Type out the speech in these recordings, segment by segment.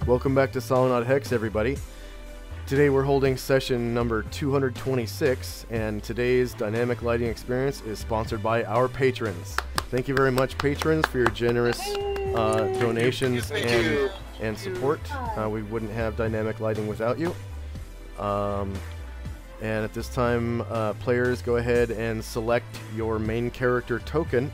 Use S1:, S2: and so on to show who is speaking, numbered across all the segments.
S1: Welcome back to Solynod Hex, everybody. Today we're holding session number 226, and today's dynamic lighting experience is sponsored by our patrons. Thank you very much, patrons, for your generous donations and support. We wouldn't have dynamic lighting without you. And at this time, players, go ahead and select your main character token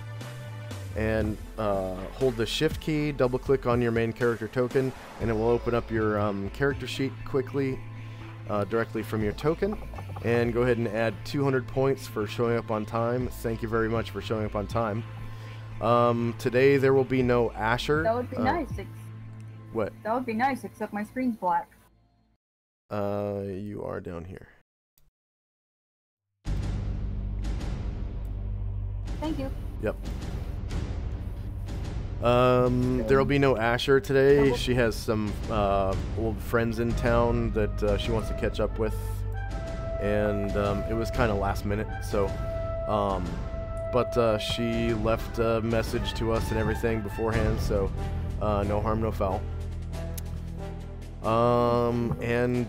S1: and hold the shift key, double click on your main character token, and it will open up your character sheet quickly directly from your token. And go ahead and add 200 points for showing up on time. Thank you very much for showing up on time. Today there will be no Asher.
S2: That would be nice.
S1: What?
S2: That would be nice, except my screen's black.
S1: You are down here.
S2: Thank you.
S1: Yep. There'll be no Asher today. She has some old friends in town that she wants to catch up with, and it was kind of last minute, so but she left a message to us and everything beforehand, so no harm, no foul. And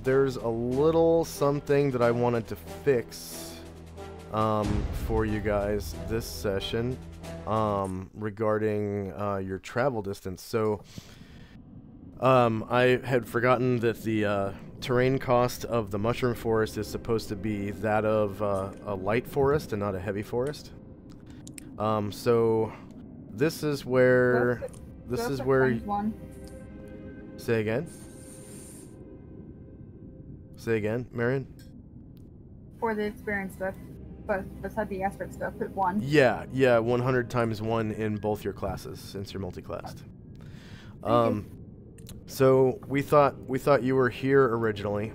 S1: there's a little something that I wanted to fix for you guys this session. Regarding your travel distance. So I had forgotten that the terrain cost of the mushroom forest is supposed to be that of a light forest and not a heavy forest. So this is where Say again? Say again, Marion?
S2: For the experience stuff. But beside the aspect stuff, put 1.
S1: Yeah, 100 times 1 in both your classes since you're multi-classed. So we thought you were here originally.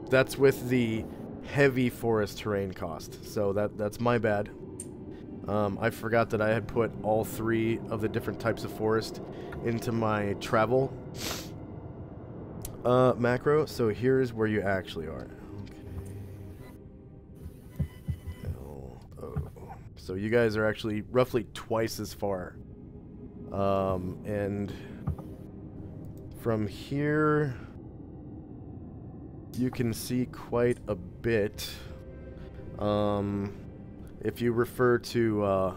S1: That's with the heavy forest terrain cost. So that's my bad. I forgot that I had put all 3 of the different types of forest into my travel macro. So here's where you actually are. So you guys are actually roughly twice as far. And from here, you can see quite a bit. If you refer to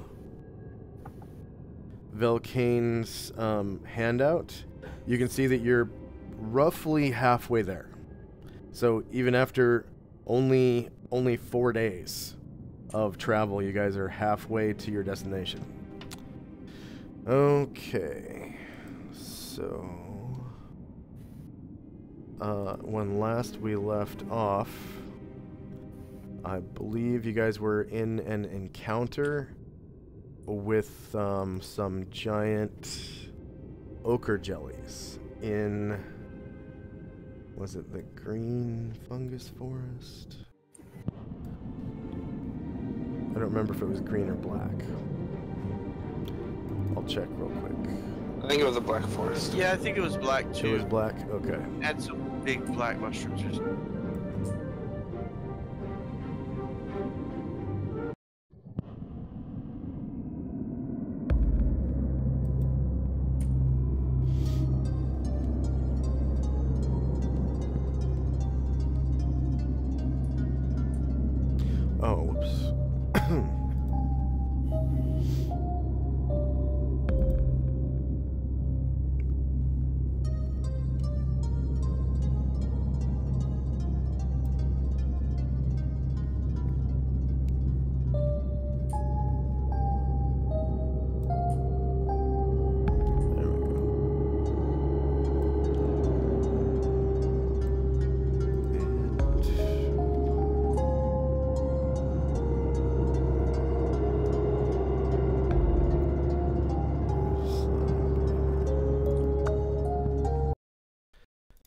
S1: Velkane's handout, you can see that you're roughly halfway there. So even after only 4 days of travel, you guys are halfway to your destination. Okay, so when last we left off, I believe you guys were in an encounter with some giant ochre jellies in, was it the green fungus forest? I don't remember if it was green or black. I'll check real quick.
S3: I think it was a black forest.
S4: Yeah, I think it was black too.
S1: It was black? Okay.
S4: Had some big black mushrooms or something.
S1: Oh, whoops.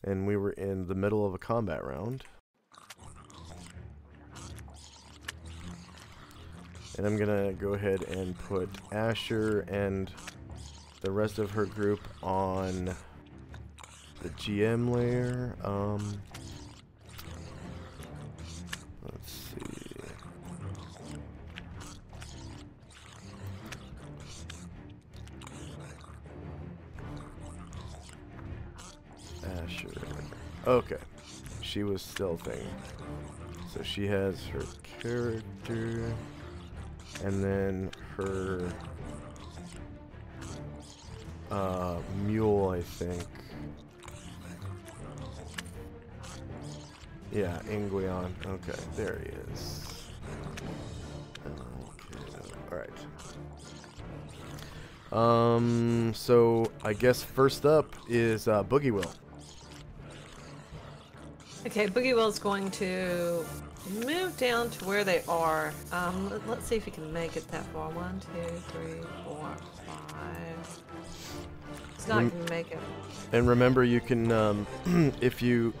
S1: And we were in the middle of a combat round. And I'm gonna go ahead and put Asher and the rest of her group on the GM layer. Let's see. Asher. Okay. She was stealthing. So she has her character. And then her mule, I think. Yeah, Inguion. Okay, there he is. Okay, alright. So I guess first up is Boogie Will.
S5: Okay, Boogie Will's going to move down to where they are. Let's see if he can make it that far. 1, 2, 3, 4, 5. It's not going to make it.
S1: And remember, you can, if you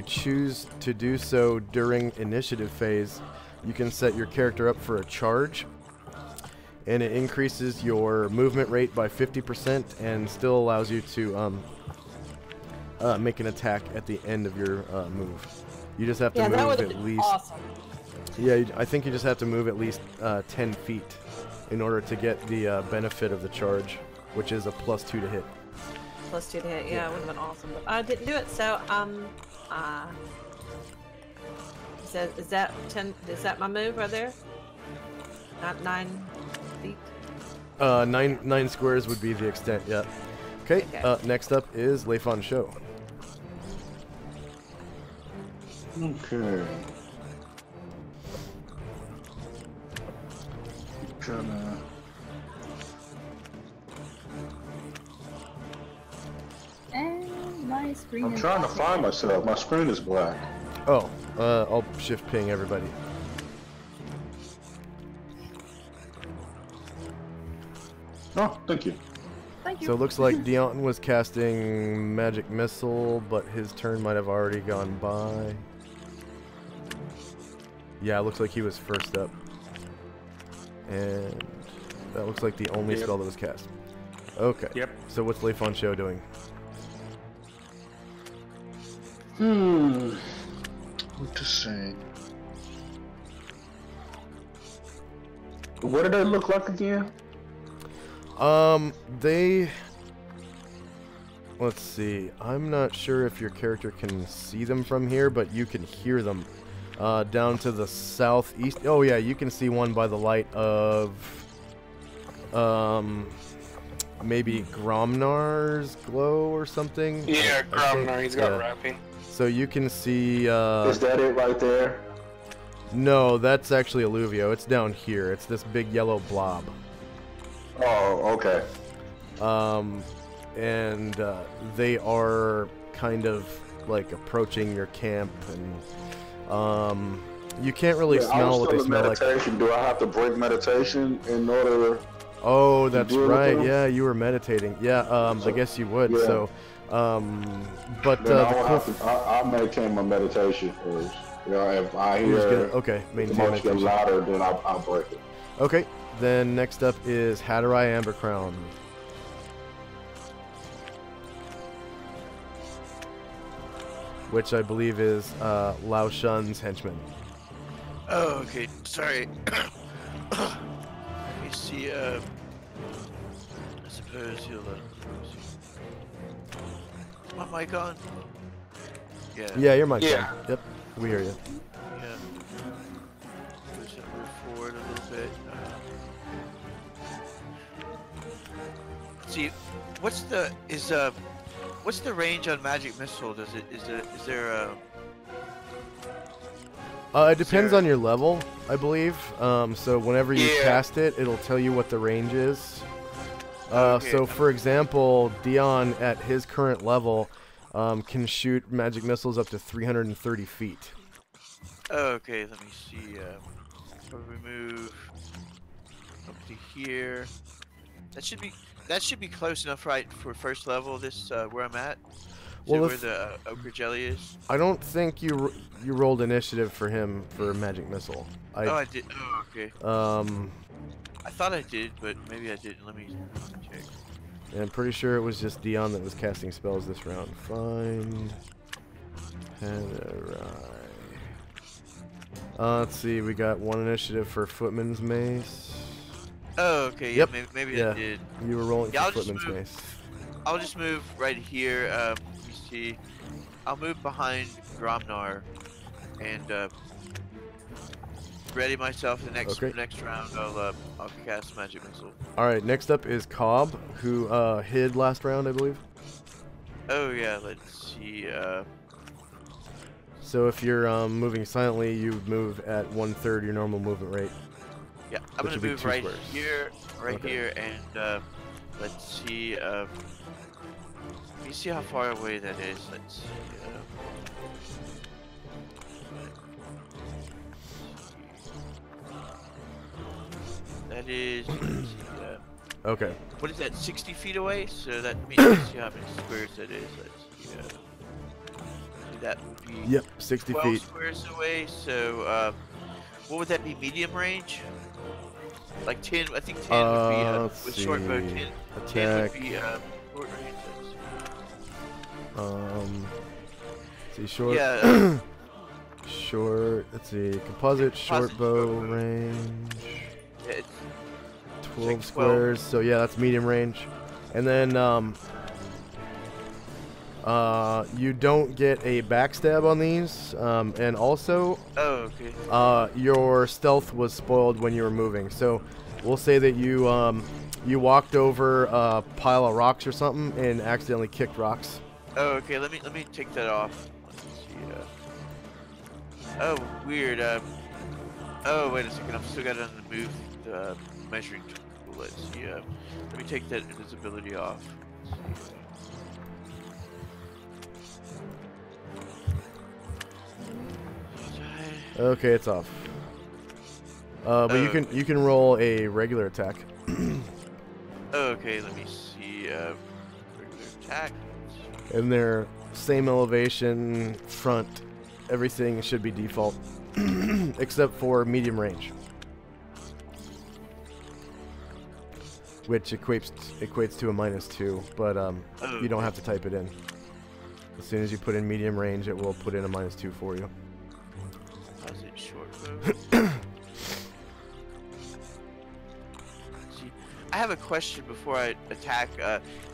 S1: choose to do so during initiative phase, you can set your character up for a charge, and it increases your movement rate by 50% and still allows you to make an attack at the end of your move. You just have to move at least.
S5: Awesome.
S1: Yeah, I think you just have to move at least 10 feet in order to get the benefit of the charge, which is a +2 to hit.
S5: +2 to hit, yeah, it would have been awesome. But I didn't do it, so is that 10? Is that my move right there? Not 9 feet.
S1: 9 squares would be the extent. Yeah. Okay. Next up is Leifon Show.
S6: Okay. Trying
S2: And my screen
S6: I'm
S2: is
S6: trying to find myself. My screen is black.
S1: Oh, I'll shift ping everybody.
S6: Oh, thank you.
S2: Thank you.
S1: So it looks like Dion was casting Magic Missile, but his turn might have already gone by. Yeah, it looks like he was first up. And that looks like the only spell that was cast. Okay.
S6: Yep.
S1: So what's Leifon Show doing?
S6: What to say? What do they look like again?
S1: Let's see. I'm not sure if your character can see them from here, but you can hear them. Down to the southeast. Oh yeah, you can see one by the light of maybe Gromnar's glow or something.
S3: Yeah, Gromnar, he's got wrapping.
S1: So you can see
S6: Is that it right there?
S1: no, that's actually Alluvio. It's down here. It's this big yellow blob.
S6: Oh, okay.
S1: And they are kind of like approaching your camp, and you can't really smell what they smell like.
S6: Do I have to break meditation in order?
S1: Oh, that's
S6: deal with
S1: right.
S6: them?
S1: Yeah, you were meditating. Yeah, I guess you would.
S6: Yeah.
S1: So, but
S6: Then
S1: the cool
S6: I'll maintain my meditation first. You know, if I
S1: you're just
S6: hear
S1: gonna, okay,
S6: the
S1: maintain
S6: much get
S1: meditation.
S6: louder, then I'll break it.
S1: Okay, then next up is Hatterai Ambercrown. Which I believe is Lao Shun's henchman.
S4: Oh, okay. Sorry. Let me see. I suppose you'll. My mic on? Yeah.
S1: Yeah, your mic's
S3: Yeah.
S1: on. Yep, we hear you.
S4: Yeah. Push that move forward a little bit. See, what's the range on magic missile? Is there
S1: It depends on your level, I believe. So whenever you cast it, it'll tell you what the range is.
S4: Okay.
S1: So for example, Dion at his current level can shoot magic missiles up to 330 feet.
S4: okay, let me see. We move up to here. That should be close enough, right, for first level. This where I'm at.
S1: Well,
S4: Where the ochre jelly is.
S1: I don't think you rolled initiative for him for magic missile.
S4: I did. Oh, okay. I thought I did, but maybe I didn't. Let me check.
S1: And I'm pretty sure it was just Dion that was casting spells this round. Find Hatterai. Let's see, we got one initiative for Footman's Mace.
S4: Oh, okay.
S1: Yep.
S4: Yeah, maybe
S1: Yeah.
S4: I did.
S1: You were rolling
S4: Yeah,
S1: for
S4: I'll just
S1: Footman's
S4: move.
S1: Mace.
S4: I'll just move right here. Let me see. I'll move behind Gromnar and ready myself. The next round, I'll cast magic missile.
S1: All right. Next up is Cobb, who hid last round, I believe.
S4: Oh yeah, let's see.
S1: So if you're moving silently, you move at 1/3 your normal movement rate.
S4: Yeah, I'm gonna move right here, and let's see. Let me see how far away that is. Let's see. That is. Let's see,
S1: Okay.
S4: what is that? 60 feet away. So that means let's see how many squares that is. Let's see. That would be.
S1: Yep, 60
S4: 12
S1: feet.
S4: squares away. So what would that be? Medium range? Like 10. I think 10 would be with short bow. 10
S1: Attack.
S4: would be short range.
S1: See, short.
S4: Yeah.
S1: Short. Let's see. Composite short bow range.
S4: Yeah, it's
S1: 12
S4: like 12.
S1: squares. So yeah, that's medium range. And then you don't get a backstab on these. And also,
S4: oh, okay.
S1: your stealth was spoiled when you were moving. So we'll say that you walked over a pile of rocks or something and accidentally kicked rocks.
S4: Oh, okay. Let me take that off. Let's see. Oh, weird. Oh, wait a second. I've still got it on the move measuring tool. Let's see. Let me take that invisibility off.
S1: Okay, it's off. But you can roll a regular attack.
S4: Okay, let me see. Regular attack.
S1: And they're same elevation, front. Everything should be default, except for medium range, which equates to a -2. But you don't have to type it in. As soon as you put in medium range, it will put in a -2 for you.
S4: How's it short bow? See, I have a question before I attack.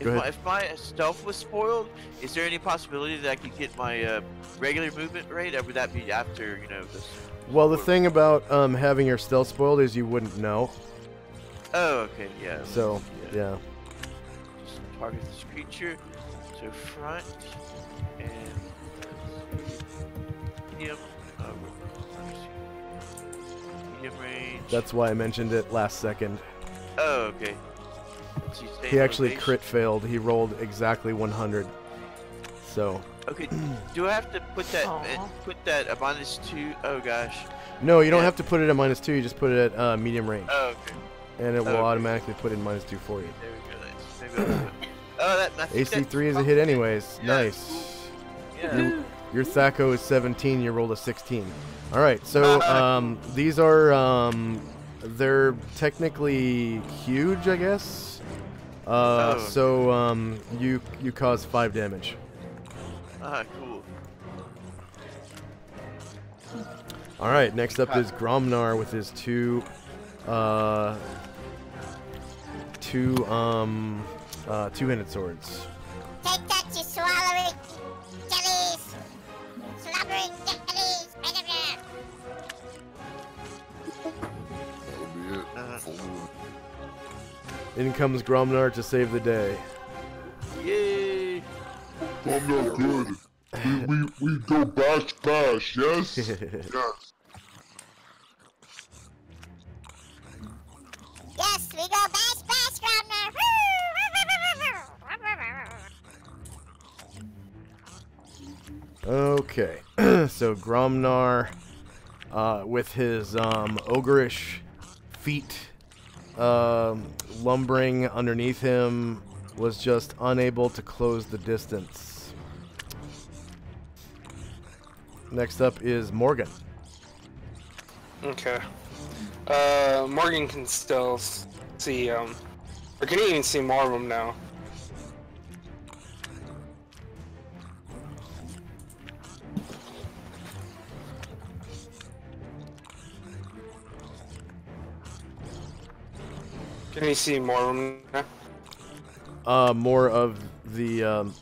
S4: If my stealth was spoiled, is there any possibility that I could get my regular movement rate, or would that be after, this?
S1: Well, the thing about having your stealth spoiled is you wouldn't know.
S4: Oh, okay, yeah.
S1: So, yeah.
S4: Just target this creature. So front and medium. Medium range.
S1: That's why I mentioned it last second.
S4: Oh, okay.
S1: He actually crit failed. He rolled exactly 100. So.
S4: Okay. Do I have to put that at -2? Oh gosh.
S1: No, you don't have to put it at -2. You just put it at medium range.
S4: Oh, okay.
S1: And it will automatically put in -2 for you.
S4: There we go. Maybe
S1: AC3 is a hit anyways.
S4: Yeah.
S1: Nice.
S4: Yeah.
S1: Your Thaco is 17. You rolled a 16. All right. So these are they're technically huge, I guess. So you cause 5 damage.
S4: Ah, cool.
S1: All right. Next up is Gromnar with his two two-handed swords.
S7: Take that, you swallowing jellies! Slobbering jellies!
S1: In comes Gromnar to save the day.
S4: Yay!
S6: I'm not good. We go bash, yes? Yes.
S7: Yes, we go bash, Gromnar!
S1: Okay, so Gromnar, with his ogreish feet lumbering underneath him, was just unable to close the distance. Next up is Morgan.
S3: Okay. Morgan can still see, or can even see more of them now. Can you see more of them now?
S1: More of the more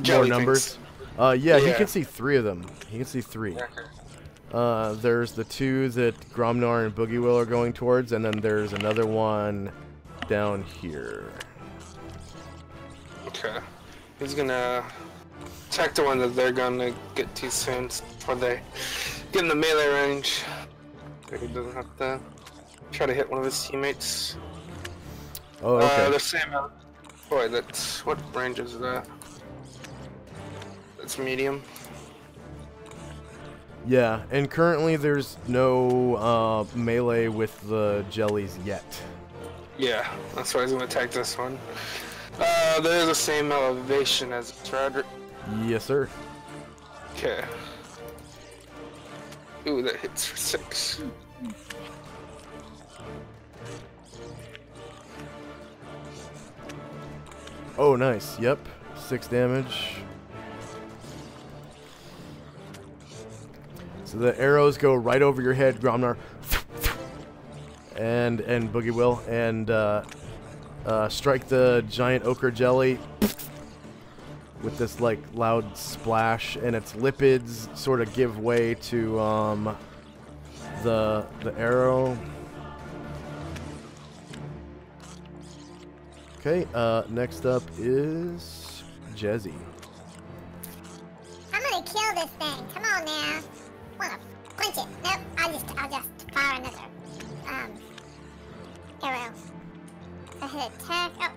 S3: Jelly
S1: numbers.
S3: things.
S1: Yeah, he
S3: Yeah.
S1: can see 3 of them. He can see 3.
S3: Okay.
S1: There's the 2 that Gromnar and Boogie Will are going towards, and then there's another one down here.
S3: Okay. He's gonna attack the one that they're gonna get to soon before they get in the melee range. So he doesn't have to try to hit one of his teammates.
S1: Oh, okay.
S3: The same. Boy, that's what range is that? That's medium.
S1: Yeah, and currently there's no melee with the jellies yet.
S3: Yeah, that's why he's gonna attack this one. They're the same elevation as Roderick.
S1: Yes, sir.
S3: Okay. Ooh, that hits for 6.
S1: Oh, nice. Yep. 6 damage. So the arrows go right over your head, Gromnar. And Boogie Will. And strike the giant ochre jelly with this like loud splash, and its lipids sort of give way to the arrow. Okay, next up is Jezzy.
S7: I'm gonna kill this thing. Come on now. Wanna punch it? Nope. I'll just fire another arrow. So hit attack. Oh,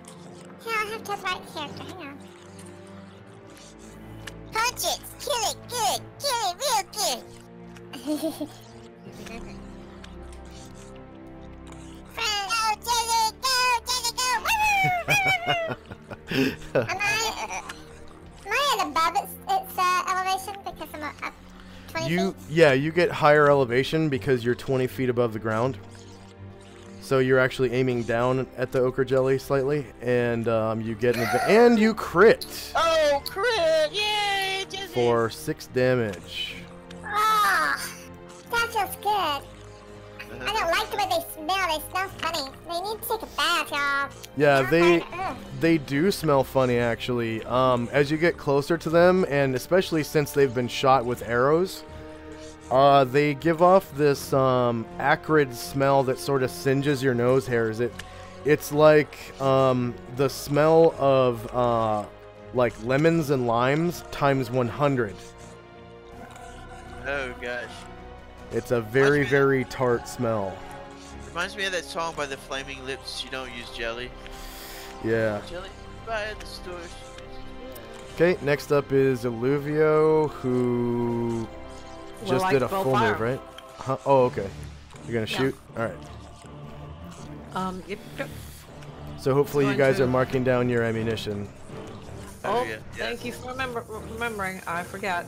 S7: yeah, I have to have the right character. Hang on. Punch it. Kill it. Good. Kill it real good. Go, Jelly. Go, Jelly. Go. Am I at above its elevation because I'm up 20 feet?
S1: Yeah, you get higher elevation because you're 20 feet above the ground. So you're actually aiming down at the ochre jelly slightly, and you get and you crit
S4: Oh, crit! Yay! Jizzy!
S1: for 6 damage.
S7: Oh, that feels good. I don't like the way they smell. They smell funny. They need to take a bath, y'all.
S1: Yeah,
S7: Ugh.
S1: they do smell funny actually. As you get closer to them, and especially since they've been shot with arrows, they give off this acrid smell that sort of singes your nose hairs. It's like the smell of like lemons and limes times 100.
S4: Oh gosh.
S1: It's a very, very tart smell.
S4: Reminds me of that song by the Flaming Lips, You Don't Use Jelly.
S1: Yeah.
S4: Jelly, buy at the store.
S1: Okay, next up is Illuvio, who just
S5: like
S1: did a
S5: bow
S1: full
S5: fire.
S1: move, right? Huh? Oh, okay. You're gonna shoot? Alright.
S5: Yep.
S1: So hopefully you
S5: Going
S1: guys
S5: to-
S1: are marking down your ammunition.
S5: Oh,
S4: yeah,
S5: thank you for remembering. I forgot.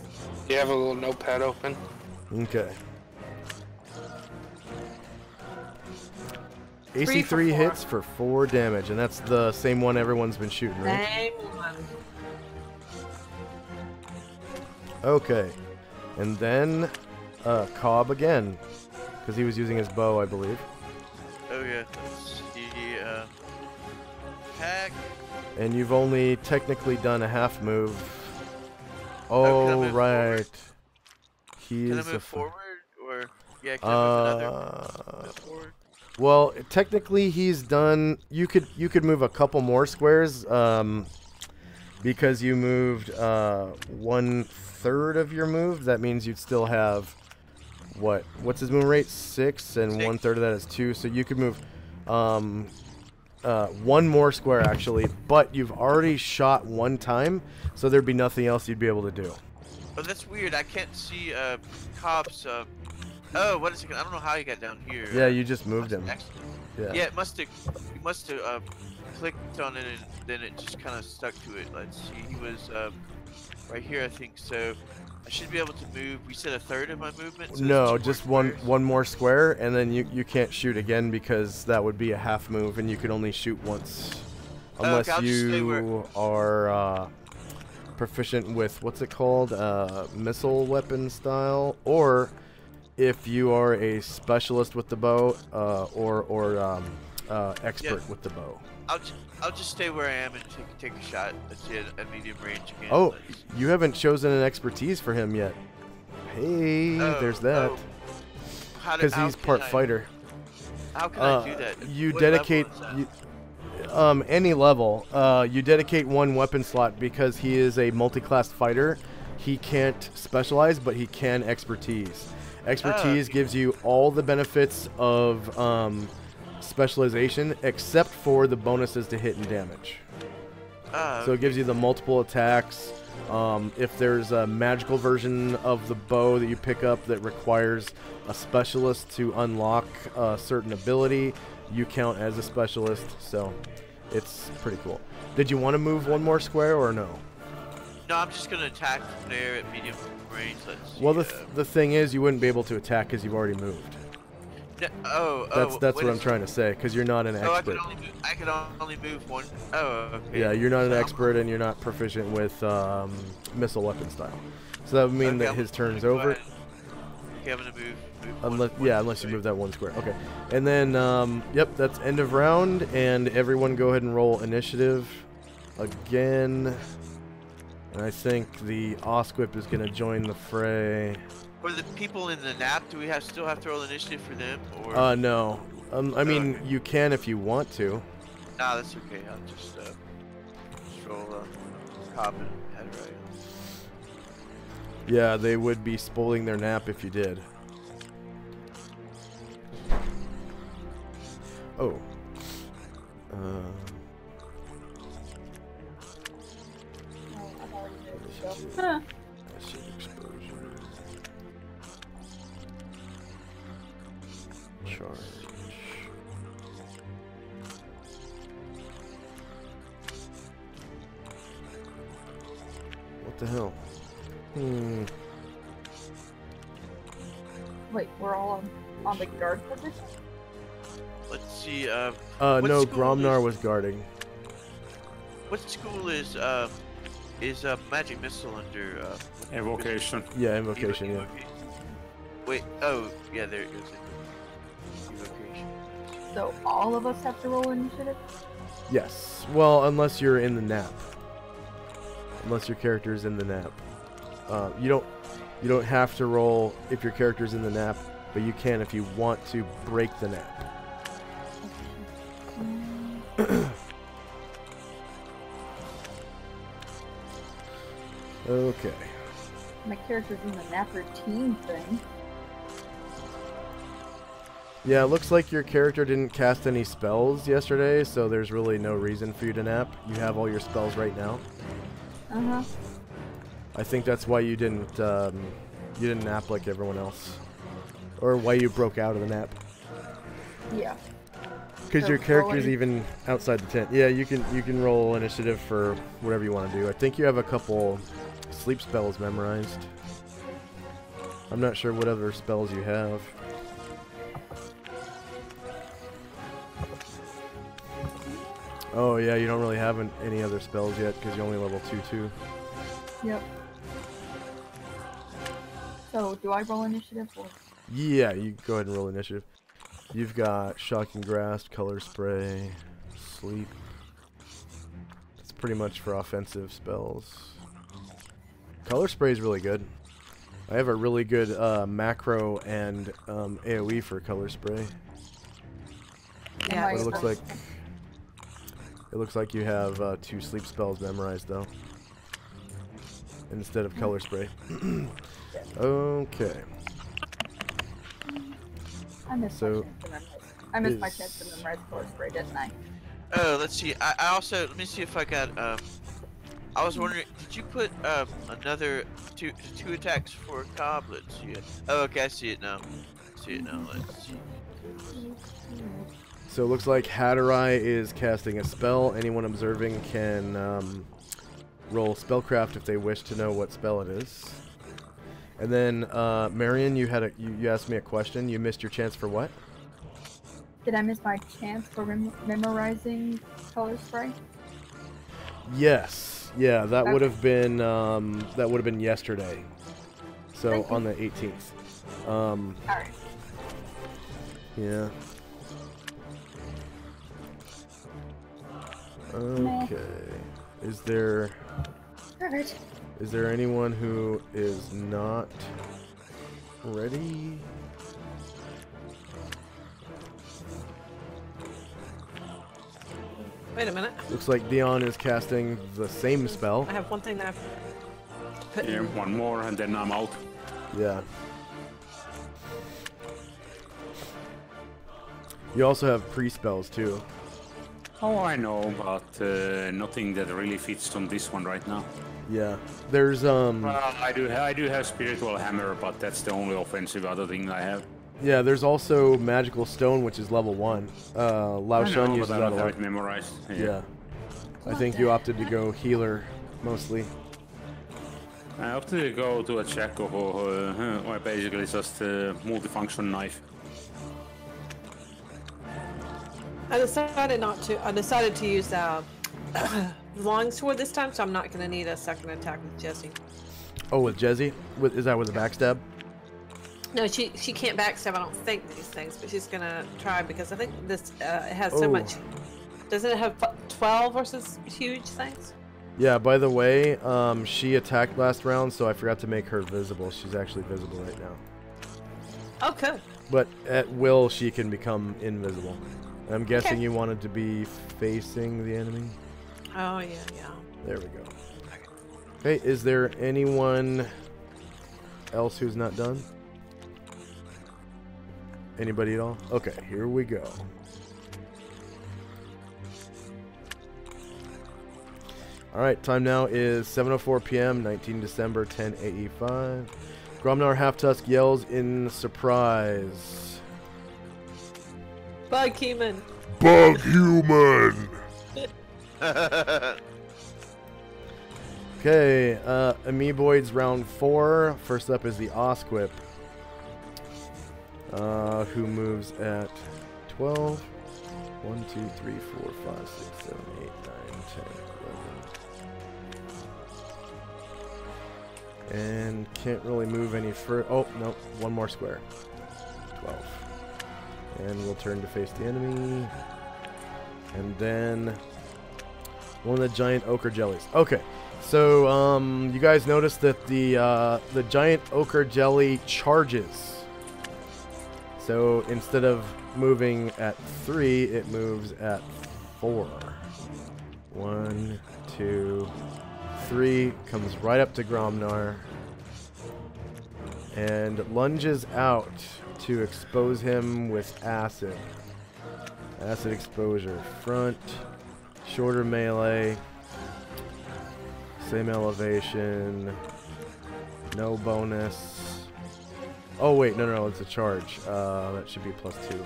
S3: You have a little notepad open.
S1: Okay.
S5: Three
S1: AC3
S5: for 4.
S1: hits for 4 damage, and that's the same one everyone's been shooting, right?
S5: Same one.
S1: Okay. And then Cobb again, because he was using his bow, I believe.
S4: Oh yeah, let's see, hack.
S1: And you've only technically done a half move.
S4: Oh, can I
S1: Oh,
S4: move
S1: right. He
S4: Can I
S1: is
S4: move
S1: the
S4: forward, or yeah, can I move another move forward?
S1: Well, technically he's done. You could move a couple more squares, because you moved 1/3 of your move. That means you'd still have what's his move rate? 6, and
S4: 6.
S1: 1/3 of that is 2. So you could move one more square actually, but you've already shot 1 time, so there'd be nothing else you'd be able to do.
S4: Oh, that's weird. I can't see Cobb's. Oh, what a second. I don't know how he got down here.
S1: Yeah, you just moved him.
S4: Yeah,
S1: Yeah.
S4: it must have. You must have clicked on it and then it just kind of stuck to it. Let's see. He was right here, I think. So I should be able to move. We said 1/3 of my movement. So
S1: No,
S4: it's 2
S1: just
S4: more
S1: one
S4: squares.
S1: more square, and then you can't shoot again because that would be a half move, and you could only shoot once, unless
S4: I'll just stay
S1: you are proficient with what's it called, missile weapon style, or if you are a specialist with the bow, or expert with the bow.
S4: I'll just stay where I am and take a shot. Let's see at medium range again.
S1: Oh, you haven't chosen an expertise for him yet. Hey, there's that. Because he's part fighter.
S4: How can I do that?
S1: You
S4: What
S1: dedicate
S4: level is
S1: any level. You dedicate one weapon slot because he is a multi-class fighter. He can't specialize, but he can expertise. Expertise gives you all the benefits of specialization except for the bonuses to hit and damage. So it gives you the multiple attacks. If there's a magical version of the bow that you pick up that requires a specialist to unlock a certain ability, you count as a specialist. So it's pretty cool. Did you want to move one more square or no?
S4: No, I'm just going to attack from there at medium range. Let's see,
S1: Well, the thing is, you wouldn't be able to attack because you've already moved.
S4: No,
S1: That's what I'm trying to say, because you're not an expert.
S4: I can only move one. Oh, okay.
S1: Yeah, you're not an expert, and you're not proficient with missile weapon style. So that would mean that his turn's over.
S4: Okay, I'm gonna move
S1: Unless you move that one square. Okay, and then yep, that's end of round, and everyone go ahead and roll initiative again. And I think the Osquip is gonna join the fray.
S4: For the people in the nap, do we still have to roll initiative for them? Or?
S1: No. I mean, you can if you want to.
S4: Nah, that's okay. I'll just roll cop and head right.
S1: Yeah, they would be spoiling their nap if you did. Oh.
S2: Huh.
S1: Acid exposure. Charge. What the hell?
S2: Wait, we're all on the guard position?
S4: Let's see.
S1: No,
S4: school
S1: Gromnar was guarding.
S4: What school is magic missile under?
S8: Invocation.
S1: Yeah, invocation. Yeah.
S4: Wait. Oh, yeah. There it goes. Invocation.
S2: So all of us have to roll initiative?
S1: Yes. Well, unless you're in the nap. Unless your character's in the nap. You don't have to roll if your character's in the nap, but you can if you want to break the nap. Okay.
S2: My character's in the nap routine thing.
S1: Yeah, it looks like your character didn't cast any spells yesterday, so there's really no reason for you to nap. You have all your spells right now.
S2: Uh-huh.
S1: I think that's why you didn't nap like everyone else. Or why you broke out of the nap.
S2: Yeah.
S1: Because your character's even outside the tent. Yeah, you can roll initiative for whatever you want to do. I think you have a couple sleep spells memorized. I'm not sure what other spells you have. Oh yeah, you don't really have any other spells yet because you're only level 2-2.
S2: Yep. So, do I roll initiative or?
S1: Yeah, you go ahead and roll initiative. You've got Shocking Grasp, Color Spray, Sleep. It's pretty much for offensive spells. Color Spray is really good. I have a really good macro and AoE for Color Spray.
S5: Yeah,
S1: But it looks like you have 2 sleep spells memorized though, instead of Color Spray. Okay.
S2: I missed my chance to memorize Color Spray, didn't I?
S4: Oh, let's see. I also let me see if I got. I was wondering, did you put another two attacks for Cobb? Let's see it. Oh, okay, I see it now. Let's see.
S1: So it looks like Hatterai is casting a spell. Anyone observing can roll Spellcraft if they wish to know what spell it is. And then Marion, you asked me a question. You missed your chance for what?
S2: Did I miss my chance for memorizing Color Spray?
S1: Yes. Yeah, that
S2: Okay.
S1: would have been yesterday. So on the 18th.
S2: Alright.
S1: Yeah. Okay. Is there
S2: Perfect.
S1: anyone who is not ready?
S5: Wait a minute.
S1: Looks like Dion is casting the same spell.
S5: I have one thing that I've put
S8: Yeah,
S5: in.
S8: one more and then I'm out.
S1: Yeah. You also have pre-spells too.
S8: Oh, I know, but nothing that really fits on this one right now.
S1: Yeah. There's
S8: Well, I do have Spiritual Hammer, but that's the only offensive other thing I have.
S1: yeah, there's also Magical Stone, which is level 1. Lao
S8: I
S1: Shan
S8: know,
S1: uses
S8: but I
S1: that a
S8: don't have
S1: lot.
S8: it memorized.
S1: Yeah. I think you opted to go healer mostly.
S8: I opted to go to a check or basically just a multifunction knife.
S5: I decided to use longsword this time, so I'm not going to need a second attack with Jessie.
S1: Oh, with Jezzy? Is that with a backstab?
S5: No, she can't backstab. I don't think these things, but she's going to try because I think this it has so much. Doesn't it have 12 versus huge things?
S1: Yeah, by the way, she attacked last round, so I forgot to make her visible. She's actually visible right now.
S5: Oh, good.
S1: But at will, she can become invisible. I'm guessing
S5: Okay.
S1: you wanted to be facing the enemy.
S5: Oh, yeah.
S1: There we go. Okay, is there anyone else who's not done? Anybody at all? Okay, here we go. Alright, time now is 7:04 p.m., 19 December, 10 AE5. Gromnar Half-Tusk yells in surprise.
S5: Bug human.
S6: Bug human!
S1: Okay, Amoeboids round 4. First up is the Osquip, who moves at 12. 1, 2, 3, 4, 5, 6, 7, 8, 9, 10, 11. And can't really move any further. Oh, no, one more square. 12. And we'll turn to face the enemy. And then one of the giant ochre jellies. Okay, so you guys noticed that the giant ochre jelly charges. So instead of moving at 3, it moves at 4. 1, 2, 3. Comes right up to Gromnar and lunges out to expose him with acid. Acid exposure. Front. Shorter melee. Same elevation. No bonus. Oh wait, no, it's a charge. That should be +2.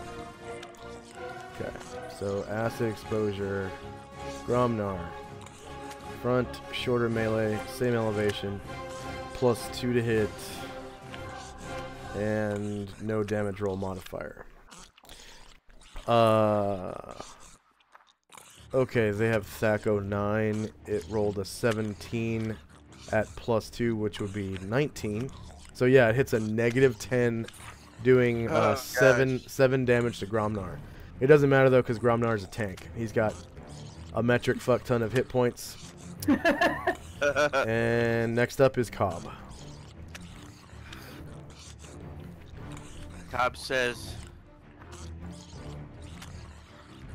S1: Okay, so acid exposure. Gromnar. Front, shorter melee, same elevation. +2 to hit. And no damage roll modifier. Okay, they have Thaco 9. It rolled a 17 at +2, which would be 19. So yeah, it hits a -10, doing 7 damage to Gromnar. It doesn't matter though, because Gromnar is a tank. He's got a metric fuck ton of hit points. And next up is Cobb.
S4: Cobb says,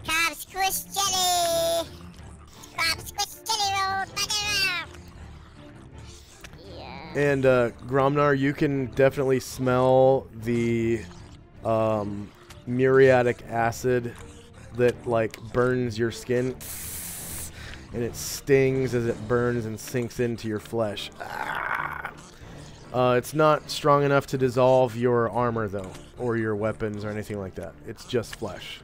S7: Cobb squish jelly! Cobb squish jelly roll, bugger out! Yeah.
S1: And Gromnar, you can definitely smell the muriatic acid that like burns your skin, and it stings as it burns and sinks into your flesh. It's not strong enough to dissolve your armor though, or your weapons or anything like that. It's just flesh.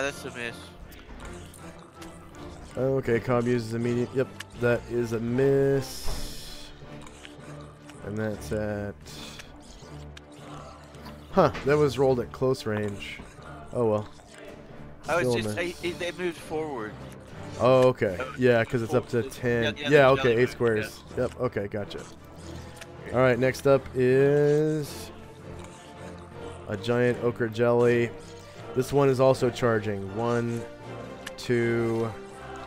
S4: that's a miss.
S1: Okay, Cobb uses immediate. Yep, that is a miss. And that's at... Huh, that was rolled at close range. Oh well.
S4: Oh,
S1: Still
S4: it's
S1: a
S4: just
S1: miss.
S4: they moved forward.
S1: Oh, okay. Yeah, because it's up to 10.
S4: Yeah,
S1: Yeah,
S4: the
S1: okay,
S4: jelly
S1: 8
S4: moves,
S1: squares. Yep, okay, gotcha. All right, next up is a giant ochre jelly. This one is also charging. 1, 2,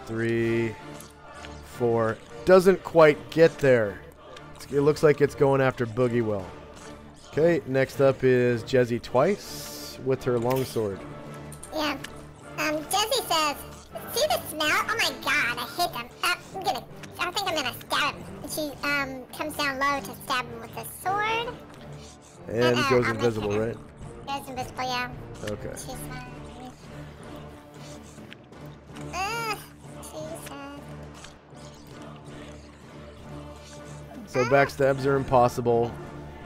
S1: 3, 4. Doesn't quite get there. It looks like it's going after Boogie Will. Okay, next up is Jezzy twice with her longsword.
S7: Yeah. Jesse says, see the smell? Oh my god, I hate them. I think I'm gonna stab him. She comes down low to stab him with the sword.
S1: And goes
S7: I'll
S1: invisible,
S7: make it.
S1: right?
S7: Goes invisible, yeah.
S1: Okay.
S7: She's fine. She's sad.
S1: So backstabs are impossible.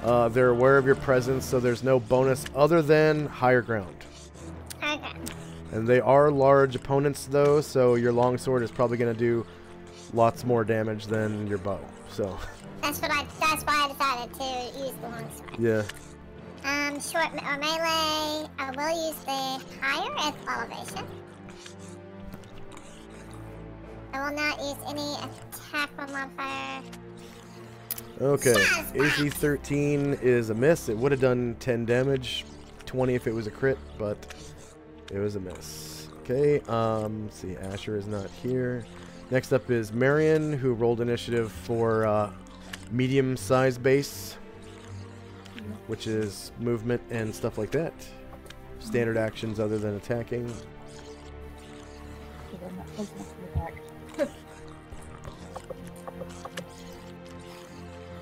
S1: They're aware of your presence, so there's no bonus other than higher ground.
S7: Okay.
S1: And they are large opponents, though, so your longsword is probably going to do lots more damage than your bow. So.
S7: That's why I decided to use the longsword.
S1: Yeah.
S7: Short or melee. I will use the higher elevation. I will not use any attack roll modifier.
S1: Okay. AC 13 is a miss. It would have done 10 damage, 20 if it was a crit, but it was a miss. Okay. Let's see. Asher is not here. Next up is Marion, who rolled initiative for medium-sized base, which is movement and stuff like that. Standard actions other than attacking.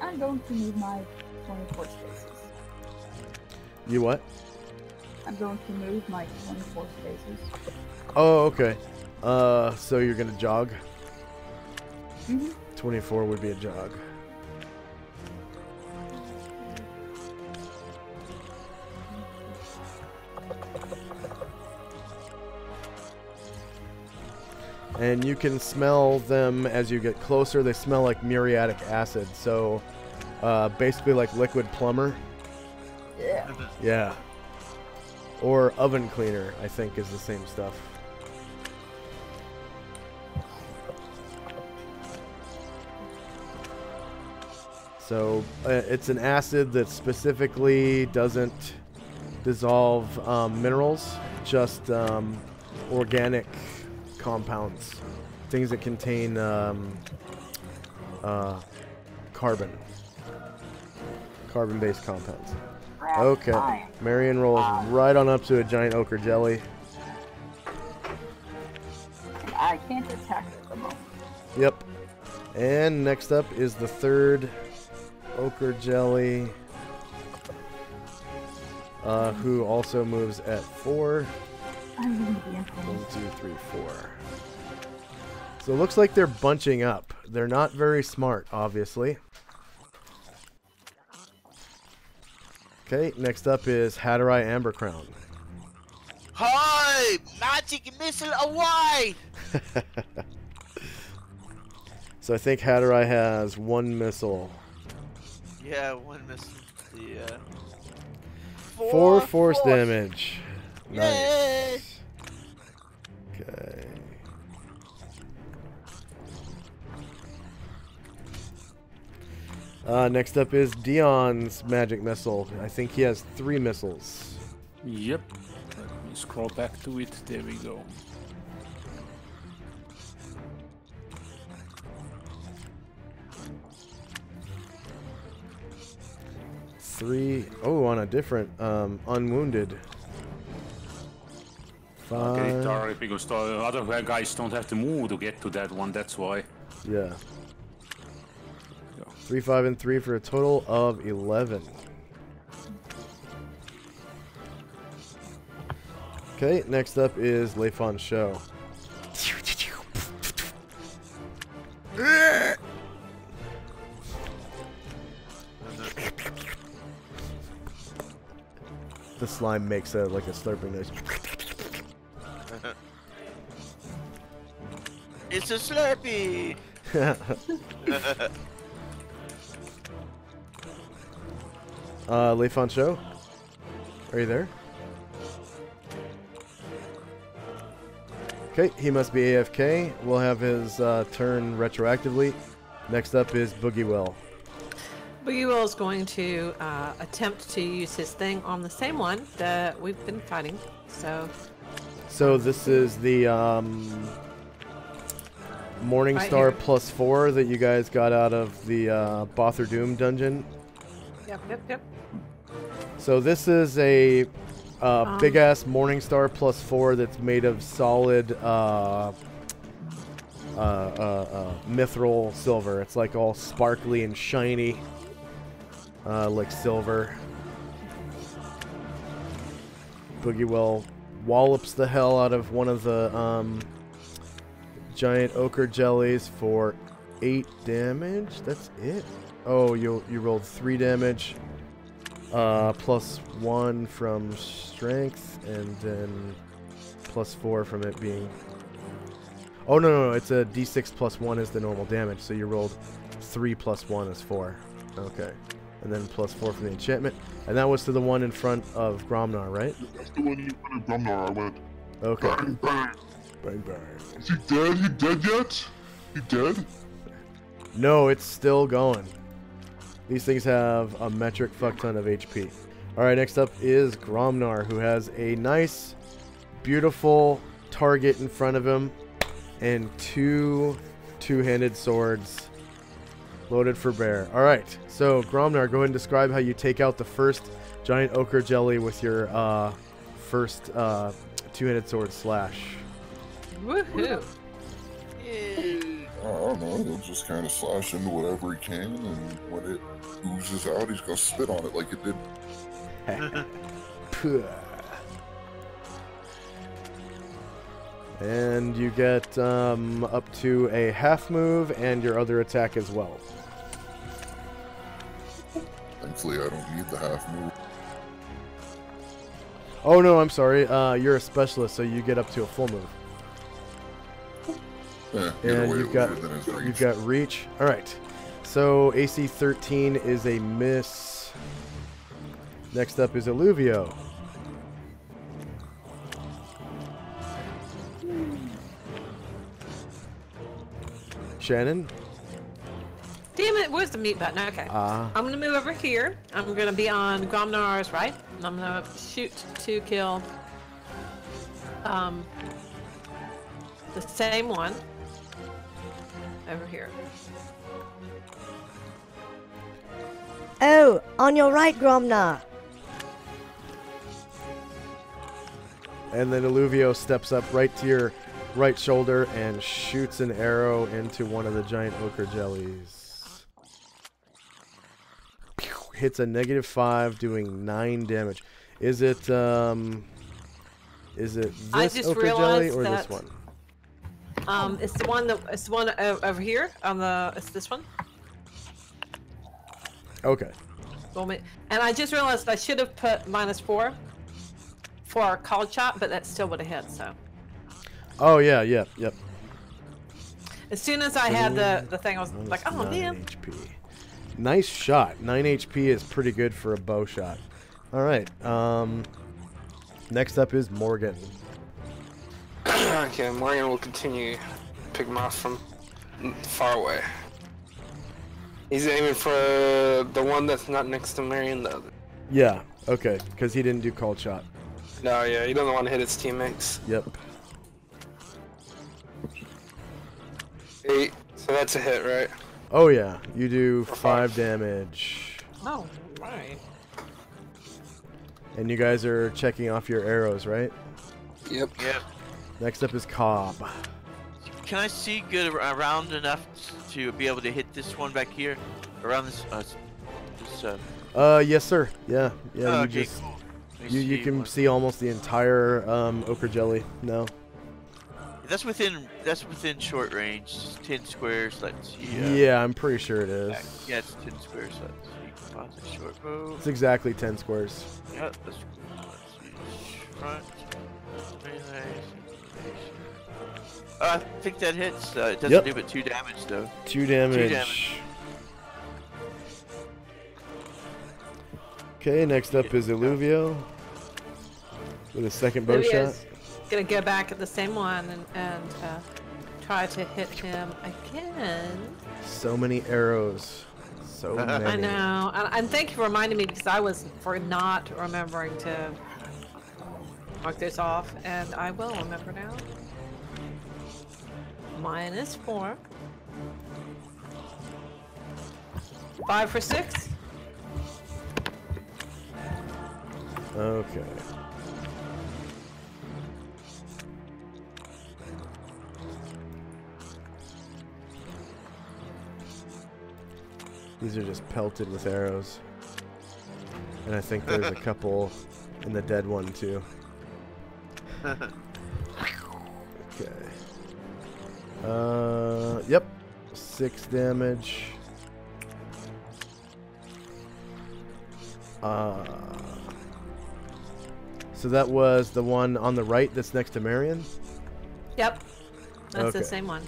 S2: I'm going to move my 24 spaces.
S1: You what?
S2: I'm going to move my 24 spaces.
S1: Oh, okay. So you're gonna jog?
S2: Mm-hmm.
S1: 24 would be a jog. And you can smell them as you get closer. They smell like muriatic acid. So basically like liquid plumber.
S2: Yeah.
S1: Yeah. Or oven cleaner, I think, is the same stuff. So it's an acid that specifically doesn't dissolve minerals, just organic compounds, things that contain carbon-based compounds. Okay, Marion rolls right on up to a giant ochre jelly.
S2: And I can't attack at the moment.
S1: Yep. And next up is the third ochre jelly, who also moves at 4.
S2: I'm going to be in
S1: 1, 2, 3, 4. So it looks like they're bunching up. They're not very smart, obviously. Okay, next up is Hatterai Ambercrown.
S4: Hi! Magic missile away!
S1: So I think Hatterai has 1 missile.
S4: Yeah, 1 missile. Yeah.
S1: 4 force damage.
S4: Yay!
S1: Nice. Okay. Next up is Dion's magic missile. I think he has 3 missiles.
S8: Yep. Let me scroll back to it. There we go.
S1: Oh, on a different, unwounded. 5.
S8: Okay, target, because the other guys don't have to move to get to that one, that's why.
S1: Yeah. 3, 5, and 3 for a total of 11. Okay, next up is Leifon Show. The slime makes like a slurping noise.
S4: It's a Slurpee!
S1: Leifon Show? Are you there? Okay, he must be AFK. We'll have his turn retroactively. Next up is Boogie Will.
S5: Boogie Will is going to attempt to use his thing on the same one that we've been fighting.
S1: So this is the Morningstar
S5: Right
S1: +4 that you guys got out of the Bother Doom dungeon.
S5: Yep.
S1: So this is a big ass Morningstar +4 that's made of solid mithril silver. It's like all sparkly and shiny, like silver. Boogie Will wallops the hell out of one of the giant ochre jellies for 8 damage. That's it. Oh, you rolled 3 damage, +1 from strength, and then +4 from it being. Oh no, it's a d6 +1 is the normal damage. So you rolled 3 + 1 is 4. Okay, and then +4 from the enchantment, and that was to the one in front of Gromnar, right?
S6: That's the one you put in Gromnar. I went.
S1: Okay.
S6: Bang, bang.
S1: Bang bang.
S6: Is he dead? He dead yet? He dead?
S1: No, it's still going. These things have a metric fuck ton of HP. Alright, next up is Gromnar, who has a nice, beautiful target in front of him and 2 two-handed swords loaded for bear. Alright, so Gromnar, go ahead and describe how you take out the first giant ochre jelly with your first two-handed sword slash.
S5: Woohoo!
S6: I don't know. He'll just kind of slash into whatever he can, and when it oozes out, he's gonna spit on it like it did.
S1: And you get up to a half move and your other attack as well.
S6: Thankfully, I don't need the half move.
S1: Oh no, I'm sorry. You're a specialist, so you get up to a full move. And you've got reach. All right. So AC 13 is a miss. Next up is Illuvio. Shannon.
S5: Damn it, where's the mute button? Okay. I'm gonna move over here. I'm gonna be on Gromnar's right. And I'm gonna shoot to kill the same one over here.
S9: Oh, on your right, Gromnar.
S1: And then Illuvio steps up right to your right shoulder and shoots an arrow into one of the giant ochre jellies. Pew! Hits a -5, doing 9 damage. Is it this ochre jelly or this one?
S5: It's the one over here on the. It's this one.
S1: Okay.
S5: And I just realized I should have put -4 for our called shot, but that still would have hit. So.
S1: Oh yeah, yep.
S5: As soon as I had the thing, I was like, oh man.
S1: HP. Nice shot. 9 HP is pretty good for a bow shot. All right. Next up is Morgan.
S3: Okay, Morgan will continue to pick him off from far away. He's aiming for the one that's not next to Marion, the other.
S1: Yeah. Okay. Because he didn't do called shot.
S3: No, yeah, he doesn't want to hit his teammates.
S1: Yep.
S3: 8, so that's a hit, right?
S1: Oh yeah. You do 5 damage.
S5: Oh right.
S1: And you guys are checking off your arrows, right?
S3: Yep.
S1: Next up is Cobb.
S4: Can I see good around enough to be able to hit this one back here? Around this,
S1: Yes, sir. Yeah.
S4: Oh,
S1: You
S4: okay,
S1: just
S4: cool.
S1: you can see almost the entire ochre jelly now.
S4: That's within short range. 10 squares. Let's see.
S1: Yeah, I'm pretty sure it is.
S4: Yeah, it's 10 squares. Let's see. Composite short bow.
S1: It's exactly 10 squares.
S4: Yeah, let's see. Front. Melee. I think that hits. It doesn't do but 2 damage though.
S1: 2 damage.
S4: 2 damage.
S1: Okay, next up is Illuvio with a second bow shot.
S5: Gonna go back at the same one and try to hit him again.
S1: So many arrows. So many.
S5: I know. And thank you for reminding me because I was for not remembering to mark this off, and I will remember now. -4. 5 for 6.
S1: Okay. These are just pelted with arrows. And I think there's a couple in the dead one too. Okay. Yep. 6 damage. So that was the one on the right that's next to Marion?
S5: Yep. That's
S1: Okay.
S5: the same one.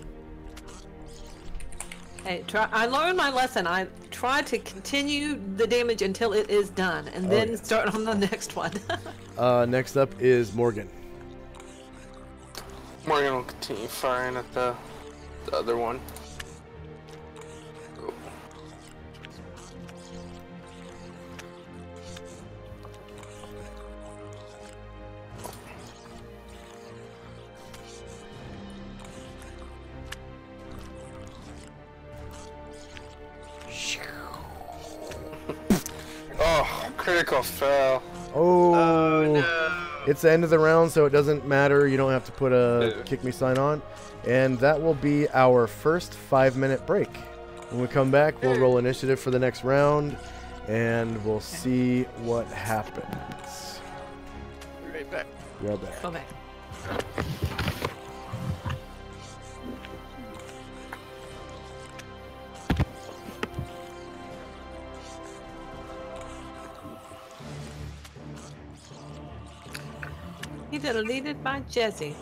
S5: Hey, I learned my lesson. I try to continue the damage until it is done, and then
S1: yeah.
S5: start on the next one.
S1: Next up is Morgan.
S3: Morgan will continue firing at the other one. Oh, critical fail.
S1: Oh,
S4: no.
S1: It's the end of the round, so it doesn't matter. You don't have to put a kick me sign on. And that will be our first 5-minute break. When we come back, we'll roll initiative for the next round, and we'll see what happens.
S4: Be right back.
S1: Be right back.
S5: Go back. He deleted by Jesse.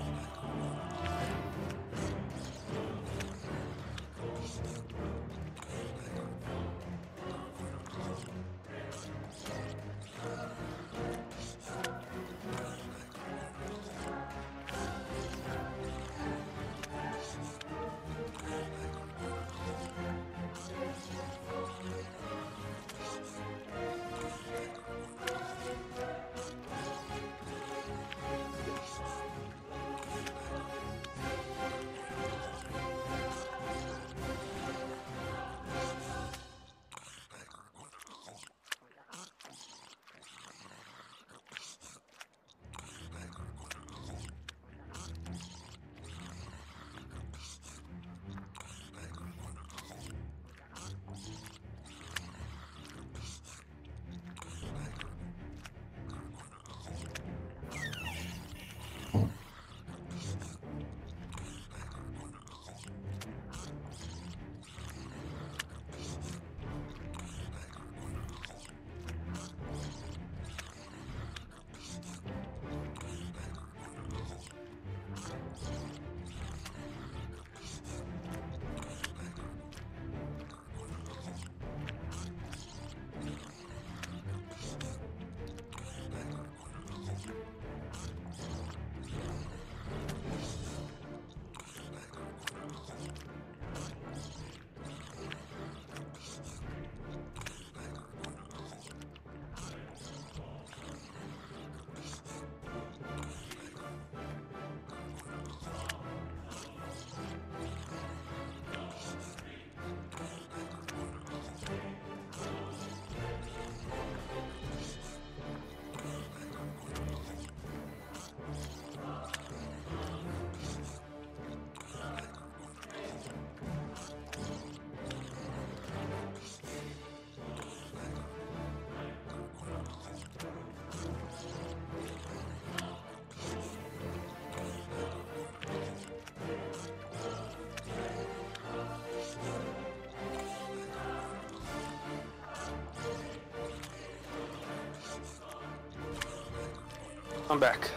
S3: I'm back.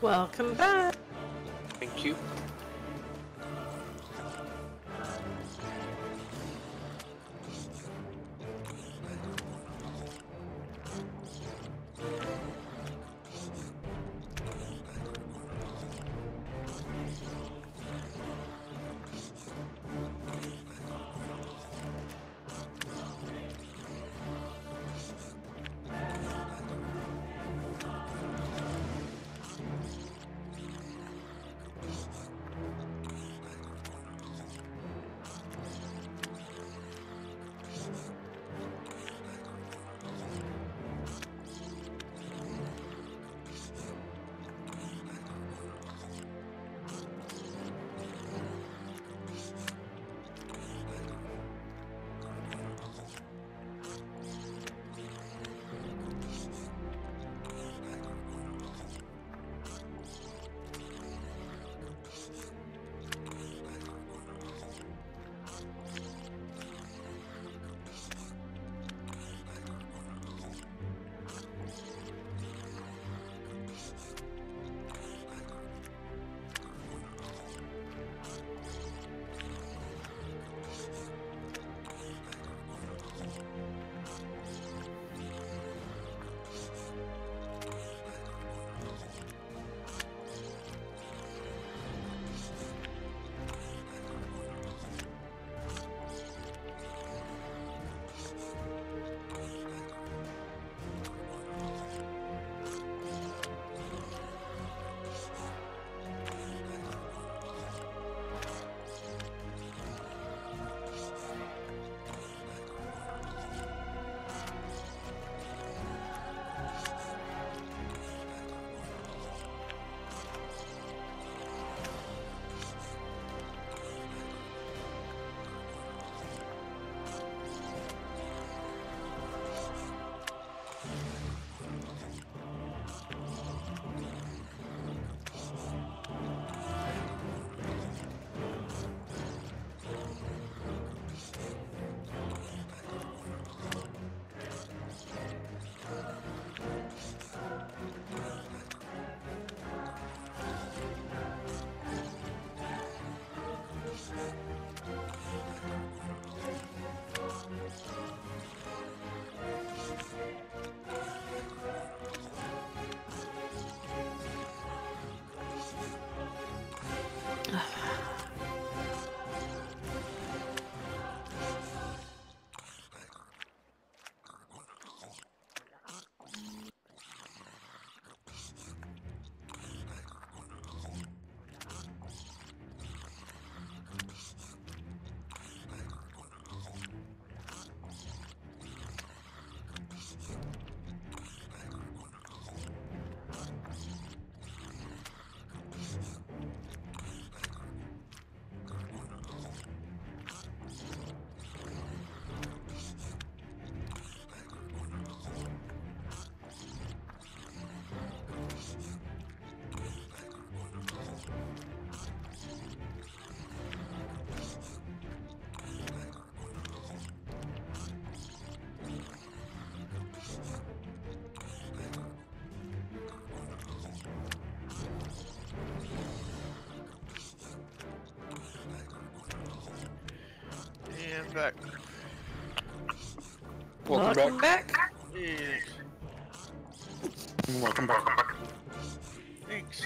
S5: Welcome back.
S3: Thank you.
S4: I'm back.
S3: Welcome back.
S4: Yes.
S8: Welcome back.
S4: Thanks.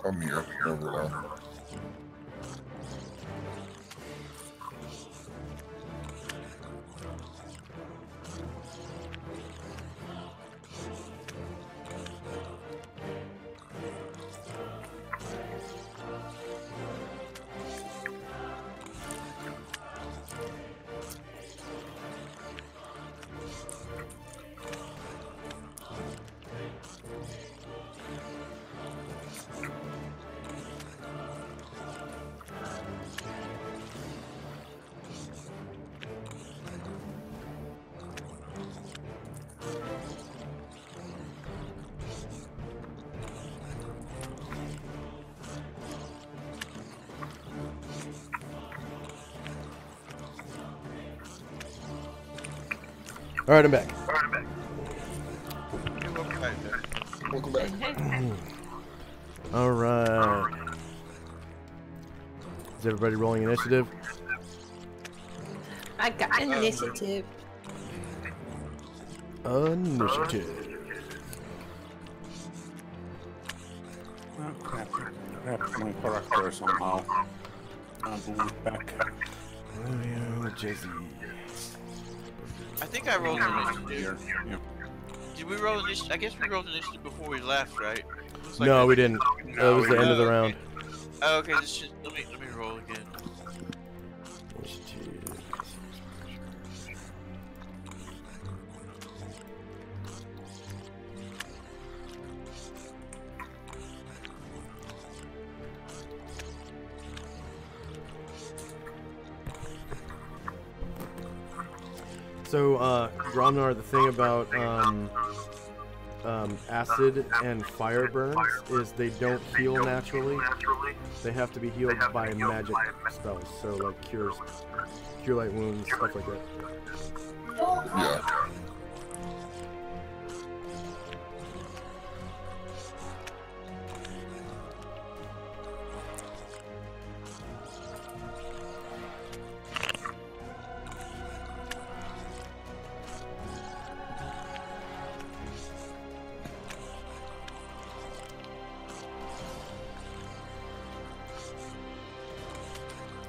S6: I'm here. Over there.
S1: All right, I'm back.
S3: Welcome back.
S1: All right. Is everybody rolling initiative?
S5: I got initiative.
S1: Initiative.
S8: Oh, crap. Crap, my character somehow. I'll move back.
S1: Romeo, Jesse.
S4: I think I rolled initiative.
S8: Here. Yeah.
S4: Did we roll initiative? I guess we rolled initiative before we left, right? Looks like
S1: No,
S4: that-
S1: we didn't. That was the end of the round.
S4: Oh, okay. This should, let me roll again.
S1: Initiative. So, Gromnar, the thing about acid and fire burns is they don't heal naturally. They have to be healed by magic spells. So, like cure light wounds, stuff like that.
S6: Yeah.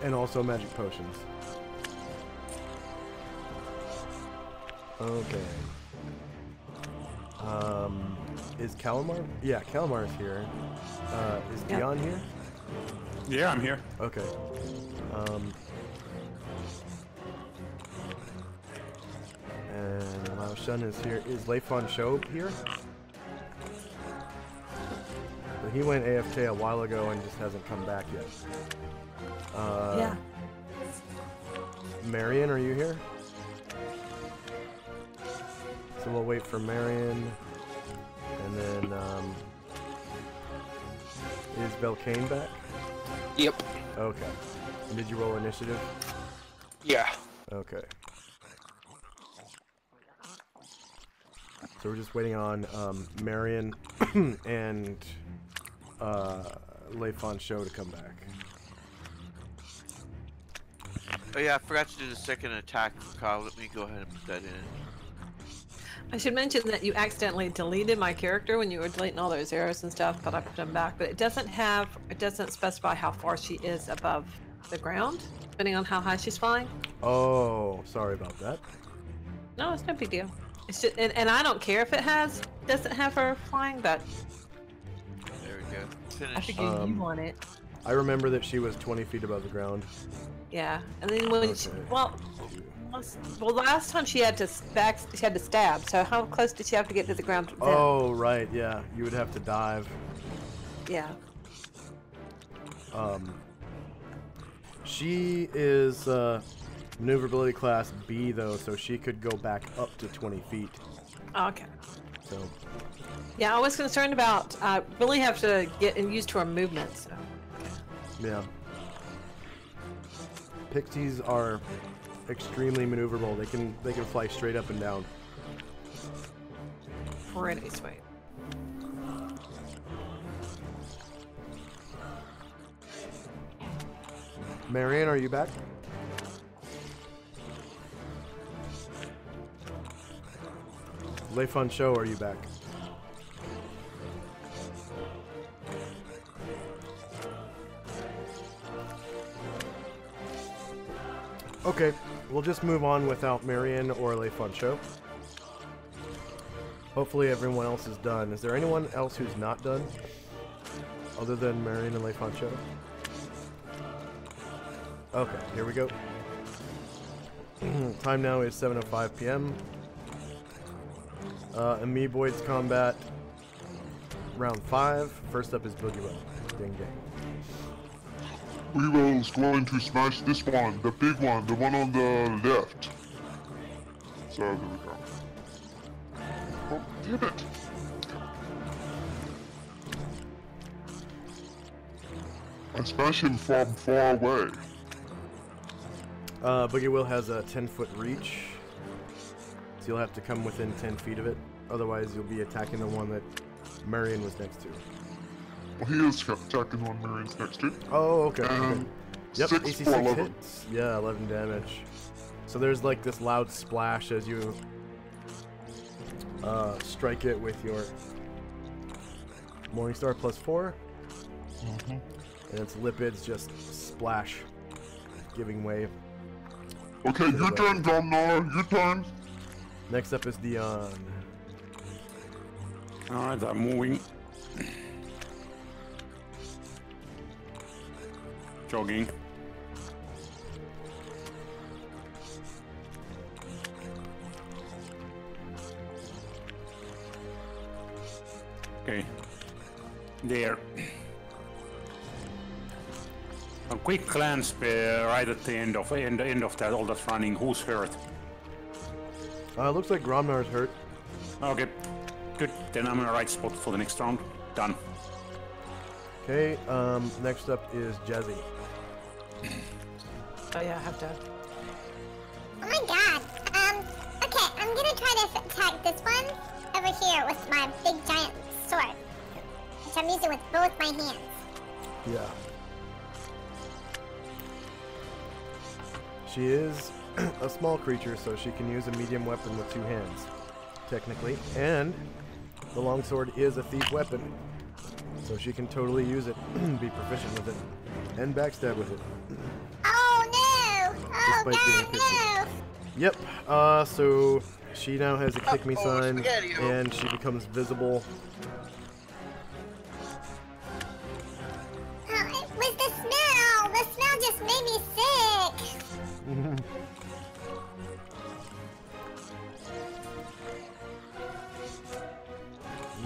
S1: And also magic potions. Okay. Is Calamar? Yeah, Calamar's here. Is
S5: Yeah.
S1: Dion here?
S8: Yeah, I'm here.
S1: Okay. And Lao Shun is here. Is Leifon Show here? But he went AFK a while ago and just hasn't come back yet.
S5: Yeah.
S1: Marion, are you here? So we'll wait for Marion. And then, is Belkane back?
S3: Yep.
S1: Okay. And did you roll initiative?
S3: Yeah.
S1: Okay. So we're just waiting on Marion and Leifon Show to come back.
S4: Oh yeah, I forgot to do the second attack for Kyle. Let me go ahead and put that in.
S5: I should mention that you accidentally deleted my character when you were deleting all those arrows and stuff, but I put them back. But it doesn't specify how far she is above the ground, depending on how high she's flying.
S1: Oh, sorry about that.
S5: No, it's no big deal. It's just, and I don't care if it doesn't have her flying, but
S4: There we go.
S5: I
S4: Finish.
S5: figured you want it.
S1: I remember that she was 20 feet above the ground.
S5: Yeah, and then when she,
S1: Okay.
S5: well, last time she had to stab. So how close did she have to get to the ground? Then?
S1: Oh, right, yeah. You would have to dive.
S5: Yeah.
S1: She is maneuverability class B though, so she could go back up to 20 feet.
S5: Okay.
S1: So
S5: Yeah, I was concerned about really have to get used to her movement. So
S1: yeah. Pixies are extremely maneuverable. They can fly straight up and down.
S5: Pretty sweet.
S1: Marianne, are you back? Lei Fun Show, are you back? Okay, we'll just move on without Marianne or Lei Fun Show. Hopefully everyone else is done. Is there anyone else who's not done? Other than Marianne and Lei Fun Show? Okay, here we go. Time now is 7:05 p.m. Amoeboids Combat, round 5. First up is Boogie Will. Ding ding.
S6: Weevil's going to smash this one, the big one, the one on the left. So there we go. Oh, damn it! I smash him from far away.
S1: Boogie Will has a 10-foot reach, so you'll have to come within 10 feet of it. Otherwise, you'll be attacking the one that Marion was next to.
S6: Well, he is attacking the one Marion's next to.
S1: Oh, okay. Okay. Yep,
S6: 6
S1: AC
S6: for
S1: 6
S6: 11.
S1: hits. Yeah, 11 damage. So there's like this loud splash as you strike it with your Morningstar +4. And its lipids just splash, giving way.
S6: Okay, your turn, Domnar, your turn.
S1: Next up is Dion.
S8: Alright, I'm moving. Jogging. Okay. There. A quick glance right at the end of that, all that's running. Who's hurt?
S1: Looks like Gromnar's hurt.
S8: Okay, good. Then I'm in the right spot for the next round. Done.
S1: Okay, next up is Jazzy.
S5: Oh yeah, I have to.
S7: Oh my god. Okay, I'm gonna try to attack this one over here with my big giant sword, which I'm using with both my hands.
S1: Yeah. She is a small creature, so she can use a medium weapon with 2 hands, technically. And the longsword is a thief weapon, so she can totally use it, be proficient with it, and backstab with it.
S7: Oh no! Oh
S1: Despite being
S7: god,
S1: pissy.
S7: no!
S1: Yep, so she now has a kick me sign,
S4: Spaghetti-O.
S1: and she becomes visible.
S7: Oh, it was the smell! The smell just made me sick!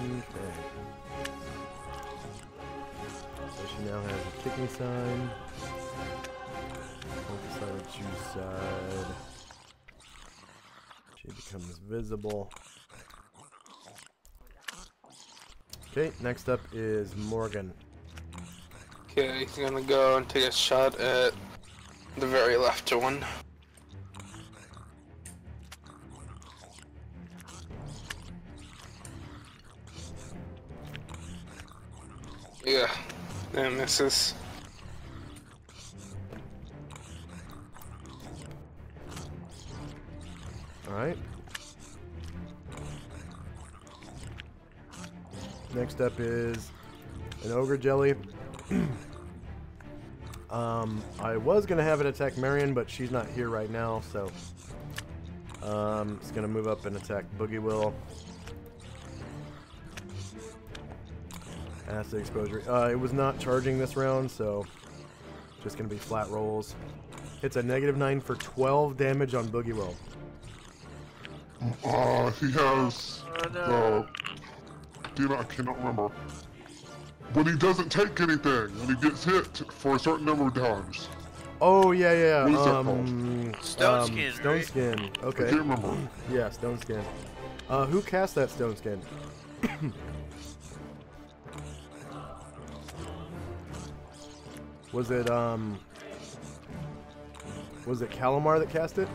S1: Okay. So she now has a kick me sign. Focus side, choose side. She becomes visible. Okay, next up is Morgan.
S3: Okay, he's gonna go and take a shot at the very left one. Yeah, that misses.
S1: Alright. Next up is an Ogre Jelly. I was gonna have it attack Marion, but she's not here right now, so it's gonna move up and attack Boogie Will. Acid exposure. It was not charging this round, so just gonna be flat rolls. It's a -9 for 12 damage on Boogie Will.
S6: He has I cannot remember. When he doesn't take anything, when he gets hit for a certain number of times.
S1: Oh yeah.
S6: What is that called?
S4: Stone Skin,
S1: Stone
S4: right?
S1: Skin. Okay.
S6: I can't remember.
S1: Yeah, Stone Skin. Who cast that Stone Skin? Was it Was it Calamar that cast it?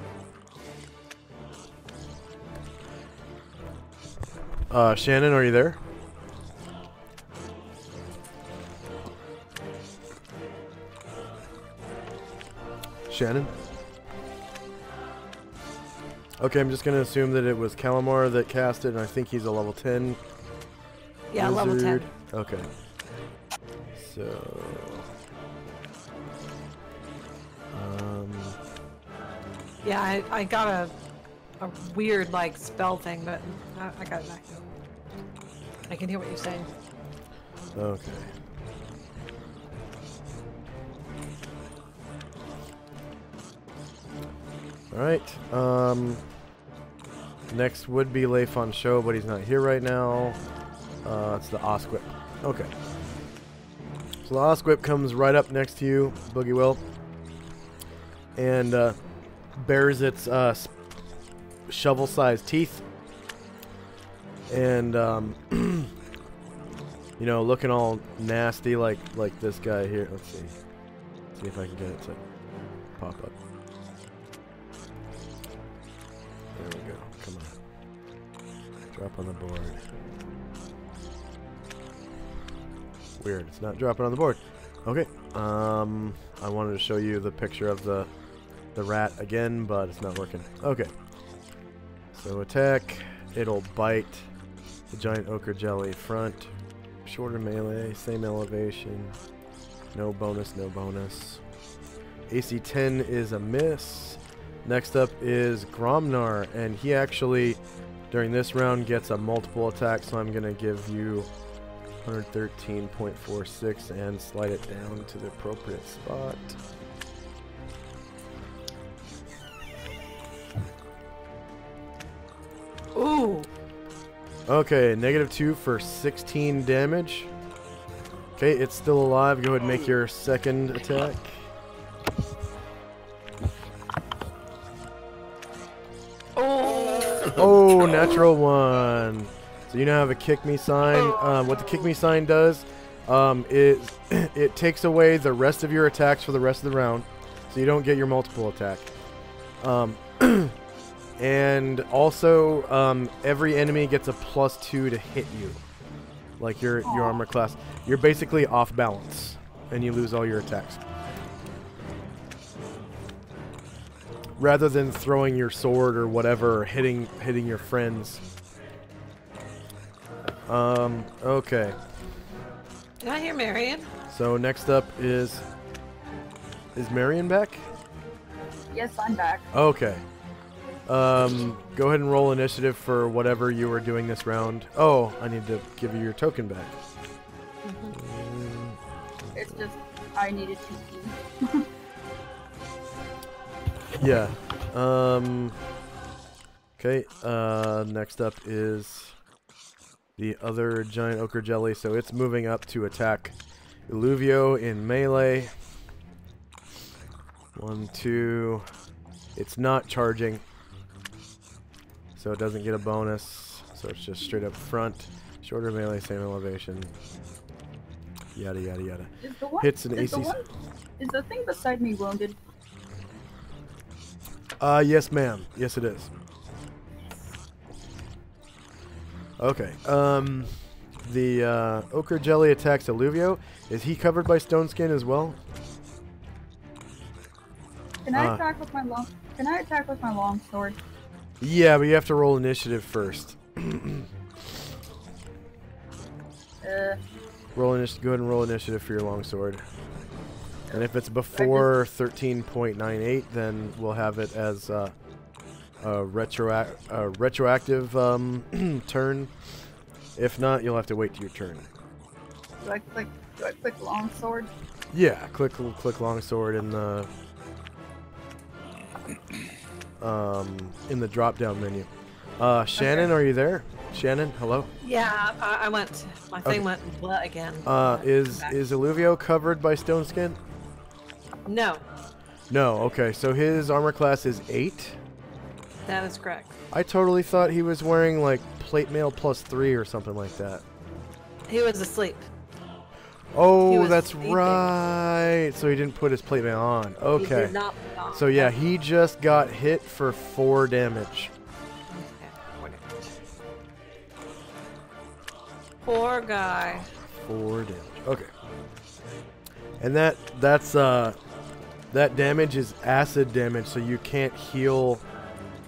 S1: Shannon, are you there? Shannon? Okay, I'm just going to assume that it was Calamar that cast it, and I think he's a level 10.
S5: Yeah, level 10.
S1: wizard. Okay. So...
S5: Yeah, I got a weird, like, spell thing, but I got it back. I can hear what you're saying.
S1: Okay. Alright, next would be Leif on show, but he's not here right now. It's the Osquip. Okay. So the Osquip comes right up next to you, Boogie Will, and bears its shovel-sized teeth, and you know, looking all nasty like this guy here. Let's see if I can get it to pop up. There we go. Come on. Drop on the board. Weird. It's not dropping on the board. Okay. I wanted to show you the picture of the rat again, but it's not working. Okay. So attack. It'll bite the giant ochre jelly front. Shorter melee. Same elevation. No bonus. No bonus. AC 10 is a miss. Next up is Gromnar, and he actually, during this round, gets a multiple attack, so I'm going to give you 113.46 and slide it down to the appropriate spot.
S5: Ooh!
S1: Okay, -2 for 16 damage. Okay, it's still alive. Go ahead and make your second attack. Oh, natural one. So you now have a kick me sign. What the kick me sign does is it takes away the rest of your attacks for the rest of the round, so you don't get your multiple attack. And also, every enemy gets a +2 to hit you, like your armor class. You're basically off balance, and you lose all your attacks. Rather than throwing your sword or whatever, or hitting your friends. Okay.
S5: Did I hear Marion?
S1: So next up is Marion back?
S2: Yes, I'm back.
S1: Okay. Go ahead and roll initiative for whatever you were doing this round. Oh, I need to give you your token back.
S2: It's just I needed to pee.
S1: Yeah. Okay. Next up is the other giant ochre jelly. So it's moving up to attack Illuvio in melee. 1, 2. It's not charging, so it doesn't get a bonus. So it's just straight up front. Shorter melee, same elevation. Yada yada yada. Hits an AC.
S2: Is the thing beside me wounded?
S1: Yes, ma'am. Yes, it is. Okay. The ochre jelly attacks Illuvio. Is he covered by stone skin as well?
S2: Can I attack with my long? Can I attack with my long sword?
S1: Yeah, but you have to roll initiative first. Roll initiative. Go ahead and roll initiative for your longsword. And if it's before 13.98, then we'll have it as a retroactive turn. If not, you'll have to wait till your turn.
S2: Do I click long sword?
S1: Yeah, click longsword in the drop down menu. Shannon, are you there? Shannon, hello.
S5: Yeah, I went. My thing went blah again.
S1: Is Illuvio covered by stone skin?
S5: No.
S1: No. Okay, so his armor class is 8.
S5: That is correct.
S1: I totally thought he was wearing like plate mail +3 or something like that.
S5: He was asleep.
S1: Oh,
S5: was
S1: that's
S5: sleeping.
S1: right. So he didn't put his plate mail on.
S5: He
S1: Okay.
S5: did not put it on.
S1: So yeah, he just got hit for 4 damage.
S5: Okay. Poor guy.
S1: 4 damage. Okay. And that damage is acid damage, so you can't heal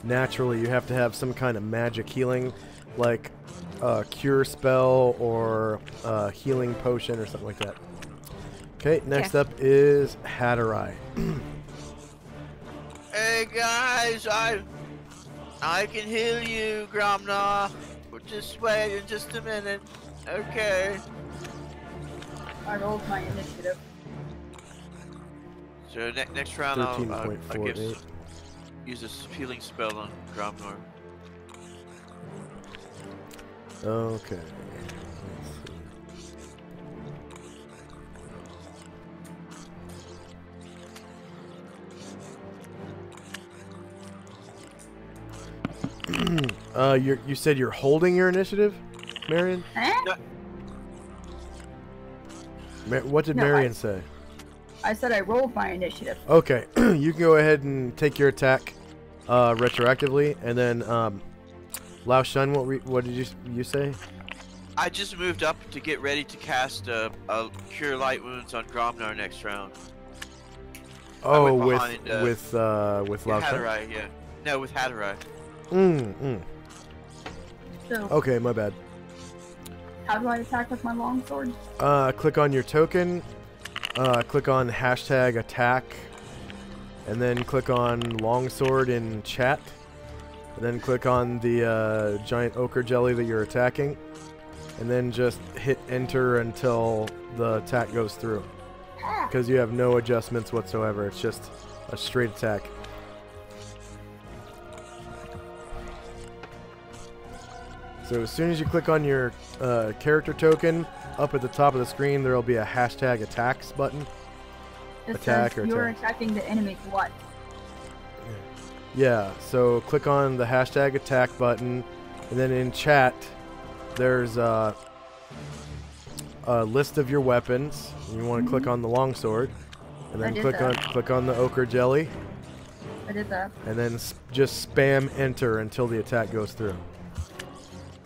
S1: naturally. You have to have some kind of magic healing, like a cure spell or a healing potion or something like that. Okay, next up is Hatterai.
S4: Hey guys, I can heal you, Gromna. But just wait in just a minute. Okay.
S2: I rolled my initiative.
S4: So next round I'll give,
S1: 13.48.
S4: use a healing spell on Gromnor.
S1: Okay. You said you're holding your initiative, Marion?
S2: Eh?
S1: What did
S2: No,
S1: Marion say?
S2: I said I rolled my initiative.
S1: Okay, you can go ahead and take your attack retroactively, and then Lao Shun, what did you say?
S4: I just moved up to get ready to cast a Cure Light Wounds on Gromnar next round.
S1: Oh,
S4: behind,
S1: with Lao Shun?
S4: Hatterai, yeah. No, with Hatterai.
S2: So,
S1: Okay, my bad.
S2: how do I attack with my longsword?
S1: Click on your token, click on hashtag attack, and then click on longsword in chat, and then click on the giant ochre jelly that you're attacking, and then just hit enter until the attack goes through. Because you have no adjustments whatsoever, it's just a straight attack. So as soon as you click on your character token, up at the top of the screen there will be a hashtag attacks button.
S2: It
S1: Attack
S2: says
S1: or
S2: you're
S1: attack?
S2: attacking the enemy. What?
S1: Yeah, so click on the hashtag attack button, and then in chat there's a list of your weapons. You want to click on the longsword, and then click on the ochre jelly,
S2: I did that.
S1: and then just spam enter until the attack goes through.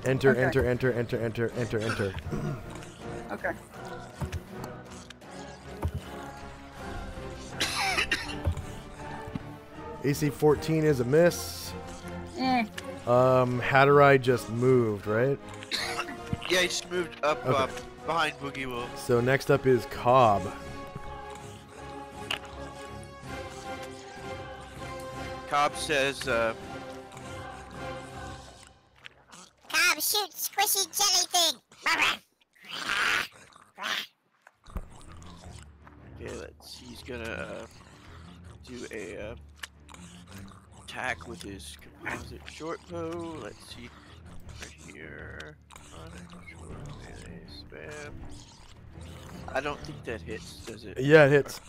S1: Enter,
S2: Okay.
S1: enter, enter, enter, enter, enter, enter.
S2: Okay.
S1: AC 14 is a miss.
S2: Eh.
S1: Hatterai just moved, right?
S4: Yeah, he just moved up
S1: Okay.
S4: behind Boogie Wolf.
S1: So next up is Cobb.
S4: Cobb says,
S7: Cobb, shoot squishy jelly thing.
S4: okay, let's see, he's gonna do a attack with his composite short bow. Let's see, right here. Melee spam. I don't think that hits, does it?
S1: Yeah, it hits.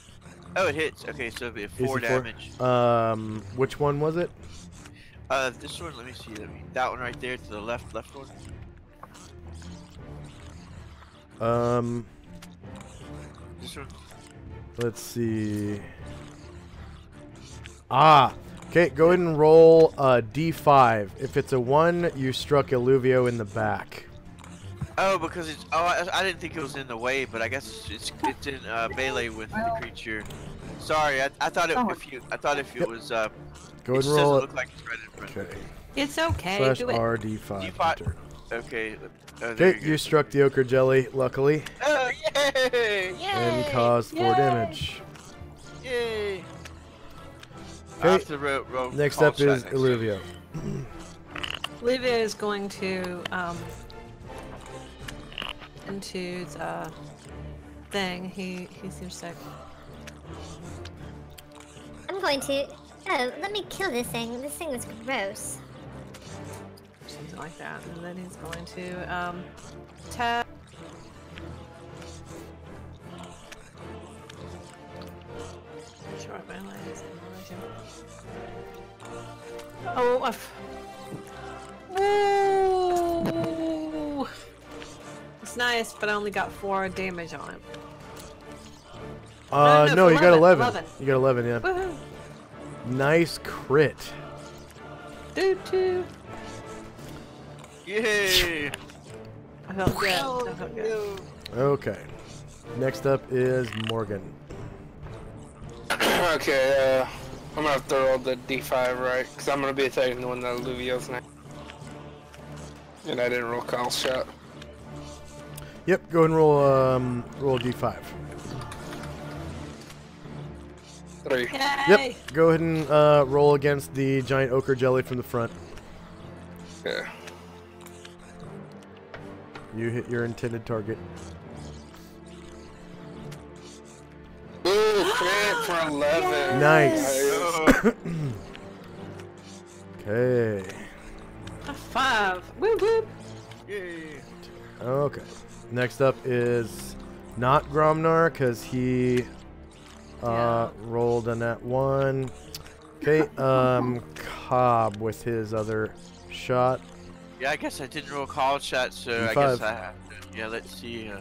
S4: Oh, it hits. Okay, so it'll be a 4
S1: AC4.
S4: damage.
S1: Which one was it?
S4: This one, let me see. That one right there to the left one. This one.
S1: Let's see. Okay, go ahead and roll a D5. If it's a 1, you struck Illuvio in the back.
S4: Oh, because it's. Oh, I didn't think it was in the way, but I guess it's in melee with the creature. Sorry, I thought it. I thought if it was.
S1: Go ahead
S4: it
S1: and
S4: just
S1: roll
S4: doesn't
S1: it.
S4: look like it's right in front.
S1: Okay.
S5: It's okay.
S1: Slash
S5: Do it.
S1: R D5. enter.
S4: Okay. There
S1: Okay,
S4: you
S1: you
S4: go.
S1: struck the ochre jelly, luckily,
S4: Oh, yay!
S1: and caused 4 damage.
S4: Yay!
S1: Okay, next up is Illuvio.
S5: Olivia is going to into the thing. He seems like
S7: I'm going to. Oh, let me kill this thing. This thing is gross.
S5: something like that, and then he's going to tap. Short melee is in relation. Oh, Ooh! That's nice, but I only got 4 damage on him.
S1: No, you got 11.
S5: 11.
S1: You got 11, yeah.
S5: Woohoo!
S1: Nice crit.
S5: Doo-doo.
S4: Yay!
S5: I felt good. I felt good.
S1: Okay. Next up is Morgan.
S3: Okay, I'm gonna have to roll the D5, right? Because I'm gonna be attacking the one that Alluvio's next. And I didn't roll Kyle's shot.
S1: Yep, go and roll roll D5.
S3: 3.
S5: Yay!
S1: Yep, go ahead and roll against the giant ochre jelly from the front.
S3: Yeah.
S1: You hit your intended target.
S3: Ooh, crit for 11.
S1: Nice. Okay.
S5: A 5. Woo woo.
S4: Yay!
S1: Okay. Next up is not Gromnar because he rolled a nat 1. Okay. Cobb with his other shot.
S4: Yeah, I guess I didn't roll call shot, so I
S1: D5.
S4: guess I have to. Yeah, let's see.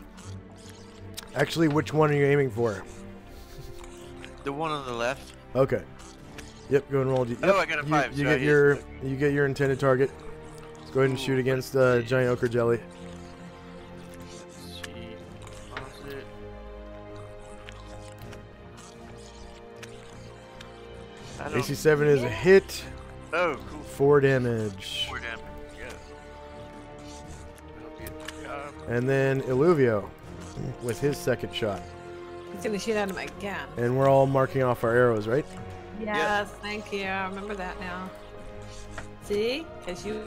S1: Actually, which one are you aiming for?
S4: The one on the left.
S1: Okay. Yep. Go and roll. Yep.
S4: Oh, I got a 5.
S1: You
S4: so I
S1: get
S4: hit.
S1: your intended target. Let's go ahead and shoot against the giant ochre jelly.
S4: Let's see. Pause it. I don't-
S1: AC7 is a hit.
S4: Oh, cool.
S1: 4 damage.
S4: 4 damage. Yeah. That'll be a job.
S1: And then Illuvio with his second shot.
S5: He's gonna shoot at him again.
S1: And we're all marking off our arrows, right?
S5: Yes, thank you. I remember that now. See? Because you...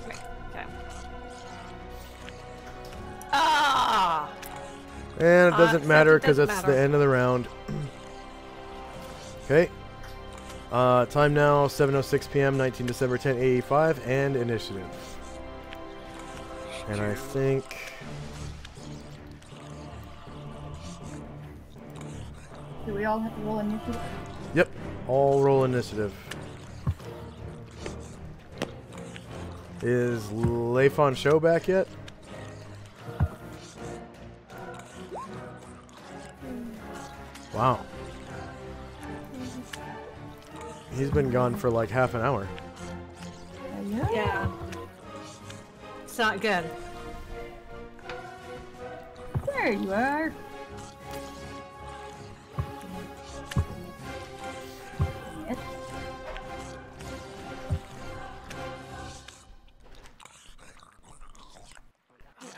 S5: Okay. Ah!
S1: And it doesn't matter because
S5: doesn't
S1: it's
S5: matter.
S1: the end of the round. Okay. Time now, 7:06 p.m., 19 December 1085, and initiative. And I think...
S2: Do we all have to roll initiative?
S1: Yep, all roll initiative. Is Leifon Show back yet? Wow. He's been gone for like half an hour.
S5: Yeah. It's not good.
S2: There you are. Yes.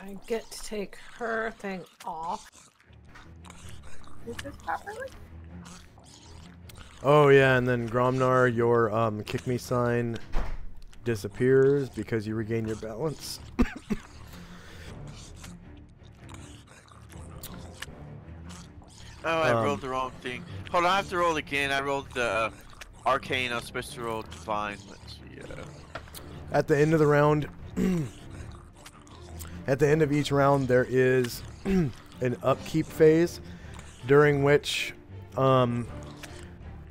S5: I get to take her thing off.
S2: Is this properly?
S1: Oh yeah, and then Gromnar, your kick me sign disappears because you regain your balance.
S4: Oh, I rolled the wrong thing. Hold on, I have to roll again. I rolled the arcane. I was supposed to roll divine. Let's see.
S1: At the end of the round, at the end of each round, there is an upkeep phase during which,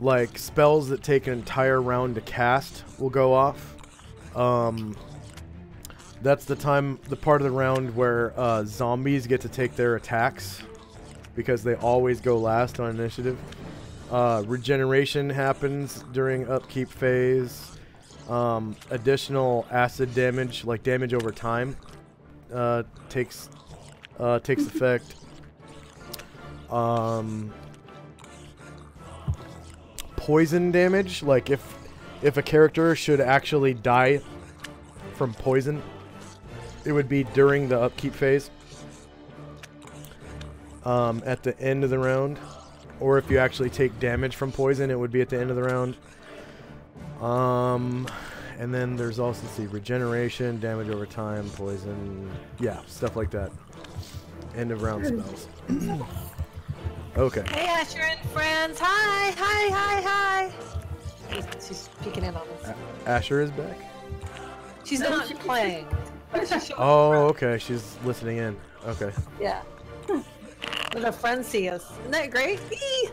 S1: like spells that take an entire round to cast will go off. That's the part of the round where zombies get to take their attacks because they always go last on initiative. Regeneration happens during upkeep phase. Additional acid damage, like damage over time, takes effect. Poison damage, like if a character should actually die from poison, it would be during the upkeep phase. At the end of the round, or if you actually take damage from poison, it would be at the end of the round. And then there's also, let's see, regeneration, damage over time, poison, yeah, stuff like that. End of round spells. Okay.
S5: Hey, Asher and friends. Hi, hi, hi, hi. She's peeking in on us.
S1: Asher is back?
S5: She's not playing.
S1: Oh, okay, she's listening in. Okay.
S5: Yeah. When her friends see us. Isn't that great? Eee!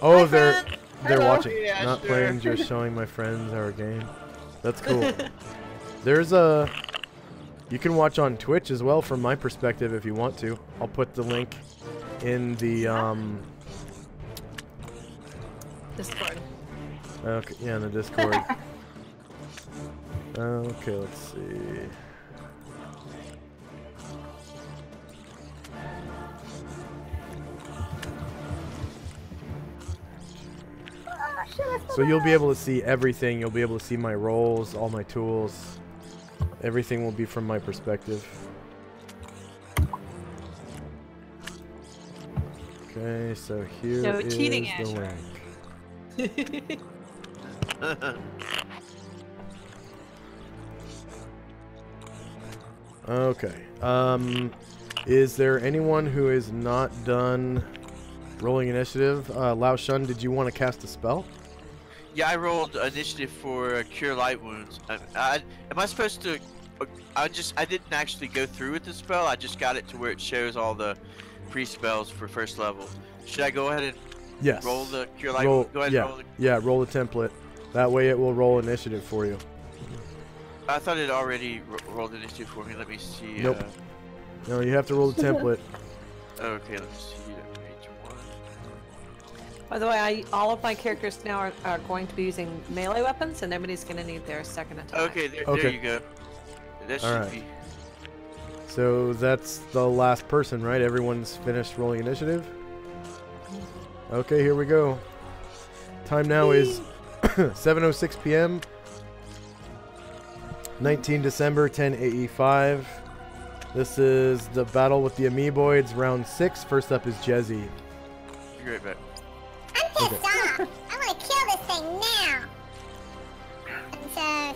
S1: Oh,
S5: Hi,
S1: they're
S5: friend.
S1: they're
S5: Hello.
S1: watching,
S4: Yeah,
S1: not
S4: sure.
S1: playing, just showing my friends our game. That's cool. There's a You can watch on Twitch as well from my perspective if you want to. I'll put the link in the
S5: Discord.
S1: Okay, yeah, in the Discord. Okay, let's see. So you'll be able to see everything. You'll be able to see my rolls, all my tools. Everything will be from my perspective. Okay, so here
S5: No
S1: is
S5: cheating,
S1: the
S5: Asher.
S1: link. Okay. Is there anyone who is not done rolling initiative? Lao Shun, did you want to cast a spell?
S4: Yeah, I rolled initiative for Cure Light Wounds. Am I supposed to? I didn't actually go through with the spell. I just got it to where it shows all the pre-spells for first level. Should I go ahead and
S1: Yes.
S4: roll the Cure Light?
S1: Roll,
S4: Go ahead
S1: yeah,
S4: and roll the.
S1: yeah, roll the template. That way it will roll initiative for you.
S4: I thought it already rolled initiative for me. Let me see.
S1: Nope. No, you have to roll the template.
S4: Okay, let's see. Page 1.
S5: By the way, all of my characters now are going to be using melee weapons, and nobody's going to need their second attack.
S4: Okay, there
S1: Okay.
S4: you go. That should
S1: Alright.
S4: be.
S1: So that's the last person, right? Everyone's finished rolling initiative? Okay, here we go. Time now is 7:06 p.m. 19 December, 10 AE5. This is the battle with the Amoeboids, round 6. First up is Jezzy.
S4: Be right back.
S7: I'm pissed off. I want to kill this thing now. And so,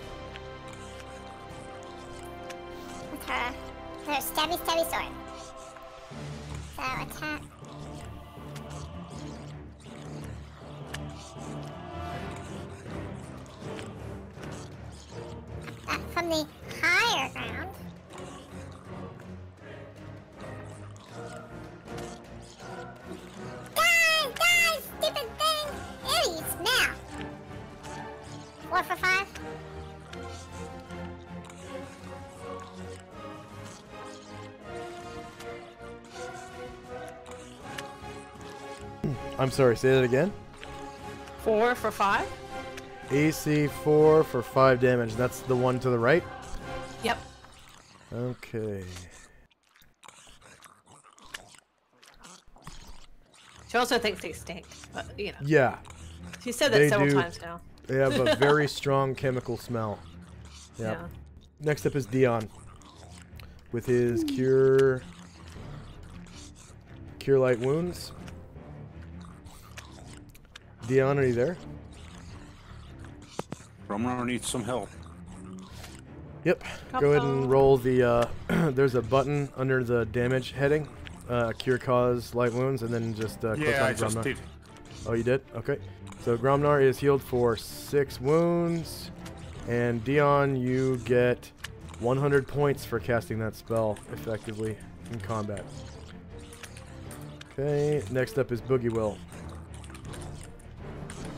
S7: with her stabby sword. So attack. From the higher ground. Guys, stupid thing! Ew, you smell. 4 for 5.
S1: I'm sorry, say that again.
S5: 4 for 5?
S1: AC 4 for 5 damage. That's the one to the right?
S5: Yep.
S1: Okay.
S5: She also thinks they stink, but you know.
S1: Yeah.
S5: She said that
S1: They
S5: several
S1: do.
S5: times now.
S1: They have a very strong chemical smell. Yep.
S5: Yeah.
S1: Next up is Dion. With his Cure Light Wounds. Dion, are you there?
S8: Romano needs some help.
S1: Yep. Go ahead and roll the, there's a button under the damage heading. Cure Cause Light Wounds, and then just click
S8: Yeah,
S1: on
S8: I just
S1: Gromnar.
S8: did.
S1: Oh, you did? Okay. So Gromnar is healed for 6 wounds. And Dion, you get 100 points for casting that spell effectively in combat. Okay, next up is Boogie Will.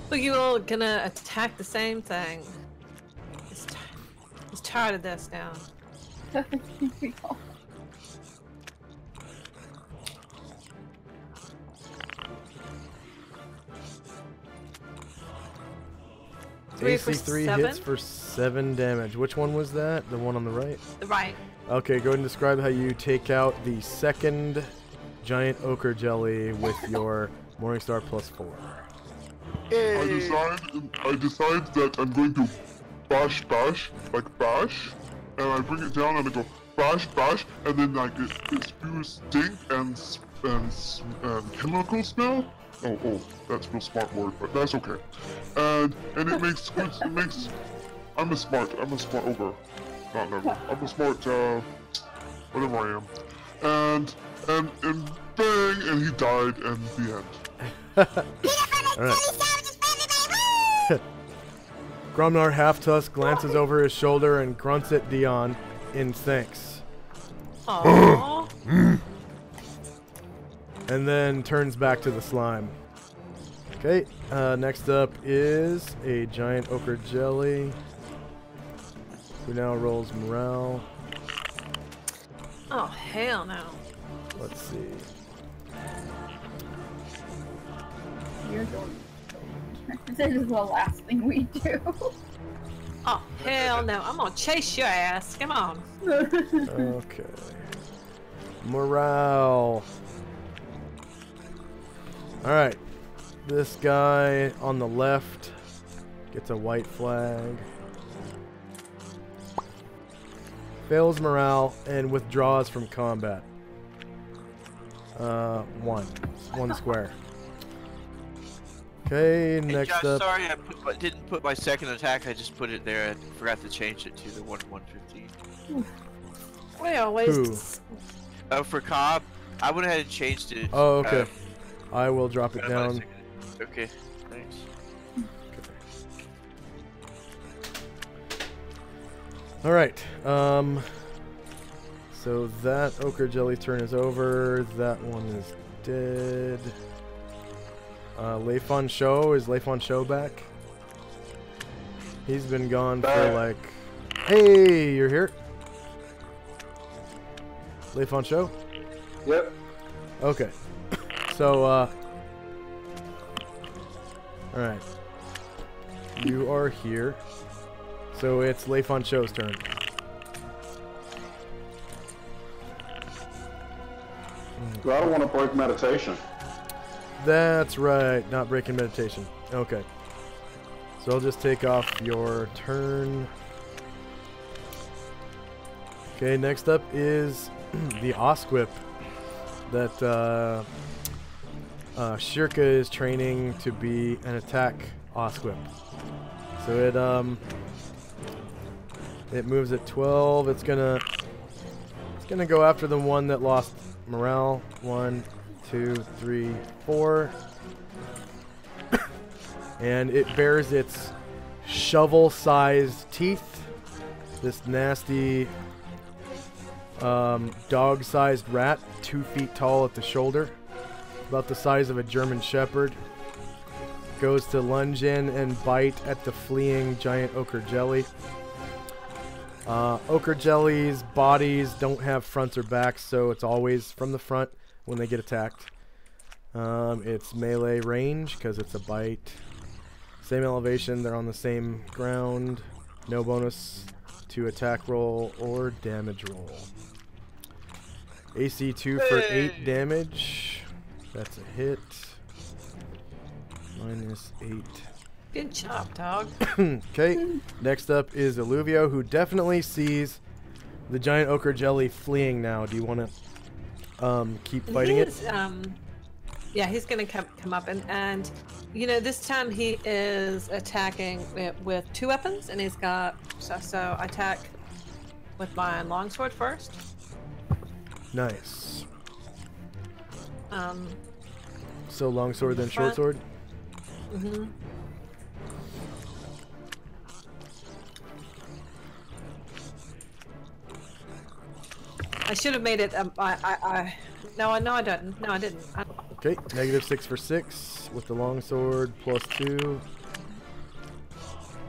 S5: Boogie Will gonna attack the same thing. He's tired of this now. Three for
S1: AC 3
S5: 7?
S1: hits for 7 damage. Which one was that? The one on the right?
S5: Right.
S1: Okay, go ahead and describe how you take out the second giant ochre jelly with your Morningstar +4.
S6: I decide that I'm going to bash, like bash, and I bring it down and I go bash, and then like it spews stink and chemical smell. Oh, that's a real smart word, but that's okay. And it makes I'm a smart ogre. Not never. I'm a smart whatever I am. And bang, and he died, and the end.
S1: Alright. Gromnar Half-Tusk glances over his shoulder and grunts at Dion in thanks.
S5: Aww.
S1: And then turns back to the slime. Okay, next up is a giant ochre jelly, who now rolls morale.
S5: Oh, hell no.
S1: Let's see.
S2: You're going. This is the last thing we do.
S5: Oh, hell no. I'm gonna chase your ass. Come on.
S1: Okay. Morale. Alright. This guy on the left gets a white flag. Fails morale and withdraws from combat. 1 square. Okay,
S4: Hey,
S1: next
S4: Josh,
S1: up.
S4: sorry I didn't put my second attack. I just put it there. I forgot to change it to the 1/115.
S5: We always.
S1: Who?
S4: Oh, for Cobb, I went ahead and changed it.
S1: Oh, okay. I will drop it down.
S4: Okay, thanks.
S1: Alright, so that ochre jelly turn is over. That one is dead. Leifon Show, is Leifon Show back? He's been gone for like... Hey, you're here? Leifon Show?
S10: Yep.
S1: Okay. So, alright. You are here. So it's Leifon Show's turn.
S10: Well, I don't want to break meditation.
S1: That's right, not breaking meditation. Okay. So I'll just take off your turn. Okay, next up is the Osquip that Shirka is training to be an attack Osquip. So it moves at 12. It's gonna go after the one that lost morale. 1, 2, 3, 4. And it bears its shovel-sized teeth. This nasty dog-sized rat, 2 feet tall at the shoulder, about the size of a German Shepherd. Goes to lunge in and bite at the fleeing giant ochre jelly. Ochre jellies' bodies don't have fronts or backs, so it's always from the front when they get attacked. It's melee range because it's a bite. Same elevation, they're on the same ground. No bonus to attack roll or damage roll. AC 2 for 8 damage. That's a hit. -8.
S5: Good job, dog.
S1: Okay, next up is Illuvio, who definitely sees the giant ochre jelly fleeing now. Do you want to keep fighting it?
S5: Yeah, he's gonna come up and you know, this time he is attacking it with 2 weapons, and he's got so attack with my longsword first.
S1: Nice. So longsword then short sword.
S5: Mhm. I should have made it. No, I didn't. No, I didn't.
S1: Okay, -6 for 6 with the longsword, +2.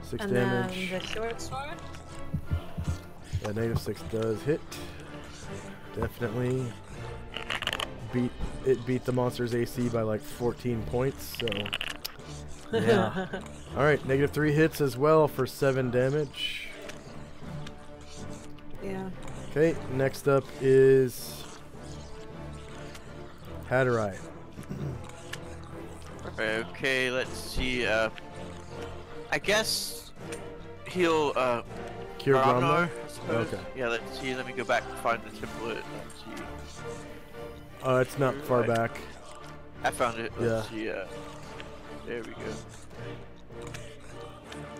S1: 6
S5: and
S1: damage.
S5: then the short sword.
S1: Yeah, -6 does hit. Definitely beat the monster's AC by like 14 points. So yeah. All right, -3 hits as well for 7 damage.
S5: Yeah.
S1: Okay, next up is Hatterai.
S4: Okay, let's see. I guess he'll
S1: Cure
S4: Gromnar,
S1: Gromnar?
S4: I suppose.
S1: Okay.
S4: Yeah, let's see. Let me go back and find the template. Let's see.
S1: It's not far back.
S4: I found it. Let's
S1: Yeah.
S4: see. There we go.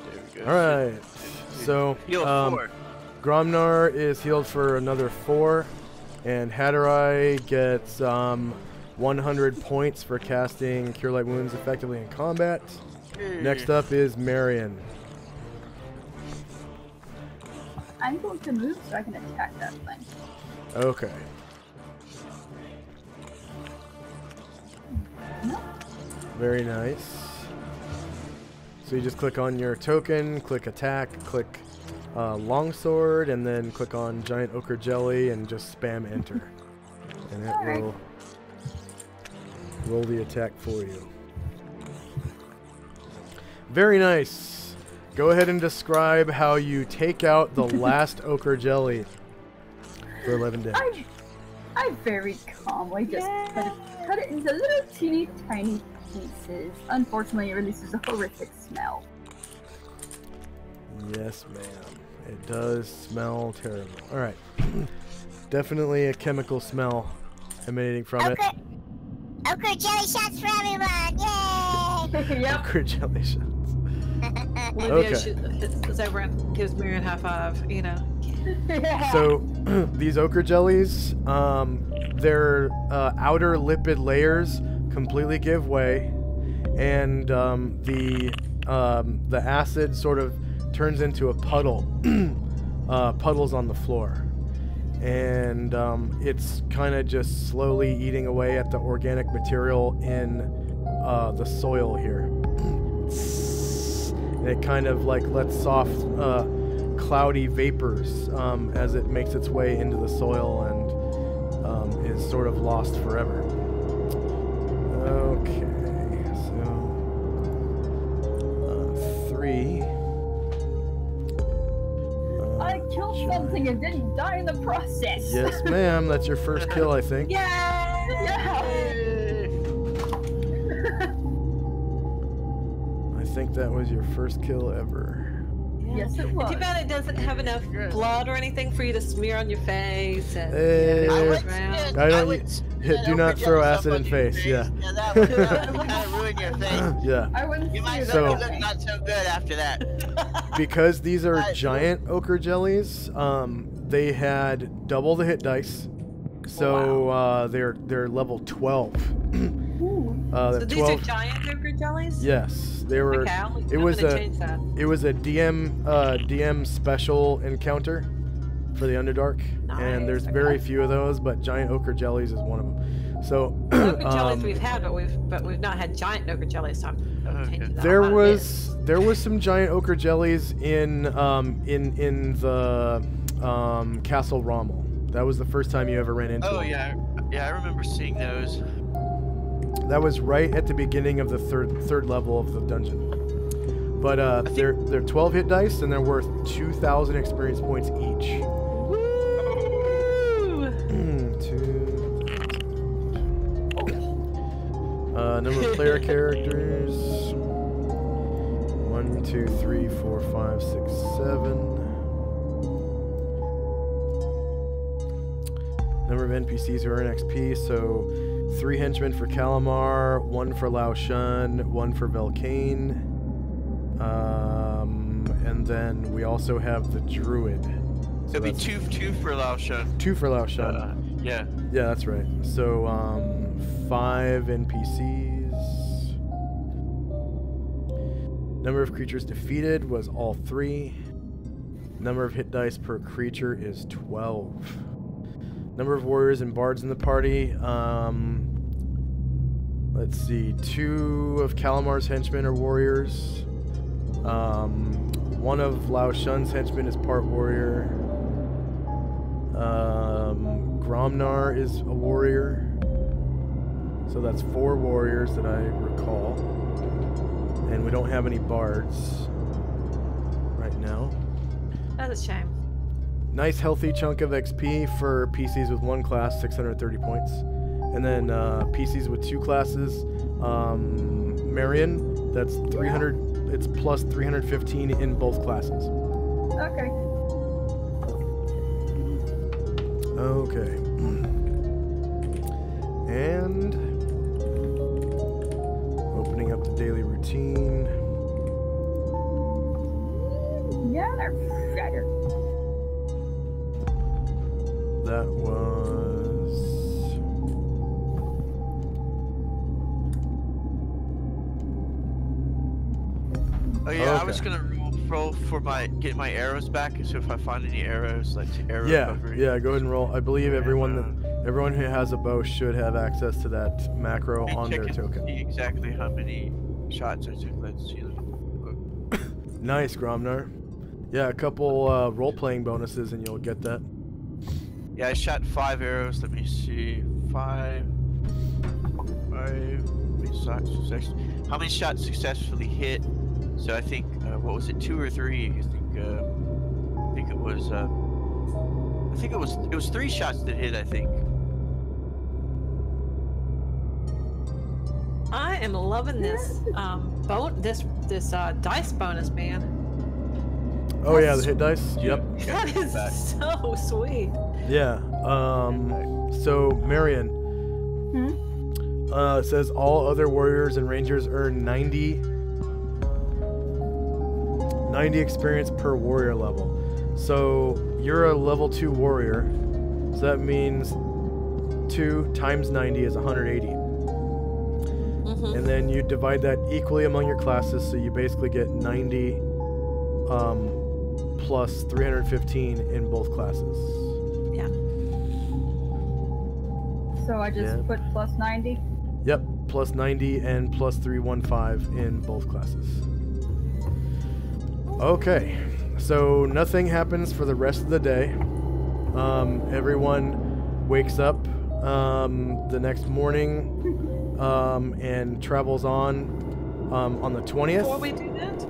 S4: There we go.
S1: All right. So
S4: Heal 4.
S1: Gromnar is healed for another 4, and Hatterai gets 100 points for casting Cure Light Wounds effectively in combat. Next up is Marion.
S2: I'm going to move so I can attack that thing.
S1: Okay.
S2: No.
S1: Very nice. So you just click on your token, click attack, click longsword, and then click on giant ochre jelly and just spam enter, and it will roll the attack for you. Very nice. Go ahead and describe how you take out the last ochre jelly for 11 damage.
S2: I very calmly just cut it into little teeny tiny pieces. Unfortunately, it releases a horrific smell.
S1: Yes, ma'am. It does smell terrible. All right. Definitely a chemical smell emanating from it.
S7: Ochre jelly shots for everyone! Yay!
S2: Yep.
S1: Ochre jelly shots.
S5: Olivia
S1: Okay.
S5: sits over and gives Miriam a high five, you know.
S2: Yeah.
S1: So these ochre jellies, their outer lipid layers completely give way, and the acid sort of turns into a puddle, puddles on the floor, and it's kind of just slowly eating away at the organic material in the soil here. And it kind of like lets soft cloudy vapors as it makes its way into the soil and is sort of lost forever. Okay, so 3.
S2: I killed something and didn't die in the process.
S1: Yes, ma'am. That's your first kill, I think.
S2: Yeah.
S1: I think that was your first kill ever.
S2: Yes, it was.
S5: Too bad it doesn't have enough blood or anything for you to smear on your face. And,
S1: Do not throw acid in face. Yeah.
S4: Yeah, that would kind of ruin your face.
S1: Yeah.
S2: I wouldn't
S4: You might
S1: So-
S4: look not so good after that.
S1: Because these are giant ochre jellies, they had double the hit dice, so they're level 12.
S5: so these are giant ochre jellies?
S1: Yes, they were.
S5: Okay,
S1: It was
S5: I'm gonna change that.
S1: It was a DM special encounter for the Underdark, and there's very few of those, but giant ochre jellies is one of them. So
S5: Ochre jellies we've had, but we've not had giant ochre jellies. So I'm changing that.
S1: there was some giant ochre jellies in the Castle Rommel. That was the first time you ever ran into
S4: Oh
S1: them.
S4: yeah, I remember seeing those.
S1: That was right at the beginning of the third level of the dungeon. But they're 12 hit dice, and they're worth 2,000 experience points each. Number of player characters. 1, 2, 3, 4, 5, 6, 7. Number of NPCs who earn XP, so 3 henchmen for Calamar, 1 for Lao Shun, 1 for Velcane. And then we also have the Druid. So
S4: It'll be two for Lao Shun.
S1: 2 for Lao Shun.
S4: Yeah.
S1: Yeah, that's right. So 5 NPCs. Number of creatures defeated was all 3. Number of hit dice per creature is 12. Number of warriors and bards in the party. Let's see. 2 of Calamar's henchmen are warriors. 1 of Lao Shun's henchmen is part warrior. Gromnar is a warrior. So that's 4 warriors that I recall. And we don't have any bards right now.
S5: That's a shame.
S1: Nice healthy chunk of XP for PCs with 1 class, 630 points. And then PCs with 2 classes, Marion, that's 300, it's plus 315 in both classes.
S2: Okay.
S1: Okay. And opening up the daily routine.
S2: Yeah, they're better.
S1: That was...
S4: Oh yeah, I
S1: Okay.
S4: was gonna roll for get my arrows back. So if I find any arrows, like arrow recovery.
S1: Yeah, go ahead and roll. I believe everyone who has a bow should have access to that macro on their
S4: Check and
S1: token.
S4: see exactly how many shots I took. Let's see.
S1: Nice, Gromnar. Yeah, a couple role-playing bonuses and you'll get that.
S4: Yeah, I shot 5 arrows. Let me see. 5. How many shots successfully hit? So I think, what was it, 2 or 3? I think it was. I think it was 3 shots that hit. I think.
S5: I am loving this this dice bonus, man.
S1: Oh yeah, the hit dice. Yep.
S5: That is so sweet.
S1: Yeah. So Marion. It says all other warriors and rangers earn 90 experience per warrior level. So you're a level 2 warrior. So that means 2 times 90 is 180. And then you divide that equally among your classes, so you basically get 90 plus 315 in both classes.
S5: Yeah.
S2: So I just put plus 90?
S1: Yep, plus 90 and plus 315 in both classes. Okay, so nothing happens for the rest of the day. Everyone wakes up the next morning and travels on the 20th.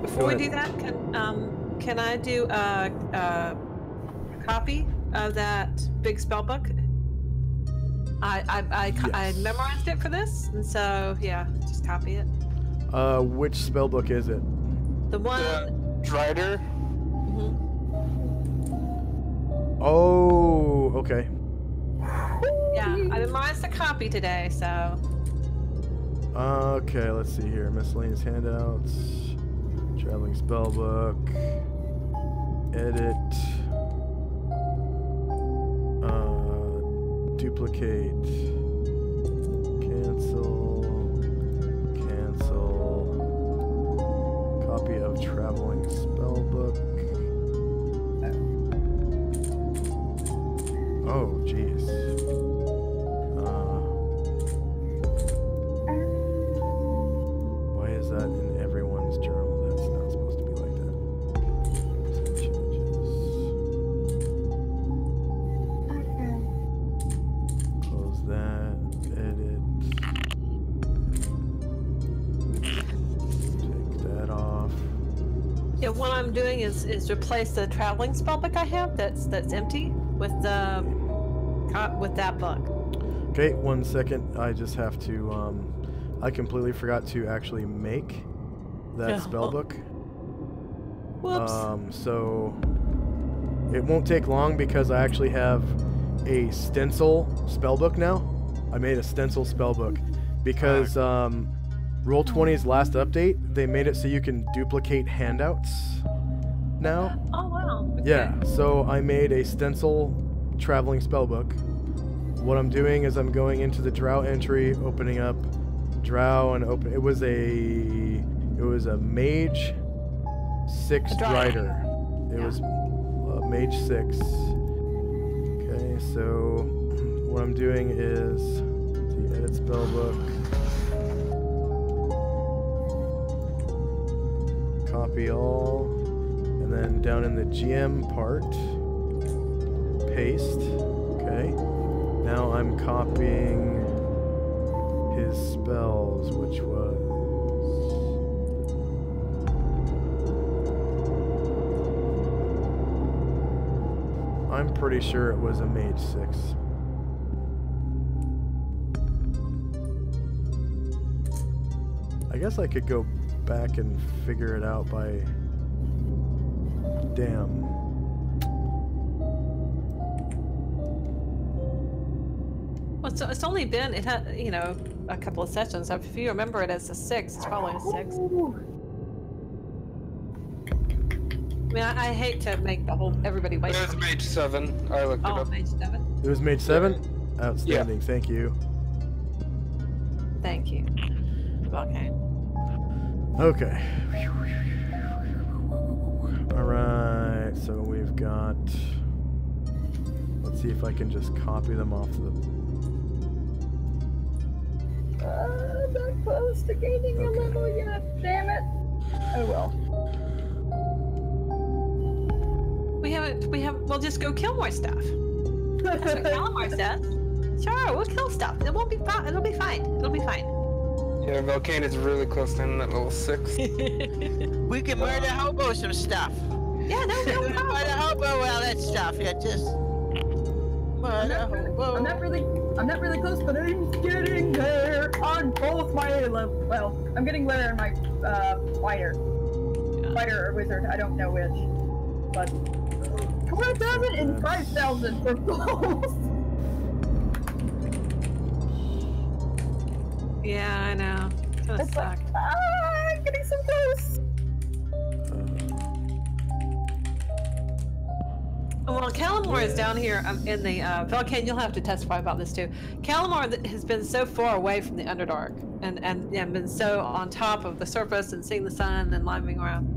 S5: Before we do that, can I do a copy of that big spell book? I memorized it for this, and so yeah, just copy it.
S1: Which spell book is it?
S5: The one.
S3: Drider.
S1: Oh, okay.
S5: Yeah, I memorized the copy today, so.
S1: Okay, let's see here. Miscellaneous handouts, traveling spell book, edit, duplicate, cancel, copy of traveling spell book. Oh, jeez. Why is that in everyone's journal? That's not supposed to be like that. Some changes. Close that. Edit. Take that off.
S5: Yeah, what I'm doing is replace the traveling spell book I have that's empty with that book.
S1: Okay, 1 second. I just have to. I completely forgot to actually make that spell book.
S5: Whoops.
S1: So it won't take long because I actually have a stencil spell book now. I made a stencil spell book because Roll20's last update, they made it so you can duplicate handouts now.
S5: Oh wow. Okay.
S1: Yeah, so I made a stencil traveling spell book. What I'm doing is I'm going into the drow entry, opening up drow and open. It was a mage 6 drider. It was mage 6. Okay, so what I'm doing is the edit spell book, copy all, and then down in the GM part, paste. Okay. Now I'm copying his spells, which was I'm pretty sure it was a mage 6. I guess I could go back and figure it out by damn.
S5: Well, it's only been, it had, you know, a couple of sessions. If you remember it as a 6, it's probably a 6. I mean, I hate to make everybody wait.
S3: It was mage 7. I looked it up.
S5: Mage 7?
S1: It was mage 7? Outstanding, thank you.
S5: Thank you. Okay.
S1: Okay. Alright, so we've got... Let's see if I can just copy them off the...
S2: I'm not close to gaining a level yet, damn it. Oh well.
S5: We haven't. We'll just go kill more stuff. That's what Calamar says. Sure, we'll kill stuff. It won't be fine. It'll be fine. It'll be fine.
S3: Yeah, Volcane is really close to him at level 6.
S4: We can murder hobo some stuff.
S5: Yeah, no
S4: Murder
S5: problem.
S4: hobo all that stuff. Yeah, just murder hobo.
S2: I'm not really close, but I'm getting there on both my level. Well, I'm getting there on my fighter or wizard. I don't know which, but 4,000 and 5,000 for both.
S5: Yeah, I know. It's gonna
S2: It's
S5: suck.
S2: like, I'm getting so close.
S5: Well, Calamar is down here in the Velcane. You'll have to testify about this too. Calamar has been so far away from the Underdark and been so on top of the surface and seeing the sun and living around.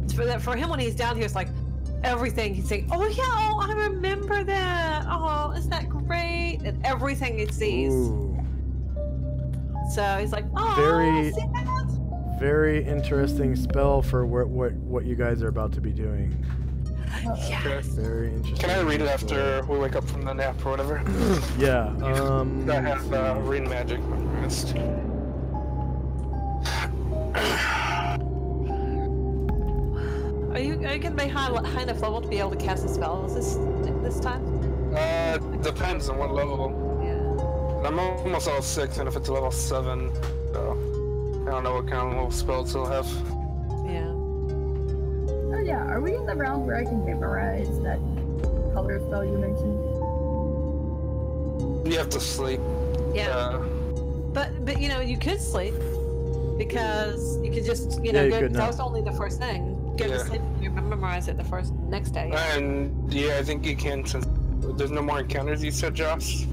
S5: It's for him when he's down here, it's like everything he's saying. Oh yeah, oh I remember that. Oh, isn't that great? And everything he sees.
S1: Ooh.
S5: So he's like, oh,
S1: Very-
S5: see that?
S1: Very interesting spell for what you guys are about to be doing.
S3: Okay.
S1: Very interesting.
S3: Can I read it after we wake up from the nap or whatever?
S1: Yeah.
S3: I have Read Magic memorized.
S5: Are you gonna be high enough level to be able to cast a spell this time?
S3: Depends on what level.
S5: Yeah.
S3: I'm almost level 6, and if it's a level 7, so I don't know what kind of level spells it'll have.
S5: Yeah.
S2: Oh yeah, are we in the round where I can memorize that color spell you mentioned?
S3: You have to sleep.
S5: Yeah. But you know, you could sleep because you could just
S1: Yeah,
S5: go.
S1: you could
S5: That
S1: not.
S5: was only the first thing. Go to
S3: Yeah.
S5: sleep and you memorize it the next day.
S3: And yeah, I think you can since there's no more encounters. You said, Josh.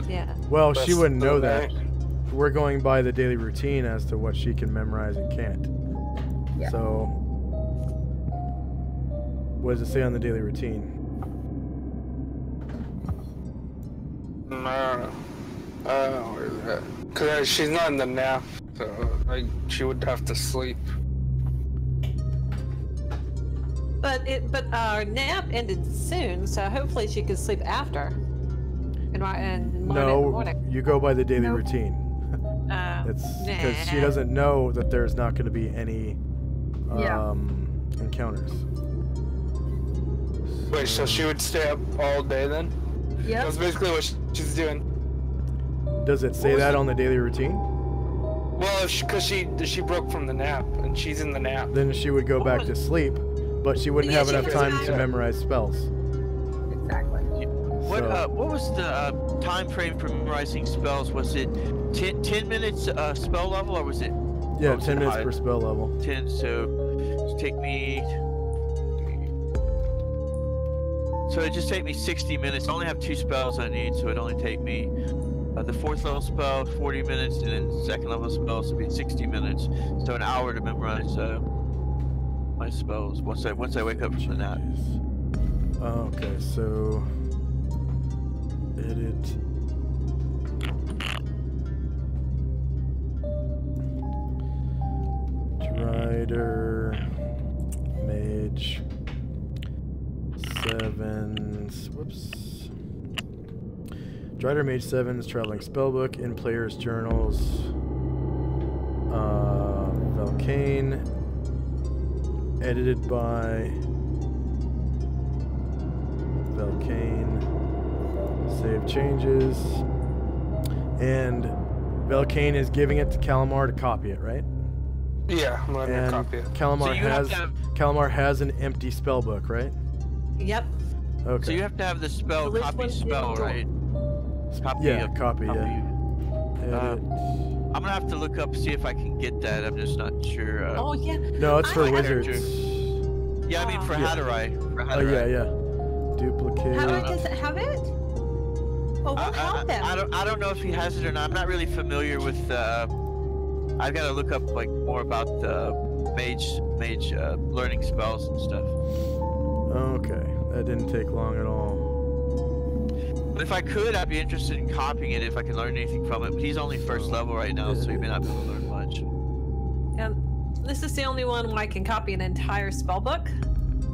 S5: Yeah.
S1: Well,
S3: Rest
S1: she wouldn't
S3: of
S1: know
S3: the
S1: that.
S3: night.
S1: We're going by the daily routine as to what she can memorize and can't.
S2: Yeah.
S1: So, what does it say on the daily routine?
S3: Where is that? Because she's not in the nap, so she would have to sleep.
S5: But our nap ended soon, so hopefully she could sleep after. And
S1: No,
S5: morning.
S1: you go by the daily
S2: Nope.
S1: routine.
S5: Uh,
S1: It's because she
S5: nah.
S1: doesn't know that there's not going to be any
S2: Yeah.
S1: encounters.
S3: Wait, so she would stay up all day then?
S2: Yep.
S3: That's basically what she's doing.
S1: Does it say
S3: was
S1: that
S3: it?
S1: on the daily routine?
S3: Well, because she broke from the nap, and she's in the nap.
S1: Then she would go
S5: What
S1: back
S5: was-
S1: to sleep, but she wouldn't
S5: Yeah,
S1: have
S5: she
S1: enough
S5: goes
S1: time
S5: back.
S1: to memorize spells.
S2: Exactly.
S4: What
S1: So-
S4: what was the time frame for memorizing spells? Was it 10 minutes spell level, or was it
S1: Yeah,
S4: Oh,
S1: 10 minutes
S4: high.
S1: per spell level.
S4: 10? So take me. So it just take me 60 minutes. I only have 2 spells I need, so it only take me the 4th level spell 40 minutes, and then 2nd level spell so it'd be 60 minutes. So an hour to memorize my spells once I wake up from the nap.
S1: Okay, so edit. Drider, Mage, 7s. Whoops. Drider, Mage 7s, Traveling Spellbook, in Player's Journals. Velcane, edited by Velcane. Save changes. And Velcane is giving it to Calamar to copy it, right?
S3: Yeah, I'm letting her
S1: And
S3: copy it.
S1: Calamar
S4: So you have
S1: has
S4: to have-
S1: Calamar has an empty spell book, right?
S5: Yep.
S1: Okay.
S4: So you have to have the spell
S5: Which
S4: copy
S5: one's the
S4: spell,
S5: other
S4: right? Copy
S1: yeah,
S4: of-
S1: copy, yeah. Edit.
S4: I'm gonna have to look up see if I can get that. I'm just not sure.
S5: Oh yeah.
S1: No, it's for
S5: I-
S1: wizards.
S4: Yeah, I mean for
S1: Yeah.
S4: Hatterai. For
S1: Oh
S4: Hatterai.
S1: yeah, yeah. Duplicate.
S5: How do I have it? Oh, we'll help them.
S4: I don't know if he has it or not. I'm not really familiar with. I've got to look up like more about the mage learning spells and stuff.
S1: Okay, that didn't take long at all.
S4: But if I could, I'd be interested in copying it if I can learn anything from it. But he's only first level right now, so he may not be able to learn much.
S5: And this is the only one where I can copy an entire spell book.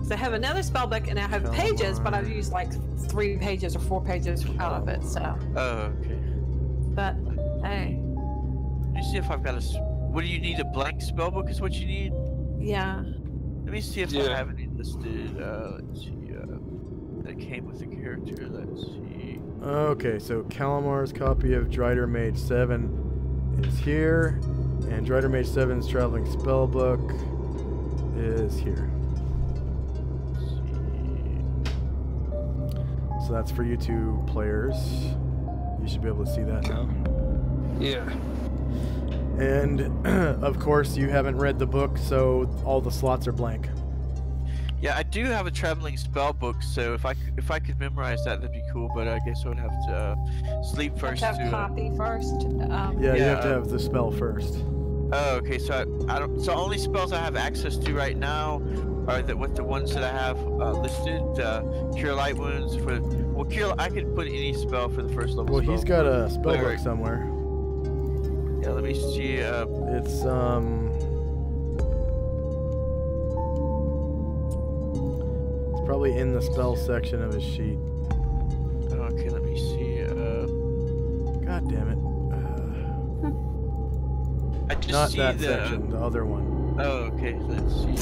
S5: So I have another spell book and I have pages, but I've used like 3 pages or 4 pages out of it. So.
S4: Oh, okay.
S5: But hey.
S4: Let me see if I've got a. What do you need? A blank spell book is what you need.
S5: Yeah.
S4: Let me see if I have any listed. Let's see. That came with the character. Let's see.
S1: Okay, so Calamar's copy of Drider Mage 7 is here, and Drider Mage 7's traveling spellbook is here. So that's for you 2 players. You should be able to see that now.
S3: Yeah.
S1: And of course, you haven't read the book, so all the slots are blank.
S4: Yeah, I do have a traveling spell book, so if I could memorize that, that'd be cool. But I guess I would have to sleep first.
S5: Have to have copy first.
S1: Yeah, you have to have the spell first.
S4: Oh, okay. So I don't. So only spells I have access to right now are with the ones that I have listed. Cure light wounds for. Well, cure. I could put any spell for the first level.
S1: Well,
S4: spell.
S1: he's got a spell book somewhere.
S4: Yeah, let me see.
S1: It's probably in the spell section of his sheet.
S4: Okay, let me see.
S1: God damn it.
S4: I just
S1: Not
S4: see
S1: that section, the other one.
S4: Oh, okay. Let's see.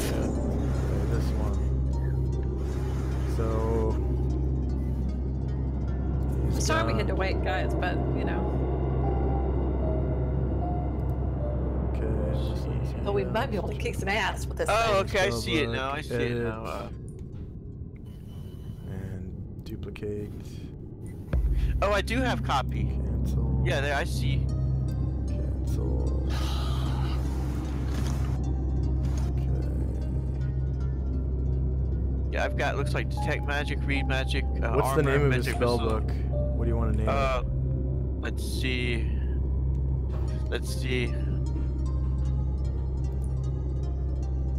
S1: This one. So.
S5: Sorry we had to wait, guys, but you know.
S1: Okay.
S5: But we might be able to kick some ass with this.
S4: Oh,
S5: thing.
S4: okay. I see it now. I see it now.
S1: And duplicate.
S4: Oh, I do have copy.
S1: Cancel.
S4: Yeah, there I see.
S1: Cancel.
S4: Yeah, I've got. Looks like detect magic, read magic.
S1: What's
S4: armor,
S1: the name of his
S4: magic
S1: spell
S4: missile.
S1: book? What do you want to name it?
S4: Let's see. Let's see.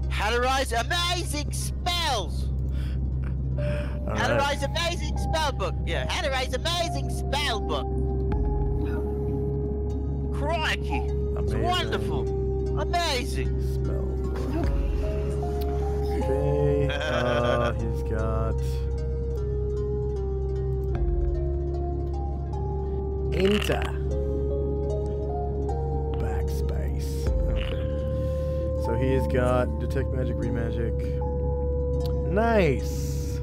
S4: How to rise amazing spells. How to rise amazing spell book. Yeah, how to rise amazing spell book. Crikey. It's wonderful. Amazing.
S1: Spell book. Okay. He's got. Enter. Backspace. Okay. So he's got detect magic, read magic. Nice.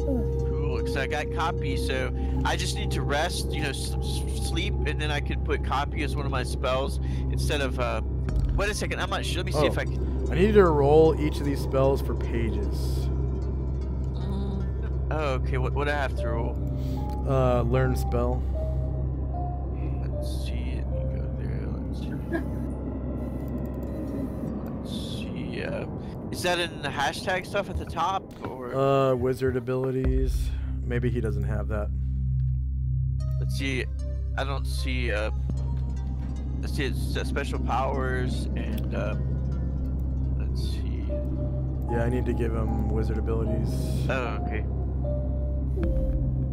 S4: Cool. So I got copy. So I just need to rest. You know, sleep, and then I can put copy as one of my spells instead of. Wait a second. I'm not sure. Let me see if I can.
S1: I need you to roll each of these spells for pages.
S4: Oh, okay. What do I have to roll?
S1: Learn spell.
S4: Let's see. Let me go there. Let's see. Is that in the hashtag stuff at the top, or?
S1: Wizard abilities. Maybe he doesn't have that.
S4: Let's see. I don't see. Let's see. It's special powers and. Let's see.
S1: Yeah, I need to give him wizard abilities.
S4: Oh, okay.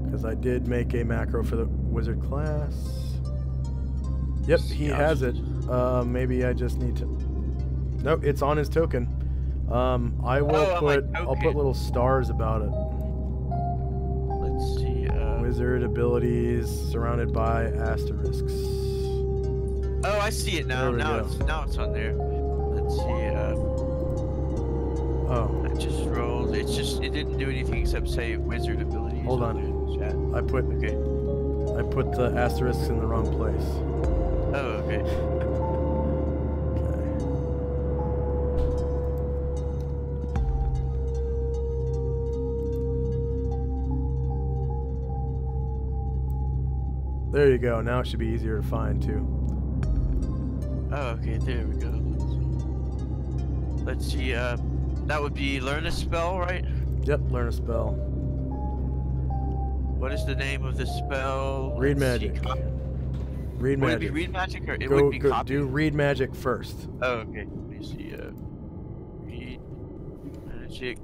S1: Because I did make a macro for the wizard class. Yep, he has it. Maybe I just need to. Nope, it's on his token. I will put. I'll put little stars about it.
S4: Let's see.
S1: Wizard abilities surrounded by asterisks.
S4: Oh, I see it now. Now it's on there. Let's see.
S1: Oh.
S4: I just rolled. It didn't do anything except say wizard abilities.
S1: Hold on.
S4: Chat.
S1: I put the asterisks in the wrong place.
S4: Oh, okay.
S1: There you go. Now it should be easier to find too.
S4: Oh, okay. There we go. Let's see. That would be learn a spell, right?
S1: Yep. Learn a spell.
S4: What is the name of the spell?
S1: Read
S4: Let's see,
S1: magic. Read
S4: would
S1: magic.
S4: it be read magic or it
S1: Go,
S4: would be
S1: go,
S4: copy?
S1: do read magic first.
S4: Oh, okay. Let me see. Read magic.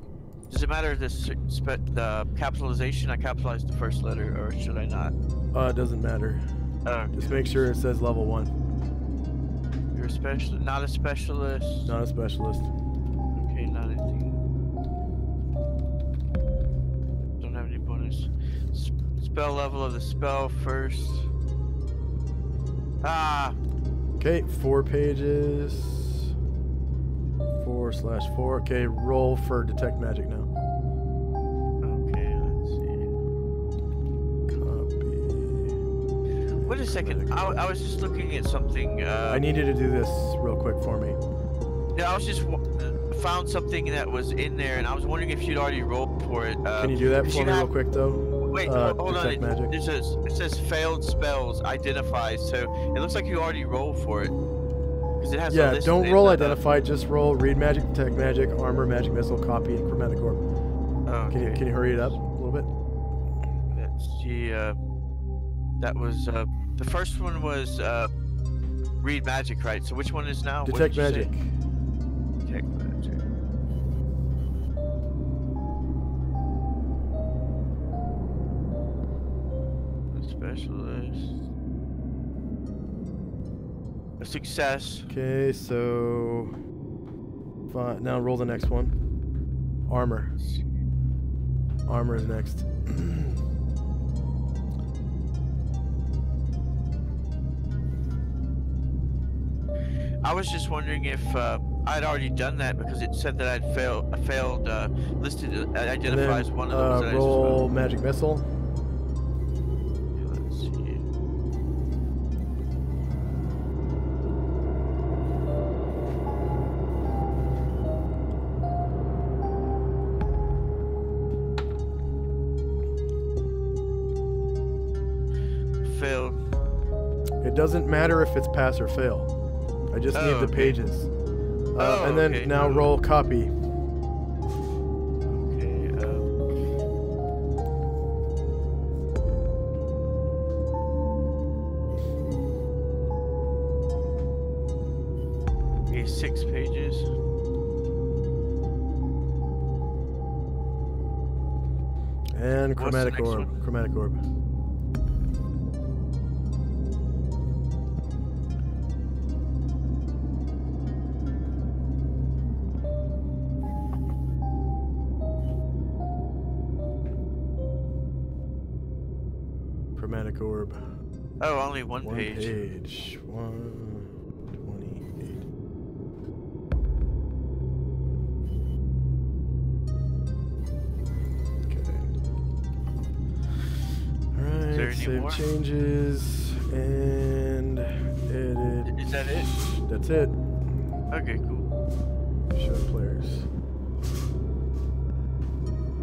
S4: Does it matter the capitalization? I capitalized the first letter, or should I not?
S1: It doesn't matter.
S4: Oh,
S1: Just make sure it says level 1.
S4: You're a specialist, not a specialist.
S1: Not a specialist.
S4: Okay, not anything. spell level of the spell first. Ah.
S1: Okay, 4 pages. 4/4. Okay, roll for detect magic now.
S4: Okay, let's see.
S1: Copy.
S4: Wait a second. I was just looking at something.
S1: I need you to do this real quick for me.
S4: Yeah, I was just found something that was in there, and I was wondering if you'd already rolled for it.
S1: Can you do that for me real quick, though?
S4: Wait, hold on.
S1: Detect magic.
S4: It says failed spells identified, so it looks like you already rolled for it. It has
S1: Yeah, don't roll identify, just roll read magic, detect magic, armor, magic missile, copy, and chromatic orb.
S4: Okay.
S1: Can you hurry it up a little bit?
S4: Let's see. That was the first one was read magic, right? So which one is now? What
S1: Detect
S4: did you
S1: magic.
S4: say? Detect magic. Specialist. A success.
S1: Okay, so now roll the next one. Armor. Armor is next.
S4: I was just wondering if I'd already done that because it said that I'd failed listed identifies one of those. That
S1: Roll magic missile.
S4: Let's see. Failed.
S1: It doesn't matter if it's pass or fail. I just need the pages. And then now roll copy.
S4: Okay. Okay, 6 pages.
S1: And
S4: What's the
S1: chromatic
S4: next
S1: orb.
S4: one?
S1: Chromatic orb. Chromatic orb.
S4: Oh, only one
S1: One
S4: page.
S1: page. 128. Okay. Alright,
S4: there any
S1: save
S4: more?
S1: changes and edit.
S4: Is that it?
S1: That's it.
S4: Okay, cool.
S1: Show players.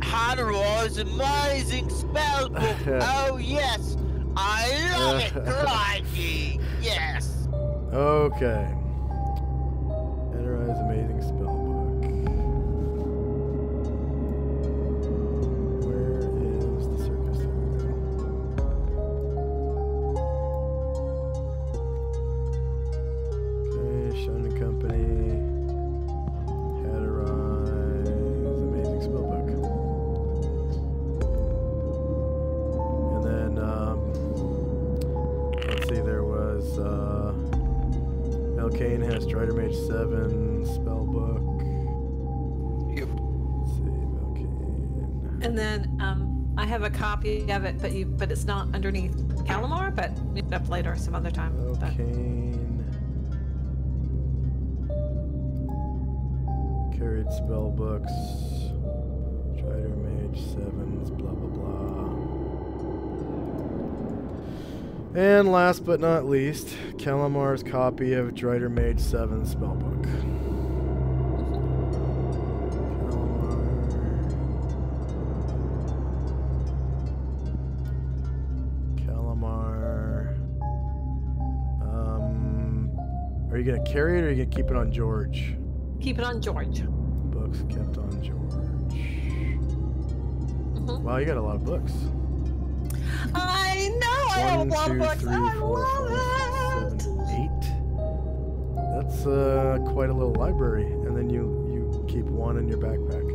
S4: Hadro's amazing spellbook. Oh yes, I love it. Crikey, yes.
S1: Okay. Enterprise amazing spellbook. Where is the circus? There we go. Okay, Shonen Company. Enterprise amazing spellbook. And then let's see, there was Elkane has Strider Mage 7 spellbook.
S3: Yep.
S1: Let's see, Elkane.
S5: And then I have a copy of it, but it's not underneath Calamar, but we'll up later some other time. But
S1: Elkane. Carried spellbooks. Strider Mage 7s, blah blah blah. And last but not least, Calamar's copy of Drider Mage 7 spellbook. Calamar. Are you gonna carry it or are you gonna keep it on George?
S5: keep it on George.
S1: Books kept on George. Wow, you got a lot of books.
S5: I know. I have a lot of books. I love it.
S1: 7, 8. That's quite a little library, and then you keep one in your backpack.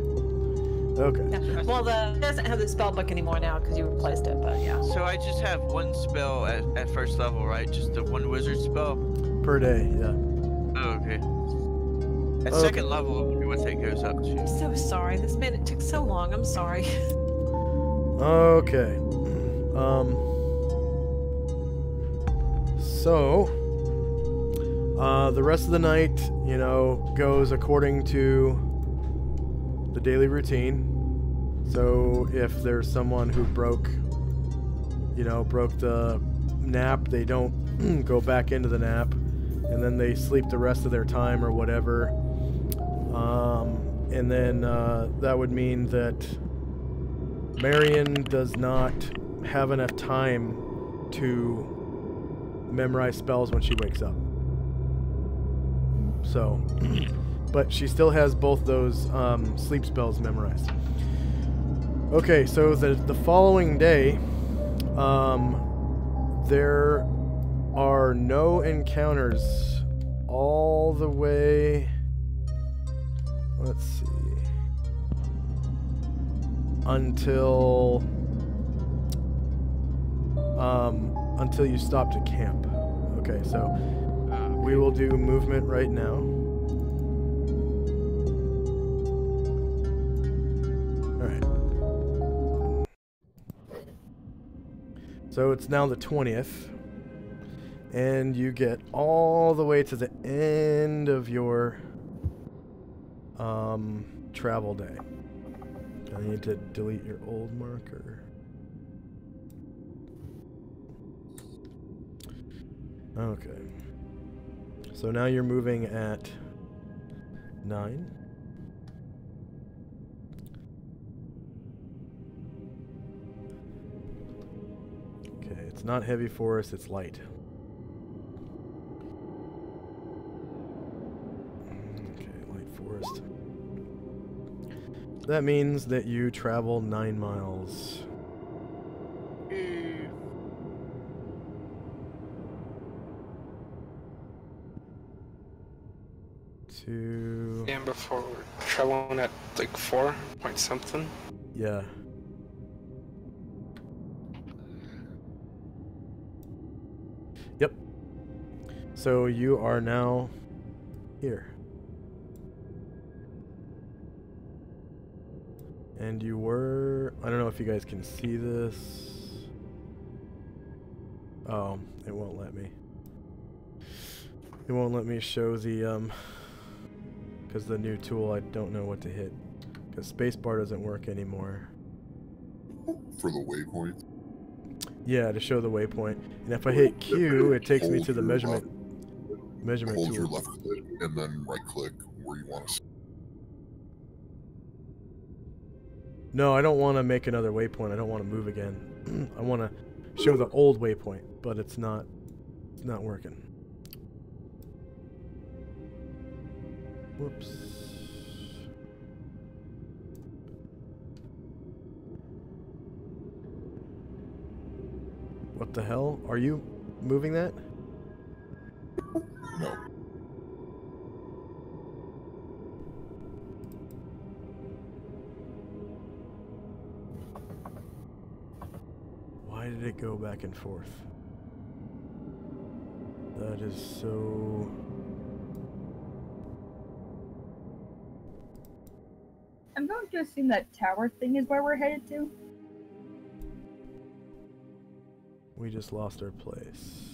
S1: Okay.
S5: Yeah. Well, it doesn't have the spell book anymore now because you replaced it, but yeah.
S4: So I just have one spell at first level, right? Just the one wizard spell?
S1: Per day, yeah.
S4: Oh, okay. At second level, I wonder what that goes up
S5: I'm
S4: to.
S5: so sorry. This made it took so long. I'm sorry.
S1: Okay. The rest of the night, you know, goes according to the daily routine. So if there's someone who broke the nap, they don't go back into the nap, and then they sleep the rest of their time or whatever. And then that would mean that Marion does not have enough time to memorize spells when she wakes up. So, but she still has both those sleep spells memorized. Okay, so the following day, there are no encounters all the way, let's see, until you stop to camp. Okay, so we will do movement right now. So it's now the 20th, and you get all the way to the end of your travel day. I need to delete your old marker. Okay. So now you're moving at 9. It's not heavy forest, it's light. Okay, light forest. That means that you travel 9 miles. To...
S3: And before we're traveling at like 4 point something.
S1: Yeah. Yep. So you are now here. And you were... I don't know if you guys can see this. Oh, it won't let me. It won't let me show the... because the new tool, I don't know what to hit. Because spacebar doesn't work anymore.
S6: For the waypoint?
S1: Yeah, to show the waypoint. And if I hit Q, it takes me to the measurement
S6: Hold
S1: tool.
S6: your left click and then right click where you want to.
S1: No, I don't want to make another waypoint. I don't want to move again. I want to show the old waypoint, but it's not working. Whoops. What the hell? Are you moving that?
S6: No.
S1: Why did it go back and forth? That is so...
S2: I'm going to assume that tower thing is where we're headed to.
S1: We just lost our place.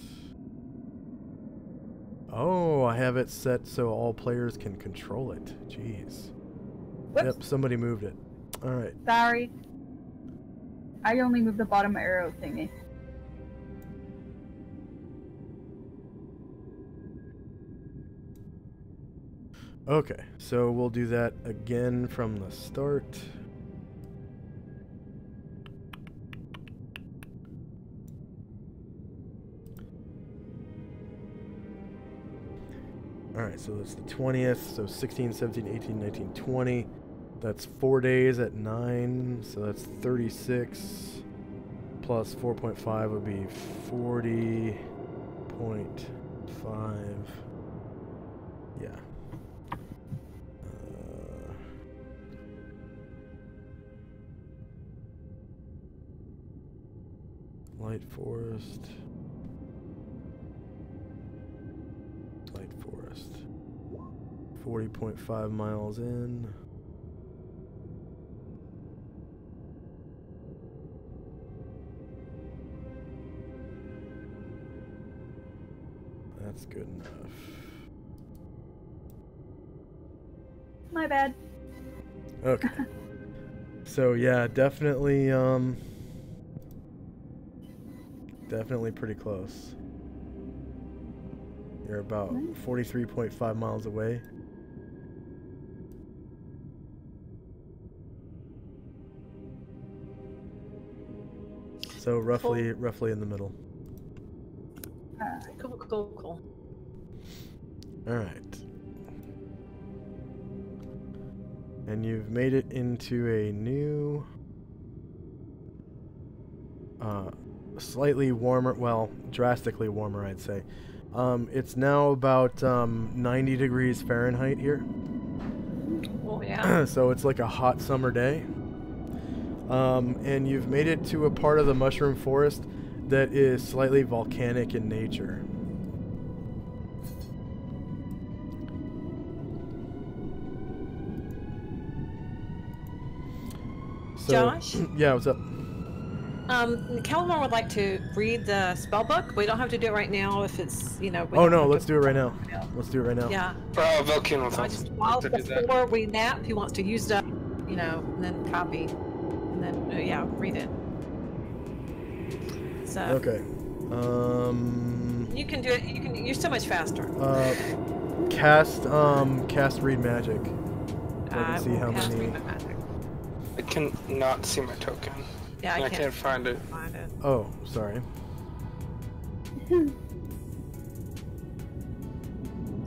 S1: Oh, I have it set so all players can control it. Jeez.
S2: Whoops.
S1: Yep, somebody moved it. Alright.
S2: Sorry. I only moved the bottom arrow thingy.
S1: Okay, so we'll do that again from the start. Alright, so that's the 20th, so 16, 17, 18, 19, 20. That's 4 days at 9, so that's 36. Plus 4.5 would be 40.5. Yeah. Light forest. Light forest. 40.5 miles in. That's good enough.
S2: My bad.
S1: Okay. So yeah, definitely definitely pretty close. You're about 43.5 miles away. So roughly in the middle.
S5: Cool.
S1: All right. And you've made it into a new, slightly warmer, well, drastically warmer, I'd say. It's now about 90 degrees Fahrenheit here.
S5: Oh, yeah.
S1: So it's like a hot summer day. And you've made it to a part of the mushroom forest that is slightly volcanic in nature. So,
S5: Josh?
S1: Yeah, what's up?
S5: Calamar would like to read the spell book. We don't have to do it right now if it's, you know.
S1: Oh no, let's do it right now. Let's do it right now.
S5: Yeah.
S3: Volcano
S5: So just while before we nap, he wants to use it up, you know, and then copy, and then yeah, read it. So.
S1: Okay.
S5: You can do it. You're so much faster.
S1: Cast read magic. So I can see how
S5: cast
S1: many.
S5: read magic.
S3: I can not see my token.
S5: Yeah,
S3: I can't find it.
S1: Oh, sorry.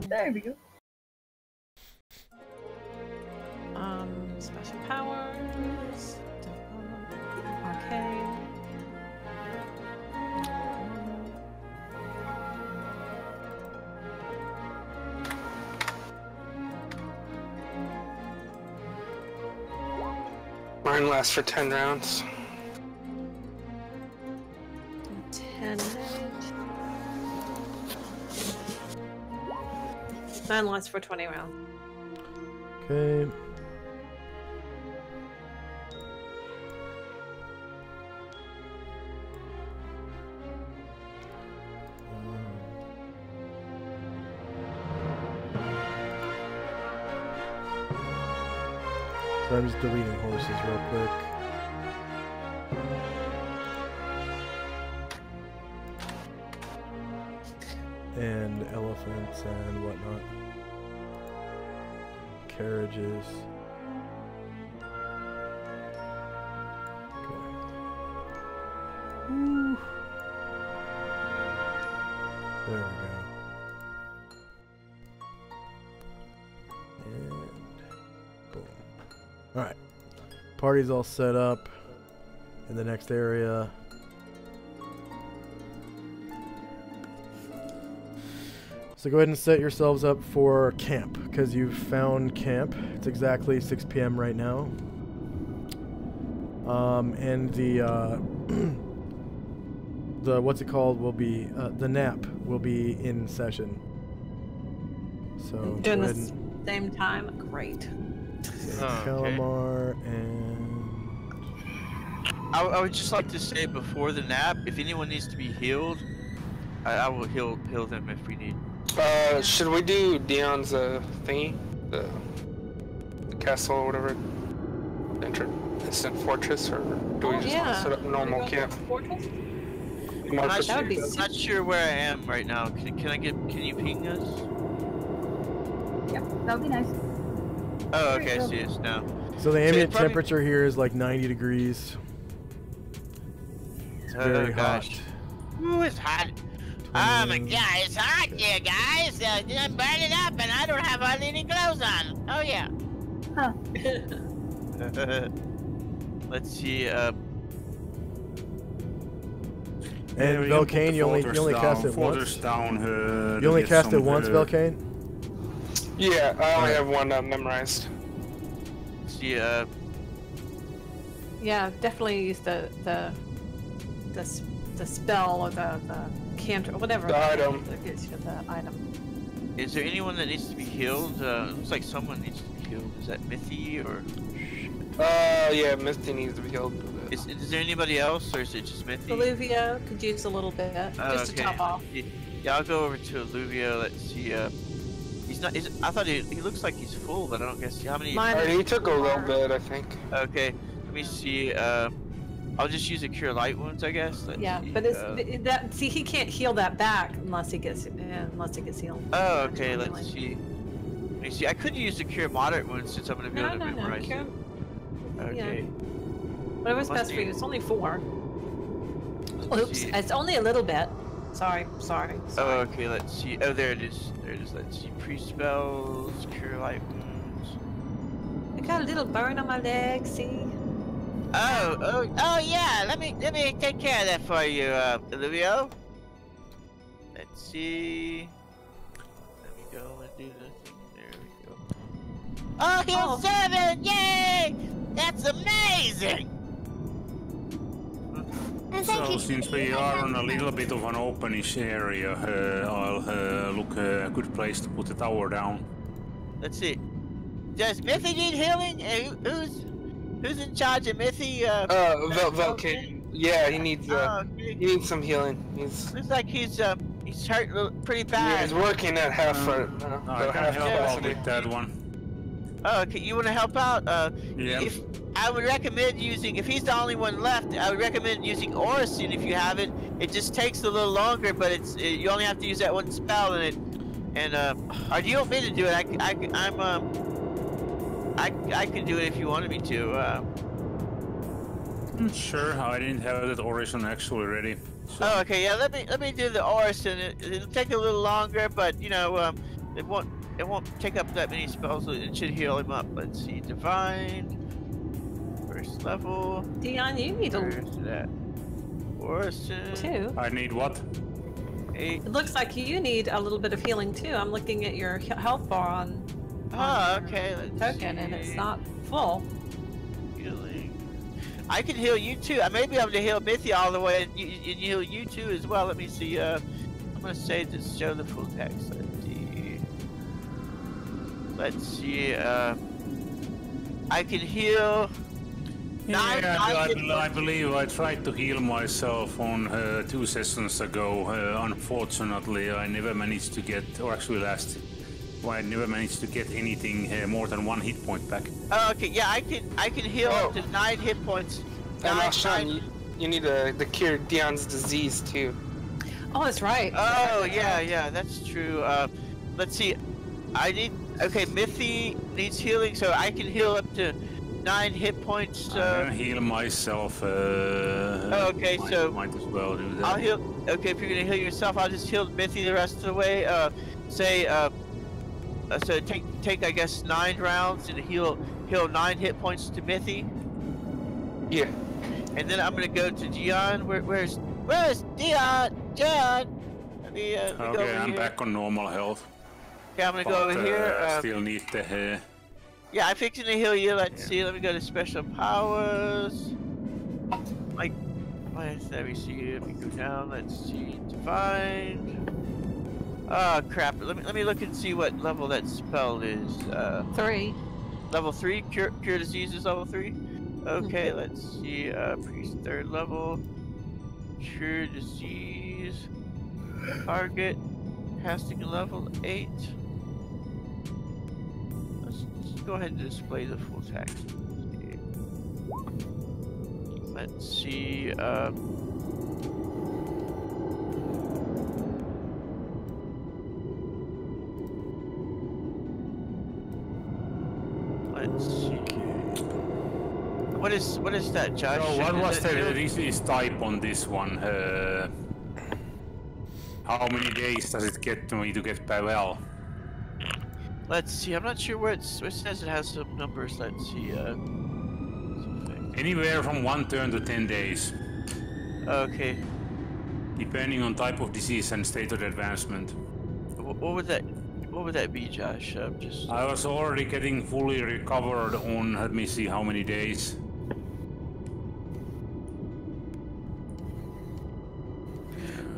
S2: There we go.
S5: Special powers. Arcane.
S3: Mine lasts for 10 rounds.
S5: 10 damage. Mine lasts for 20 rounds.
S1: Okay. So I'm just deleting horses real quick. And elephants and whatnot. Carriages. Okay. Woo. There we go. And boom. Alright. Party's all set up in the next area. So go ahead and set yourselves up for camp, because you've found camp. It's exactly 6 p.m. right now. And the what's it called will be, the nap will be in session. So
S5: doing the same time? Great.
S1: Calamar and...
S4: I would just like to say before the nap, if anyone needs to be healed, I will heal them if we need.
S3: Should we do Dion's thingy? The castle or whatever? Instant fortress, or do we just want to set up normal camp?
S4: I'm not sure where I am right now. Can you ping us?
S2: Yep, that would be nice.
S4: Oh, okay, I see it now.
S1: So the ambient temperature here is like 90 degrees. It's very hot.
S4: Ooh, it's hot. Oh my god, it's hot here, guys. I'm burning up and I don't have hardly any clothes on. Oh yeah.
S2: Huh.
S4: Let's see,
S1: And Belkane, you only cast it once? You only cast it once, Belkane?
S3: Yeah, I only have one memorized.
S4: Let's see,
S5: Yeah, definitely use the spell or the cantrip or whatever.
S3: The item.
S5: That gets you the item.
S4: is there anyone that needs to be healed? Looks like someone needs to be healed. Is that Mithy or?
S3: Yeah, Misty needs to be healed.
S4: Is there anybody else, or is it just Mithy?
S5: Olivia could use a little bit, just to top off.
S4: Yeah, I'll go over to Alluvio. Let's see. He's not. I thought he looks like he's full, but I don't guess how many.
S3: Alright, he took a little bit, I think.
S4: Okay, let me see. I'll just use a cure light wounds, I guess. Let's see,
S5: but see, he can't heal that back unless he gets healed.
S4: Oh, okay. Let's see. Let me see. I could use the cure moderate wounds since I'm gonna be able to memorize it. Okay.
S5: Whatever's best for you. It's only 4. Oops, it's only a little bit. Sorry.
S4: Oh, okay. Let's see. Oh, there it is. Let's see. Pre-spells, cure light wounds.
S5: I got a little burn on my leg. See.
S4: Oh yeah. Let me take care of that for you, Alluvio. Let's see. Let me go and do the thing. There we go. Oh, heal 7! Yay! That's amazing.
S8: So since we are on a little bit of an openish area, I'll look a good place to put the tower down.
S4: Let's see. Does Mithy need healing? Who's in charge of Mithy?
S3: Velkin. Yeah, he needs he needs some healing.
S4: Looks like he's hurt pretty bad.
S3: Yeah, he's working at half
S8: I can help out with that one.
S4: Oh, okay. You want to help out?
S8: Yeah.
S4: I would recommend using, if he's the only one left, I would recommend using Orison if you have it. It just takes a little longer, but you only have to use that one spell in it. And or do you want me to do it? I can do it if you wanted me to.
S8: Sure, I didn't have that Orison actually ready. So.
S4: Oh, okay. Yeah, let me do the Orison. It'll take a little longer, but you know, it won't take up that many spells. So it should heal him up. Let's see, Divine. First level.
S5: Dion, you need
S4: that. Orison.
S5: 2.
S8: I need what?
S4: 8.
S5: It looks like you need a little bit of healing too. I'm looking at your health bar on
S4: okay. Let's
S5: token,
S4: see.
S5: and it's not full.
S4: Healing. I can heal you too. I may be able to heal Mithy all the way, and heal you too as well. Let me see. I'm gonna save this. Show the full text. Let's see. I can heal.
S8: I believe I tried to heal myself on 2 sessions ago. Unfortunately, I never managed to get, or actually I never managed to get anything more than 1 hit point back.
S4: Oh, okay, yeah, I can heal up to 9 hit points.
S3: And Sean, you need the cure Dion's disease too.
S5: Oh, that's right.
S4: Oh, yeah, that's true. Let's see. Okay, Mithy needs healing, so I can heal up to 9 hit points.
S8: I'm gonna heal myself.
S4: Okay, so
S8: might as well do that.
S4: I'll heal. Okay, if you're gonna heal yourself, I'll just heal Mithy the rest of the way. So take I guess 9 rounds and heal 9 hit points to Mithy.
S3: Yeah.
S4: And then I'm gonna go to Dion. Where's Dion? John. Let me go over
S8: Okay, I'm
S4: here.
S8: back on normal health.
S4: Okay, I'm gonna go over here.
S8: I still need the.
S4: Yeah, I'm fixing to heal you. Let's see. Let me go to special powers. Let me see. Let me go down. Let's see. Divine. Oh crap! Let me look and see what level that spell is.
S5: 3.
S4: Level 3. Cure disease is level 3. Okay, let's see. Priest 3rd level. Cure disease. Target. Casting level 8. Let's go ahead and display the full text. Let's see. Let's see. What is that, Josh?
S8: So what was the disease type on this one? How many days does it get me to get well?
S4: Let's see. I'm not sure where it says it has some numbers. Let's see.
S8: Anywhere from 1 turn to 10 days.
S4: Okay.
S8: Depending on type of disease and state of advancement.
S4: What would that be, Josh?
S8: I was already getting fully recovered on. Let me see how many days.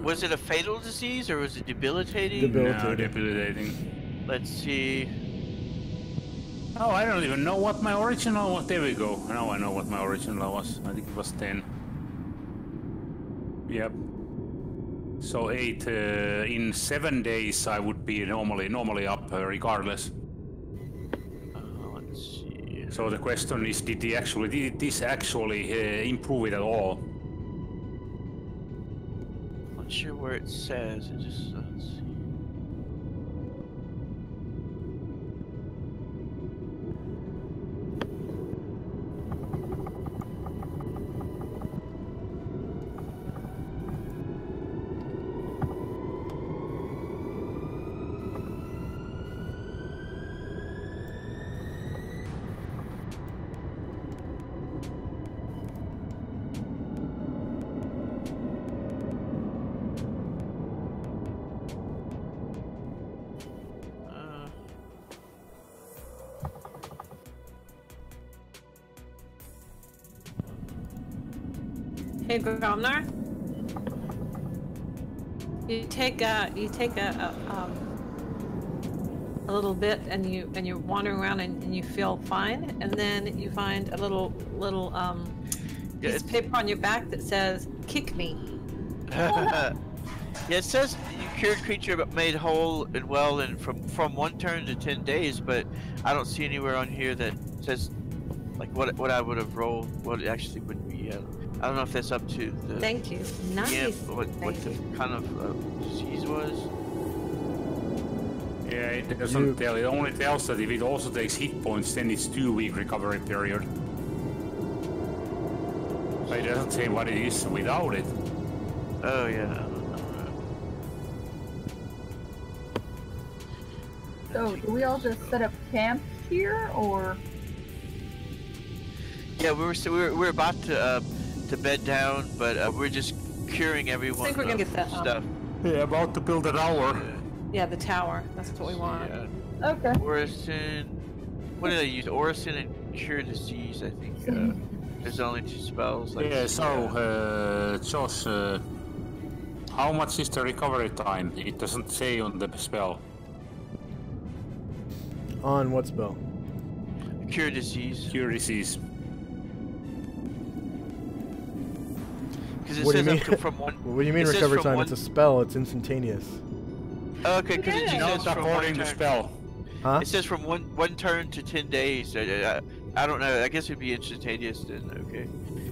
S4: Was it a fatal disease or was it debilitating?
S8: No, debilitating.
S4: Let's see.
S8: Oh, I don't even know what my original was. There we go. Now I know what my original was. I think it was 10. Yep. So 8 in 7 days I would be normally up regardless.
S4: Let's see.
S8: So the question is, did this actually improve it at all?
S4: Not sure where it says. It just let's see.
S5: Hey, Gromnar. You take a little bit, and you're wandering around, and you feel fine, and then you find a little piece of paper on your back that says "Kick me."
S4: Yeah, it says you cured creature but made whole and well in from 1 turn to 10 days, but I don't see anywhere on here that says like what I would have rolled, what it actually would be. I don't know if that's up to the.
S5: Thank you. Nice.
S4: Yeah, what the kind of disease was.
S8: Yeah, it doesn't tell. It only tells that if it also takes hit points, then it's 2-week recovery period. But it doesn't say what it is without it.
S4: Oh yeah.
S2: So, do we all just set up camp here, or?
S4: Yeah, we're about to bed down, but we're just curing everyone.
S5: I think we're gonna get that
S4: stuff.
S8: Yeah, about to build a tower.
S5: Yeah, the tower. That's what we want.
S4: Yeah.
S2: Okay.
S4: Orison. What did I use? Orison and cure disease. I think there's only 2 spells. Like,
S8: yeah. So, Josh, how much is the recovery time? It doesn't say on the spell.
S1: On what spell?
S4: Cure disease.
S8: Cure disease.
S4: Because it
S1: What do you
S4: says
S1: mean?
S4: up to from one.
S1: What do you mean
S4: it says
S1: recovery
S4: from
S1: time?
S4: one-
S1: It's a spell. It's instantaneous.
S4: Okay, because it
S5: Yeah.
S4: says
S8: Not
S4: from
S8: according
S4: 1
S8: to
S4: turn.
S8: spell.
S1: Huh?
S4: It says from one turn to 10 days. I don't know. I guess it'd be instantaneous then. Okay.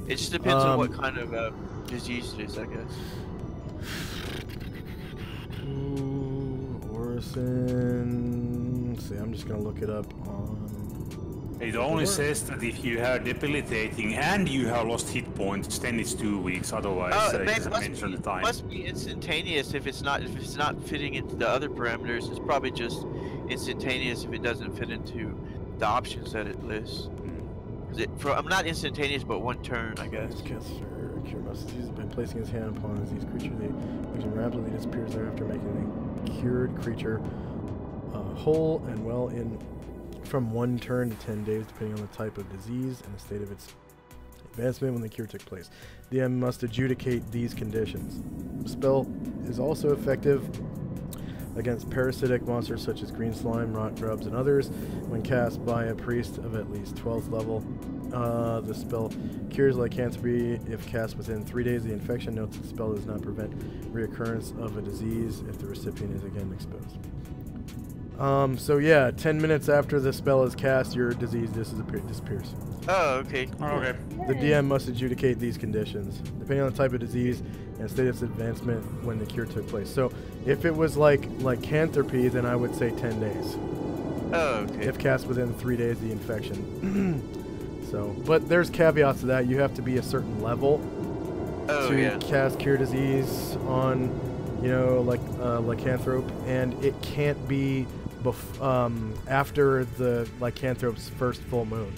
S4: It just depends on what kind of disease it is, I guess.
S1: Orison. See, I'm just gonna look it up on.
S8: It only says that if you have debilitating and you have lost hit points, then it's 2 weeks. Otherwise, it doesn't mention the time.
S4: It must be instantaneous if it's not fitting into the other parameters. It's probably just instantaneous if it doesn't fit into the options that it lists. I'm not instantaneous, but 1 turn, I guess.
S1: Caster cure most diseases by placing his hand upon a diseased creature. The lesion rapidly disappears thereafter, making the cured creature whole and well in from 1 turn to 10 days, depending on the type of disease and the state of its advancement when the cure took place. The DM must adjudicate these conditions. The spell is also effective against parasitic monsters such as green slime, rot grubs, and others. When cast by a priest of at least 12th level, the spell cures lycanthropy if cast within 3 days of the infection. Note that the spell does not prevent reoccurrence of a disease if the recipient is again exposed. So yeah, 10 minutes after the spell is cast, your disease disappears.
S4: Oh, okay.
S8: Okay.
S1: The DM must adjudicate these conditions, depending on the type of disease and state of its advancement when the cure took place. So, if it was like lycanthropy, then I would say 10 days.
S4: Oh, okay.
S1: If cast within 3 days of the infection. So, but there's caveats to that. You have to be a certain level to cast cure disease on, like lycanthrope, and it can't be after the lycanthrope's first full moon.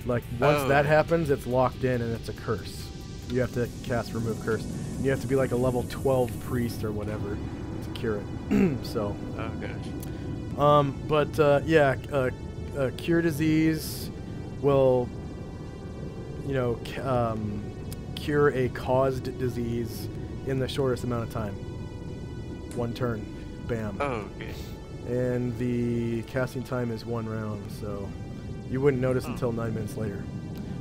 S1: Like once that happens, it's locked in and it's a curse. You have to cast remove curse. And you have to be like a level 12 priest or whatever to cure it. So.
S4: Oh gosh.
S1: Cure disease will, cure a caused disease in the shortest amount of time. 1 turn, bam.
S4: Oh, okay.
S1: And the casting time is 1 round, so you wouldn't notice until 9 minutes later.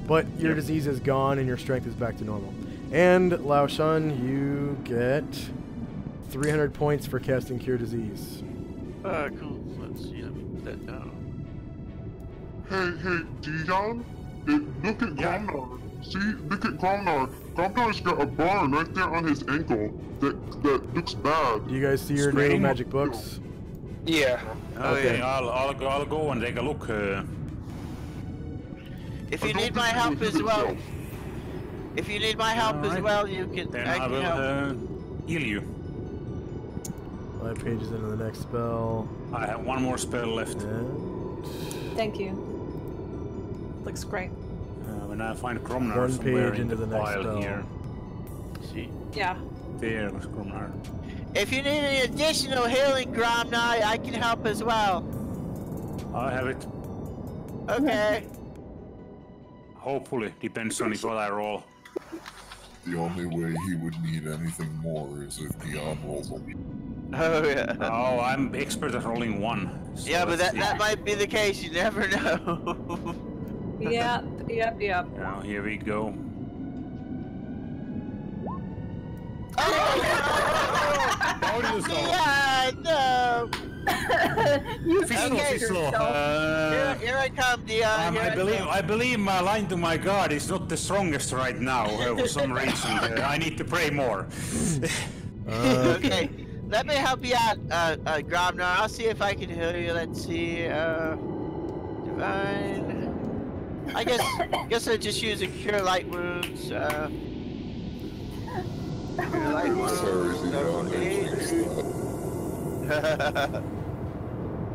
S1: But your disease is gone and your strength is back to normal. And Lao Shan, you get 300 points for casting Cure Disease.
S4: Cool. Let's see. Let me put that down.
S6: Hey, Dion, look at Gromnar. See, look at Gromnar. Gromnar's got a burn right there on his ankle that looks bad.
S1: Do you guys see your new
S8: Scream.
S1: magic books?
S3: Yeah.
S8: Okay, I'll go and take a look.
S4: If you need my help as well, if you need my help as
S8: Alright.
S4: well, you can.
S8: Then
S4: I
S8: I
S4: can
S8: will
S4: help.
S8: heal you.
S1: 5 pages into the next spell.
S8: I have one more spell left.
S1: And
S5: Thank you. Looks great.
S8: When I find Gromnar
S1: 1
S8: somewhere
S1: page
S8: in
S1: into
S8: the
S1: the next
S8: pile
S1: spell.
S8: here.
S4: See.
S5: Yeah.
S8: There was Gromnar.
S4: If you need any additional healing, Gromnar, I can help as well.
S8: I have it.
S4: Okay.
S8: Hopefully, depends on what I roll.
S11: The only way he would need anything more is if Dion rolls a
S4: Oh yeah.
S8: Oh, I'm expert at rolling 1. So
S4: Yeah, but
S8: let's
S4: that
S8: see.
S4: might be the case. You never know.
S5: Yep.
S8: Now here we go.
S4: Oh yeah, no.
S2: You
S8: Fislo,
S2: hate
S8: Fislo.
S2: yourself.
S4: Here I come, Dion. Here
S8: I believe my line to my god is not the strongest right now for some reason. I need to pray more.
S4: Okay, let me help you out, Gromnar. I'll see if I can heal you. Let's see, divine. I guess I just use a cure light wounds. Cure light wounds.
S11: Sorry, Dion.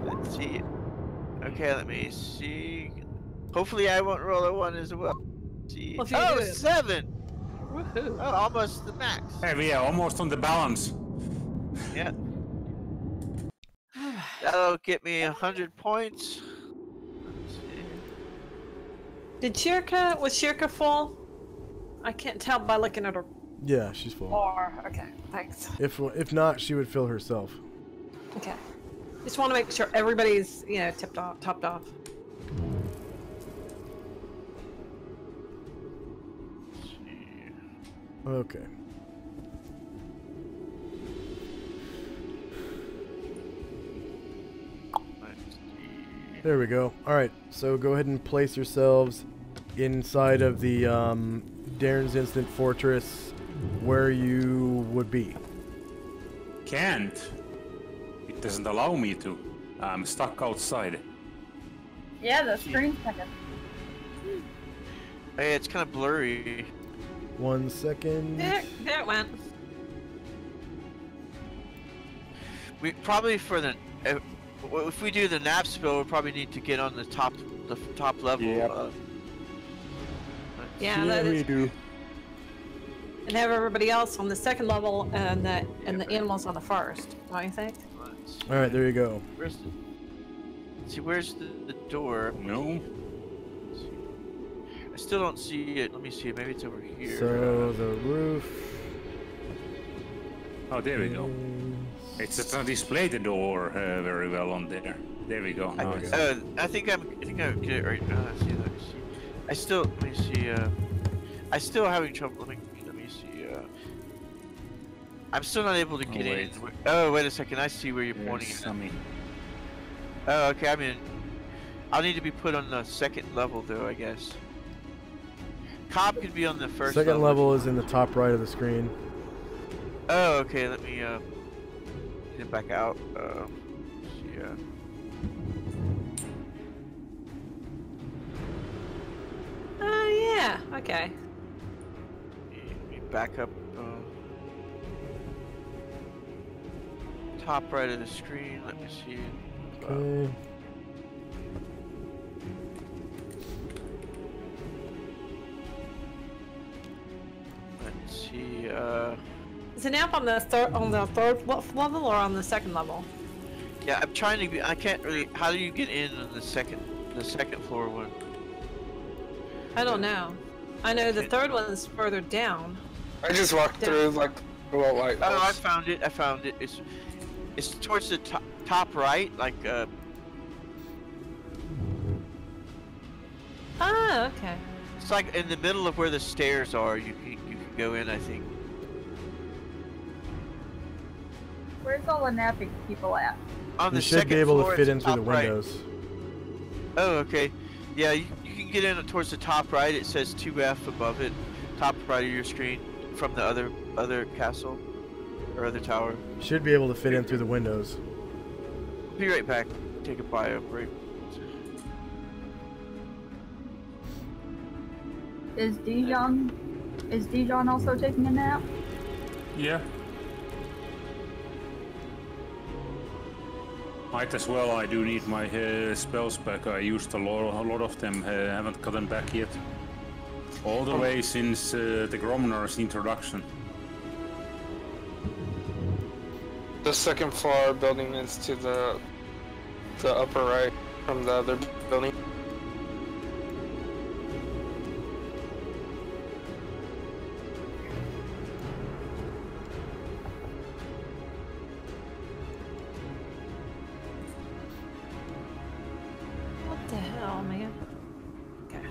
S4: Let's see. Okay, let me see. Hopefully, I won't roll a 1 as well. Let's see.
S5: Well, if you
S4: Oh,
S5: do it-
S4: 7.
S5: Woohoo.
S4: Oh, almost the max.
S8: Hey, we are almost on the balance.
S4: Yeah. That'll get me 100 points. Let's see.
S5: Was Shirka full? I can't tell by looking at her
S1: yeah, she's full.
S5: bar. Okay, thanks.
S1: If not, she would fill herself.
S5: Okay. Just want to make sure everybody's, topped off.
S1: Okay. There we go. Alright, so go ahead and place yourselves inside of the Darren's Instant Fortress where you would be.
S8: Can't. It doesn't allow me to. I'm stuck outside.
S2: Yeah, the screen's kind of.
S4: Hey, it's kind of blurry.
S1: 1 second.
S5: There it went.
S4: We probably if we do the nap spill, we'll probably need to get on the top level.
S10: Yep.
S5: Yeah, that is.
S10: do.
S5: And have everybody else on the second level and the animals on the first. Don't you think?
S1: Alright, there you go.
S4: Where's the door?
S8: No.
S4: I still don't see it. Let me see. Maybe it's over here.
S1: So the roof.
S8: Oh, there we go. It's not display the door very well on there. There we go. Now it's-
S4: I think I get it right now. Let me see. I still. Let me see. I still having trouble. Let me see. I'm still not able to get in.
S8: wait.
S4: Oh, wait a second. I see where you're pointing
S8: Yes,
S4: at.
S8: I mean,
S4: Oh, okay. I'm in. I'll need to be put on the second level, though. I guess. Cobb could be on the first.
S1: Second level is in the top right of the screen.
S4: Oh, okay. Let me get back out. Yeah.
S5: Yeah. Okay.
S4: Let me back up. Top right of the screen. Let me see.
S1: Okay.
S4: Let's see.
S5: Is it nap on the third level or on the second level?
S4: Yeah, I'm trying to be. I can't really. How do you get in on the second floor one?
S5: I don't know. I know the third one's further down.
S3: I just walked through like well, like.
S4: Oh, I found it. I found it. It's towards the top right, like
S5: Ah, okay.
S4: it's like in the middle of where the stairs are. You can go in, I think.
S2: Where's all the napping people at?
S4: On
S1: You
S4: the
S1: should
S4: second
S1: be able
S4: floor
S1: to
S4: at
S1: fit in through the
S4: top right.
S1: windows.
S4: Oh, okay. Yeah, you can get in towards the top right. It says 2F above it. Top right of your screen from the other castle or other tower.
S1: Should be able to fit in through the windows.
S4: Be right back. Take a bio break.
S2: Is Dijon also taking a nap?
S8: Yeah. Might as well. I do need my spells back. I used a lot of them. Haven't gotten back yet. All the way since the Gromnar's introduction.
S3: The second floor building is to the upper right from the other building.
S5: What the hell, man? Okay.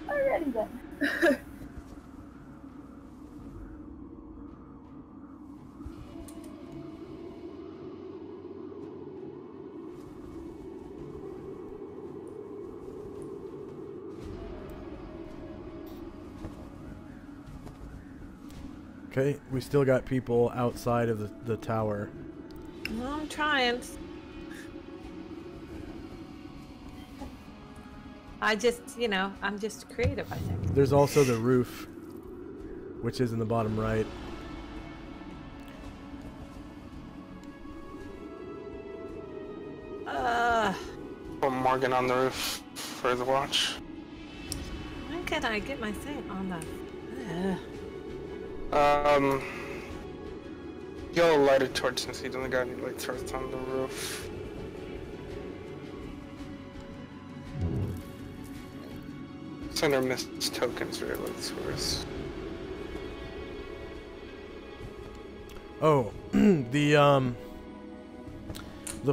S2: Alrighty then.
S1: Okay, we still got people outside of the tower.
S5: Well, I'm trying. I just, I'm just creative, I think.
S1: There's also the roof, which is in the bottom right.
S3: Put Morgan on the roof for the watch.
S5: When can I get my thing on the...
S3: You'll light a torch since he doesn't got any light torch on the roof. Send our missed tokens for your light source.
S1: Oh, the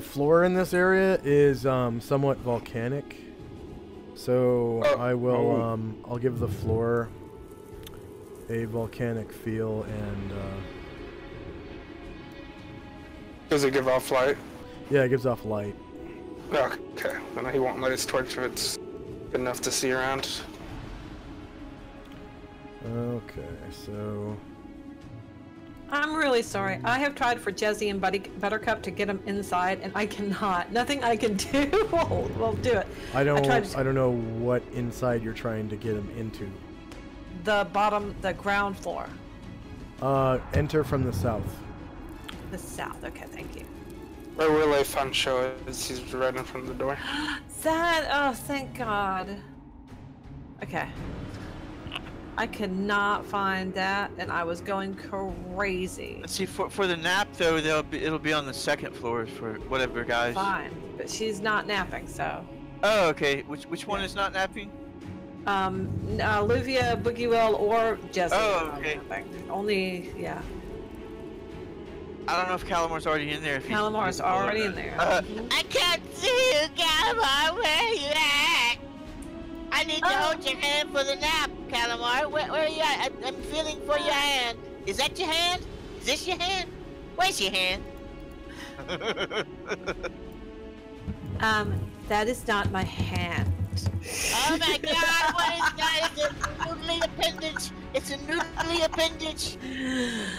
S1: floor in this area is somewhat volcanic, so I will I'll give the floor a volcanic feel and
S3: Does it give off light?
S1: yeah, it gives off light.
S3: Okay, then he won't light his torch if it's good enough to see around.
S1: Okay, so
S5: I'm really sorry. I have tried for Jesse and Buttercup to get them inside, and I cannot. Nothing I can do will do it.
S1: I don't know what inside you're trying to get him into.
S5: The ground floor.
S1: Enter from the south.
S5: The south. Okay, thank you.
S3: Where Relay Fun Show is, he's right in front of the door.
S5: That. Oh, thank God. Okay. I could not find that, and I was going crazy.
S4: Let's see, for the nap though, it'll be on the second floor for whatever guys.
S5: Fine, but she's not napping, so.
S4: Oh, okay. Which one is not napping?
S5: Olivia, Boogie Will, or Jesse.
S4: Oh, okay.
S5: Only, yeah.
S4: I don't know if Calamar's already in there.
S5: Calamar's already in there.
S12: I can't see you, Calamar. Where are you at? I need to hold your hand for the nap, Calamar. Where are you at? I'm feeling for your hand. Is that your hand? Is this your hand? Where's your hand?
S5: That is not my hand.
S12: Oh my God, what is that? It's a noodly appendage. It's a noodly appendage.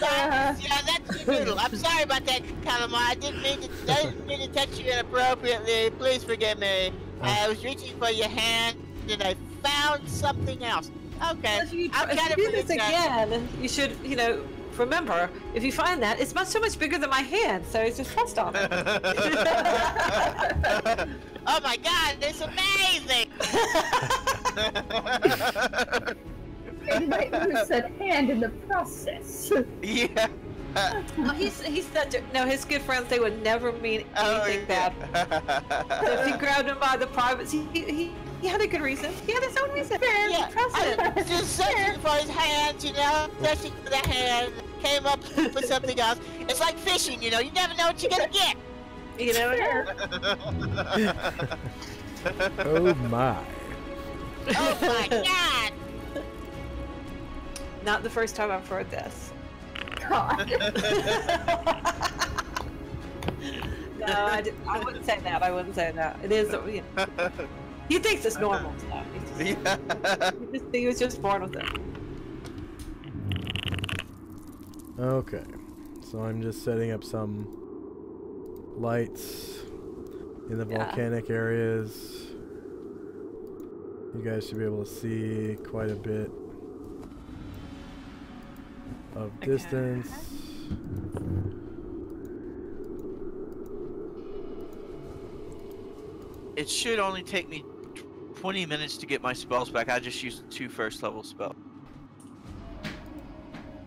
S12: Yeah, that's your noodle. I'm sorry about that, Calamar. I didn't mean to touch you inappropriately. Please forgive me. I was reaching for your hand and I found something else. Okay.
S5: If you do this again, you should, remember, if you find that, it's so much bigger than my hand, so just trust on it.
S12: Oh my God, it's amazing!
S2: It might lose that hand in the process.
S4: Yeah.
S5: Well, he's such a, no, his good friends, they would never mean anything bad. So if he grabbed him by the privates, he had a good reason. He had his own reason.
S12: Yeah,
S5: trust
S12: I
S5: it.
S12: was just searching for his hand, searching for the hand. came up with something else. It's like fishing, you know. You never know what you're gonna get.
S5: You know?
S1: Oh my.
S12: Oh my god!
S5: Not the first time I've heard this.
S2: God.
S5: No, I wouldn't say that. I wouldn't say that. It is, you know. He thinks it's normal stuff. He was just born with it.
S1: Okay, so I'm just setting up some lights in the volcanic areas. You guys should be able to see quite a bit of distance.
S4: It should only take me 20 minutes to get my spells back. I just used 2 first level spells.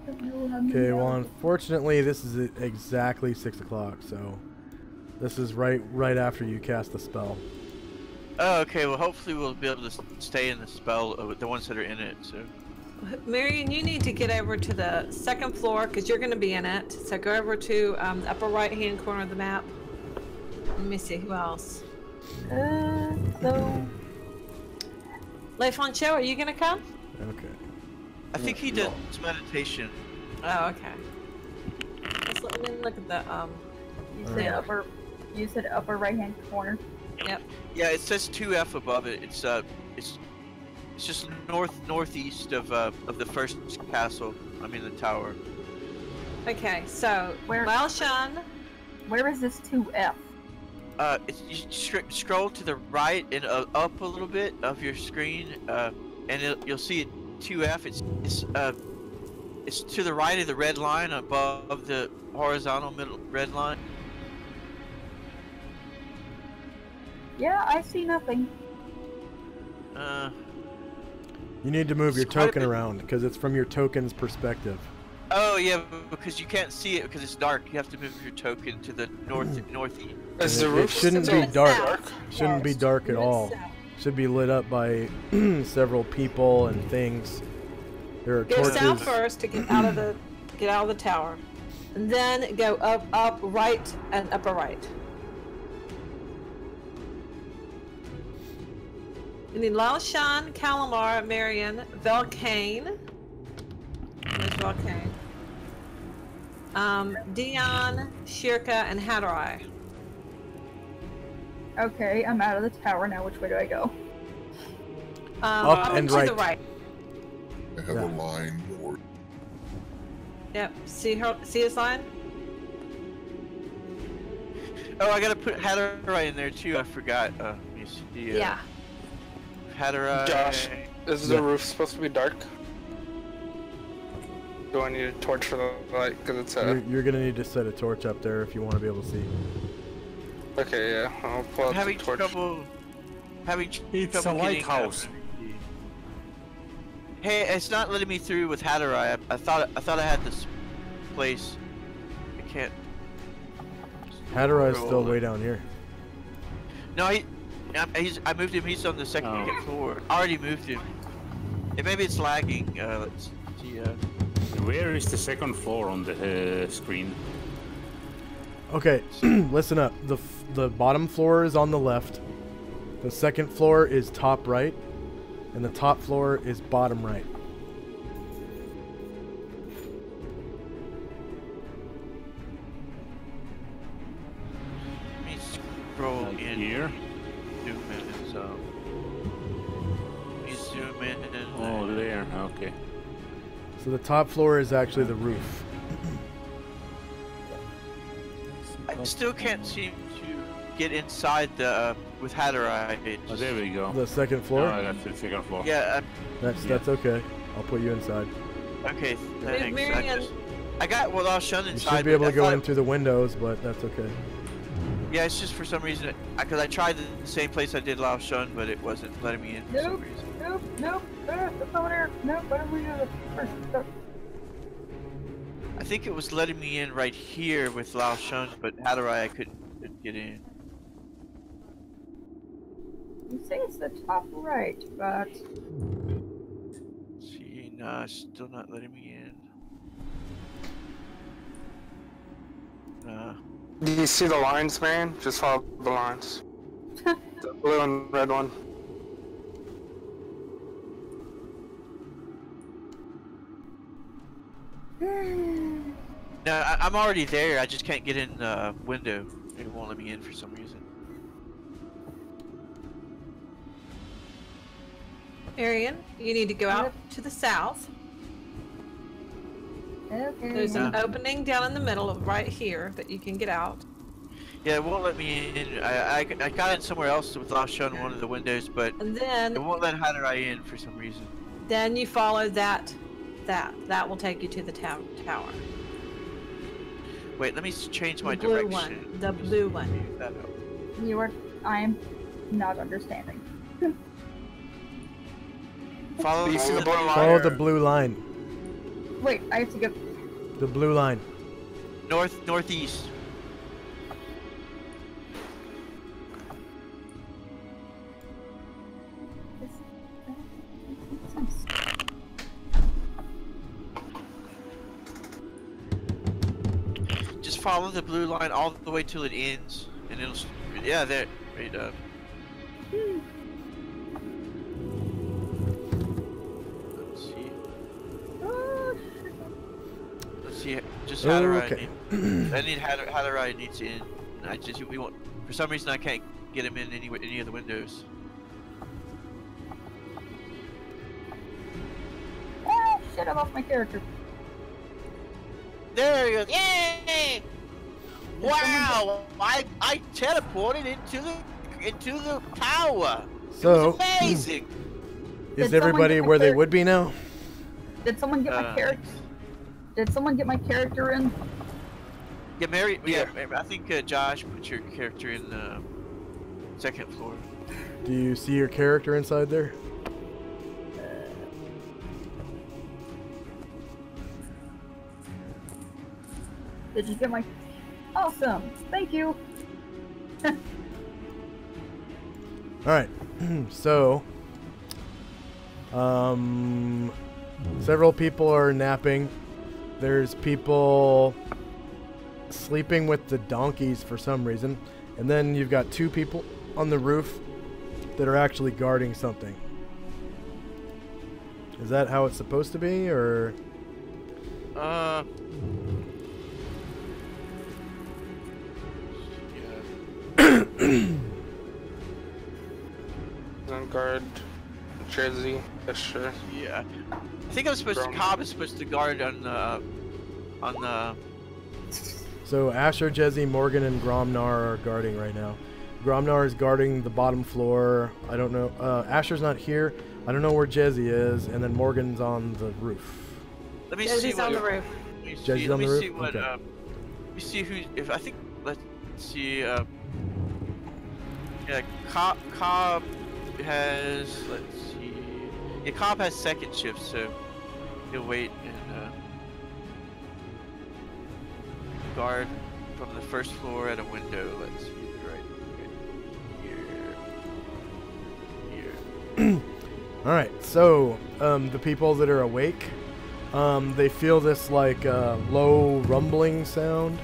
S1: Okay, well, unfortunately, this is exactly 6 o'clock, so this is right after you cast the spell.
S4: Oh, okay. Well, hopefully we'll be able to stay in the spell, the ones that are in it. So,
S5: Marion, you need to get over to the 2nd floor because you're going to be in it. So go over to the upper right-hand corner of the map. Let me see who else.
S2: So.
S5: Le Foncho, are you going to come?
S1: Okay.
S4: I think he does meditation.
S5: Oh, okay. Let me look at the
S2: You said upper right-hand corner.
S5: Yep.
S4: Yeah, it says 2F above it. It's just northeast of the first castle. I mean the tower.
S5: Okay, so Lao Shan.
S2: Where is this 2F?
S4: You scroll to the right and up a little bit of your screen, and you'll see it 2F. It's to the right of the red line above the horizontal middle red line.
S2: Yeah, I see nothing.
S1: You need to move your token around because it's from your token's perspective.
S4: Oh yeah, because you can't see it because it's dark. You have to move your token to the northeast.
S1: It shouldn't be dark. Shouldn't be dark at all. Should be lit up by several people and things. There are
S5: Go
S1: torches.
S5: south first to get out of the tower, and then go up, right, and upper right. You need Lao Shan, Calamar, Marion, Velcane. There's Velcane. Dion, Shirka, and Hadarai.
S2: Okay, I'm out of the tower now. Which way do I go?
S1: Up and
S5: to
S1: right.
S5: the right.
S11: I have a line for.
S5: Yep. See his line?
S4: Oh, I gotta put Hadarai in there too. I forgot. Let me see.
S5: Yeah.
S4: Hadarai.
S3: Josh, is the roof supposed to be dark? Do I need a torch for the light? Because it's
S1: You're gonna need to set a torch up there if you want to be able to see.
S3: Okay, yeah. I'll pull out the torch.
S8: It's a lighthouse.
S4: Hey, it's not letting me through with Hadarai. I thought I had this place. I can't.
S1: Hadarai's still way down here.
S4: No, I moved him. He's on the second floor. I already moved him. Maybe it's lagging. Let's see.
S8: Where is the 2nd floor on the screen?
S1: Okay, listen up. The bottom floor is on the left. The 2nd floor is top right, and the top floor is bottom right.
S4: Let me scroll in
S8: here.
S4: Zoom in. So let me zoom in.
S8: Oh, there. Okay.
S1: So the top floor is actually the roof.
S4: I still can't seem to get inside the with Hadarai.
S8: Oh, there we go.
S1: The 2nd floor?
S8: Oh, that's the 2nd floor.
S4: Yeah.
S1: That's okay. I'll put you inside.
S4: Okay, thanks.
S5: Marion.
S4: I got I'll shun
S1: You
S4: inside.
S1: should be able to
S4: but I
S1: go
S4: thought
S1: in through the windows, but that's okay.
S4: Yeah, it's just for some reason because I tried the same place I did Lao Shun, but it wasn't letting me in for some reason.
S2: Nope. It's over there. Nope. What do we do? First.
S4: I think it was letting me in right here with Lao Shun, but Hadarai I couldn't get in.
S2: You say it's the top right, but.
S4: See, no, it's still not letting me in.
S3: Do you see the lines, man? Just follow the lines. The blue and red one.
S4: No, I'm already there. I just can't get in the window. It won't let me in for some reason.
S5: Arian, you need to go out to the south.
S2: Okay.
S5: There's an opening down in the middle of right here that you can get out.
S4: Yeah, it won't let me in. I got in somewhere else without showing one of the windows, but
S5: And then
S4: it won't let Hadorai in for some reason.
S5: Then you follow that will take you to the tower.
S4: Wait, let me change my
S5: The blue
S4: direction.
S5: one. The blue one.
S4: That help.
S2: I'm not understanding.
S4: Follow
S3: Do you see the blue line?
S1: Follow the blue line.
S2: Wait, I have to go.
S1: The blue line.
S4: northeast. Just follow the blue line all the way till it ends, and it'll. Yeah, there. Right up. Let's see. Just Hadorai.
S1: Okay.
S4: I need Hadorai needs in. We want. For some reason, I can't get him in any of the windows.
S2: Ah, shit! I lost my character.
S12: There he goes. Yay! Wow! I teleported into the tower.
S1: So,
S12: It was amazing.
S1: is
S2: Did
S1: everybody
S2: someone get
S1: where
S2: my
S1: they would be now?
S2: Did someone get my character? Did someone get my character in?
S4: Yeah, Mary. Yeah, I think Josh put your character in the second floor.
S1: Do you see your character inside there?
S2: Did you get my? Awesome! Thank you.
S1: All right. So, several people are napping. There's people sleeping with the donkeys for some reason. And then you've got two people on the roof that are actually guarding something. Is that how it's supposed to be, or?
S3: Guard, Jersey, sure.
S4: Yeah, I think I'm supposed to. Cobb is supposed to guard on the.
S1: So Asher, Jezzy, Morgan, and Gromnar are guarding right now. Gromnar is guarding the bottom floor. I don't know. Asher's not here. I don't know where Jezzy is, and then Morgan's on the roof.
S4: Let me
S5: Jezzy's
S4: see what.
S5: on the roof.
S1: Jezzy's on the
S4: Let me
S1: roof?
S4: see what.
S1: Okay.
S4: Let me see who. If I think. Let's see. Yeah, Cobb has. Let's see. Yeah, Cobb has second shift, so he'll wait and guard from the first floor at a window. Let's see. Here.
S1: All right. So the people that are awake, they feel this like low rumbling sound,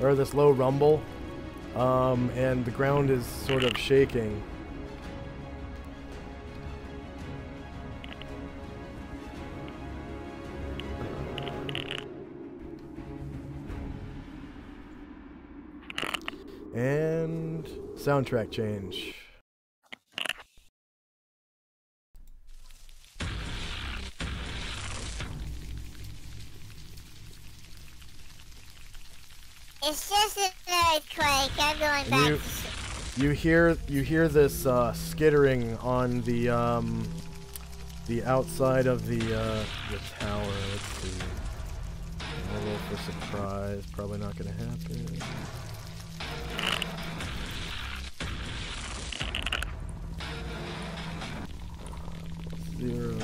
S1: or this low rumble, and the ground is sort of shaking. And soundtrack change.
S7: It's just an earthquake. I'm going back.
S1: You hear this skittering on the outside of the tower. Let's see. I'll roll for surprise. Probably not going to happen. Zero.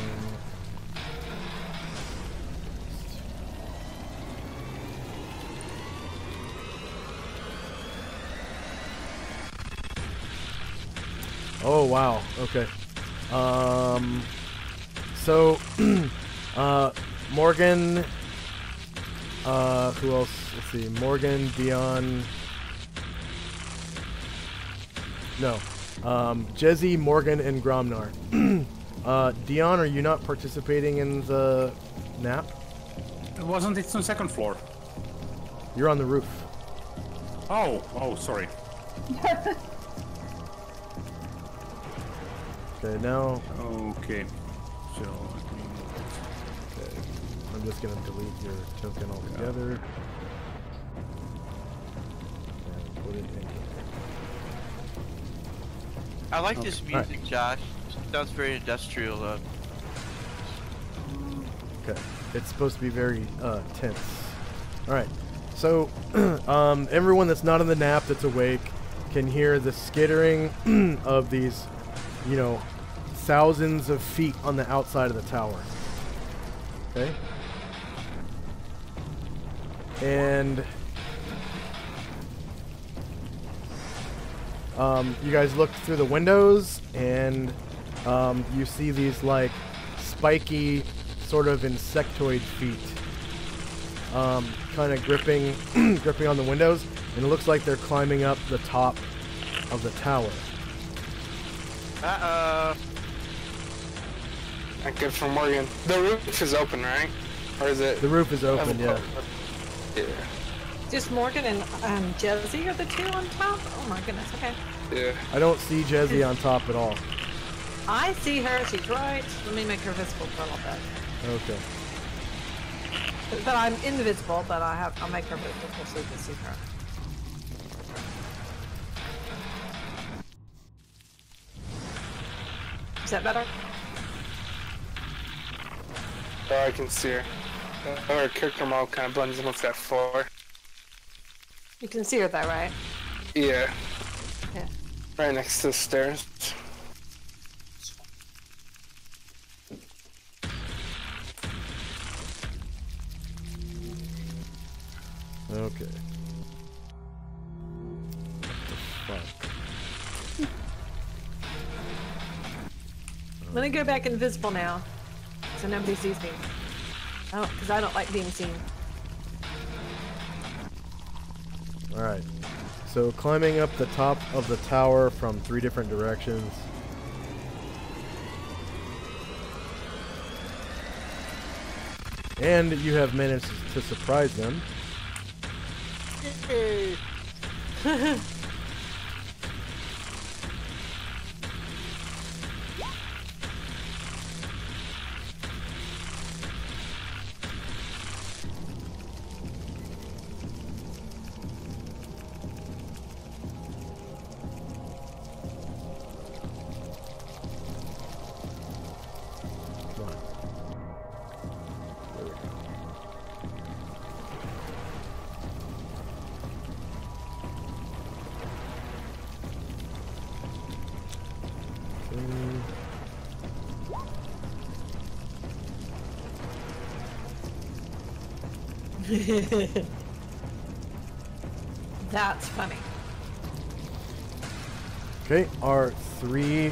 S1: Oh wow. Okay. So Morgan, Who else? Let's see. Morgan, Dion. No. Jezzy, Morgan, and Gromnar. Dion, are you not participating in the nap?
S8: Wasn't it on second floor?
S1: You're on the roof.
S8: Oh, sorry.
S1: Okay, now.
S8: Okay. So.
S1: Okay. I'm just gonna delete your token altogether. And put it in here.
S4: I like this music, Josh. It sounds very industrial.
S1: Okay. It's supposed to be very tense. Alright. So, everyone that's not in the nap that's awake can hear the skittering of these, you know, thousands of feet on the outside of the tower. Okay? And you guys look through the windows and you see these like spiky sort of insectoid feet kind of gripping on the windows, and it looks like they're climbing up the top of the tower.
S3: Not good for Morgan. The roof is open, right? Or is it?
S1: The roof is open, yeah.
S3: Yeah.
S5: Just Morgan and Jezzy are the two on top? Oh my goodness, okay.
S3: Yeah.
S1: I don't see Jezzy on top at all.
S5: I see her, she's right. Let me make her visible for a little bit.
S1: Okay.
S5: But I'm invisible, but I'll make her visible so you can see her. Is that better?
S3: Oh, I can see her. Her character model kind of blends in with that floor.
S5: You can see her though, right?
S3: Yeah.
S5: Yeah.
S3: Right next to the stairs.
S1: Okay. What the fuck?
S5: I'm gonna go back invisible now, so nobody sees me. Oh, because I don't like being seen.
S1: Alright. So climbing up the top of the tower from 3 different directions. And you have managed to surprise them.
S5: That's funny.
S1: Okay, our 3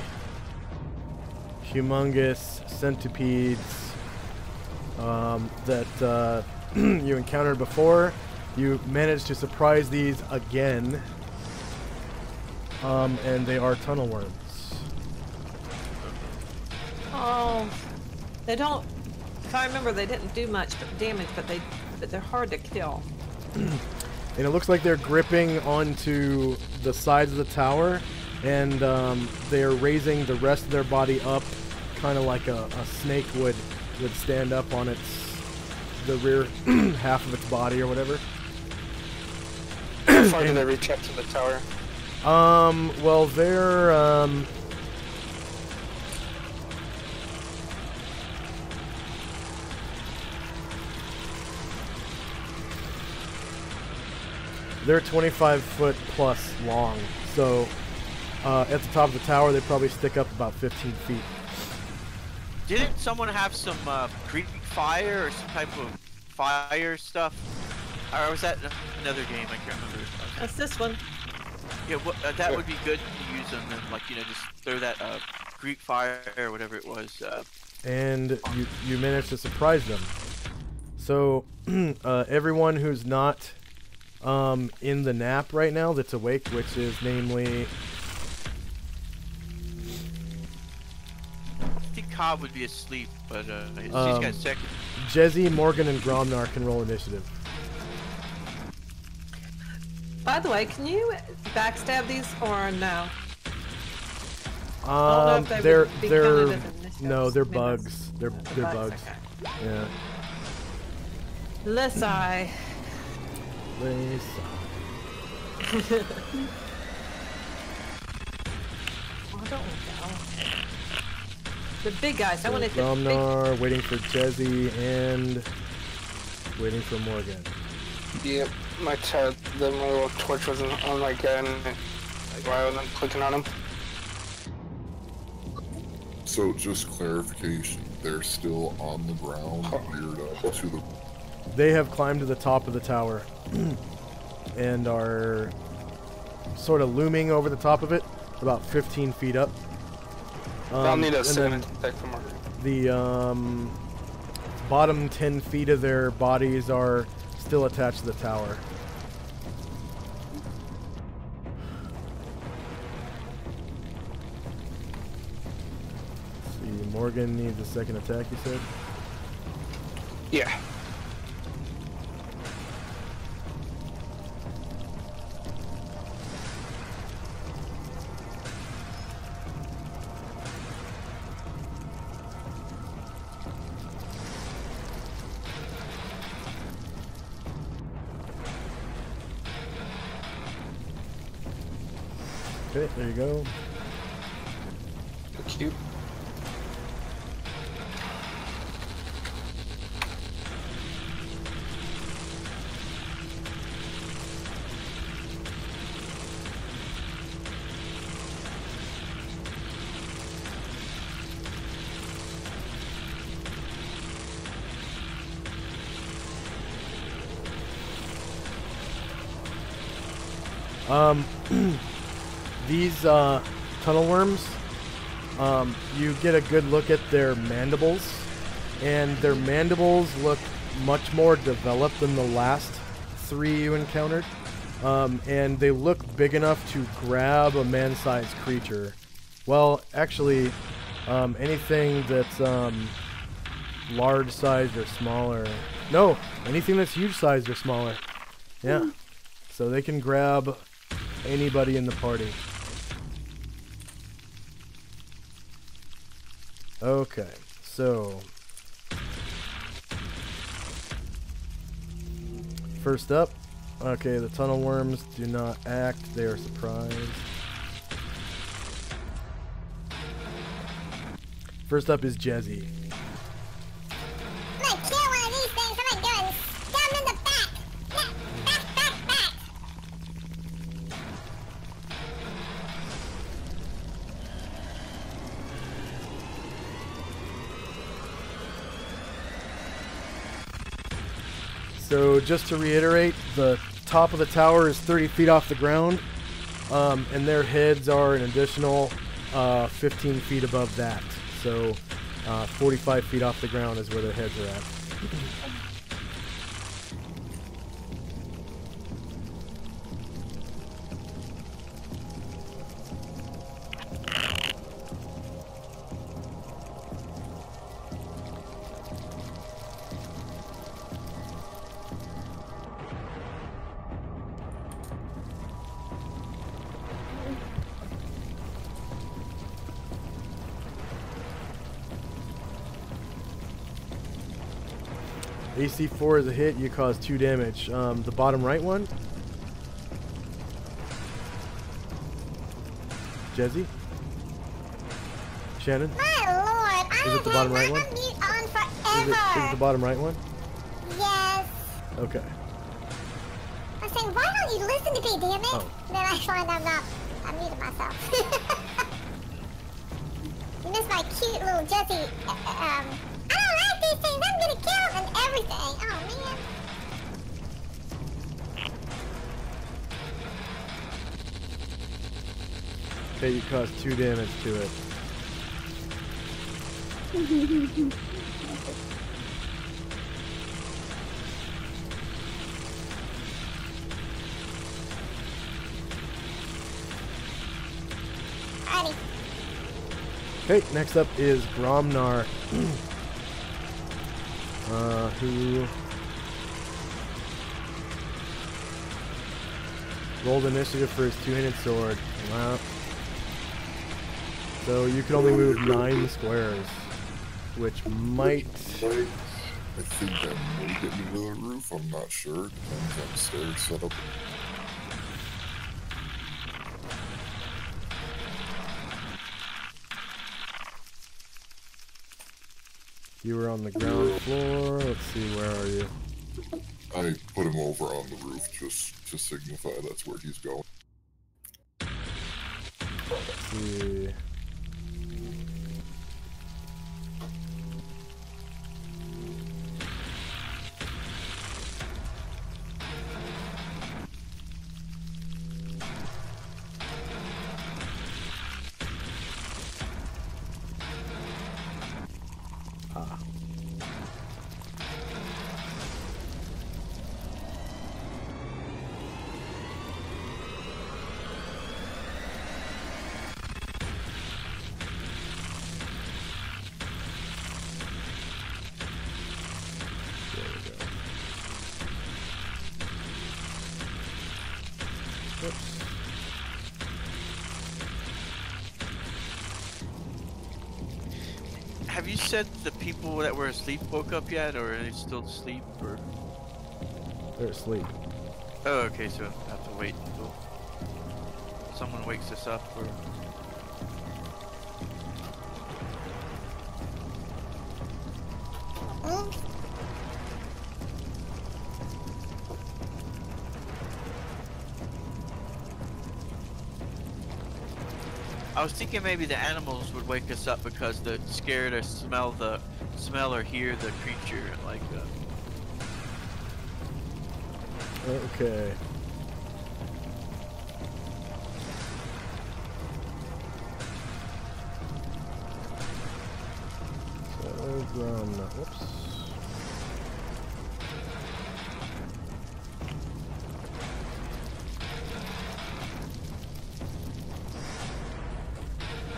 S1: humongous centipedes that you encountered before. You managed to surprise these again, and they are tunnel worms.
S5: Oh, they don't. If I remember, they didn't do much damage, but they're hard to kill.
S1: And it looks like they're gripping onto the sides of the tower, and they're raising the rest of their body up, kind of like a snake would stand up on the rear half of its body or whatever.
S3: How far do they reach up to the tower?
S1: Well, they're they're 25 foot plus long, so at the top of the tower they probably stick up about 15 feet.
S4: Didn't someone have some Greek fire or some type of fire stuff? Or was that another game? I can't remember.
S5: That's this one.
S4: Yeah, that would be good to use on them. Like, you know, just throw that Greek fire or whatever it was.
S1: And you managed to surprise them. So everyone who's not in the nap right now that's awake, which is namely...
S4: I think Cobb would be asleep, but she's got second.
S1: Jezzy, Morgan, and Gromnar can roll initiative.
S5: By the way, can you backstab these or no?
S1: They're no, they're bugs. They're bugs.
S5: Okay.
S1: Yeah.
S5: Lesai. I don't know. The big guys. I want to.
S1: Gromnar waiting for Jezzy and waiting for Morgan.
S3: Yep, my little torch wasn't on my gun while I'm clicking on him.
S11: So just clarification, they're still on the ground, geared up to the...
S1: They have climbed to the top of the tower and are sort of looming over the top of it, about 15 feet up.
S3: I'll need a second attack from Morgan.
S1: The bottom 10 feet of their bodies are still attached to the tower. Let's see, Morgan needs a second attack, you said?
S3: Yeah.
S1: Okay, there you go.
S3: Cute.
S1: These tunnel worms, you get a good look at their mandibles, and their mandibles look much more developed than the last 3 you encountered, and they look big enough to grab a man-sized creature. Well, actually, anything that's large-sized or smaller. No, anything that's huge-sized or smaller. Yeah, so they can grab anybody in the party. Okay, so first up, okay, the tunnel worms do not act, they are surprised. First up is Jezzy.
S7: I'm gonna kill one of these things. I'm gonna go and stab him in the back. Back.
S1: So just to reiterate, the top of the tower is 30 feet off the ground, and their heads are an additional 15 feet above that. So 45 feet off the ground is where their heads are at. AC 4 is a hit, you cause 2 damage. The bottom right one? Jezzy? Shannon?
S7: My lord,
S1: Is it the bottom right one?
S7: I'm mute on forever.
S1: Is it the bottom right one?
S7: Yes.
S1: Okay.
S7: I'm saying, why don't you listen to me, damn it?
S1: Oh.
S7: Then I find I'm muted myself. You missed my cute little Jesse. I don't like these things. I'm gonna kill them and everything. Oh man.
S1: Okay, you cause 2 damage to it. Okay, next up is Gromnar, who rolled initiative for his two-handed sword. Wow. So you can only move 9 squares, which might...
S11: I think I may get into the roof, I'm not sure. Depends on the stairs setup.
S1: You were on the ground floor. Let's see, where are you?
S11: I put him over on the roof just to signify that's where he's going.
S1: Let's see.
S4: Have you said the people that were asleep woke up yet, or are they still asleep, or?
S1: They're asleep.
S4: Oh, okay, so I have to wait until someone wakes us up, or? I was thinking maybe the animals would wake us up because they're scared or smell or hear the creature, like
S1: Okay. So, whoops.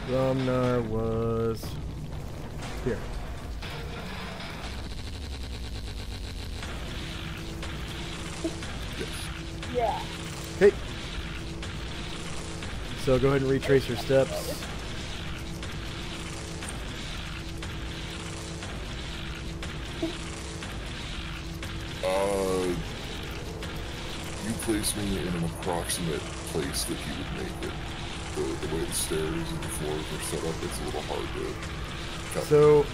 S1: Gromnar was here.
S2: Yeah.
S1: Okay. So go ahead and retrace your steps.
S11: You place me in an approximate place that you would make it. The way the stairs and the floors are set up, it's a little hard to cut.
S1: So,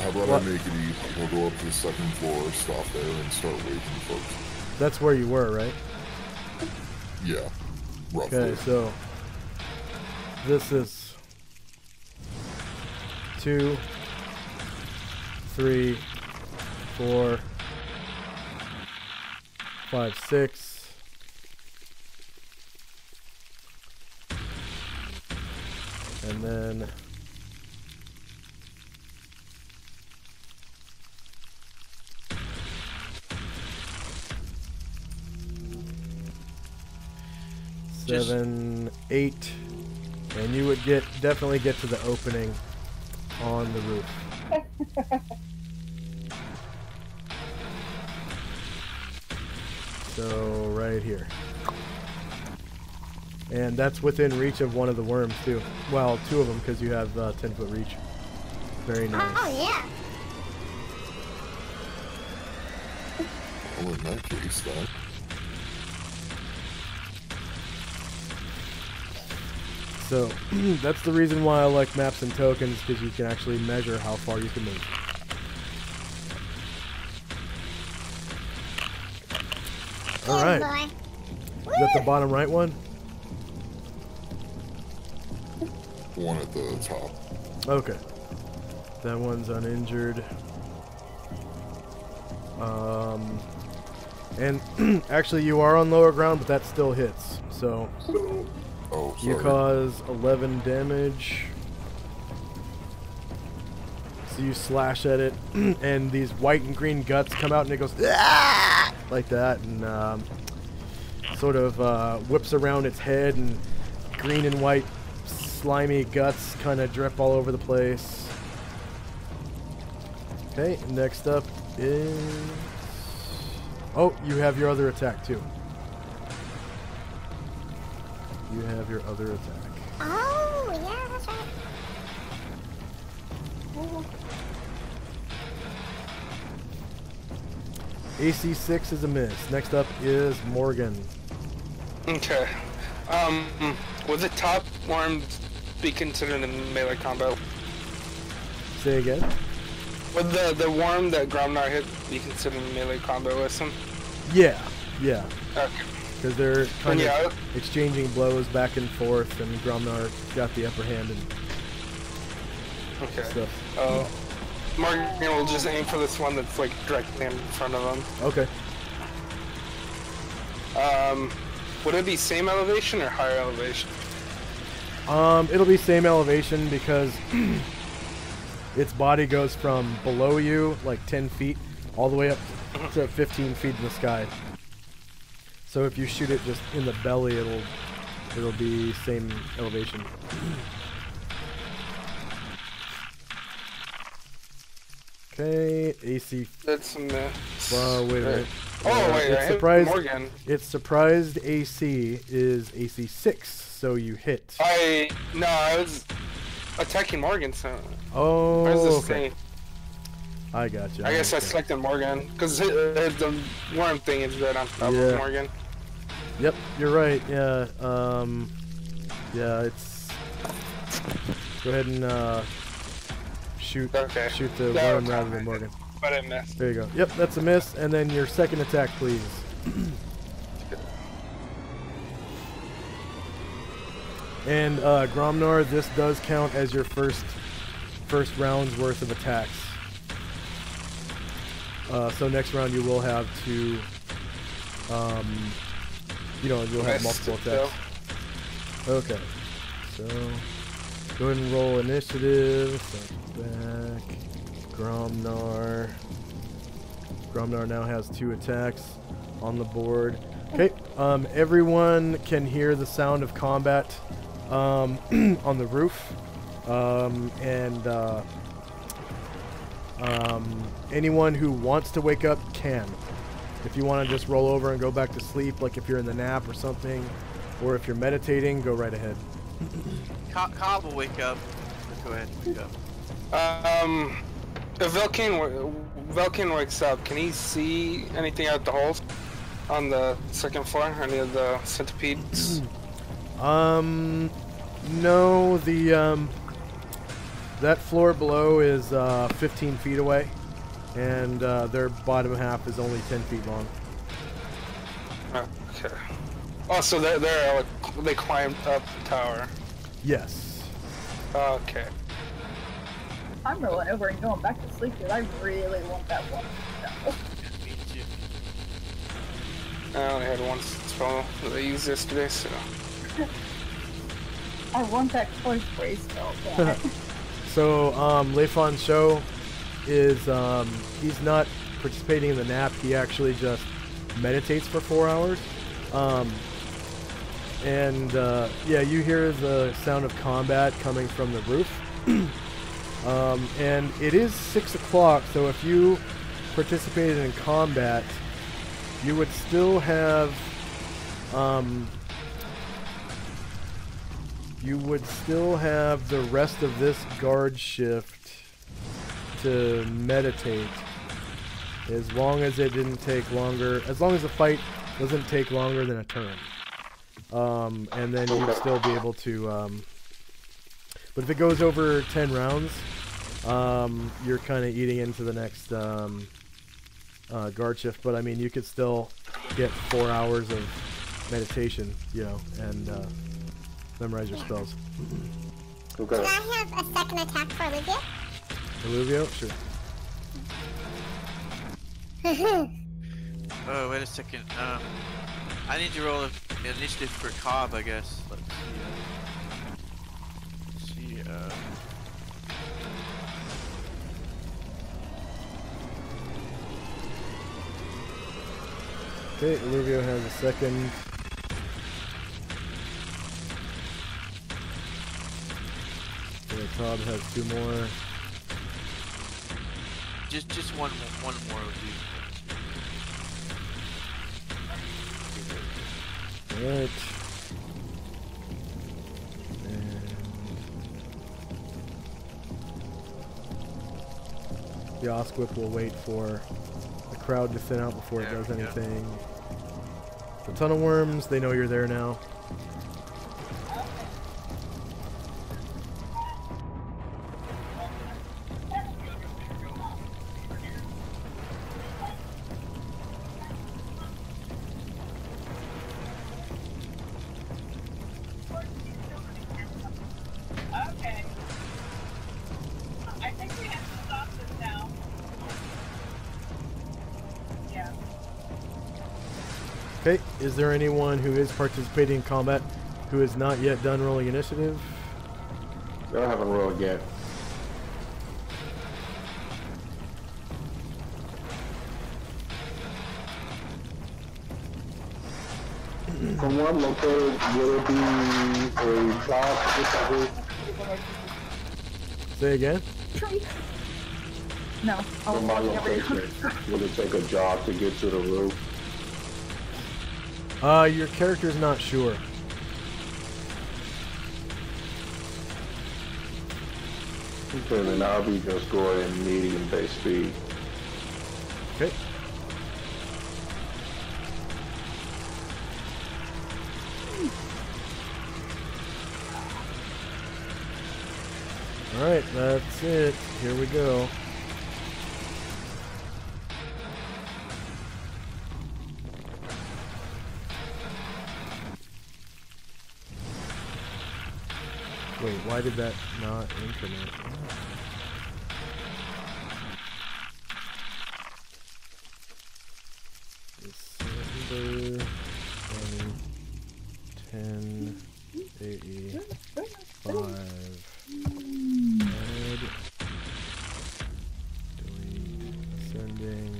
S11: how about I make it easy? We'll go up to the second floor, stop there, and start waking folks.
S1: That's where you were, right?
S11: Yeah, roughly.
S1: Okay, so this is 2, 3, 4, 5, 6. And then seven, 8, and you would definitely get to the opening on the roof. So right here. And that's within reach of one of the worms too. Well, 2 of them because you have 10-foot reach. Very nice.
S7: Oh yeah.
S11: Well, in that case, then.
S1: So that's the reason why I like maps and tokens, because you can actually measure how far you can move. All right. Is that the bottom right one?
S11: One at the top.
S1: Okay. That one's uninjured. And actually you are on lower ground, but that still hits. So
S11: oh,
S1: you cause 11 damage. So you slash at it, and these white and green guts come out, and it goes "Ah!" like that, and sort of whips around its head, and green and white slimy guts kind of drip all over the place. Okay, next up is... Oh, you have your other attack too. You have your other attack.
S7: Oh, yeah, that's right. Ooh.
S1: AC 6 is a miss. Next up is Morgan.
S3: Okay. Would the top worm be considered a melee combo?
S1: Say again?
S3: Would the worm that Gromnar hit be considered a melee combo with him?
S1: Yeah, yeah.
S3: Okay.
S1: Because they're kind
S3: Yeah.
S1: of exchanging blows back and forth, and Gromnar got the upper hand and
S3: Okay.
S1: stuff.
S3: Morgan will just aim for this one that's like directly in front of him.
S1: Okay.
S3: Would it be same elevation or higher elevation?
S1: It'll be same elevation because its body goes from below you, like 10 feet, all the way up to 15 feet in the sky. So if you shoot it just in the belly, it'll be same elevation. Okay, AC.
S3: That's a miss.
S1: Wait a minute.
S3: Oh wait,
S1: it's
S3: I hit
S1: surprised.
S3: Morgan.
S1: Its surprised AC is AC 6, so you hit.
S3: I was attacking Morgan, so.
S1: Oh,
S3: I was the
S1: okay.
S3: same.
S1: I got you.
S3: I guess I selected Morgan because the worm thing is right on top of Morgan.
S1: Yep, you're right. Yeah. Yeah. It's. Go ahead and shoot the worm rather than Morgan.
S3: But I missed.
S1: There you go. Yep, that's a miss. And then your second attack, please. And Gromnar, this does count as your first round's worth of attacks. So next round you will have to, you'll have multiple attacks. Okay. So go ahead and roll initiative. So back. Gromnar. Gromnar now has 2 attacks on the board. Okay. Everyone can hear the sound of combat on the roof. Anyone who wants to wake up can. If you want to just roll over and go back to sleep, like if you're in the nap or something, or if you're meditating, go right ahead.
S4: Cobb will wake up. Go ahead and wake up.
S3: If Velkin wakes up, can he see anything out the holes on the second floor? Any of the centipedes?
S1: No, that floor below is 15 feet away, and their bottom half is only 10 feet long.
S3: Okay. Oh, so they climbed up the tower.
S1: Yes.
S3: Okay.
S2: I'm rolling over and going back to sleep because I really want that one.
S3: I only had one spell that I used yesterday, so.
S2: I want that close spray spell. Yeah.
S1: So, Leifon's show is, he's not participating in the nap, he actually just meditates for 4 hours. Yeah, you hear the sound of combat coming from the roof. And it is 6 o'clock, so if you participated in combat, you would still have, the rest of this guard shift to meditate, as long as it didn't take longer, as long as the fight doesn't take longer than a turn. And then you'd still be able to, but if it goes over 10 rounds, you're kind of eating into the next guard shift. But I mean, you could still get 4 hours of meditation, and memorize your spells.
S7: Okay. Can I have a second attack for Olivia?
S1: Olivia? Sure.
S4: Oh, wait a second. I need to roll an initiative for Cobb, I guess. Let's see.
S1: Okay, Olivia has a second. Crowd has 2 more.
S4: Just one more will do.
S1: Alright. And the Osquip will wait for the crowd to thin out before it does anything. The tunnel worms, they know you're there now. Okay, is there anyone who is participating in combat who has not yet done rolling initiative?
S10: I haven't rolled yet. From what located, will it be a job to get that roof?
S1: Say again?
S2: No.
S10: From my location, will it take a job to get to the roof?
S1: Your character's not sure.
S10: Okay, then I'll be just going medium base speed.
S1: Okay. Alright, that's it. Here we go. Wait, why did that not increment? December 10, 85. Add. Delete. Ascending.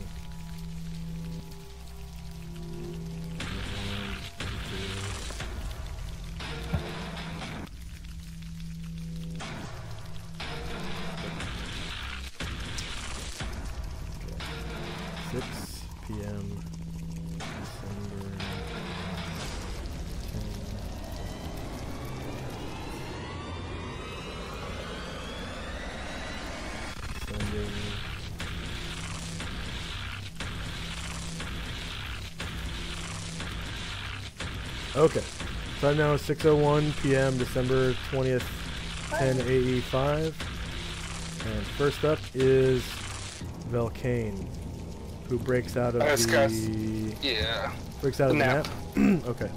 S1: PM December 10. Sending. Okay. Time now is 6:01 p.m. December 20th, 10 AE5. And first up is Velcane, who breaks out of breaks out of the nap. Okay.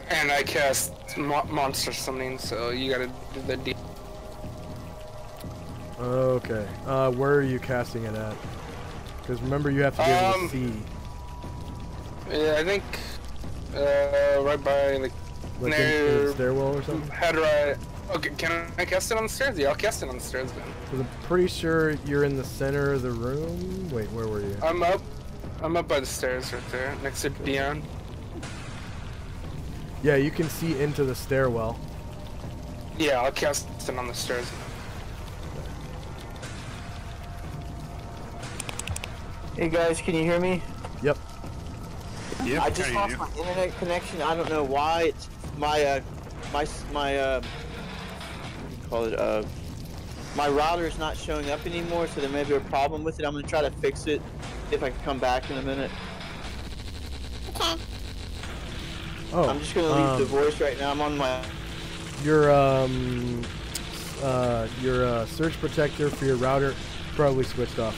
S3: And I cast monster summoning, so you gotta do the D.
S1: Okay. Where are you casting it at? Because remember, you have to be able to see.
S3: Yeah, I think right by like
S1: in
S3: near
S1: the stairwell or something.
S3: Head right. Okay, can I cast it on the stairs? Yeah, I'll cast it on the stairs then.
S1: Because I'm pretty sure you're in the center of the room. Wait, where were you?
S3: I'm up by the stairs right there, next to Dion.
S1: Yeah, you can see into the stairwell.
S3: Yeah, I'll cast it on the stairs.
S13: Hey guys, can you hear me?
S1: Yep.
S8: Yep.
S13: I just lost my internet connection. I don't know why. It's my what do you call it? My router is not showing up anymore, so there may be a problem with it. I'm gonna try to fix it if I can come back in a minute.
S7: Okay.
S1: Oh.
S13: I'm just gonna leave the voice right now. I'm on my.
S1: Your surge protector for your router probably switched off.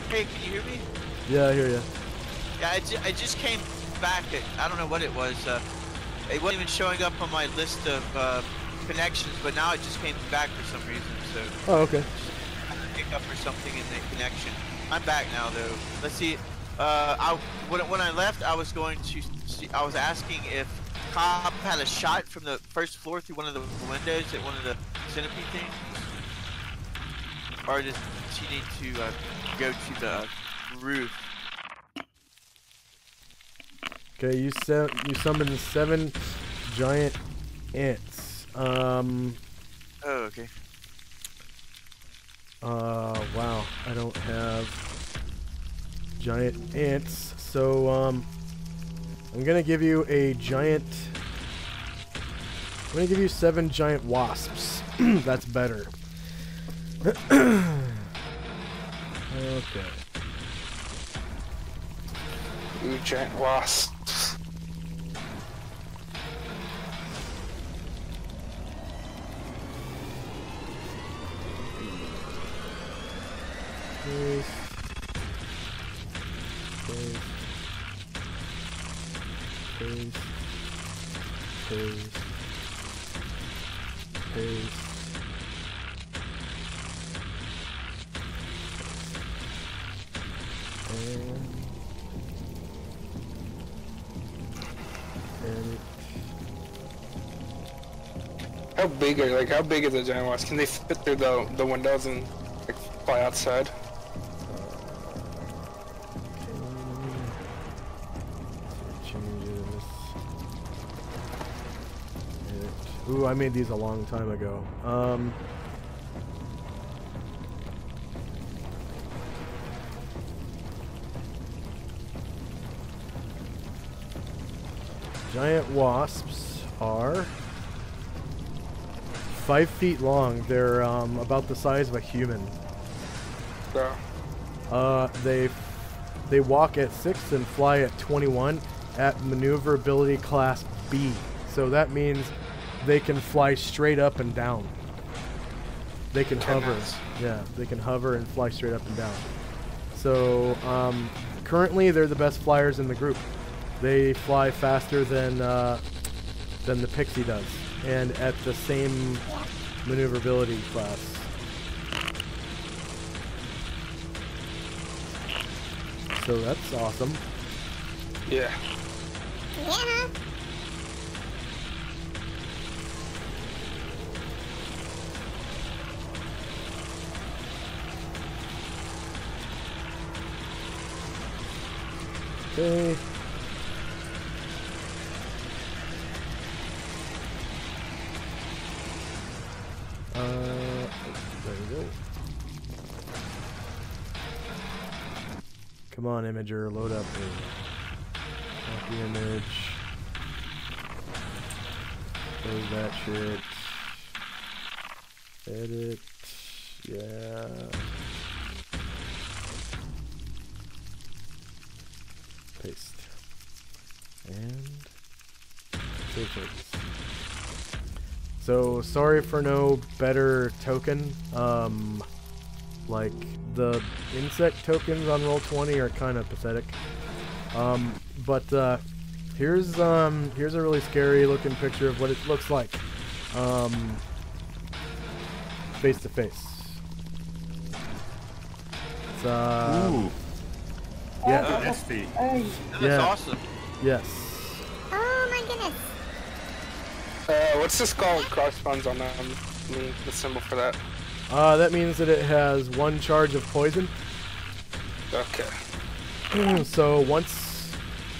S4: Hey, can you hear me?
S1: Yeah, I hear you.
S4: Yeah, I just came back. I don't know what it was. It wasn't even showing up on my list of connections, but now it just came back for some reason. So.
S1: Oh, okay.
S4: Pick up or something in the connection. I'm back now though. Let's see. When I left, I was going to. I was asking if Cobb had a shot from the first floor through one of the windows at one of the centipede things, or does she need to go to the roof?
S1: Okay, you summon 7 giant ants.
S4: Oh, okay.
S1: Wow, I don't have giant ants, so I'm gonna give you a giant. I'm gonna give you 7 giant wasps. That's better. Okay.
S3: Ooh, giant wasps.
S1: Paste. Paste. Paste. Paste. Paste. And
S3: How big is a giant wasp? Can they fit through the windows and like fly outside?
S1: Ooh, I made these a long time ago. Giant wasps are 5 feet long. They're about the size of a human. They walk at 6 and fly at 21 at maneuverability class B. So that means they can fly straight up and down. They can hover. Yeah, they can hover and fly straight up and down. So currently they're the best flyers in the group. They fly faster than the Pixie does, and at the same maneuverability class. So that's awesome.
S3: Yeah.
S7: Yeah.
S1: Okay. There we go. Come on, Imager, load up here. Copy image. Close that shit. Edit. Yeah. Paste. And save changes. So sorry for no better token. Like the insect tokens on Roll20 are kind of pathetic. But here's a really scary looking picture of what it looks like face to face. It's
S8: Ooh.
S1: Yeah.
S8: Nasty.
S4: That's awesome.
S1: Yes.
S7: Oh my goodness.
S3: What's this called? Corresponds on the symbol for that.
S1: That means that it has 1 charge of poison.
S3: Okay.
S1: So once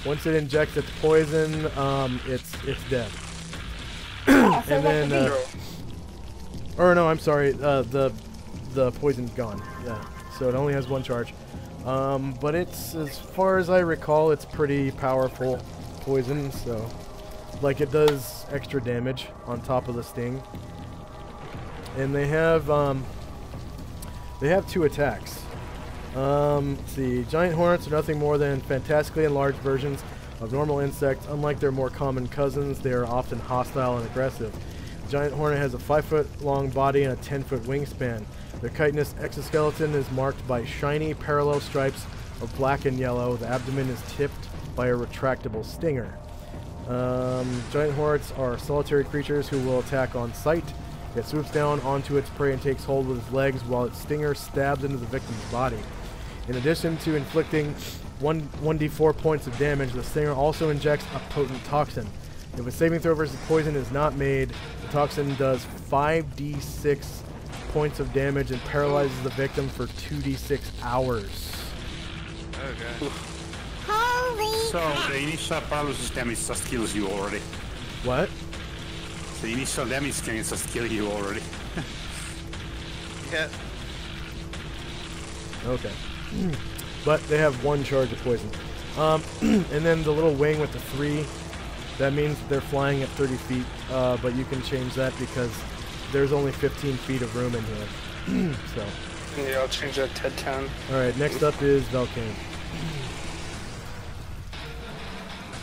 S1: it injects its poison, it's dead. And then, or no, I'm sorry, the poison's gone. Yeah. So it only has 1 charge. But it's, as far as I recall, it's pretty powerful poison. So, like, it does extra damage on top of the sting. And they have 2 attacks. Let's see, giant hornets are nothing more than fantastically enlarged versions of normal insects. Unlike their more common cousins, they are often hostile and aggressive. Giant hornet has a 5-foot long body and a 10-foot wingspan. Their chitinous exoskeleton is marked by shiny parallel stripes of black and yellow. The abdomen is tipped by a retractable stinger. Giant hornets are solitary creatures who will attack on sight. It swoops down onto its prey and takes hold with its legs while its stinger stabs into the victim's body. In addition to inflicting 1d4 points of damage, the stinger also injects a potent toxin. If a saving throw versus poison is not made, the toxin does 5d6 points of damage and paralyzes the victim for 2d6 hours.
S4: Okay.
S7: Holy Holy
S8: So
S7: crap.
S8: the initial paralysis damage just kills you already.
S1: What?
S8: The initial damage can just kill you already.
S4: Yeah.
S1: Okay. But they have 1 charge of poison. And then the little wing with the 3, that means they're flying at 30 feet. But you can change that because there's only 15 feet of room in here. So.
S3: Yeah, I'll change that to 10.
S1: Alright, next up is Velcane.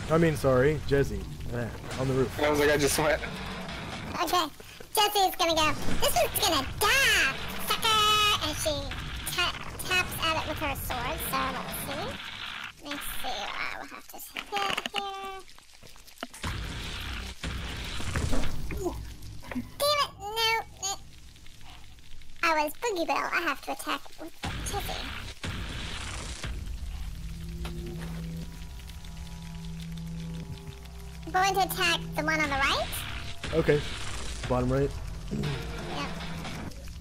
S1: I mean, sorry, Jezzy. On the roof.
S3: I was like, I just went.
S7: Okay, Jessie's gonna go. This one's gonna die, sucker! And she taps at it with her sword, so let's see. Let's see, I will have to hit here. Damn it, no. I was Boogie Bill, I have to attack with Jessie. I'm going to attack the one on the right.
S1: Okay. Bottom right.
S7: Yep.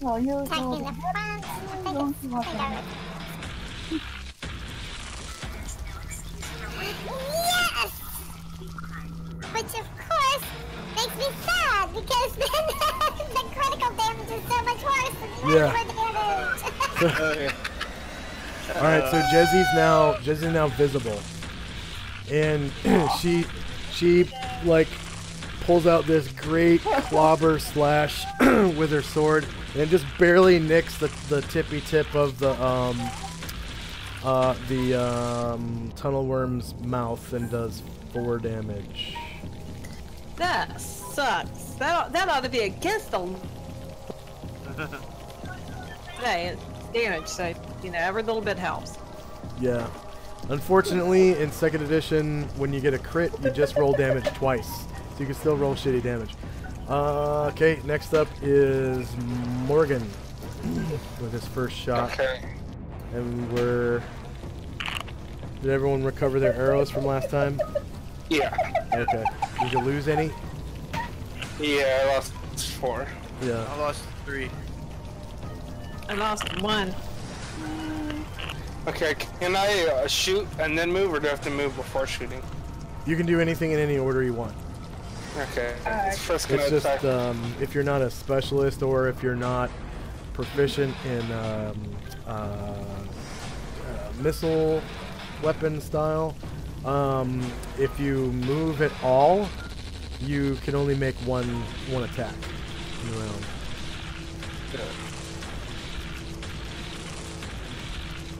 S2: Well, you're
S7: Attacking the front. I think yes! Which of course makes me sad because then the critical damage is so much worse than the regular damage.
S1: Alright, so Jezzy's now visible. And she like pulls out this great clobber slash with her sword and just barely nicks the tippy tip of the tunnel worm's mouth and does 4 damage.
S5: That sucks. That ought to be against the. Hey, it's damage, so you know every little bit helps.
S1: Yeah. Unfortunately, in 2nd edition, when you get a crit, you just roll damage twice. So you can still roll shitty damage. Okay, next up is Morgan with his first shot.
S3: Okay.
S1: And did everyone recover their arrows from last time?
S3: Yeah.
S1: Okay. Did you lose any?
S3: Yeah, I lost 4.
S1: Yeah.
S4: I lost 3.
S5: I lost 1.
S3: Okay, can I shoot and then move, or do I have to move before shooting?
S1: You can do anything in any order you want.
S3: Okay. First gonna
S1: It's just
S3: attack.
S1: if you're not a specialist or if you're not proficient in missile weapon style, if you move at all, you can only make one attack in the round.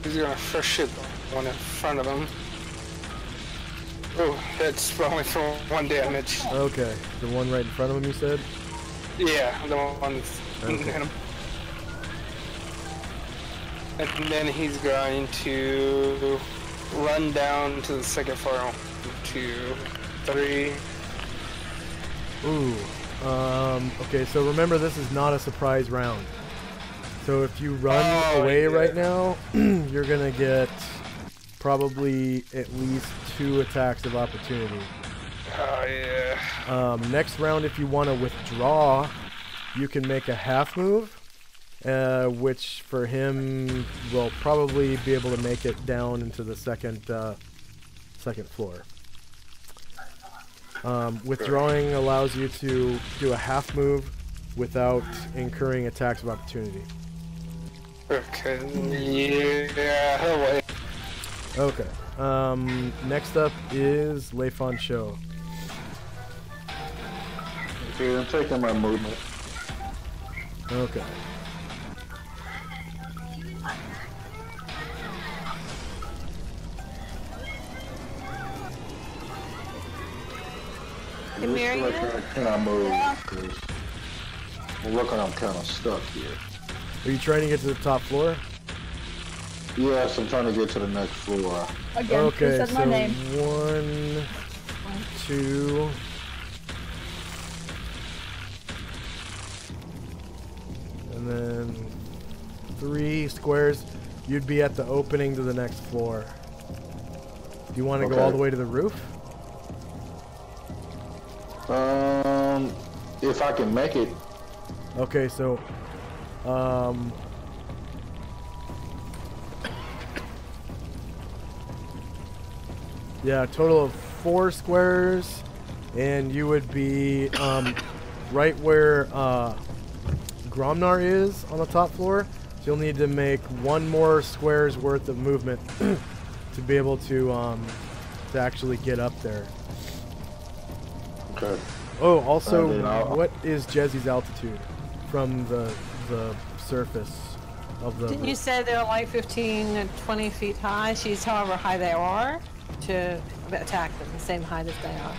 S3: He's gonna first shoot the one in front of him. Oh, it's only for 1 damage.
S1: Okay, the one right in front of him, you said?
S3: Yeah, the one that's
S1: Okay.
S3: hit him. And then he's going to run down to the 2nd floor. 1, 2, 3.
S1: Ooh. Okay, so remember this is not a surprise round. So if you run away right now, you're gonna get probably at least 2 attacks of opportunity.
S3: Oh yeah.
S1: Next round, if you want to withdraw, you can make a half move, which for him will probably be able to make it down into the second floor. Withdrawing allows you to do a half move without incurring attacks of opportunity.
S3: Okay. Yeah. Oh wait.
S1: Okay. Next up is Leifon Cho.
S10: Okay, I'm taking my movement.
S1: Okay.
S5: Hey, Mary.
S10: Can I move? Because I'm looking, I'm kind of stuck here.
S1: Are you trying to get to the top floor?
S10: Yes, I'm trying to get to the next floor.
S2: Again,
S1: Okay,
S2: who said
S1: so
S2: my name?
S1: 1, 2. And then 3 squares. You'd be at the opening to the next floor. Do you want to go all the way to the roof?
S10: If I can make it.
S1: Okay, so Yeah, a total of 4 squares, and you would be right where Gromnar is on the top floor. So you'll need to make 1 more square's worth of movement to be able to actually get up there.
S6: Okay.
S1: Oh, also, what is Jezzy's altitude from the surface of the?
S5: Didn't you say they're like 15 to 20 feet high? She's however high they are to attack them, the same height as they are.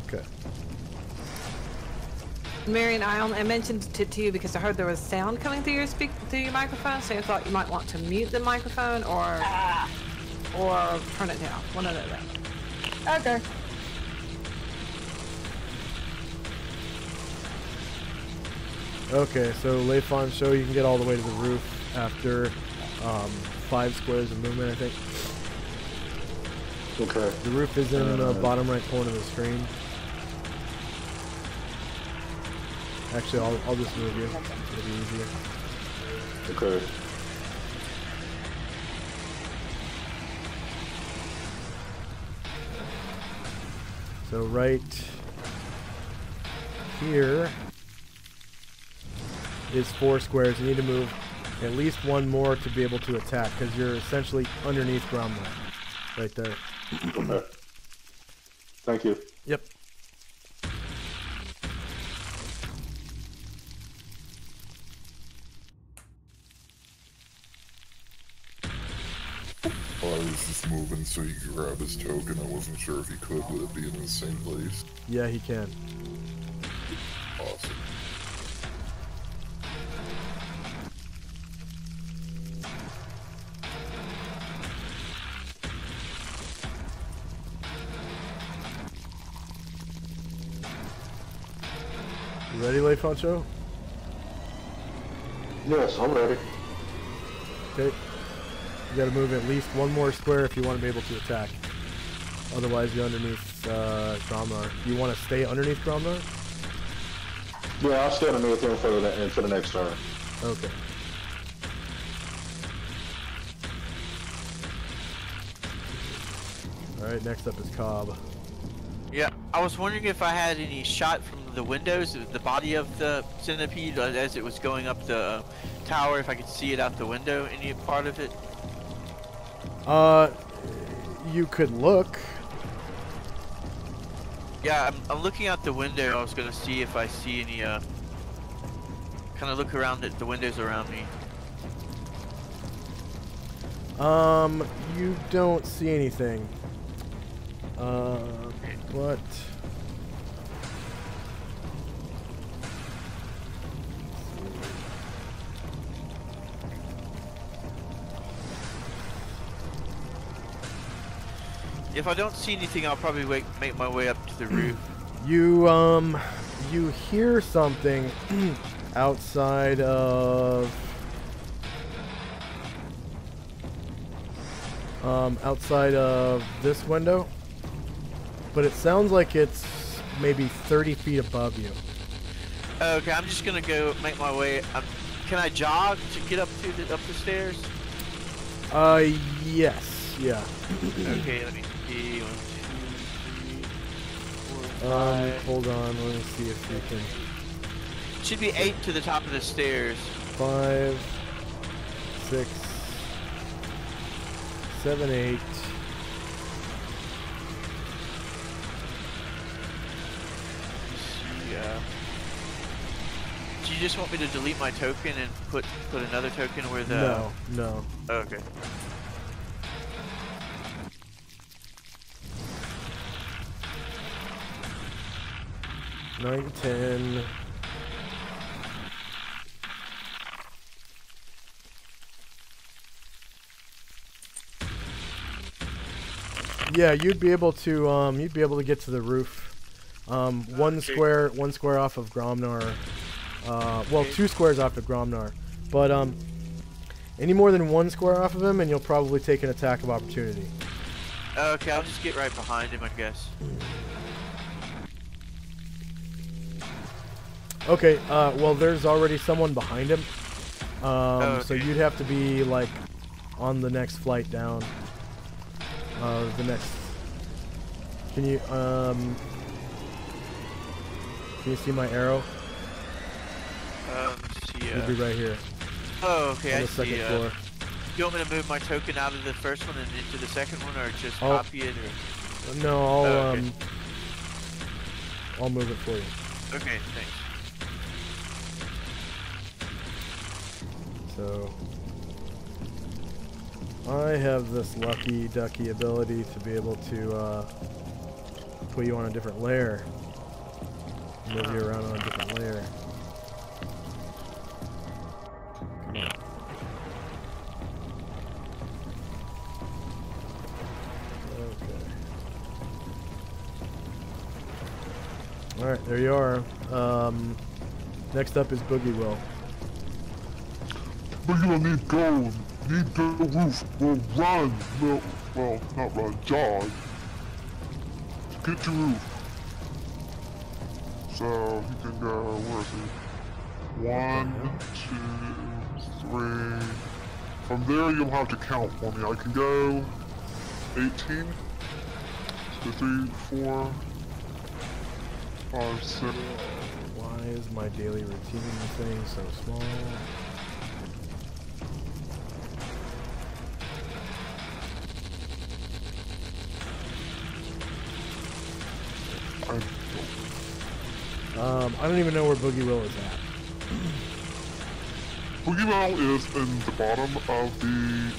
S1: Okay.
S5: Marion, I mentioned it to you because I heard there was sound coming through your microphone, so I thought you might want to mute the microphone or turn it down. One of those.
S2: Okay.
S1: Okay, so Leifon, show you can get all the way to the roof after 5 squares of movement, I think.
S6: Okay.
S1: The roof is in the bottom right corner of the screen. Actually, I'll just move you. It'll be easier.
S6: Okay.
S1: So right here is 4 squares. You need to move at least 1 more to be able to attack, because you're essentially underneath Gromnar. Right there.
S6: Okay. Thank you.
S1: Yep.
S11: Well, I was just moving so he could grab his token. I wasn't sure if he could with it being in the same place.
S1: Yeah, he can.
S11: Awesome.
S1: You ready, Leifoncho?
S6: Yes, I'm ready.
S1: Okay. You gotta move at least 1 more square if you want to be able to attack. Otherwise, you're underneath Gromnar. You want to stay underneath Gromnar?
S6: Yeah, I'll stay underneath him for the next turn.
S1: Okay. Alright, next up is Cobb.
S4: Yeah, I was wondering if I had any shot from the windows, the body of the centipede as it was going up the tower, if I could see it out the window, any part of it?
S1: You could look.
S4: Yeah, I'm looking out the window. I was gonna see if I see any, kind of look around at the windows around me.
S1: You don't see anything. What?
S4: If I don't see anything, I'll probably make my way up to the roof.
S1: You hear something outside of this window, but it sounds like it's maybe 30 feet above you.
S4: Okay, I'm just gonna go make my way. Can I jog to get up the stairs?
S1: Yes, yeah.
S4: Okay, let me see. 1, 2, 3, 4, 5.
S1: Hold on, let me see if you can.
S4: Should be 8 to the top of the stairs.
S1: 5, 6, 7, 8.
S4: Do you just want me to delete my token and put another token where the...
S1: No.
S4: Oh, okay.
S1: Nine, 10. Yeah, you'd be able to get to the roof. One square off of Gromnar. Well, 2 squares off of Gromnar. But any more than 1 square off of him, and you'll probably take an attack of opportunity.
S4: Okay, I'll just get right behind him, I guess.
S1: Okay, well, there's already someone behind him. So you'd have to be, like, on the next flight down. The next Can you see my arrow?
S4: See,
S1: It'll be right here.
S4: Oh, okay,
S1: on
S4: I
S1: the
S4: see.
S1: second floor.
S4: You want me to move my token out of the first one and into the second one, or just
S1: Oh.
S4: copy it, or?
S1: No, I'll
S4: Oh, okay.
S1: I'll move it for you.
S4: Okay, thanks.
S1: So I have this lucky ducky ability to be able to put you on a different layer. Move you around on a different layer. Okay. Alright, there you are. Next up is Boogie Will.
S6: Boogie Will need go roof, will run, no, well, not run, jog. Get to roof. So, he can go, where is he? 1, 2, 3. From there, you'll have to count for me. I can go 18, 2, 3, 4, 5, 6.
S1: Why is my daily routine thing so small? I don't even know where Boogie Will is at.
S6: Boogie Will is in the bottom of the,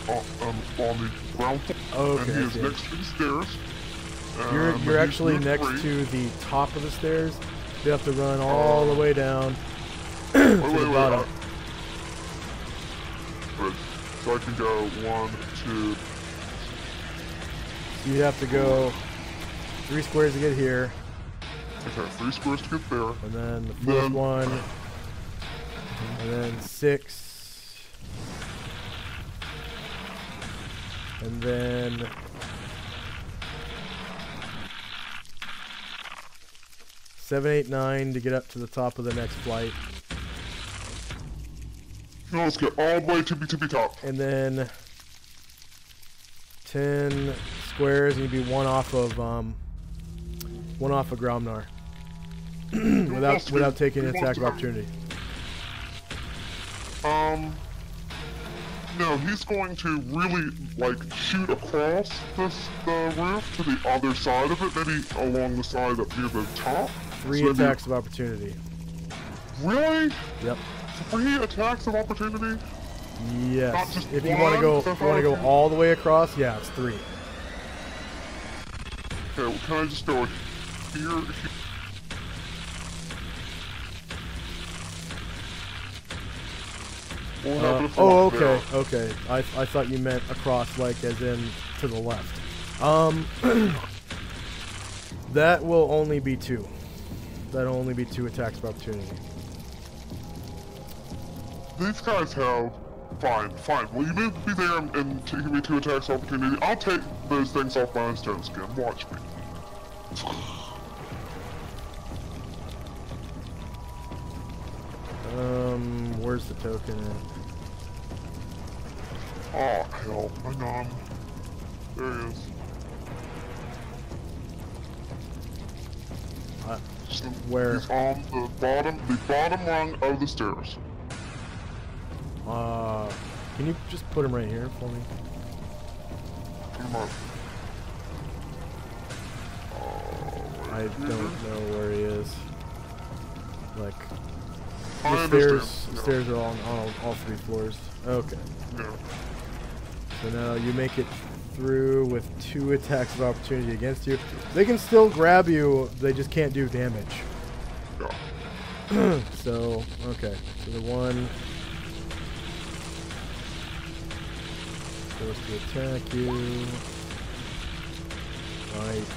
S6: on the ground floor.
S1: Okay,
S6: and he
S1: I
S6: is
S1: see.
S6: next to the stairs.
S1: You're
S6: He's
S1: actually
S6: doing
S1: next
S6: great.
S1: to the top of the stairs. You have to run all the way down to the bottom.
S6: Good. So I can go 1, 2.
S1: You have to go 3 squares to get here.
S6: Okay, 3 squares to get there.
S1: And then the fourth one. And then 6. And then 7, 8, 9 to get up to the top of the next flight.
S6: Now let's get all the way to tippy top.
S1: And then 10 squares, and you'd be one off of Gromnar. without taking an attack of opportunity.
S6: No, he's going to really, like, shoot across the roof to the other side of it, maybe along the side up near the top.
S1: 3
S6: So
S1: attacks of opportunity.
S6: Really?
S1: Yep.
S6: 3 attacks of opportunity? Not
S1: Yes.
S6: just
S1: If you want to go all the way across, yeah, it's 3.
S6: Okay, well, can I just go here?
S1: Oh, okay, okay. I thought you meant across, like as in to the left. That will only be 2. That'll only be 2 attacks of opportunity.
S6: These guys have... Fine. Will you move me there and give me 2 attacks of opportunity? I'll take those things off my stone skin. Watch me.
S1: Where's the token at?
S6: Oh, hell. Hang on. There he is.
S1: Where?
S6: He's on the bottom rung of the stairs.
S1: Can you just put him right here for me?
S6: Come on.
S1: I don't know where he is. Like,
S6: I
S1: the
S6: understand.
S1: stairs are on all 3 floors. Okay.
S6: Yeah.
S1: So now you make it through with 2 attacks of opportunity against you. They can still grab you, they just can't do damage.
S6: Yeah.
S1: So, okay. So the one goes to attack you. Right.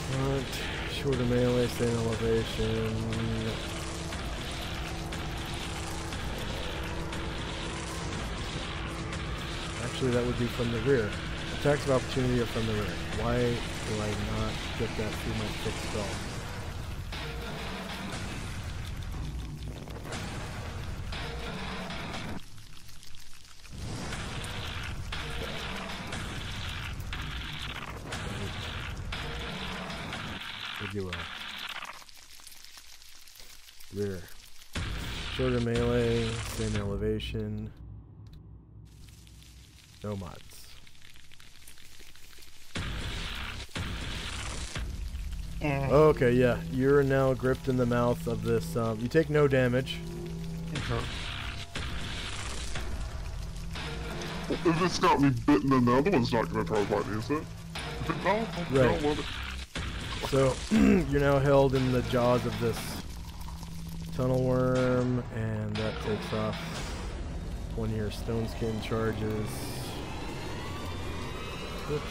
S1: Front, shorter melee, stay in elevation. Actually, that would be from the rear. Attacks of opportunity are from the rear. Why do I not get that through my fixed spell? Boogie Will. Rear. Shorter melee, same elevation. No mods. Okay, yeah. You're now gripped in the mouth of this. You take no damage.
S6: If it's got me bitten, then the other one's not going to try to bite me, is it? No,
S1: Right.
S6: no,
S1: So you're now held in the jaws of this tunnel worm, and that takes off one of your stone skin charges. Oops.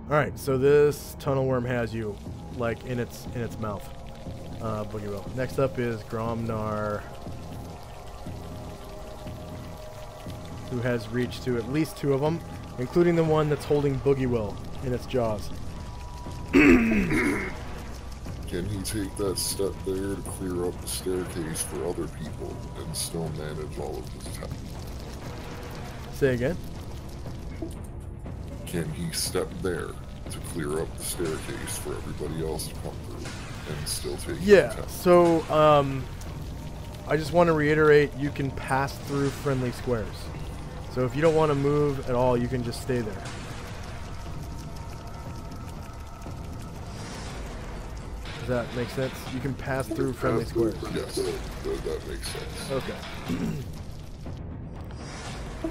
S1: Alright, so this tunnel worm has you, like, in its mouth. Boogie Will. Next up is Gromnar, who has reached to at least 2 of them, including the one that's holding Boogie Will in its jaws.
S11: Can he take that step there to clear up the staircase for other people and still manage all of his attacks?
S1: Say again?
S11: Can he step there to clear up the staircase for everybody else to come through and still take
S1: Yeah,
S11: attacks?
S1: so I just want to reiterate, you can pass through friendly squares. So if you don't want to move at all, you can just stay there. Does that make sense? You can pass through friendly squares.
S11: Yes, that makes sense.
S1: Okay.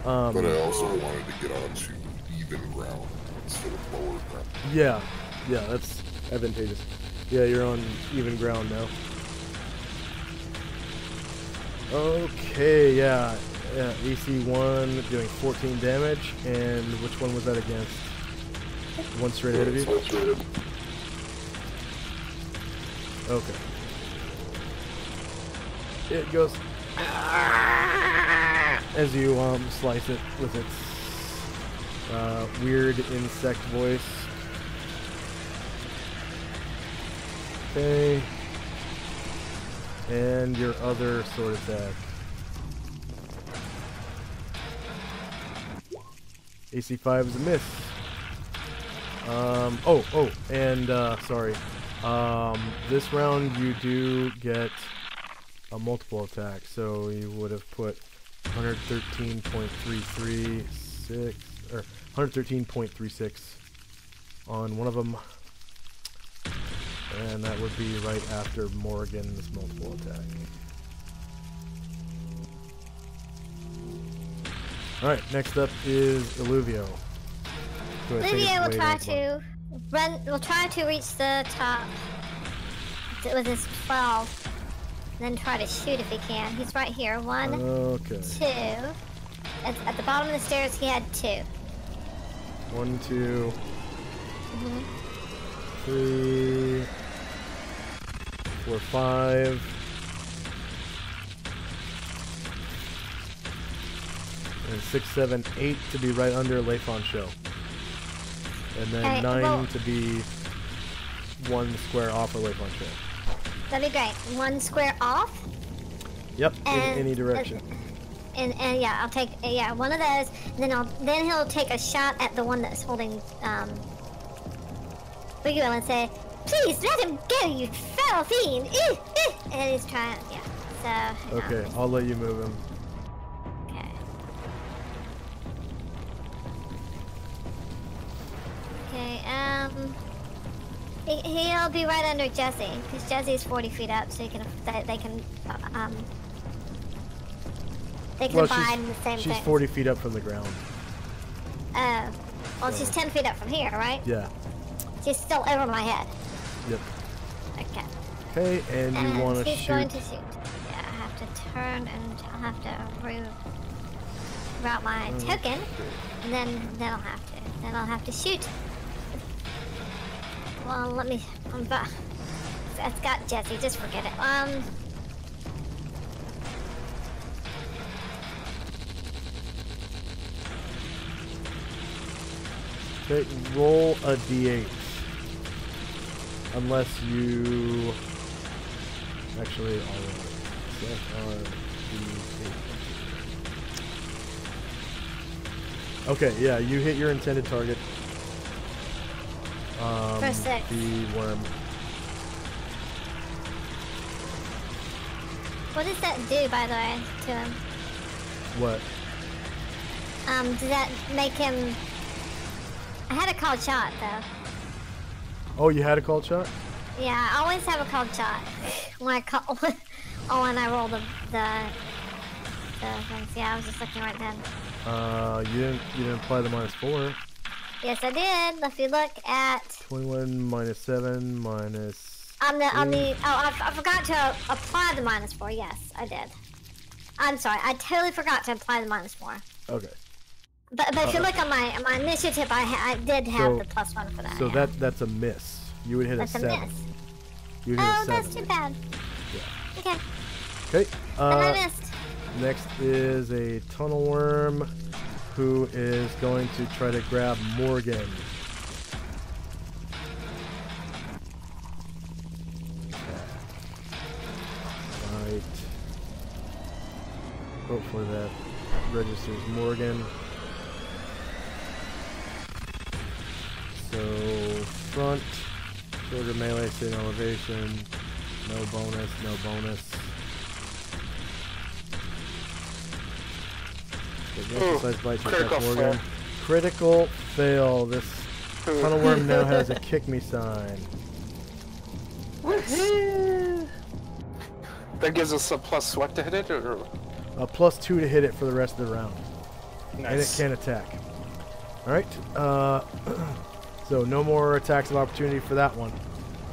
S11: But I also wanted to get onto even ground instead of lower ground.
S1: Yeah, that's advantageous. Yeah, you're on even ground now. Okay, yeah. AC 1 doing 14 damage, and which one was that against? One straight ahead of you? Okay. It goes as you slice it with its weird insect voice. Okay. And your other sword attack. AC 5 is a miss. Sorry. This round you do get a multiple attack, so you would have put 113.336 or 113.36 on one of them, and that would be right after Morgan's multiple attack. Alright, next up is Illuvio.
S7: Illuvio will try to will try to reach the top with his 12, then try to shoot if he can. He's right here. 1,
S1: okay.
S7: 2. At the bottom of the stairs, he had 2.
S1: 1, 2, 3, 4, 5. And 6, 7, 8 to be right under Leifon Show. And then 9 to be 1 square off of Leifon Show.
S7: That'd be great. 1 square off?
S1: Yep, in any direction.
S7: And yeah, I'll take one of those. And then he'll take a shot at the one that's holding Boogie Will and say, "Please let him go, you foul fiend!" And he's trying, So.
S1: Okay, I'll let you move him.
S7: Okay, he'll be right under Jesse, because Jesse's 40 feet up, so they can abide in the same thing.
S1: She's 40 feet up from the ground.
S7: Oh, well, she's 10 feet up from here, right?
S1: Yeah.
S7: She's still over my head.
S1: Yep.
S7: Okay.
S1: Okay, and you want to shoot.
S7: She's going to shoot. Yeah, I have to turn, and I'll have to route my token, and then I'll have to. Then I'll have to shoot. Well, let me. That's got Jesse. Just forget it.
S1: Okay, roll a d8. Unless you... Actually, I'll roll it. Set r d8. Okay, yeah, you hit your intended target.
S7: For 6.
S1: The worm.
S7: What does that do, by the way, to him?
S1: What?
S7: Does that make him... I had a called shot, though.
S1: Oh, you had a called shot?
S7: Yeah, I always have a called shot when I call... when I roll the things. Yeah, I was just looking right then.
S1: You didn't apply the -4.
S7: Yes, I did. If you look at...
S1: 21 minus 7 minus...
S7: I forgot to apply the -4. Yes, I did. I'm sorry, I totally forgot to apply the -4.
S1: Okay.
S7: But if you look on my initiative, I did have the +1 for that.
S1: So
S7: yeah.
S1: that's a miss. You would hit
S7: That's
S1: a 7.
S7: a miss.
S1: You would hit a 7.
S7: That's too bad.
S1: Yeah.
S7: Okay.
S1: Okay.
S7: But I missed.
S1: Next is a tunnel worm who is going to try to grab Morgan. Right. Hopefully that registers Morgan. So front, shorter melee, same elevation, no bonus, no bonus. Exercise bites
S3: critical
S1: attack Morgan. Critical fail. This tunnel worm now has a kick me sign.
S3: That gives us a +, what to hit it, or?
S1: A +2 to hit it for the rest of the round.
S3: Nice.
S1: And it can attack. Alright. So no more attacks of opportunity for that one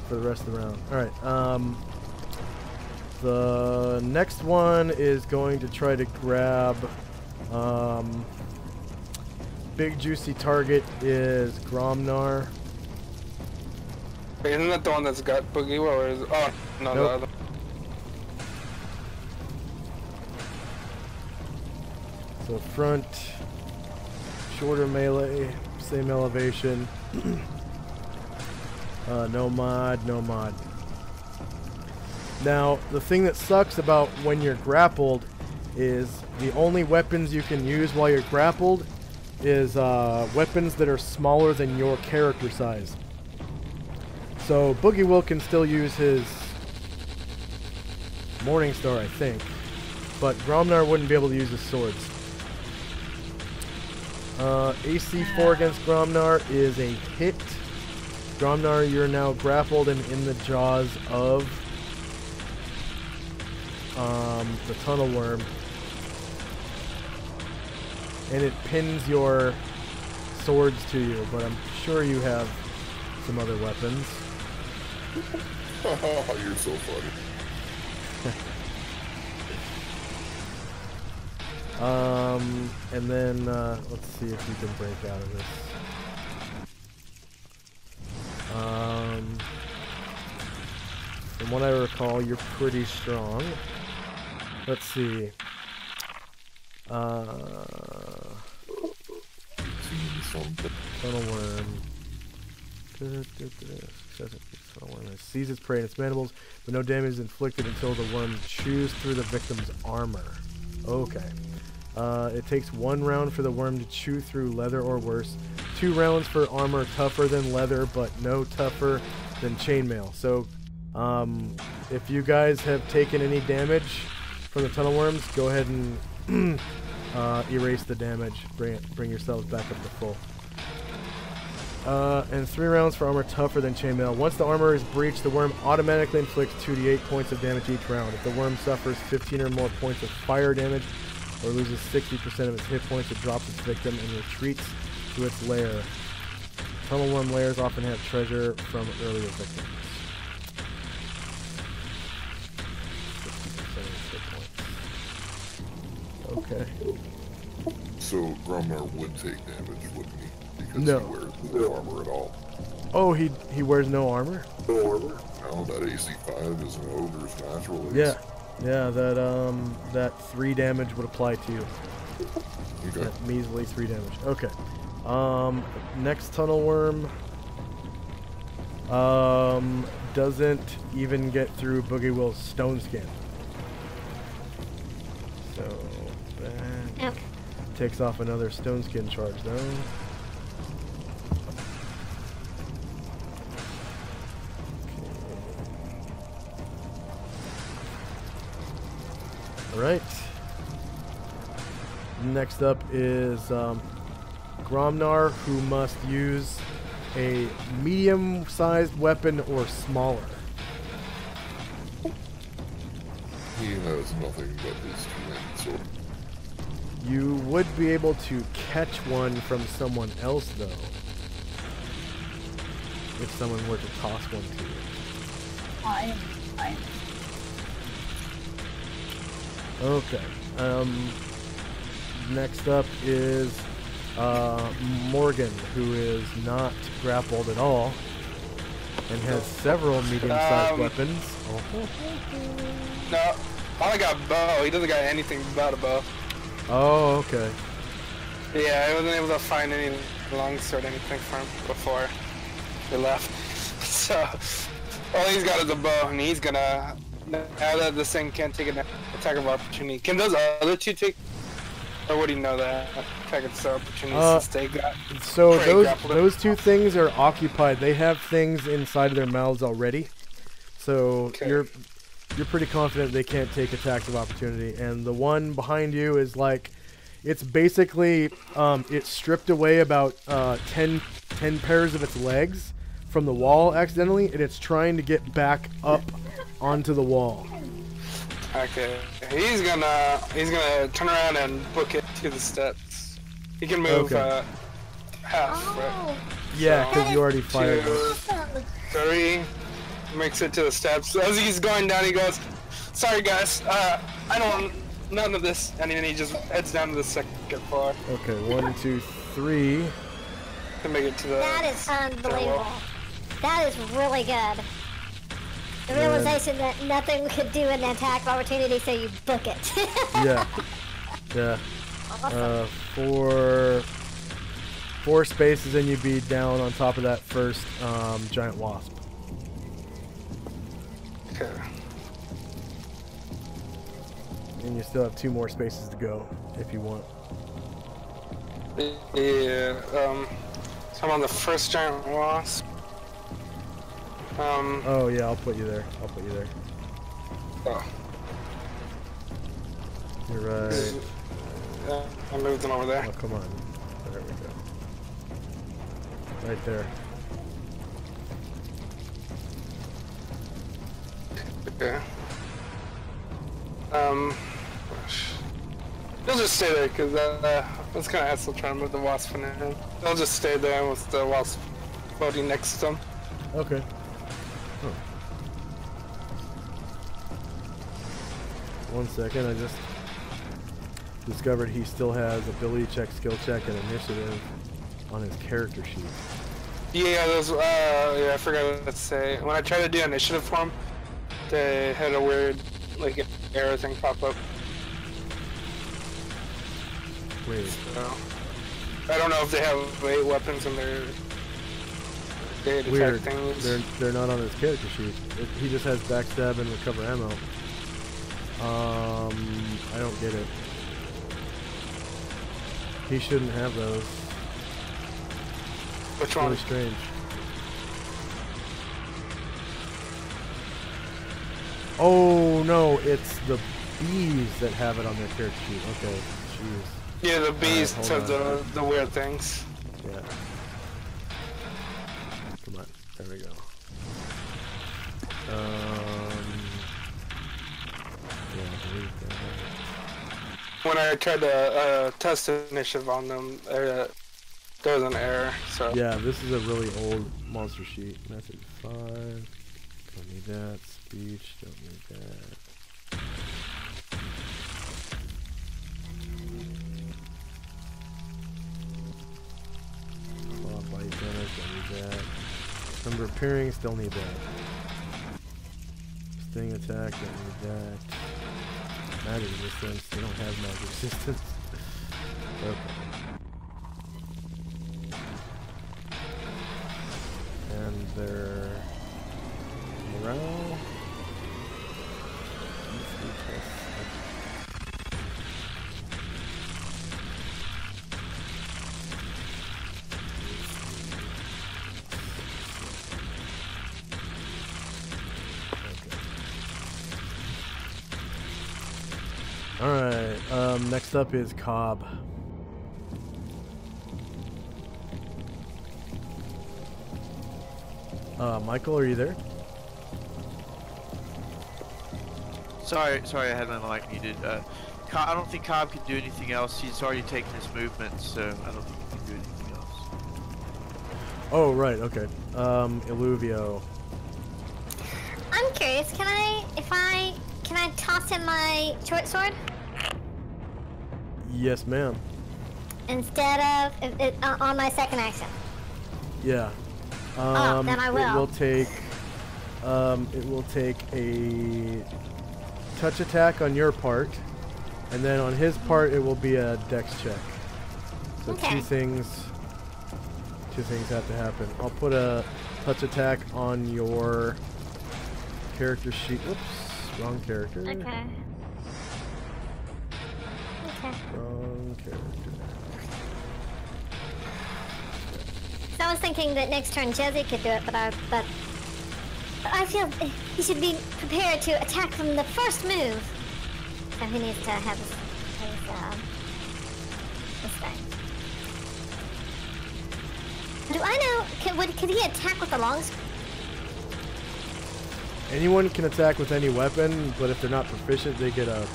S1: for the rest of the round. Alright. The next one is going to try to grab... big juicy target is Gromnar.
S3: Wait, isn't that the one that's got Boogie? Or is... Oh, no,
S1: Nope.
S3: the other.
S1: So front, shorter melee, same elevation. No mod, no mod. Now, the thing that sucks about when you're grappled is the only weapons you can use while you're grappled is weapons that are smaller than your character size. So Boogie Will can still use his Morningstar, I think, but Gromnar wouldn't be able to use his swords. AC 4 against Gromnar is a hit. Gromnar, you're now grappled and in the jaws of the tunnel worm. And it pins your swords to you, but I'm sure you have some other weapons.
S11: You're so funny.
S1: And then let's see if you can break out of this. From what I recall, you're pretty strong. Let's see. Tunnel worm. Sees its prey in its mandibles, but no damage is inflicted until the worm chews through the victim's armor. Okay. It takes 1 round for the worm to chew through leather or worse. 2 rounds for armor tougher than leather, but no tougher than chainmail. So, if you guys have taken any damage from the tunnel worms, go ahead and erase the damage. Bring yourselves back up to full. And 3 rounds for armor tougher than chainmail. Once the armor is breached, the worm automatically inflicts 2d8 points of damage each round. If the worm suffers 15 or more points of fire damage, or loses 60% of its hit points, it drops its victim and retreats to its lair. Tunnel worm lairs often have treasure from earlier victims. 60% of hit points. Okay.
S11: So Gromnar would take damage, wouldn't he? Because
S1: No.
S11: he wears no armor at all.
S1: Oh, he wears no armor?
S11: No armor? No, that AC 5 is an ogre's natural ace.
S1: Yeah. Yeah, that 3 damage would apply to you.
S11: Okay.
S1: That measly 3 damage. Okay. Next tunnel worm doesn't even get through Boogie Will's stone skin. So that takes off another stone skin charge though. Alright. Next up is Gromnar, who must use a medium-sized weapon or smaller.
S11: He has nothing but his two-handed sword.
S1: You would be able to catch one from someone else, though. If someone were to toss one to you.
S2: Fine.
S1: Okay. Next up is Morgan, who is not grappled at all and has several medium-sized weapons.
S3: No, all I got bow. He doesn't got anything but a bow.
S1: Oh, okay.
S3: Yeah, I wasn't able to find any longsword, anything for him before they left. So all he's got is a bow, and he's gonna. Now that this thing can't take an attack of opportunity, can those other two take? Or would he know that attack of opportunity since they got?
S1: So those two things are occupied. They have things inside of their mouths already. So you're pretty confident they can't take attacks of opportunity. And the one behind you is like, it's basically it's stripped away about 10 pairs of its legs from the wall accidentally, and it's trying to get back up onto the wall.
S3: Okay, he's gonna turn around and book it to the steps. He can move half, right?
S1: Yeah, because
S3: So,
S1: you already fired.
S3: 2, 3, makes it to the steps. As he's going down, he goes, "Sorry guys, I don't none of this," and then he just heads down to the second floor.
S1: Okay, 1, 2, 3.
S3: To make it to the.
S7: That is unbelievable. That is really good. The realization that nothing could do an attack of opportunity, so you book it.
S1: Yeah.
S7: Awesome.
S1: Four spaces and you'd be down on top of that first giant wasp.
S3: Okay.
S1: And you still have 2 more spaces to go if you want.
S3: Yeah. So I'm on the first giant wasp.
S1: Oh yeah, I'll put you there.
S3: Oh.
S1: You're right.
S3: I moved them over there.
S1: Oh, come on. There we go. Right there.
S3: Okay. They'll just stay there because that's kind of hassle trying to move the wasp in there. They'll just stay there with the wasp floating next to them.
S1: Okay. Huh. 1 second, I just discovered he still has ability check, skill check, and initiative on his character sheet.
S3: Yeah, those. Yeah, I forgot what to say. When I tried to do initiative for him, they had a weird, like, arrow thing pop up.
S1: Wait.
S3: So, I don't know if they have 8 weapons in their.
S1: Weird.
S3: Things.
S1: They're not on his character sheet. He just has backstab and recover ammo. I don't get it. He shouldn't have those.
S3: Which one?
S1: Really strange. Oh no, it's the bees that have it on their character sheet. Okay, jeez.
S3: Yeah, the bees
S1: Right,
S3: have
S1: hold
S3: the weird things.
S1: Yeah. Come on, there we go. Yeah, delete that.
S3: When I tried to test initiative on them, there was an error. So
S1: Yeah, this is a really old monster sheet. Method 5. Don't need that. Speech. Don't need that. Claw bite damage. Don't need that. Number of appearing. Still need that. Sting attack. Don't need that. Magic resistance. They don't have magic resistance. Okay. their morale. Alright, next up is Cobb. Michael, are you there?
S4: Sorry, I had my mic muted. I don't think Cobb can do anything else. He's already taken his movement, so I don't think he can do anything else.
S1: Oh, right, okay. Illuvio.
S7: I'm curious, can I toss him my short sword?
S1: Yes, ma'am.
S7: Instead of, on my second action?
S1: Yeah.
S7: Then I will.
S1: It will take a touch attack on your part, and then on his part it will be a dex check. So
S7: okay.
S1: two things have to happen. I'll put a touch attack on your character sheet. Whoops, wrong character.
S7: Okay.
S1: Wrong character.
S7: So I was thinking that next turn Jesse could do it, but I feel he should be prepared to attack from the first move. So he needs to have his thing. Do I know? Could he attack with the longsword?
S1: Anyone can attack with any weapon, but if they're not proficient, they get a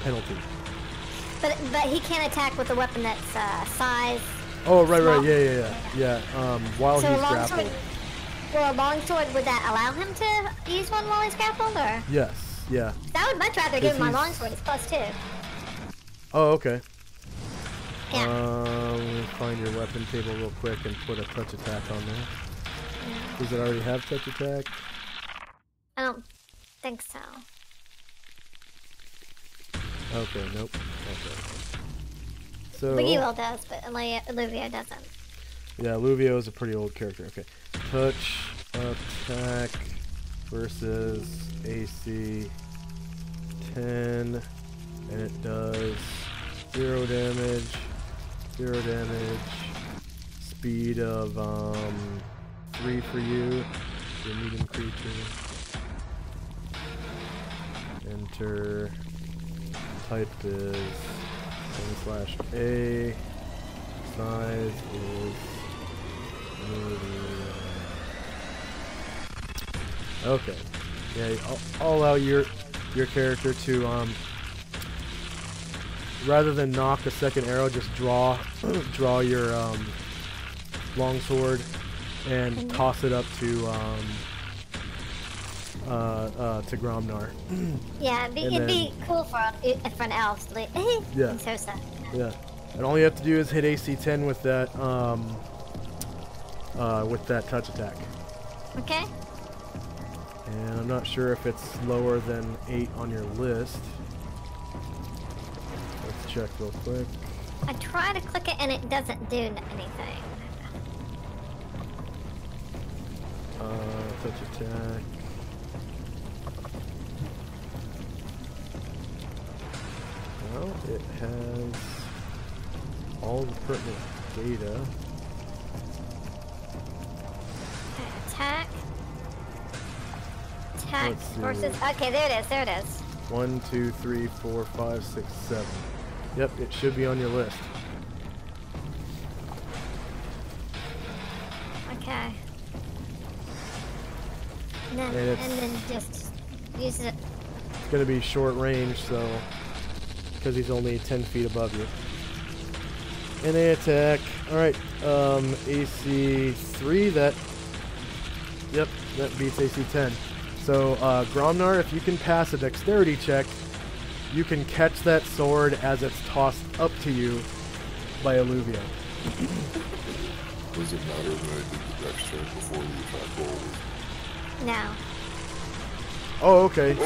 S1: penalty.
S7: But he can't attack with a weapon that's size.
S1: Oh, right, yeah. While
S7: so
S1: he's grappled.
S7: Well, a longsword, would that allow him to use one while he's grappled, or?
S1: Yes, yeah.
S7: I would much rather give him my longsword. It's +2.
S1: Oh, okay.
S7: Yeah.
S1: Let me find your weapon table real quick and put a touch attack on there. Yeah. Does it already have touch attack?
S7: I don't think so.
S1: Okay, nope. Okay. So
S7: Illuvio does, but Illuvio doesn't.
S1: Yeah, Illuvio is a pretty old character. Okay. Touch attack versus AC 10, and it does 0 damage, speed of 3 for you, the medium creature. Enter. Type is /A. Size is okay. Yeah, I'll allow your character to rather than knock a second arrow, just draw your longsword and toss it up to Gromnar.
S7: Yeah, it'd be cool for an elf.
S1: Yeah.
S7: So sad.
S1: Yeah. And all you have to do is hit AC 10 with that touch attack.
S7: Okay.
S1: And I'm not sure if it's lower than 8 on your list. Let's check real quick.
S7: I try to click it and it doesn't do anything.
S1: Touch attack. Well, it has all the pertinent data.
S7: Attack versus. Okay, there it is.
S1: 1, 2, 3, 4, 5, 6, 7. Yep, it should be on your list.
S7: Okay. And then just use it.
S1: It's going to be short range, so because he's only 10 feet above you. And they attack. All right, AC 3. Yep, that beats AC 10. So Gromnar, if you can pass a dexterity check, you can catch that sword as it's tossed up to you by Illuvio.
S11: Does it matter when I did the dex check before the attack roll?
S7: No.
S1: Oh, okay.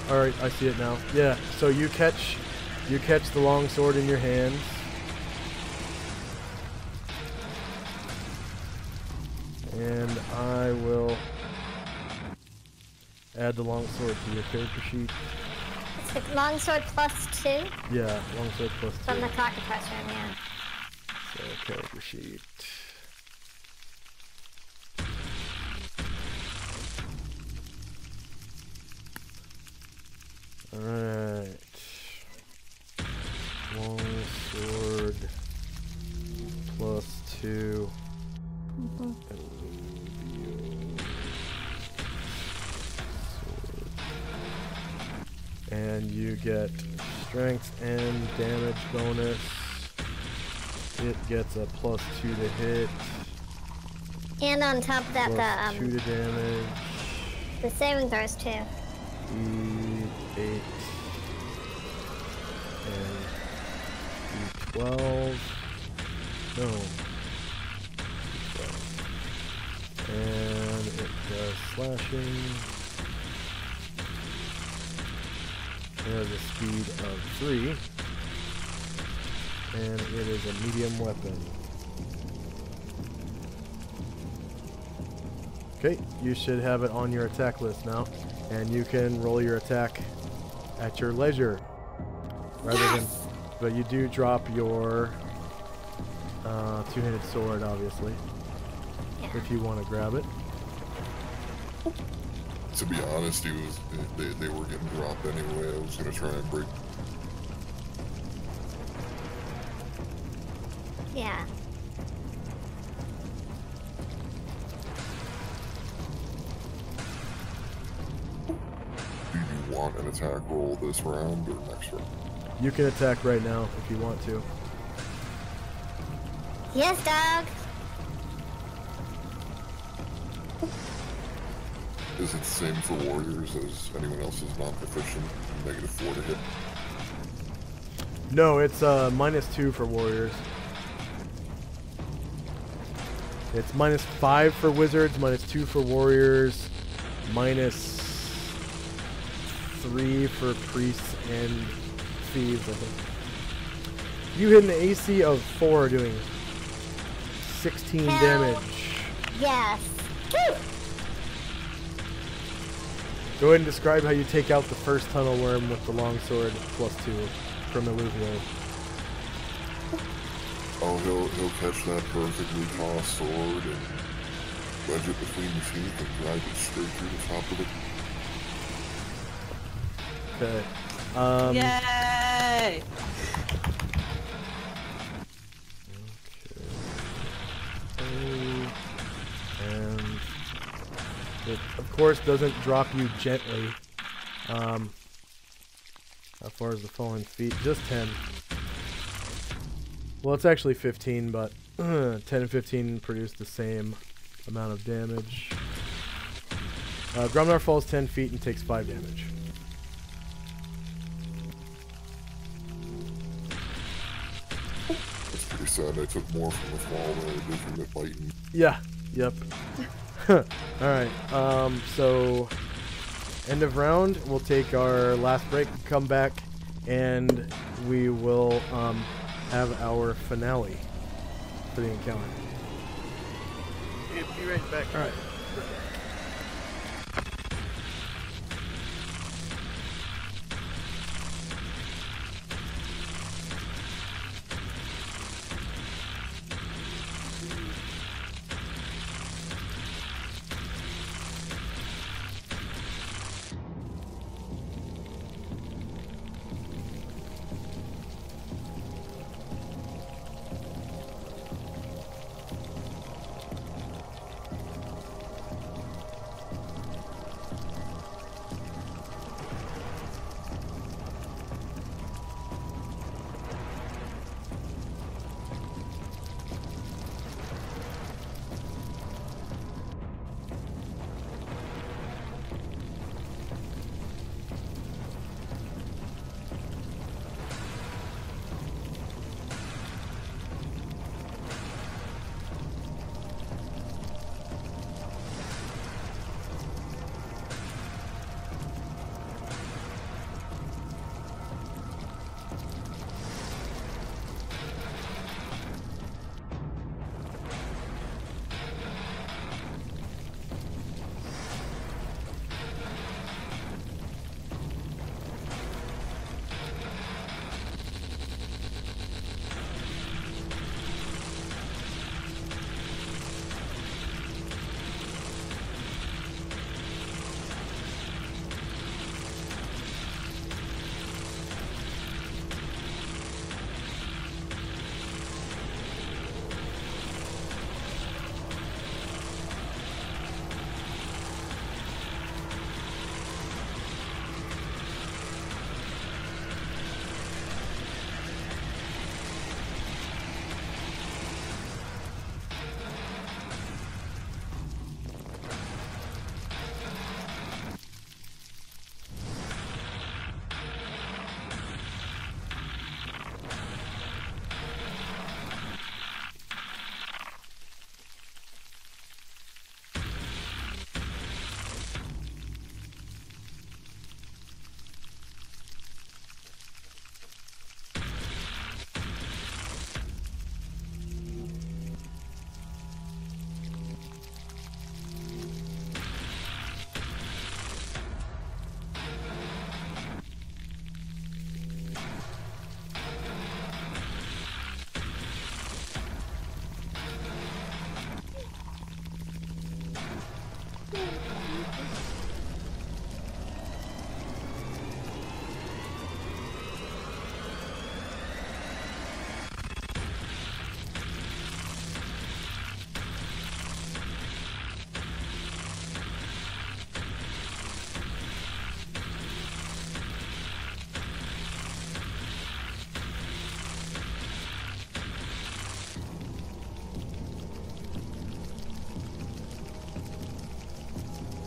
S1: All right, I see it now. Yeah. So you catch the long sword in your hands. And I will add the longsword to your character sheet.
S7: It's the longsword +2
S1: Yeah, longsword +2.
S7: from the cockatrice room, yeah.
S1: So character sheet. Alright. Longsword +2. And you get strength and damage bonus. It gets a +2 to hit.
S7: And on top of that,
S1: +2 to damage.
S7: the saving throws too.
S1: E8 and E12. No. E12. And it does slashing. It has a speed of 3. And it is a medium weapon. Okay, you should have it on your attack list now. And you can roll your attack at your leisure. But you do drop your two-handed sword, obviously.
S7: Yeah.
S1: If you want to grab it.
S11: To be honest, they were getting dropped anyway. I was gonna try and break.
S7: Yeah.
S11: Do you want an attack roll this round or next round?
S1: You can attack right now if you want to.
S7: Yes, dog.
S11: Is it the same for warriors as anyone else is not proficient? -4 to hit.
S1: No, it's -2 for warriors. It's -5 for wizards, -2 for warriors, -3 for priests and thieves, I think. You hit an AC of 4 doing 16 damage.
S7: Yes. Woo!
S1: Go ahead and describe how you take out the first tunnel worm with the longsword +2 from Illuvio.
S11: Oh, he'll catch that perfectly tossed sword and wedge it between the teeth and drive it straight through the top of it.
S1: Okay.
S5: Yay!
S1: And it, of course, doesn't drop you gently. How far is the fallen feet? Just 10. Well, it's actually 15, but 10 and 15 produce the same amount of damage. Gromnar falls 10 feet and takes 5 damage.
S11: It's pretty sad. I took more from the fall than I did from the biting.
S1: Yeah. Yep. Alright. So, end of round. We'll take our last break, come back, and we will have our finale for the encounter.
S4: Be right back.
S1: Alright.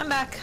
S5: I'm back.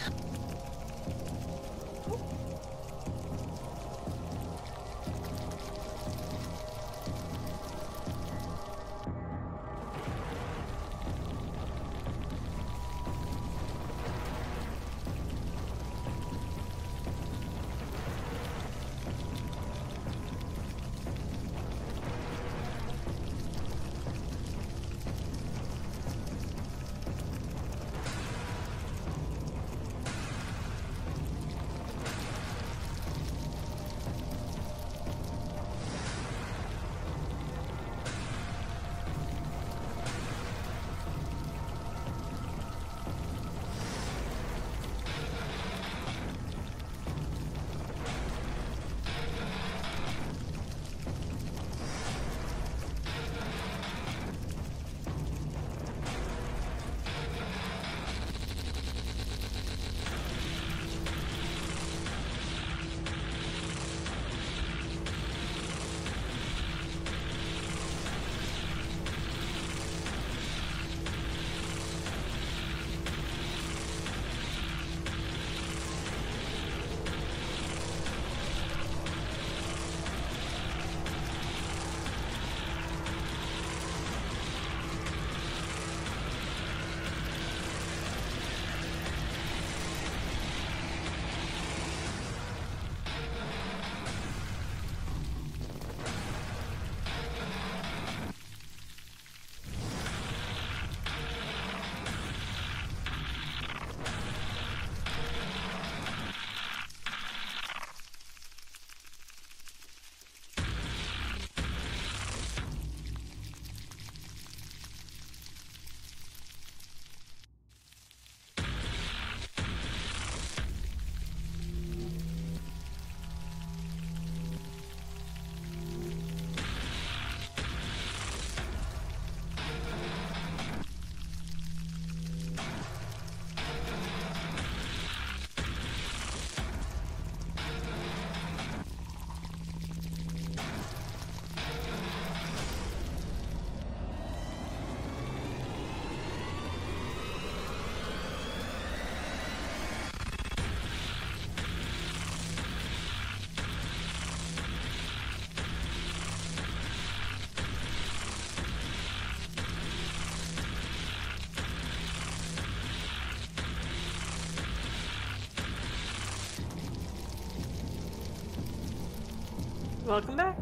S5: Welcome back.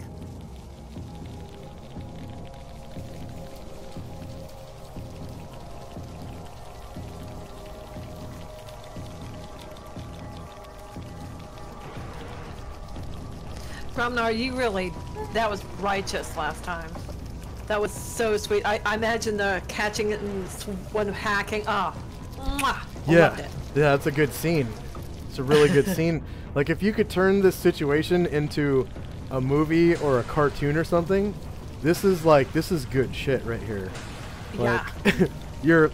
S5: Gromnar, you really, that was righteous last time. That was so sweet. I imagine the catching it and one hacking. Ah, mwah, I loved it.
S1: Yeah, that's a good scene. It's a really good scene. Like if you could turn this situation into a movie or a cartoon or something, this is good shit right here. Like you're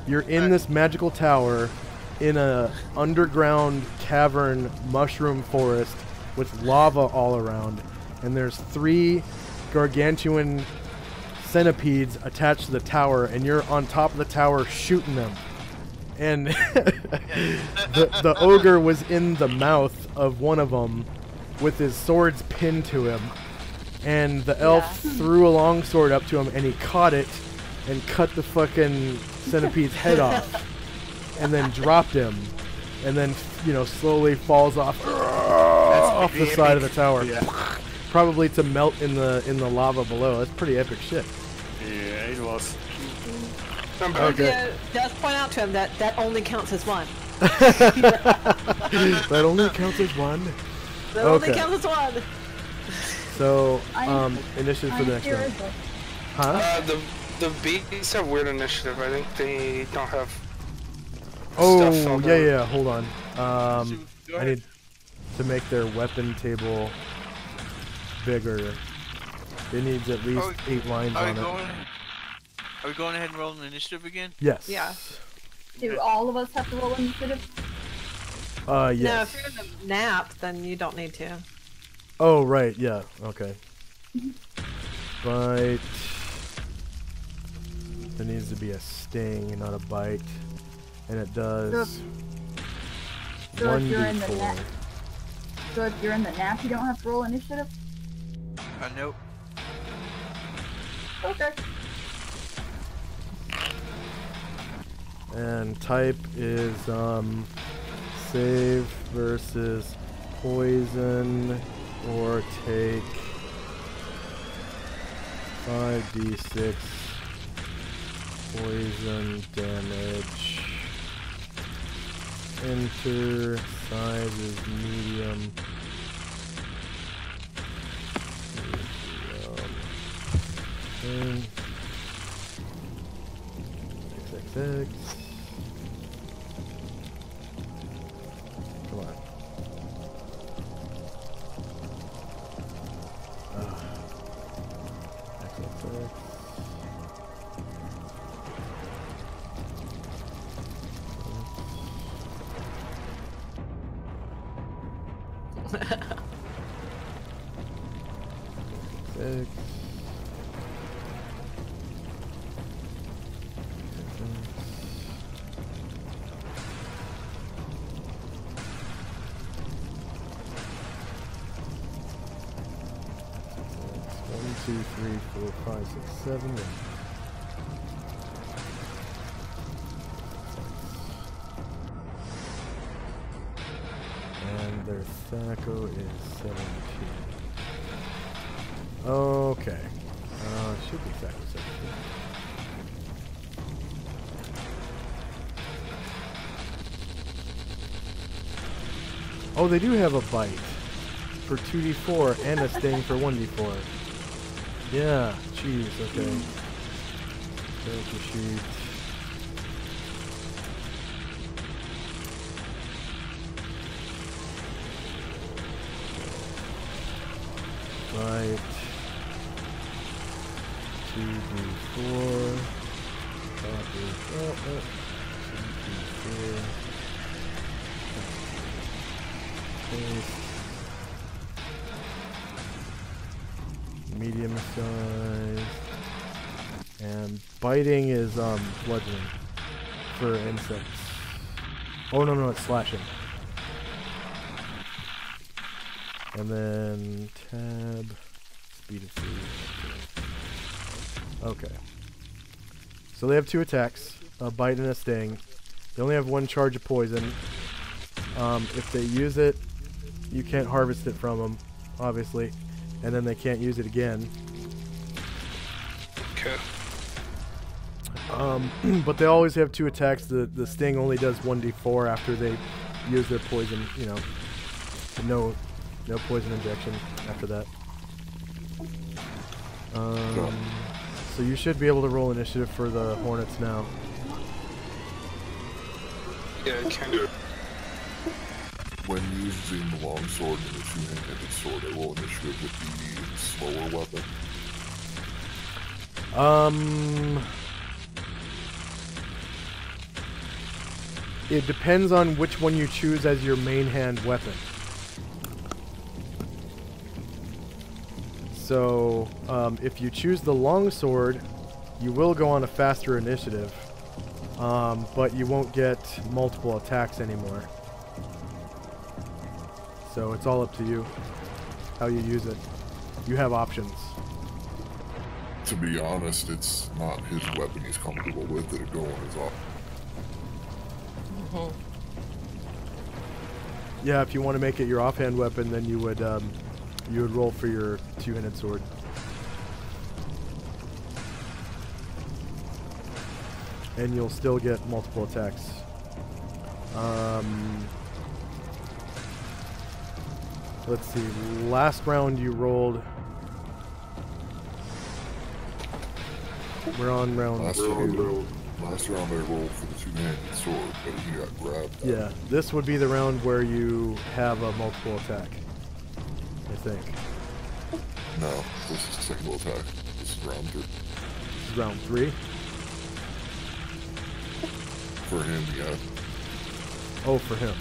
S1: in this magical tower in a underground cavern mushroom forest with lava all around, and there's 3 gargantuan centipedes attached to the tower, and you're on top of the tower shooting them. And the ogre was in the mouth of one of them with his swords pinned to him, and the elf threw a long sword up to him, and he caught it and cut the fucking centipede's head off, and then dropped him, and then slowly falls off the side of the tower, probably to melt in the lava below. That's pretty epic shit.
S8: Yeah, it was.
S1: Okay.
S5: Just point out to him that only counts as one.
S1: That only counts as one.
S5: That only counts as one.
S1: So, initiative for the next round. Huh?
S3: The bees have weird initiative. I think they don't have.
S1: Oh, yeah. Hold on. I need to make their weapon table bigger. It needs at least 8 lines on it.
S4: Are we going ahead and roll an initiative again?
S1: Yes.
S2: Yeah. Do all of us have to roll initiative?
S1: Yes.
S5: No, if you're in a nap, then you don't need to.
S1: Oh, right. Yeah. Okay. Bite. There needs to be a sting, not a bite. And it does
S2: So if you're in the
S1: 1d4.
S2: nap, so if you're in the nap, you don't have to roll initiative.
S4: Nope.
S2: Okay.
S1: And type is save versus poison, or take 5d6 poison damage. Enter, size is medium. XXX. Come on. XXX. XXX. One, two, three, four, five, six, seven. And their Thaco is 17. Okay. It should be Thaco 17. Oh, they do have a bite for 2d4 and a sting for 1d4. Yeah, jeez, okay. Character sheet. Bite. 2d4. Copy. 2d4. Medium size, and biting is bludgeoning for insects. Oh no, it's slashing. And then tab, speed of 3. Okay. So they have 2 attacks, a bite and a sting. They only have 1 charge of poison. If they use it, you can't harvest it from them, obviously, and then they can't use it again.
S3: Okay.
S1: But they always have 2 attacks. The sting only does 1d4 after they use their poison. You know, no poison injection after that. So you should be able to roll initiative for the Hornets now.
S3: Yeah, I can.
S11: When using the longsword and the two-handed sword, I roll initiative with the slower weapon.
S1: It depends on which one you choose as your main hand weapon. So, if you choose the longsword, you will go on a faster initiative, but you won't get multiple attacks anymore. So it's all up to you how you use it. You have options.
S11: To be honest, it's not his weapon he's comfortable with. It'll go on his off.
S1: Yeah, if you want to make it your offhand weapon, then you would roll for your two-handed sword. And you'll still get multiple attacks. Let's see, last round you rolled... We're on round
S11: Last
S1: 2.
S11: Last round I rolled for the two-handed sword, but he got grabbed.
S1: Yeah, this would be the round where you have a multiple attack, I think.
S11: No, this is single attack. This is round 3.
S1: This is round 3?
S11: For him, yeah.
S1: Oh, for him.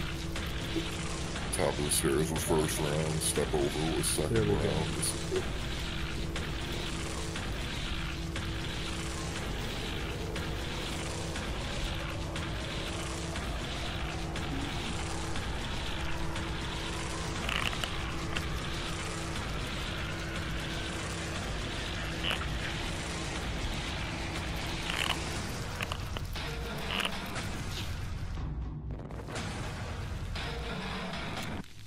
S11: Top of the stairs was first round, step over was second
S1: There we
S11: round.
S1: go.
S11: This is it.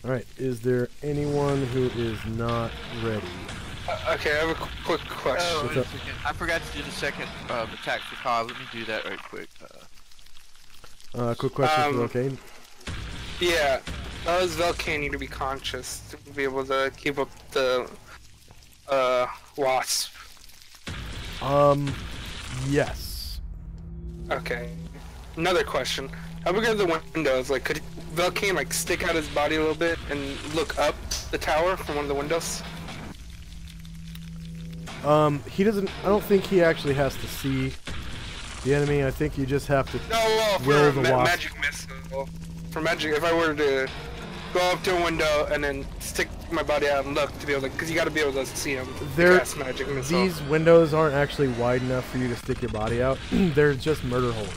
S1: Alright, is there anyone who is not ready?
S3: Okay, I have a quick question.
S4: Oh, wait a second. I forgot to do the second attack for Cobb. Let me do that right quick.
S1: Quick question for Volcane.
S3: Yeah, does Velcane need to be conscious to be able to keep up the wasp?
S1: Yes.
S3: Okay. Another question. How big are the windows? Like, could Velcane like stick out his body a little bit and look up the tower from one of the windows?
S1: He doesn't. I don't think he actually has to see the enemy. I think you just have to will the wasp.
S3: Magic missile. For magic, if I were to go up to a window and then stick my body out and look to be able to, because you got to be able to see him. Cast magic missile.
S1: These windows aren't actually wide enough for you to stick your body out. They're just murder holes.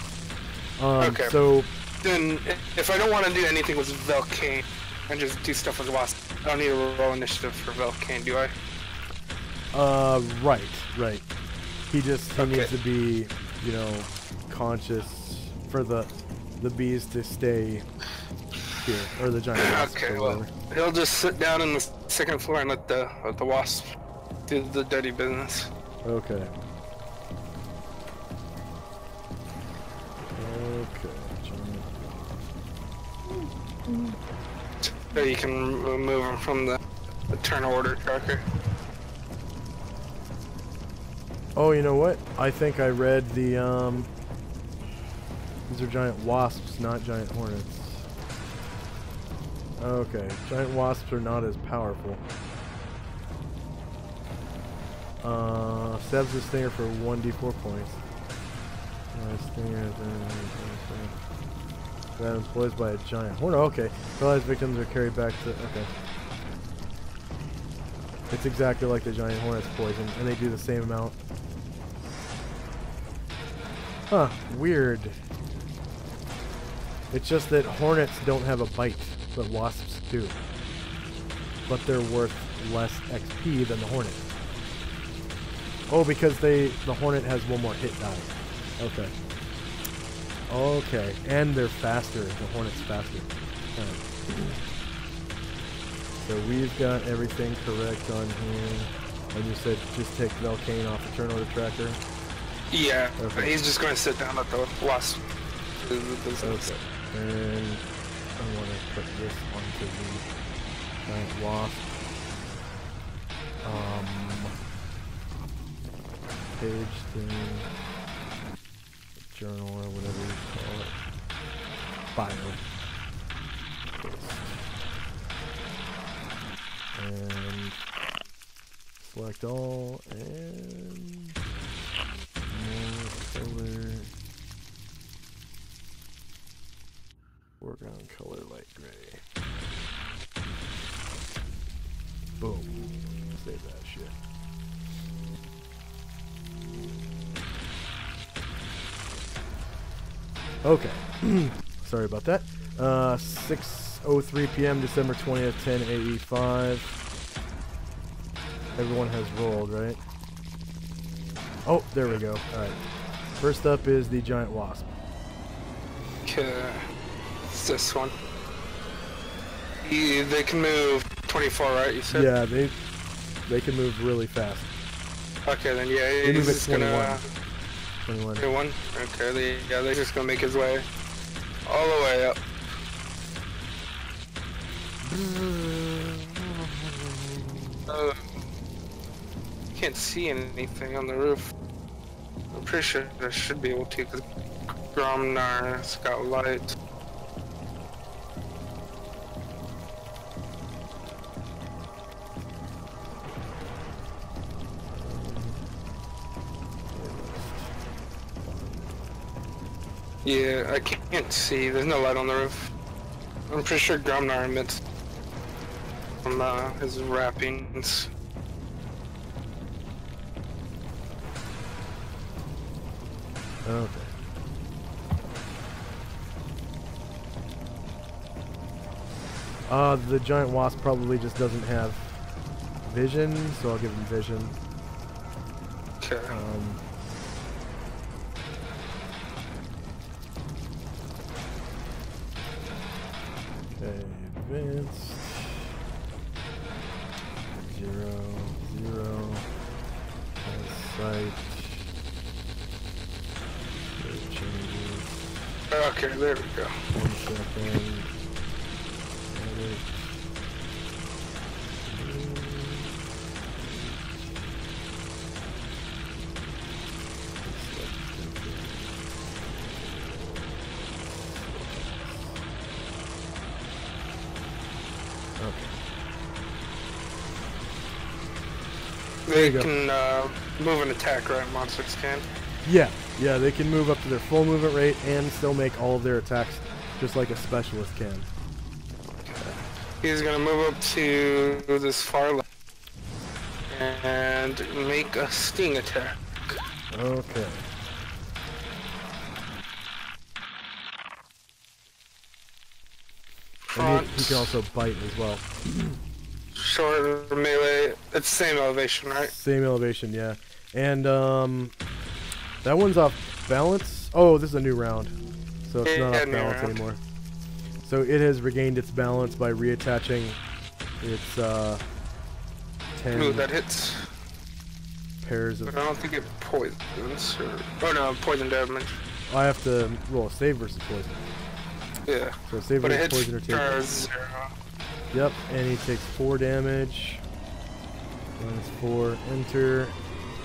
S3: Okay.
S1: So
S3: then, if I don't want to do anything with Velcane and just do stuff with Wasp, I don't need a roll initiative for Velcane, do I?
S1: Right. He needs to be, you know, conscious for the bees to stay here, or the giant wasp.
S3: Okay, well, he'll just sit down on the second floor and let the wasp do the dirty business.
S1: Okay.
S3: So you can remove him from the turn order tracker.
S1: Oh, you know what? I think I read the, these are giant wasps, not giant hornets. Okay, giant wasps are not as powerful. Stabs the stinger for 1d4 points. Stinger, that employs by a giant hornet. Okay, paralyzed victims are carried back to, okay. It's exactly like the giant hornet's poison, and they do the same amount. Huh, weird. It's just that hornets don't have a bite, but wasps do. But they're worth less XP than the hornet. Oh, because the hornet has one more hit die. Okay. Okay, and they're faster. The hornet's faster. Right. So we've got everything correct on here. And you said just take Velcane off the turn order tracker?
S3: Yeah,
S1: okay.
S3: He's just going to sit down at the wasp.
S1: Okay. And I want to put this onto the giant wasp. Page thing. Journal or whatever you call it. Bio. And select all and more color. Foreground color light gray. Boom. Save that shit. Okay. Sorry about that. 6:03 p.m. December 20th, 10 AE5. Everyone has rolled, right? Oh, there we go. Alright. First up is the giant wasp.
S3: Okay. It's this one. They can move 24, right? You said?
S1: Yeah, they can move really fast.
S3: Okay, then yeah,
S1: They
S3: he's
S1: move at
S3: just
S1: 21.
S3: gonna... 21? Okay, they're just gonna make his way all the way up. Can't see anything on the roof. I'm pretty sure I should be able to, because Gromnar's got light. Yeah, I can't see. There's no light on the roof. I'm pretty sure Gromnar emits from his wrappings.
S1: Okay. The giant wasp probably just doesn't have vision, so I'll give him vision.
S3: Okay.
S1: Okay, advanced.
S3: Okay, there we go.
S1: 1 second.
S3: They can move and attack, right? Monsters can.
S1: Yeah, they can move up to their full movement rate and still make all of their attacks just like a specialist can.
S3: He's gonna move up to this far left and make a sting attack.
S1: Okay. And he can also bite as well.
S3: Short melee. It's the same elevation, right?
S1: Same elevation, yeah. And that one's off balance. Oh, this is a new round, so it's not off balance anymore. So it has regained its balance by reattaching its 10
S3: Ooh, that hits.
S1: Pairs of.
S3: But I don't think it poisons. Oh no, poison damage.
S1: I have to roll a save versus poison.
S3: Yeah.
S1: So save
S3: but
S1: versus poison or take.
S3: 0.
S1: Yep, and he takes 4 damage. Minus 4, enter,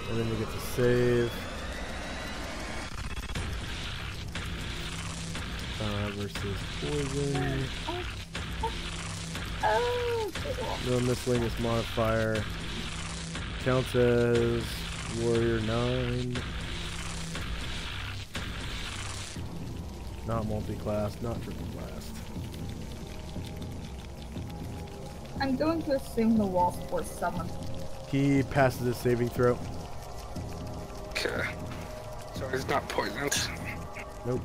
S1: and then we get to save. Versus poison. No miscellaneous modifier. Counts as warrior 9. Not multi-class, not triple class.
S2: I'm going to assume the walls force summon.
S1: He passes his saving throw.
S3: Okay. So he's not poisoned.
S1: Nope.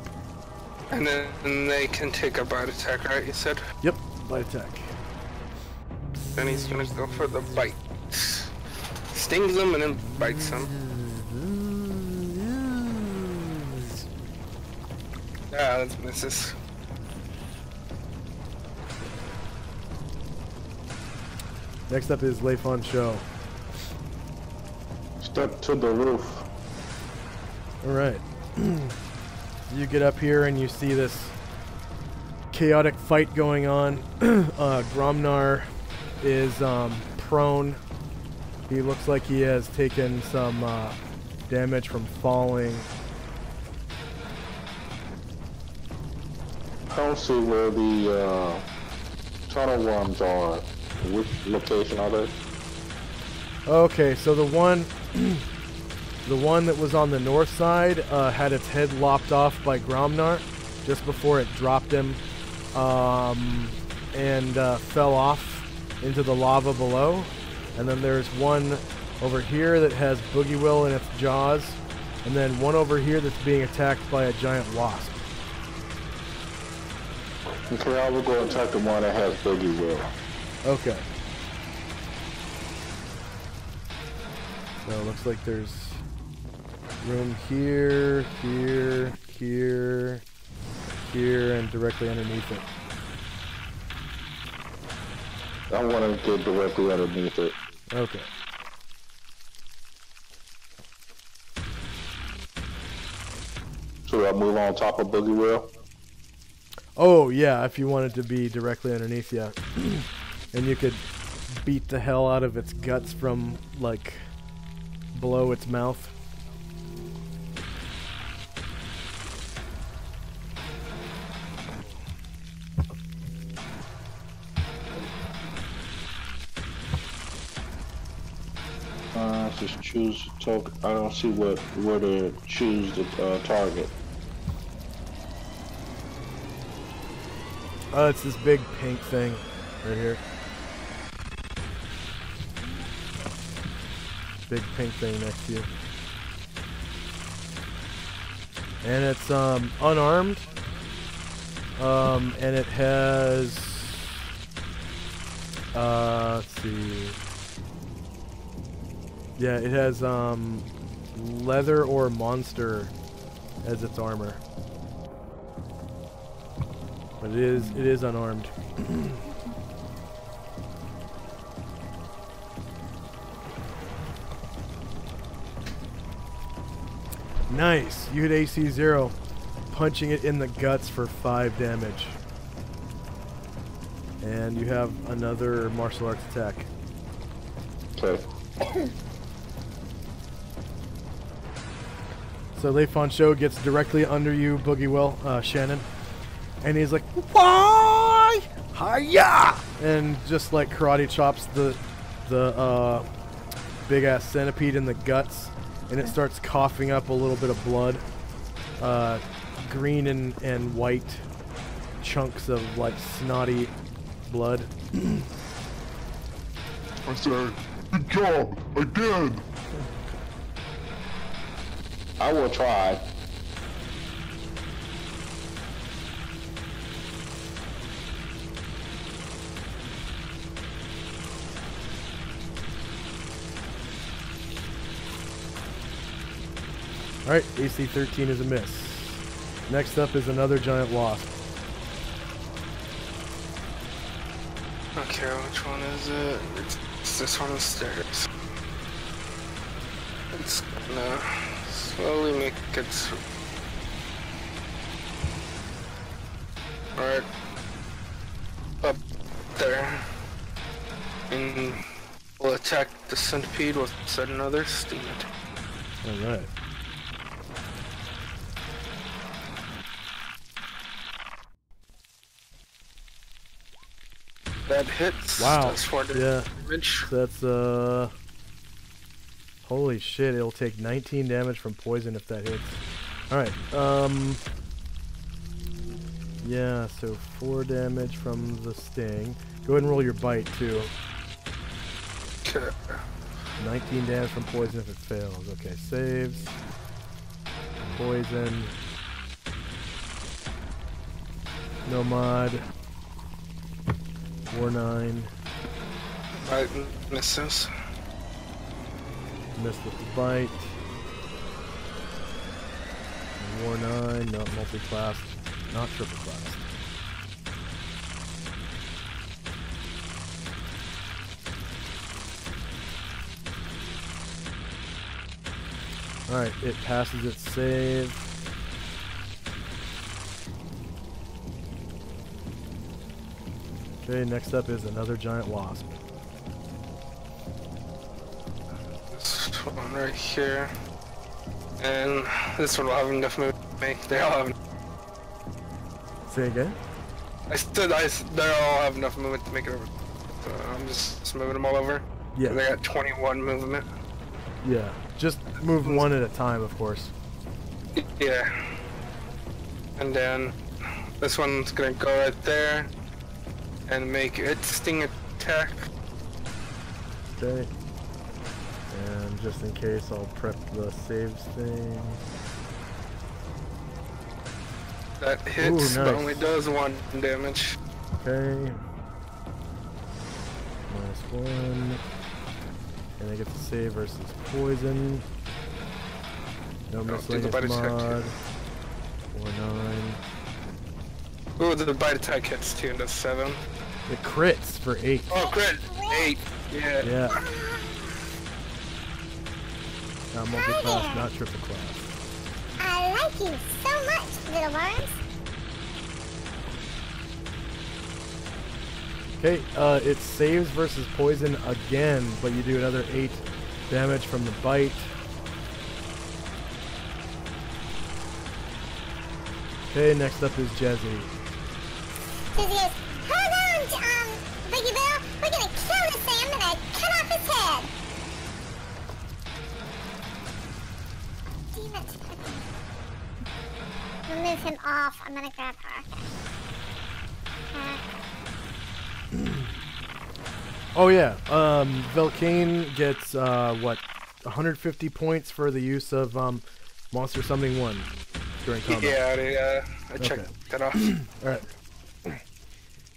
S3: And then they can take a bite attack, right? You said?
S1: Yep, bite attack.
S3: Then he's gonna go for the bite. Stings them and then bites them. Ah, that misses.
S1: Next up is Leifon Show.
S10: Step to the roof.
S1: Alright. You get up here and you see this chaotic fight going on. Gromnar is prone. He looks like he has taken some damage from falling.
S10: I don't see where the tunnel worms are. Which location are they?
S1: Okay, so the one that was on the north side had its head lopped off by Gromnar just before it dropped him and fell off into the lava below. And then there's one over here that has Boogie Will in its jaws, and then one over here that's being attacked by a giant wasp.
S10: Okay, I will go attack the one that has Boogie Will.
S1: Okay. So it looks like there's room here, here, here, here, and directly underneath it.
S10: I want to get directly underneath it.
S1: Okay.
S10: So I move on top of Boogie Will?
S1: Oh, yeah, if you wanted to be directly underneath, yeah. And you could beat the hell out of its guts from, like, below its mouth.
S10: Just choose token. I don't see where to choose the target.
S1: It's this big pink thing right here. Big pink thing next to you. And it's unarmed. And it has let's see. Yeah, it has leather or monster as its armor. But it is unarmed. Nice. You hit AC 0. punching it in the guts for 5 damage. And you have another martial arts attack.
S10: Okay.
S1: So Lei Fan Shou gets directly under you, Boogie Shannon. And he's like, why? Hiya! And just like karate chops the big ass centipede in the guts. And it starts coughing up a little bit of blood. Green and white chunks of like snotty blood.
S6: I said, good job, again!
S10: I will try.
S1: Alright, AC 13 is a miss. Next up is another giant wasp.
S3: Okay, which one is it? It's this one upstairs. It's gonna slowly make it. Right up there. And we'll attack the centipede with another steam attack.
S1: Alright.
S3: That hits.
S1: Wow.
S3: That's 4
S1: Yeah.
S3: damage.
S1: That's holy shit, it'll take 19 damage from poison if that hits. Alright, yeah, so 4 damage from the sting. Go ahead and roll your bite too.
S3: Okay.
S1: 19 damage from poison if it fails. Okay, saves. Poison. No mod. 4-9.
S3: Right, misses.
S1: Missed with the bite. War 9, not multi-class, not triple class. Alright, it passes its save. Okay, next up is another giant wasp.
S3: This one right here. And this one will have enough movement to make. They all have.
S1: Say again?
S3: I said they all have enough movement to make it over. So I'm just moving them all over.
S1: Yeah.
S3: They got 21 movement.
S1: Yeah, just move one at a time, of course.
S3: Yeah. And then this one's gonna go right there and make its sting attack.
S1: Okay. And just in case, I'll prep the saves thing.
S3: That hits,
S1: Ooh,
S3: but
S1: nice.
S3: only does 1 damage.
S1: Okay. -1. And I get to save versus poison. No
S3: do the
S1: miscellaneous
S3: bite attack
S1: mod.
S3: too.
S1: 4-9.
S3: Ooh, the bite attack hits too and does 7.
S1: It crits for 8.
S3: Oh, crit! 8! Yeah.
S1: Yeah. Not multi-class, not triple class.
S7: I like you so much, little worms.
S1: Okay, it saves versus poison again, but you do another 8 damage from the bite. Okay, next up is Jezzy.
S7: Susie goes, hold on, Biggie Bill. We're gonna kill this thing. I'm gonna cut off his head. Damn it. Okay. Remove him off. I'm gonna grab her.
S1: Oh yeah, Velcane gets, what, 150 points for the use of, Monster Summoning 1 during combat.
S3: Yeah, I checked that off.
S1: Alright.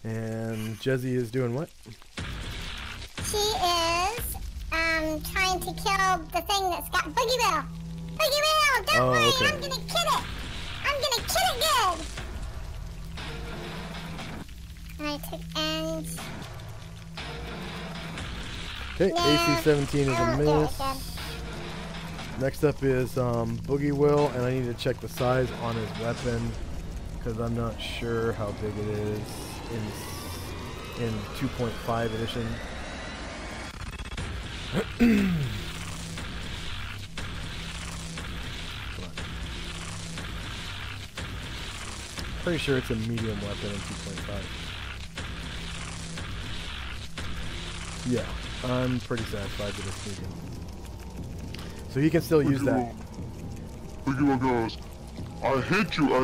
S1: And Jezzy is doing what?
S7: She is, trying to kill the thing that's got Boogie Bill. Boogie Bill, don't worry,
S1: okay.
S7: I'm gonna kill it. I'm gonna kill it good. And I took and...
S1: Okay, AC 17 is a miss. Next up is Boogie Will, and I need to check the size on his weapon because I'm not sure how big it is in 2.5 edition. Pretty sure it's a medium weapon in 2.5. Yeah, I'm pretty satisfied with this medium. So he can still use that.
S6: Boogie Will goes, I hate you,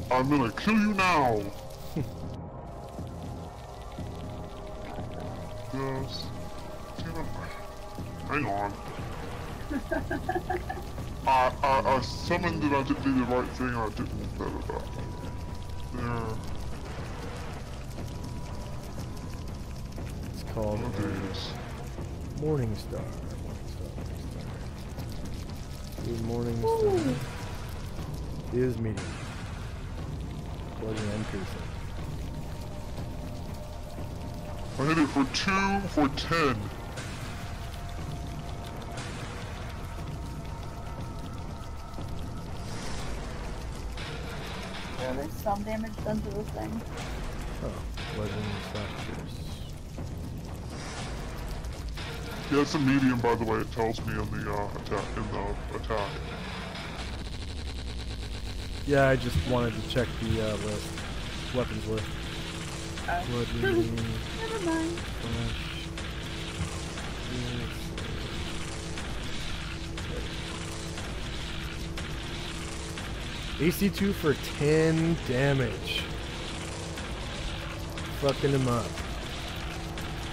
S6: I'm gonna kill you now. Yes. Hang on. I summoned it, I didn't do the right thing, I didn't better that. There.
S1: It's called Morning Star. Morning Star is medium. Bludgeoning and piercing.
S6: I hit it for 2 for 10.
S2: Yeah, there's some damage done to this thing.
S1: Oh, bludgeoning slash pierce.
S6: Yeah, it's a medium, by the way. It tells me in the attack.
S1: Yeah, I just wanted to check the list, weapons list. Bludgeoning.
S2: Never mind.
S1: Slash. AC2 for 10 damage. Fucking him up.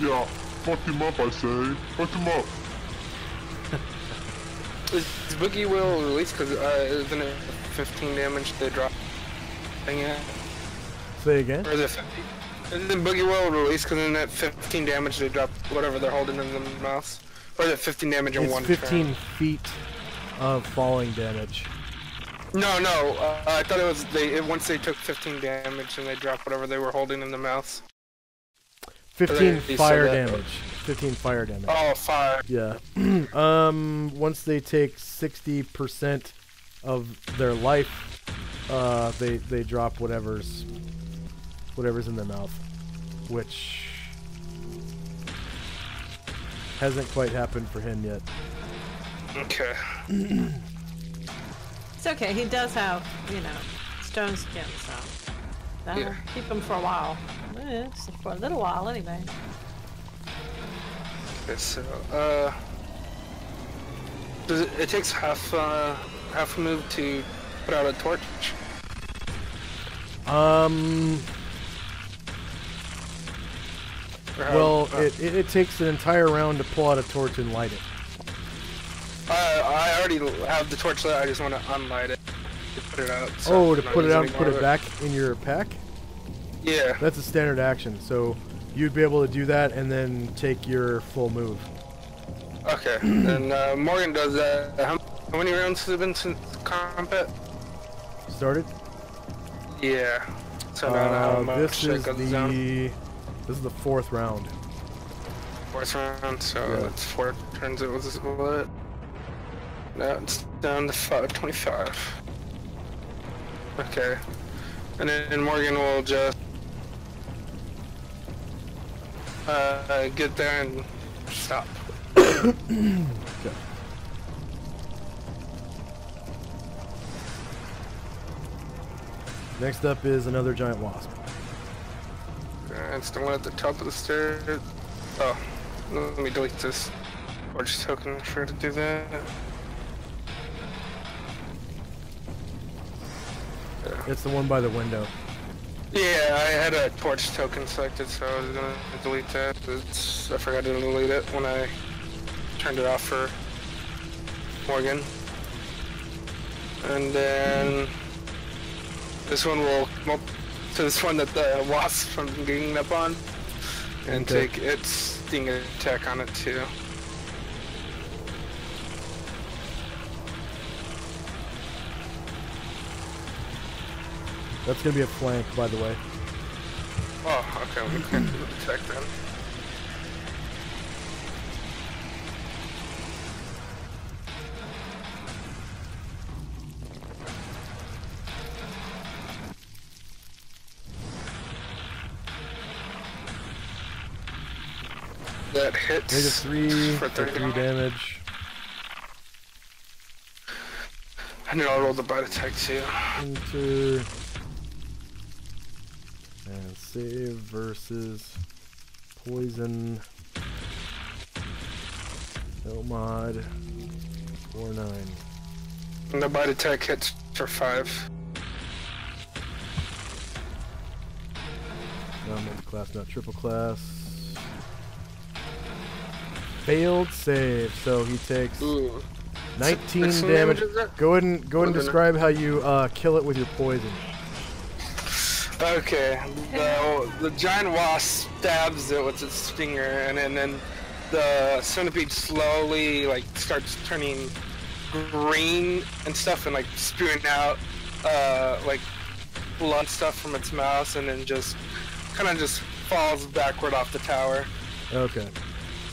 S6: Yeah, fuck him up, I say. Fuck him up.
S3: Is Boogie Will released? Because isn't it 15 damage they drop thing yet?
S1: Say again?
S3: Or is it 50? Isn't Boogie Will released? Because isn't that 15 damage they drop whatever they're holding in the mouse? Or is it 15 damage in one turn?
S1: It's 15 feet of falling damage.
S3: No, I thought it was once they took 15 damage and they dropped whatever they were holding in the mouse.
S1: 15 fire damage. 15 fire damage.
S3: Oh, fire.
S1: Yeah. Once they take 60% of their life, they drop whatever's in their mouth, which hasn't quite happened for him yet.
S3: Okay.
S5: It's okay. He does have, stone skin, so that'll keep him for a while. For a little while, anyway.
S3: Okay, so it takes half a move to put out a torch.
S1: Well, it takes an entire round to pull out a torch and light it.
S3: I already have the torch lit. I just want to unlight it. To put it out. So
S1: oh, to put it out and put it back in your pack?
S3: Yeah.
S1: That's a standard action, so you'd be able to do that and then take your full move.
S3: Okay, and Morgan does that. How many rounds has it been since combat?
S1: Started?
S3: Yeah. So I don't know how much it goes down.
S1: This is the 4th round.
S3: 4th round, so it's 4 turns. It was what? Now it's down to 525. Okay, and then Morgan will just get there and stop.
S1: Okay. Next up is another giant wasp.
S3: It's the one at the top of the stairs. Oh, let me delete this torch token for to do that.
S1: It's the one by the window.
S3: Yeah, I had a torch token selected, so I was gonna delete that. I forgot to delete it when I turned it off for Morgan. And then this one will come up to this one that the wasp from ganging up on, and take its sting attack on it too.
S1: That's gonna be a flank, by the way.
S3: Oh, okay, we can't do the attack then. That hits.
S1: -3
S3: for
S1: for 3 damage.
S3: And then I'll roll the bite attack too.
S1: Enter. And save versus poison. No mod. 4-9.
S3: And the bite attack hits for 5.
S1: Not multi-class, not triple class. Failed save, so he takes 19 damage. Go ahead and describe how you kill it with your poison.
S3: Okay, the giant wasp stabs it with its stinger, and then the centipede slowly like starts turning green and stuff, and like spewing out like blood stuff from its mouth, and then just kind of just falls backward off the tower.
S1: Okay,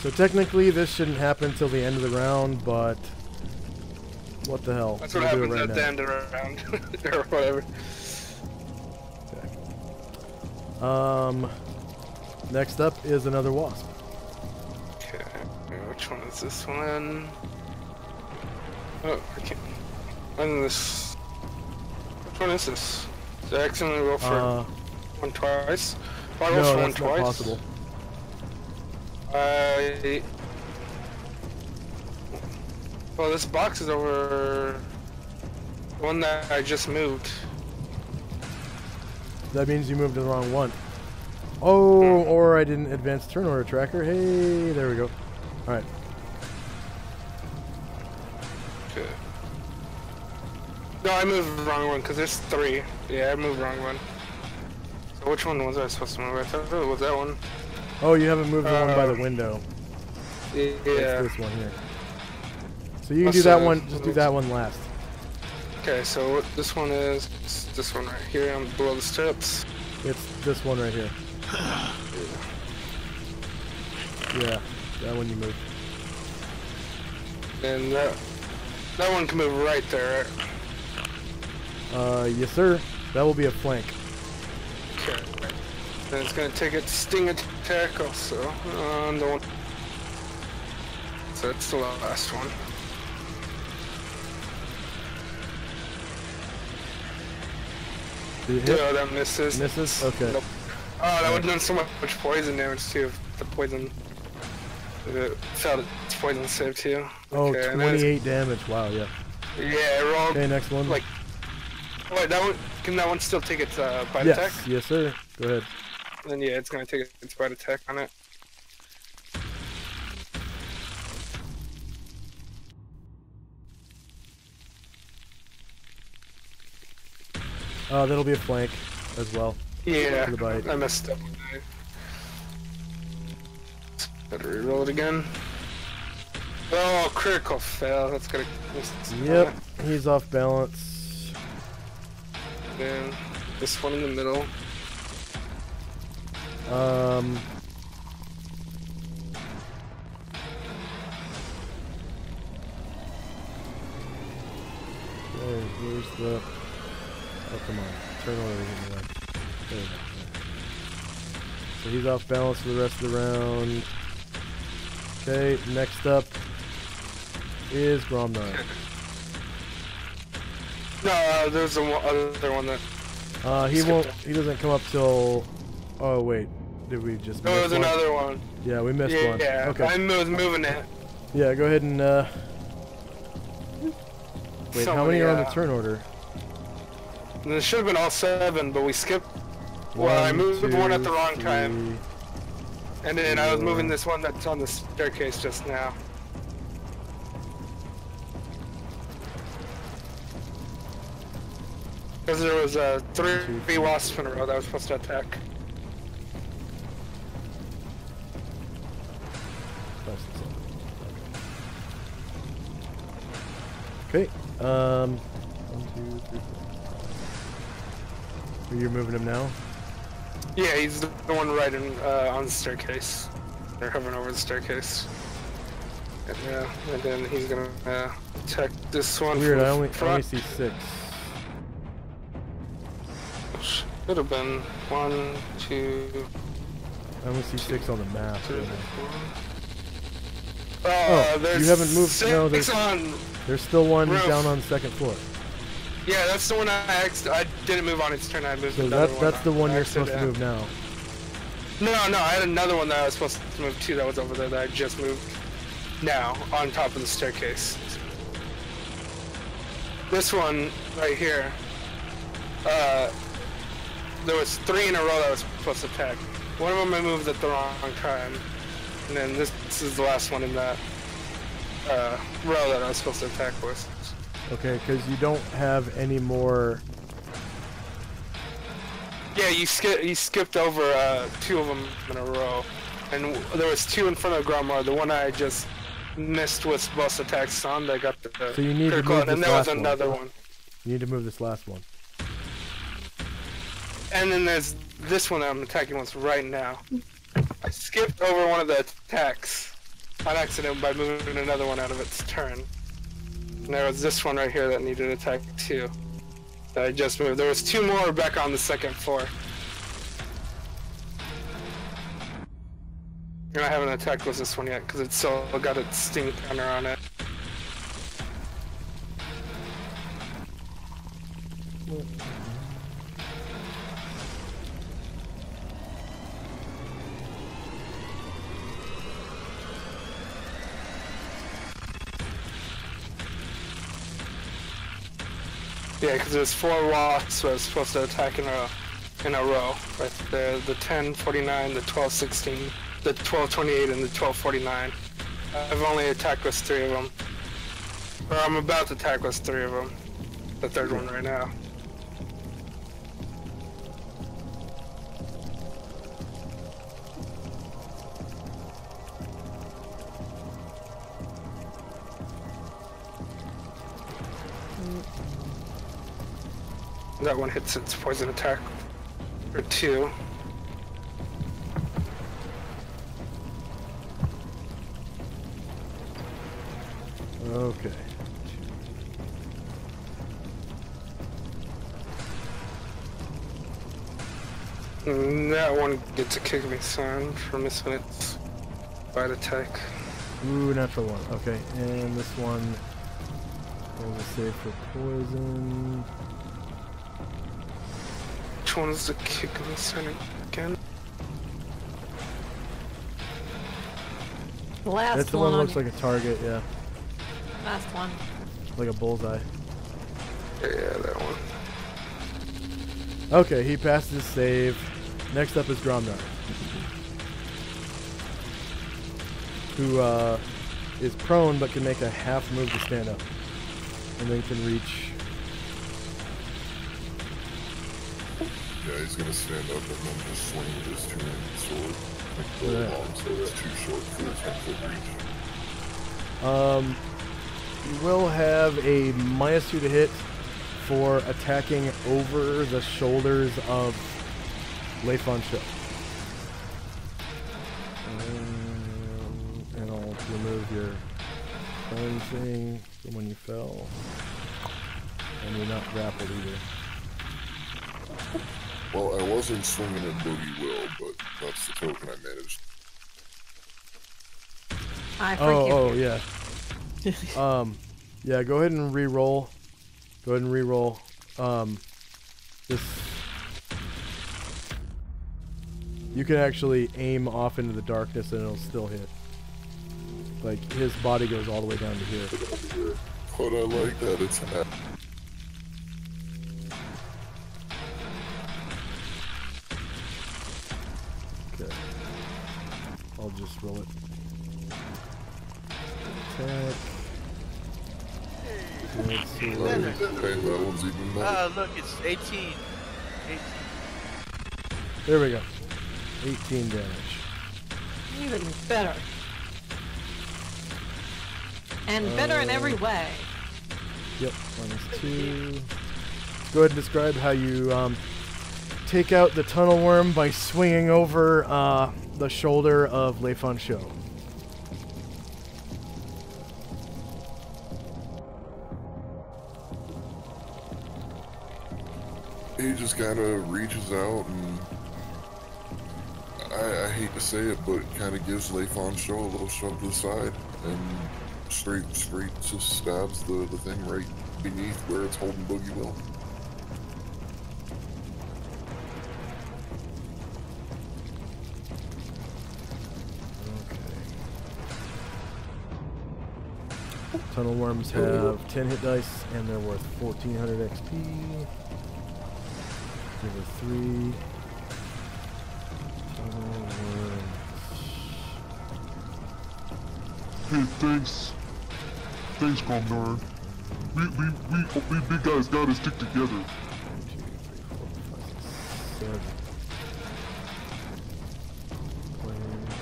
S1: so technically this shouldn't happen until the end of the round, but what the hell?
S3: That's what
S1: We'll
S3: happens
S1: do it right
S3: at the
S1: now.
S3: end of the round, or whatever.
S1: Next up is another wasp.
S3: Okay, which one is this one? Oh, I can't. And this. Which one is this? Did I accidentally roll for one twice? Oh, I rolled
S1: No,
S3: for one
S1: that's not
S3: twice.
S1: possible.
S3: Well, this box is over the one that I just moved.
S1: That means you moved to the wrong one. Oh, or I didn't advance turn order tracker. Hey, there we go. All right.
S3: Okay. No, I moved the wrong one because there's 3. Yeah, I moved the wrong one. So which one was I supposed to move? I thought it was that one.
S1: Oh, you haven't moved the one by the window.
S3: Yeah.
S1: It's this one here. So you can do that one. Just do that one last.
S3: Okay, so what this one is this one right here. I'm below the steps.
S1: It's this one right here. Yeah, that one you moved.
S3: And that one can move right there, right?
S1: Yes sir. That will be a flank.
S3: Okay. Then it's gonna take its sting attack also. The one. So that's the last one.
S1: Did it hit?
S3: Yeah, that misses.
S1: Misses? Okay.
S3: Nope. Oh, that would have done so much poison damage too. If the poison. It failed its poison save too.
S1: Oh,
S3: Okay,
S1: 28 damage. Wow, yeah.
S3: Yeah, it rolled.
S1: Okay, next one.
S3: Like. Wait, that one. Can that one still take its bite
S1: Yes,
S3: attack?
S1: yes sir. Go ahead.
S3: Then yeah, it's gonna take its bite attack on it.
S1: That'll be a flank as well.
S3: Yeah,
S1: For the bite.
S3: I messed up. Better reroll it again. Oh, critical fail. That's gonna.
S1: Yep, he's off balance.
S3: Then this one in the middle.
S1: Where's the... Oh, come on. Turn over here. There we go. So he's off balance for the rest of the round. Okay, next up is Gromnar.
S3: No, there's other one that...
S1: He won't... He doesn't come up till... Oh, wait. Did we just miss
S3: There was
S1: one?
S3: another one.
S1: Yeah, we missed one.
S3: Yeah,
S1: Okay.
S3: I was moving it.
S1: Yeah, go ahead and, Wait, how many are on the turn order?
S3: There should have been all 7, but we skipped... Well, I moved one at the wrong time. And then I was moving this one that's on the staircase just now. Because there was 3 wasps in a row that was supposed to attack.
S1: Okay, 1, 2, 3, 4. You're moving him now?
S3: Yeah, he's the one right on the staircase. They're hovering over the staircase. And then he's gonna attack this one.
S1: Weird,
S3: from
S1: I only
S3: front.
S1: see 6.
S3: Should have been 1, 2.
S1: I only see 6 on the map.
S3: 3,
S1: Really.
S3: 4. There's
S1: you haven't moved. No,
S3: six on.
S1: there's still one
S3: roof.
S1: down on the second floor.
S3: Yeah, that's the one I didn't move on its turn. I moved
S1: So
S3: another one.
S1: that's the one
S3: on
S1: you're supposed to
S3: accident.
S1: move now.
S3: No, I had another one that I was supposed to move too. That was over there that I just moved. Now on top of the staircase. This one right here. There was 3 in a row that I was supposed to attack. One of them I moved at the wrong time, and then this is the last one in that row that I was supposed to attack with.
S1: Okay, because you don't have any more.
S3: Yeah, you skipped over 2 of them in a row, and there was 2 in front of Gromar. The one I just missed was boss attacks on. That got the
S1: So you need to
S3: critical,
S1: move
S3: and then
S1: this
S3: there was
S1: last
S3: another one.
S1: You need to move this last one.
S3: And then there's this one that I'm attacking with right now. I skipped over one of the attacks on accident by moving another one out of its turn. And there was this one right here that needed attack too. That I just moved. There was 2 more back on the second floor. And I haven't attacked with this one yet because it's still got its sting counter on it. Yeah, because there's 4 wasps that I was supposed to attack in a row. Right there, the 1049, the 1216, the 1228, and the 1249. I've only attacked with 3 of them. Or I'm about to attack with 3 of them. The 3rd one right now. That one hits its poison attack for 2.
S1: Okay.
S3: And that one gets a kick me son for missing its bite attack.
S1: Ooh, natural 1. Okay, and this one. We'll save for poison.
S3: Which one is the kick me son again?
S5: The last
S1: That's the
S5: one
S1: one that
S5: on
S1: looks like a target, yeah.
S5: last one.
S1: Like a bullseye.
S3: Yeah, that one.
S1: Okay, he passed his save. Next up is Gromnar, who is prone but can make a half move to stand up, and then can reach.
S11: Yeah, he's gonna stand up and then just swing with his 2-handed sword. Like the long sword is too short for his 10-foot reach.
S1: You will have a -2 to hit for attacking over the shoulders of Leifon Show. And I'll remove your phone thing from when you fell. And you're not grappled either.
S11: Well, I wasn't swinging at Boogie Will, but that's the token I managed.
S5: I forgive you.
S1: Yeah. Yeah, go ahead and re-roll. Go ahead and re-roll. This. You can actually aim off into the darkness and it'll still hit. Like, his body goes all the way down to here.
S11: But I like that attack.
S1: Okay. I'll just roll it. Attack. Let's see what
S11: Okay, that one's even better.
S4: Look, it's 18. 18.
S1: There we go. 18 damage.
S5: Even better. And better in every way.
S1: Yep, -2. Go ahead and describe how you take out the tunnel worm by swinging over the shoulder of Leifon Show.
S11: He just kind of reaches out and I hate to say it, but kind of gives Leifon Show a little shove to the side and straight just stabs the thing right beneath where it's holding Boogie Will.
S1: Tunnel worms have 10 hit dice and they're worth 1400 XP. Give it 3. Tunnel worms.
S6: Hey, thanks. Thanks, Gromnar. We big guys gotta stick together.
S1: 1, 2, 3, 4, 5, 6, 7. Players.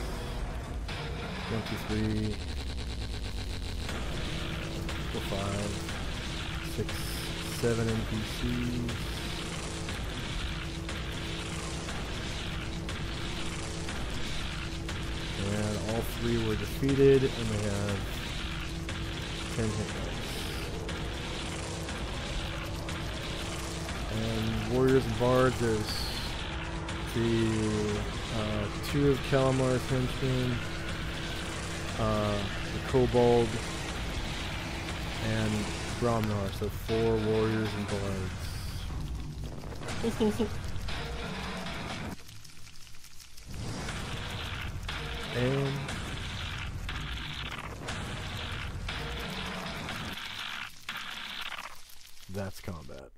S1: 1, 2, 3. 4, 5, 6, 7 NPCs. And all 3 were defeated, and they have 10 hit dice. And warriors and bards, there's the 2 of Kalamar's henchmen, the kobold, and Gromnar, so 4 warriors and bards. And that's combat.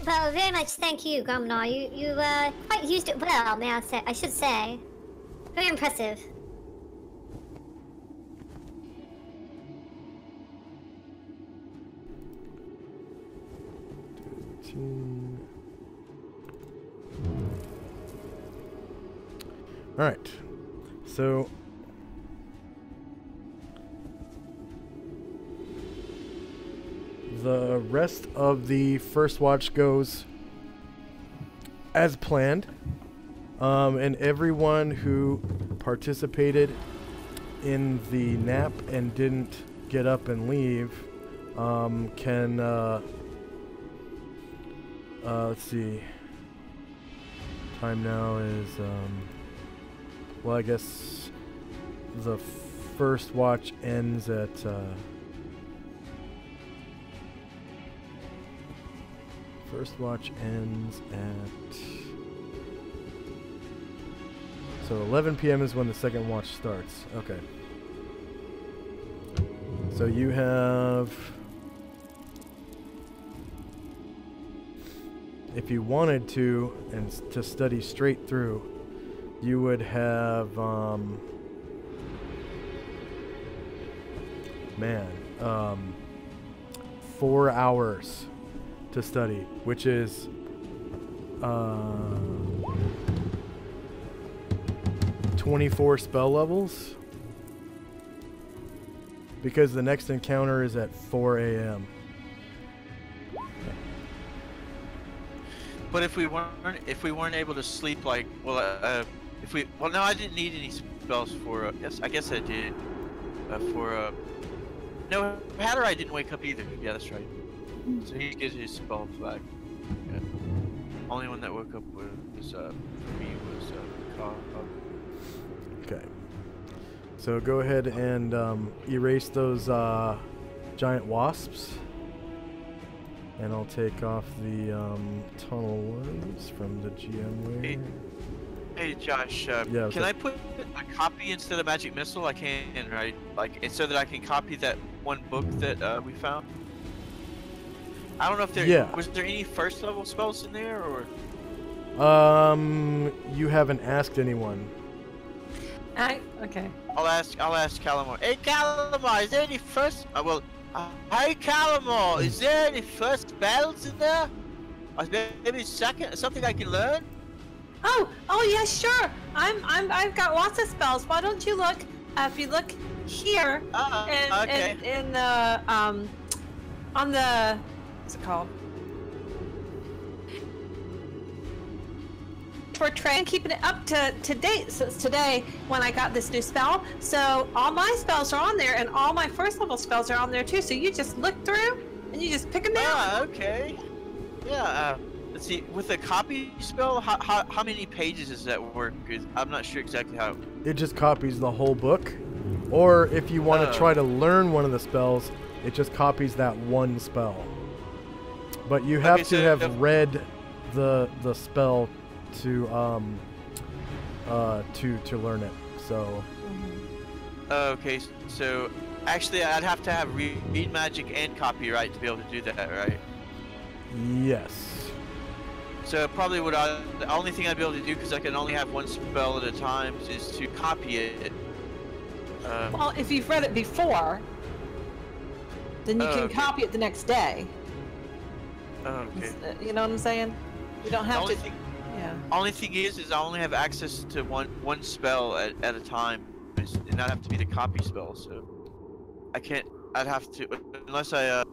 S7: Well, very much thank you, Gromnar. You quite used it well, may I say? I should say. Very impressive.
S1: All right, so the rest of the first watch goes as planned, and everyone who participated in the nap and didn't get up and leave can let's see, time now is well, I guess the first watch ends at so 11 p.m. is when the second watch starts. Okay. So you have, if you wanted to, and to study straight through, you would have, 4 hours to study, which is 24 spell levels, because the next encounter is at 4 a.m.
S4: But if we weren't able to sleep, like, no, I didn't need any spells for. Yes, I guess I did. No, Hatterai didn't wake up either. Yeah, that's right. So he gets his spell back. Yeah. Only one that woke up was for me was Cobb.
S1: Okay. So go ahead and erase those giant wasps. And I'll take off the tunnel ones from the GM.
S4: Hey Josh,
S1: yeah,
S4: can I put a copy instead of magic missile? I can, right? Like, so that I can copy that one book that we found. I don't know if there was there any first level spells in there, or
S1: you haven't asked anyone.
S5: Okay.
S4: I'll ask Calamar. Hey Calamar, is there any first? Hey Calamar, is there any first spells in there? Or maybe second, something I can learn?
S5: Oh yeah, sure. I've got lots of spells. Why don't you look? If you look here, in the on the, what's it called? For train, keeping it up to date since today when I got this new spell. So all my spells are on there, and all my first level spells are on there too. So you just look through and you just pick them out.
S4: Okay. Yeah. Let's see, with a copy spell, how many pages does that work? 'Cause I'm not sure exactly how.
S1: It just copies the whole book. Or if you want to try to learn one of the spells, it just copies that one spell. But you have to have read the spell to learn it. So.
S4: Okay, so actually, I'd have to have read magic and copyright to be able to do that, right?
S1: Yes.
S4: So probably the only thing I'd be able to do, because I can only have one spell at a time, is to copy it.
S5: Well, if you've read it before, then you can copy it the next day.
S4: Okay.
S5: You know what I'm saying? You don't have to. Yeah.
S4: Only thing is I only have access to one spell at a time, and that have to be the copy spell. So I can't. I'd have to, unless I'd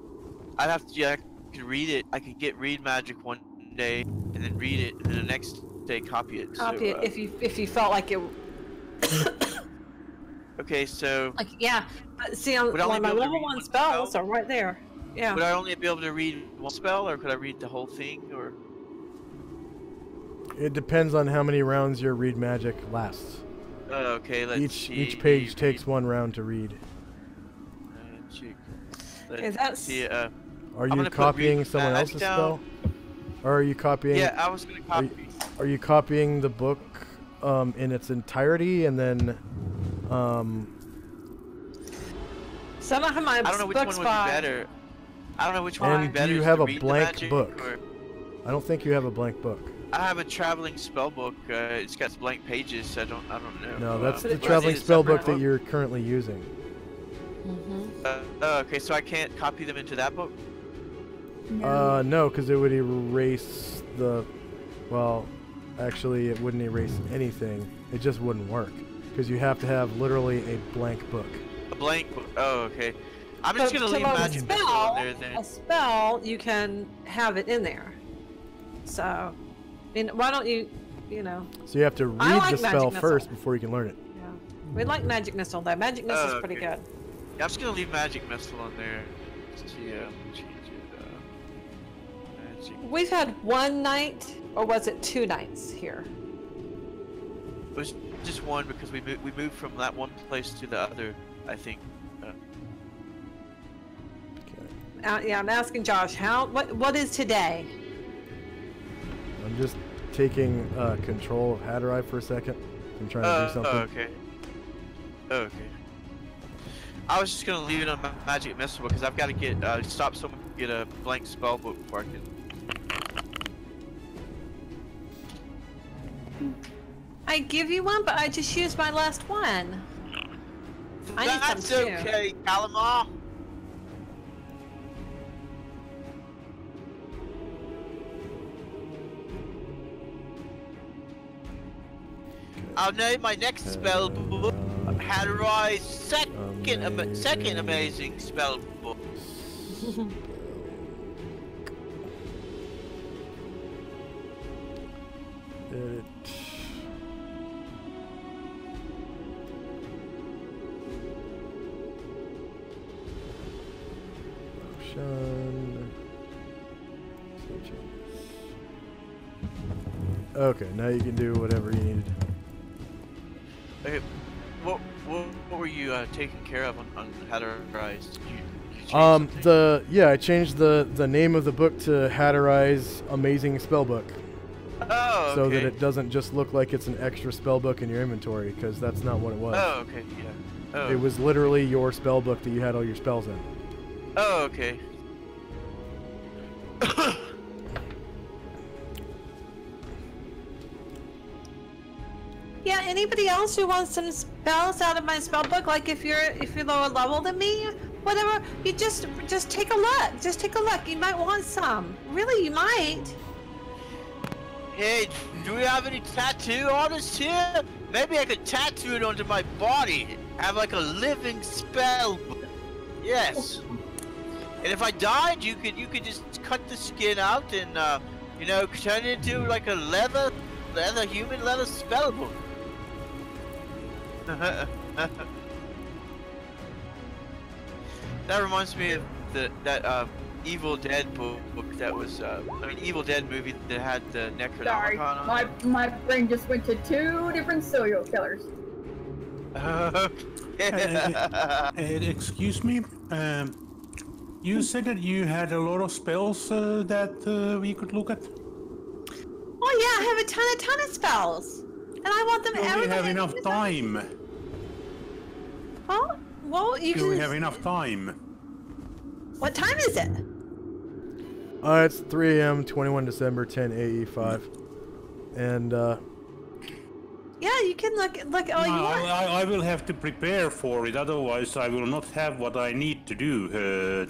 S4: have to. Yeah, I could read it. I could read magic one day and then read it, and then the next day copy it.
S5: Copy it if you felt like it.
S4: Okay, so.
S5: Like see, on my level 1 spells are right there. Yeah.
S4: Would I only be able to read one spell, or could I read the whole thing, or?
S1: It depends on how many rounds your read magic lasts.
S4: Okay, let's see.
S1: Each page takes 1 round to read.
S4: Let's see.
S1: Are you copying someone else's spell? Or are you copying?
S4: Yeah, I was gonna copy.
S1: Are you copying the book in its entirety and then?
S5: Some of my
S4: I don't know which one would be better. I don't know which one would be better.
S1: And do you have a blank book? I don't think you have a blank book.
S4: I have a traveling spell book. It's got blank pages. So I don't know.
S1: No, that's the traveling spell book that you're currently using.
S4: Okay, so I can't copy them into that book?
S1: No, because it would erase the. Well, actually, it wouldn't erase anything. It just wouldn't work because you have to have literally a blank book.
S4: A blank book. Oh, okay. I'm just gonna leave magic missile on there then.
S5: A spell, you can have it in there. So, I mean, why don't you know?
S1: So you have to read the spell first before you can learn it.
S5: Yeah, we like magic missile though. Magic missile is pretty good.
S4: Yeah, I'm just gonna leave magic missile on there. Let's see, change it.
S5: We've had 1 night, or was it 2 nights here?
S4: It was just one because we moved from that one place to the other, I think.
S5: Yeah, I'm asking Josh. What is today?
S1: I'm just taking control of Hatterai for a second. I'm trying to do something.
S4: Okay. Okay. I was just gonna leave it on magic missile because I've got to get stop someone from get a blank spell book before I can.
S5: I give you one, but I just used my last one.
S12: That's okay, Calamar. I'll name my next spell book Hatterai's second amazing spell book.
S1: Okay, now you can do whatever you needed.
S4: Okay, what were you taking care of on Hatterai's?
S1: I changed the name of the book to Hatterai's Amazing Spellbook.
S4: Oh, okay.
S1: So that it doesn't just look like it's an extra spellbook in your inventory, because that's not what it was.
S4: Oh, okay, yeah. Oh.
S1: It was literally your spellbook that you had all your spells in.
S4: Oh, okay.
S5: Yeah, anybody else who wants some spells out of my spellbook, like if you're lower level than me, whatever, you just take a look. Just take a look. You might want some. Really, you might.
S12: Hey, do we have any tattoo artists here? Maybe I could tattoo it onto my body. Have like a living spell. Yes. And if I died, you could just cut the skin out and turn it into like a human leather spell book.
S4: That reminds me of Evil Dead book that was, Evil Dead movie that had the
S2: Sorry,
S4: Necronomicon on it.
S2: my brain just went to 2 different serial killers.
S8: Excuse me. You said that you had a lot of spells that we could look at.
S5: Oh yeah, I have a ton of spells, and I want them.
S8: Do we
S5: everybody
S8: have
S5: to
S8: enough
S5: use them.
S8: time?
S5: Oh, well, you
S8: Do
S5: can.
S8: we have enough time?
S5: What time is it?
S1: It's 3 a.m. 21 December 10 AE5, and
S5: Yeah, you can look all you want.
S8: I will have to prepare for it, otherwise I will not have what I need to do.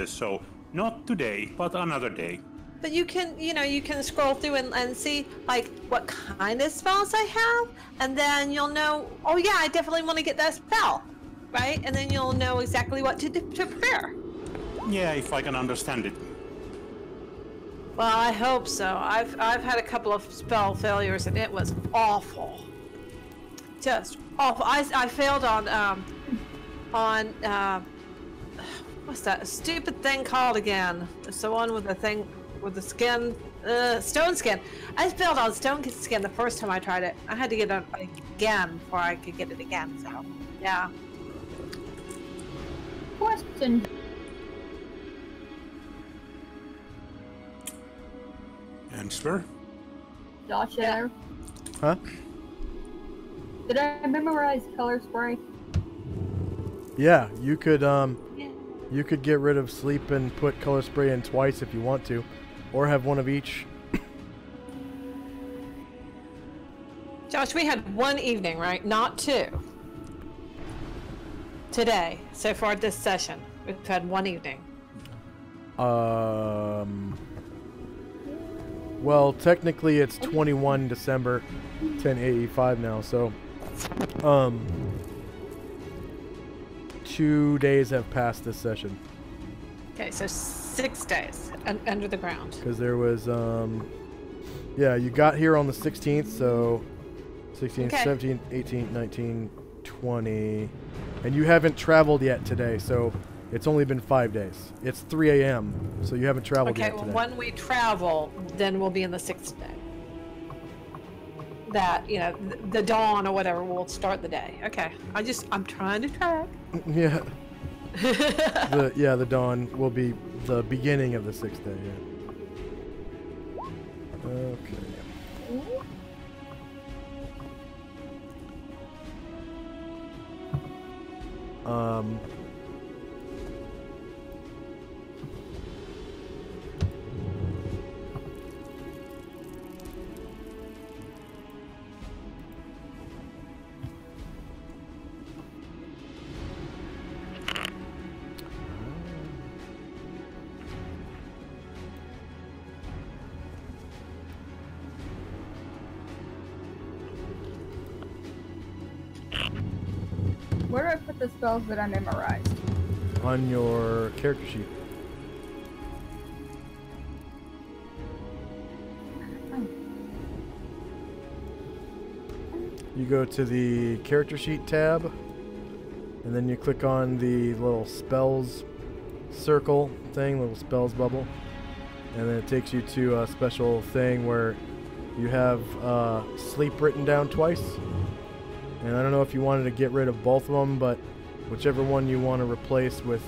S8: So not today, but another day.
S5: But you can, you can scroll through and see like what kind of spells I have, and then you'll know. Oh yeah, I definitely want to get that spell, right? And then you'll know exactly what to prepare.
S8: Yeah, if I can understand it.
S5: Well, I hope so. I've had a couple of spell failures, and it was awful. Just awful. I failed on what's that stupid thing called again? It's the one with the thing with the skin, stone skin. I failed on stone skin the first time I tried it. I had to get it again before I could get it again. So yeah.
S2: Question.
S8: Answer?
S2: Josh, yeah.
S1: Huh?
S2: Did I memorize color spray?
S1: Yeah, you could get rid of sleep and put color spray in twice if you want to, or have one of each.
S5: Josh, we had one evening, right? Not 2. Today, so far this session, we've had one evening.
S1: Well, technically it's 21 December 10:85 now, so 2 days have passed this session.
S5: Okay, so 6 days under the ground.
S1: Because there was yeah, you got here on the 16th, so 16th,
S5: Okay.
S1: 17th, 18th, 19th, 20, and you haven't traveled yet today, so it's only been 5 days. It's 3 a.m., so you haven't traveled
S5: Okay,
S1: yet
S5: well,
S1: today.
S5: when we travel, then we'll be in the 6th day. That, the dawn or whatever will start the day. Okay, I'm trying to track.
S1: Yeah. The dawn will be the beginning of the 6th day, yeah. Okay.
S2: Where do I put the spells that I memorized?
S1: On your character sheet. You go to the character sheet tab, and then you click on the little spells circle thing, little spells bubble, and then it takes you to a special thing where you have sleep written down twice. And I don't know if you wanted to get rid of both of them, but whichever one you want to replace with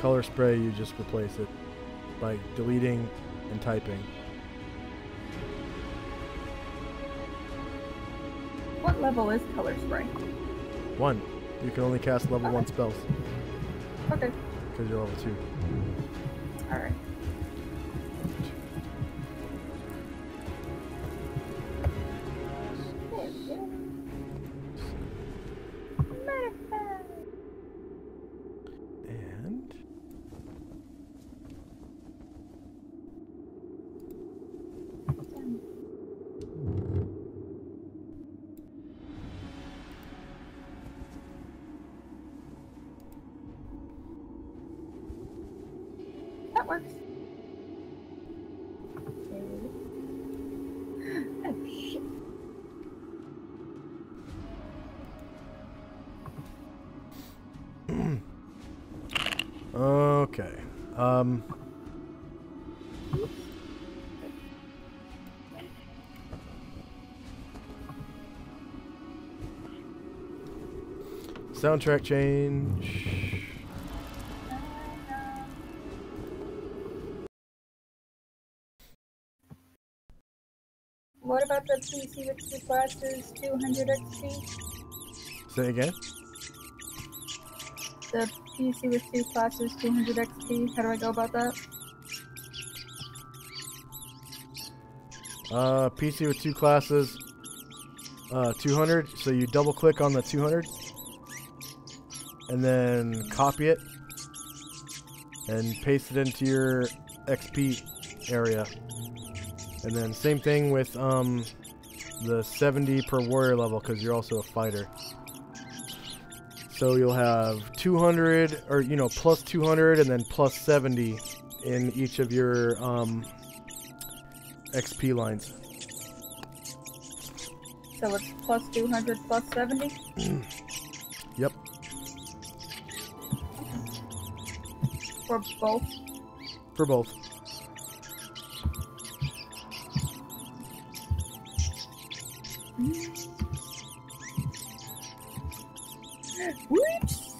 S1: color spray, you just replace it by deleting and typing.
S2: What level is color spray?
S1: 1. You can only cast level 1 spells.
S2: Okay.
S1: Because you're level 2.
S2: Alright.
S1: And
S2: that works. Oh shit.
S1: Okay. Soundtrack change.
S2: What about the PC with 2 classes, 200 XP?
S1: Say again?
S2: The PC with 2 classes, 200 XP. How do I go about that?
S1: PC with 2 classes, 200. So you double click on the 200 and then copy it and paste it into your XP area. And then same thing with the 70 per warrior level, because you're also a fighter. So you'll have 200, or you know, plus 200 and then plus 70 in each of your XP lines.
S2: So it's plus 200 plus 70?
S1: Yep.
S2: For both?
S1: For both.
S2: Whoops!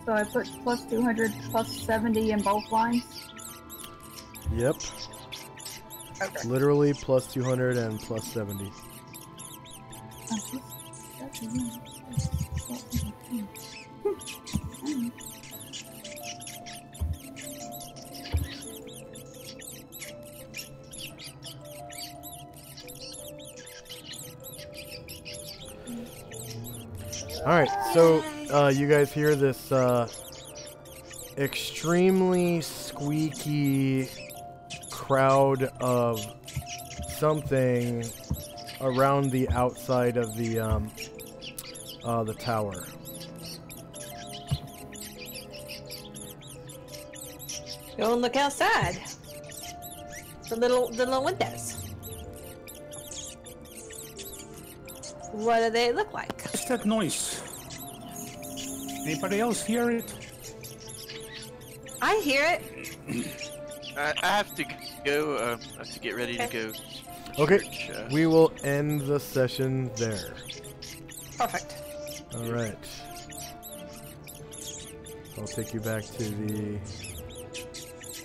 S2: So I put plus 200 plus 70 in both lines?
S1: Yep.
S2: Okay.
S1: Literally plus 200 and plus 70. Alright, so you guys hear this extremely squeaky crowd of something around the outside of the tower.
S5: Go and look outside. The little windows. What do they look like?
S8: What's that noise? Anybody else hear it?
S5: I hear it.
S4: I have to go. I have to get ready to go.
S1: Okay,
S4: Church,
S1: we will end the session there.
S5: Perfect.
S1: All right. I'll take you back to the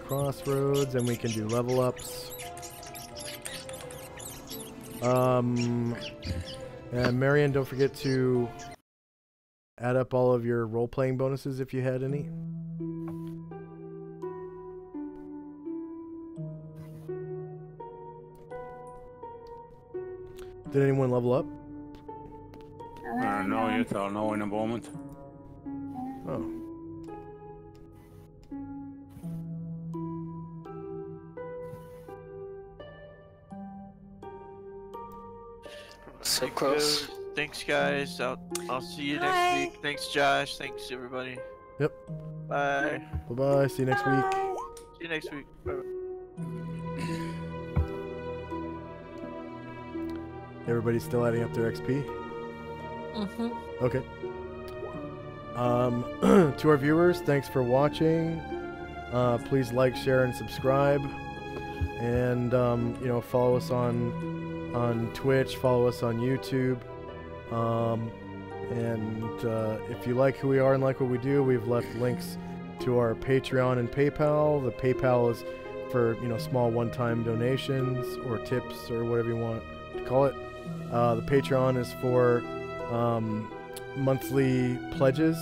S1: crossroads, and we can do level ups. And Marion, don't forget to add up all of your role-playing bonuses if you had any. Did anyone level up?
S8: No yet, I'll know in a moment.
S1: Oh.
S3: So close.
S4: Thanks, guys. I'll see you next week. Thanks, Josh. Thanks, everybody.
S1: Yep.
S4: Bye.
S1: Bye-bye. See you next week.
S4: See you next week. Bye.
S1: Everybody's still adding up their XP?
S5: Mm-hmm.
S1: Okay. To our viewers, thanks for watching. Please like, share, and subscribe. And, you know, follow us on Twitch, follow us on YouTube. If you like who we are and like what we do, we've left links to our Patreon and PayPal. The PayPal is for, you know, small one-time donations or tips or whatever you want to call it. The Patreon is for monthly pledges.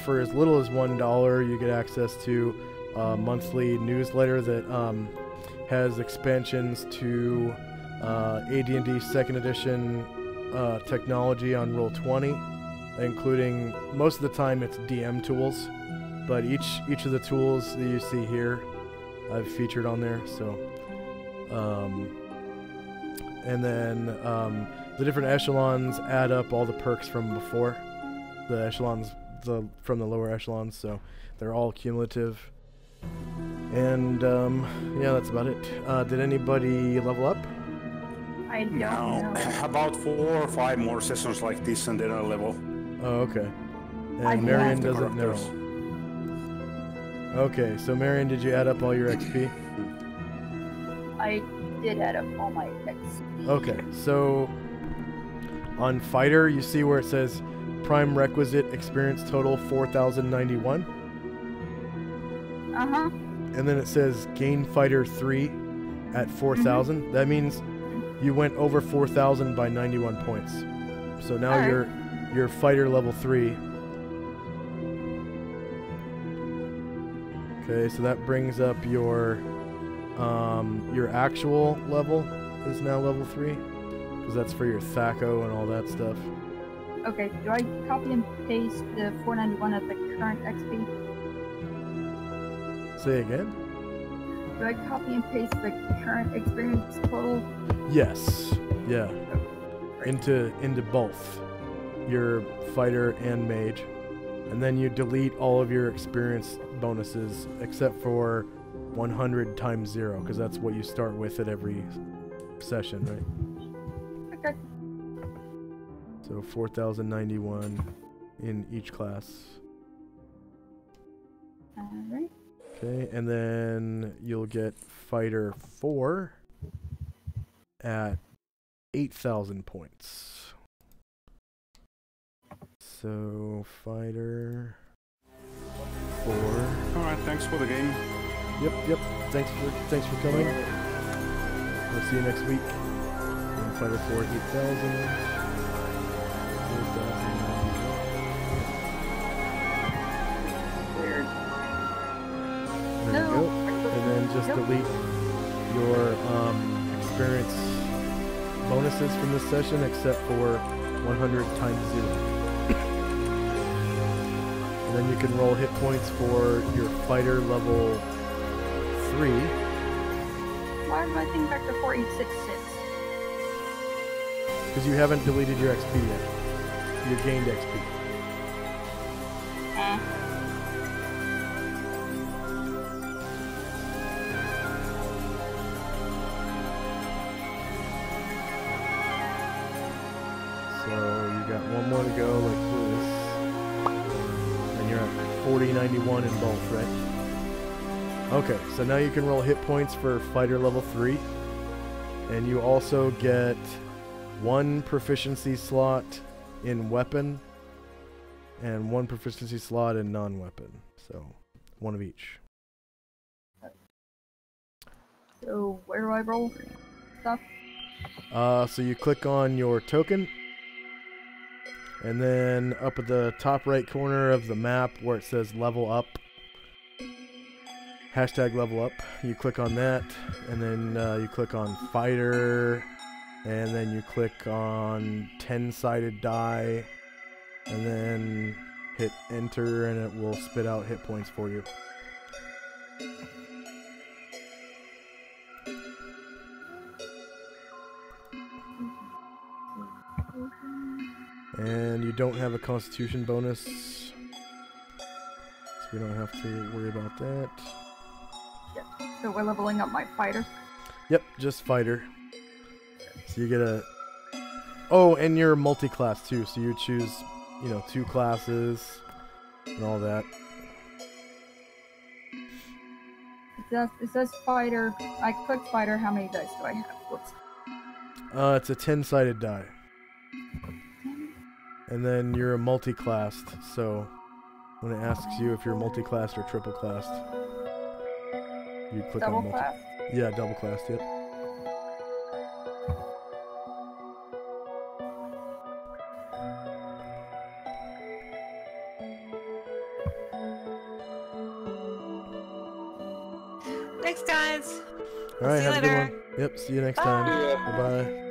S1: For as little as $1, you get access to a monthly newsletter that has expansions to AD&D 2nd edition technology on Roll20, including, most of the time it's DM tools, but each of the tools that you see here I've featured on there. So and then the different echelons add up all the perks from before. The echelons from the lower echelons, so they're all cumulative. And yeah, that's about it. Did anybody level up?
S2: I I don't know.
S8: About 4 or 5 more sessions like this and then I'll level.
S1: Oh, okay.
S2: I
S1: And Marion
S8: the
S1: doesn't know.
S8: characters.
S1: Okay, so Marion, did you add up all your XP?
S2: I did add up all my XP.
S1: Okay, so on Fighter, you see where it says Prime Requisite Experience Total 4,091?
S2: Uh-huh.
S1: And then it says Gain Fighter 3 at 4,000. That means you went over 4,000 by 91 points. So now
S2: Alright.
S1: you're Fighter level 3. Okay, so that brings up your actual level is now level 3, because that's for your Thaco and all that stuff.
S2: Okay, do I copy and paste the 491 at the current XP?
S1: Say again?
S2: Do I copy and paste the current experience total?
S1: Yes. Yeah. Into both your fighter and mage. And then you delete all of your experience bonuses except for 100 times 0, because that's what you start with at every session, right?
S2: Okay.
S1: So 4,091 in each class.
S2: Alright.
S1: Okay, and then you'll get Fighter 4 at 8,000 points. So Fighter 4.
S8: Alright, thanks for the game.
S1: Yep. Thanks for coming. We'll see you next week. And Fighter 4 at 8,000.
S2: Weird.
S1: There you go. And then just delete your experience bonuses from this session except for 100 times 0. And then you can roll hit points for your fighter level 3.
S2: Why am I thinking back to 4866?
S1: Because you haven't deleted your XP yet. You gained XP. So you got one more to go like this. And you're at 4091 in both, right? Okay, so now you can roll hit points for fighter level 3. And you also get 1 proficiency slot in weapon and 1 proficiency slot in non-weapon. So 1 of each.
S2: So where do I roll stuff?
S1: So you click on your token, and then up at the top right corner of the map where it says level up, hashtag level up, you click on that, and then you click on fighter, and then you click on 10-sided die, and then hit enter, and it will spit out hit points for you. And you don't have a constitution bonus, so we don't have to worry about that.
S2: Yeah. So we're leveling up my fighter.
S1: Yep, just fighter. So you get a... Oh, and you're multi-class too, so you choose, 2 classes and all that.
S2: It says fighter. I clicked fighter. How many dice do I have? Whoops.
S1: It's a 10-sided die. And then you're multi-classed, so when it asks you if you're multi-classed or triple-classed, you click on multi.
S2: Double-classed?
S1: Yeah, double-classed, yep.
S5: Thanks, guys.
S1: All right,
S5: See you
S1: have a good
S5: later.
S1: one. Yep, see you next time.
S3: Yeah.
S1: Bye-bye.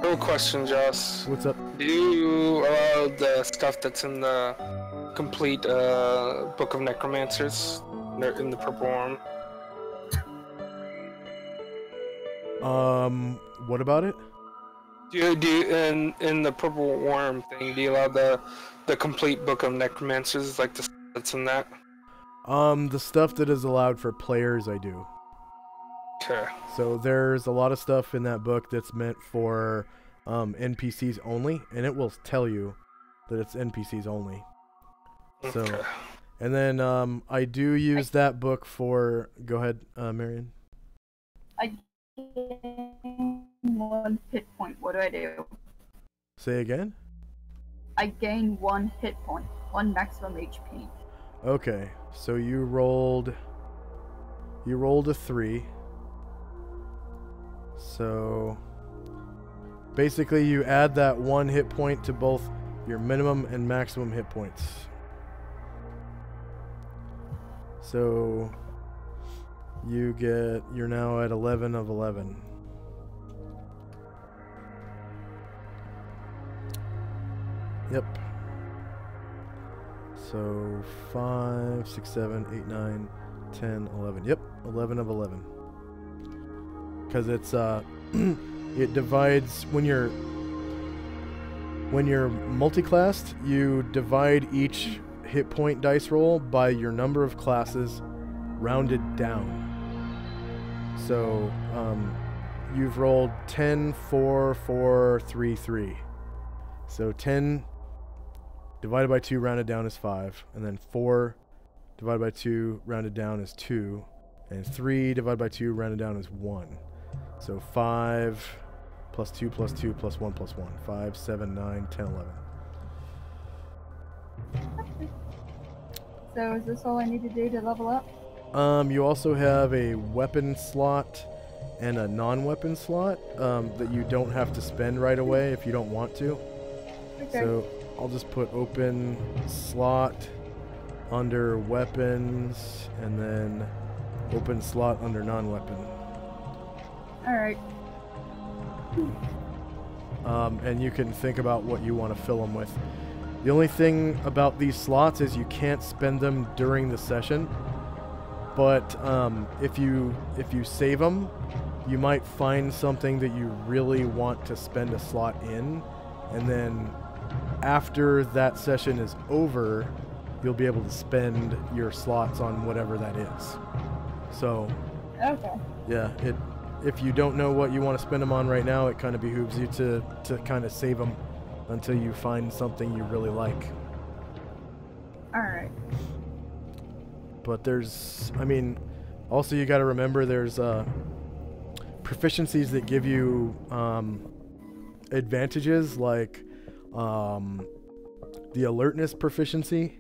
S3: Real question, Joss.
S1: What's up?
S3: Do you allow the stuff that's in the complete Book of Necromancers in the Purple Worm?
S1: What about it?
S3: Do you in the Purple Worm thing? Do you allow the complete Book of Necromancers, like the stuff that's in that?
S1: The stuff that is allowed for players, I do.
S3: Okay.
S1: So there's a lot of stuff in that book that's meant for NPCs only, and it will tell you that it's NPCs only. So,
S3: Okay.
S1: and then I do use that book for. Go ahead, Marion.
S2: I gain 1 hit point. What do I do?
S1: Say again.
S2: I gain 1 hit point, 1 maximum HP.
S1: Okay, so you rolled a 3. So basically you add that 1 hit point to both your minimum and maximum hit points. So you're now at 11 of 11. Yep. So 5, 6, 7, 8, 9, 10, 11. Yep, 11 of 11. Because it's it divides when you're multi-classed, you divide each hit point dice roll by your number of classes rounded down. So you've rolled 10, 4, 4, 3, 3. So 10 divided by 2 rounded down is 5, and then 4 divided by 2 rounded down is 2, and 3 divided by 2 rounded down is 1. So 5 plus 2 plus 2 plus 1 plus 1. 5, 7, 9, 10, 11.
S2: So is this all I need to do to level up?
S1: You also have a weapon slot and a non-weapon slot that you don't have to spend right away if you don't want to.
S2: Okay.
S1: So I'll just put open slot under weapons and then open slot under non-weapon.
S2: Alright.
S1: And you can think about what you want to fill them with. The only thing about these slots is you can't spend them during the session, but if you save them, you might find something that you really want to spend a slot in, and then after that session is over, you'll be able to spend your slots on whatever that is. So,
S2: Okay.
S1: yeah, if you don't know what you want to spend them on right now, it kind of behooves you to kind of save them until you find something you really like.
S2: Alright.
S1: But there's, I mean, also you got to remember there's proficiencies that give you advantages, like the alertness proficiency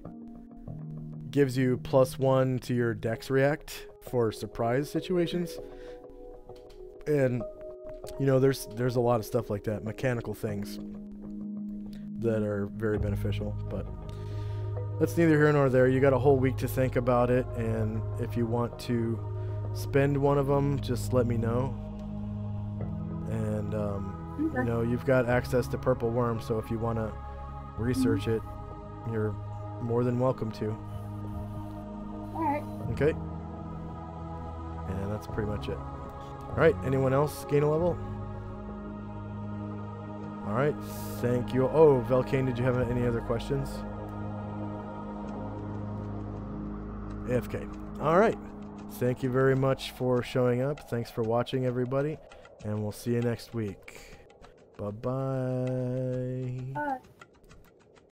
S1: gives you +1 to your dex react for surprise situations. And you know, there's a lot of stuff like that, mechanical things that are very beneficial, but that's neither here nor there. You got a whole week to think about it, and if you want to spend one of them, just let me know. And you know, you've got access to Purple Worm, so if you want to research it, you're more than welcome to.
S2: Alright.
S1: Okay? And that's pretty much it. Alright, anyone else gain a level? Alright, thank you. Oh, Velcane, did you have any other questions? AFK. Alright, thank you very much for showing up. Thanks for watching, everybody. And we'll see you next week. Bye-bye.
S2: Bye.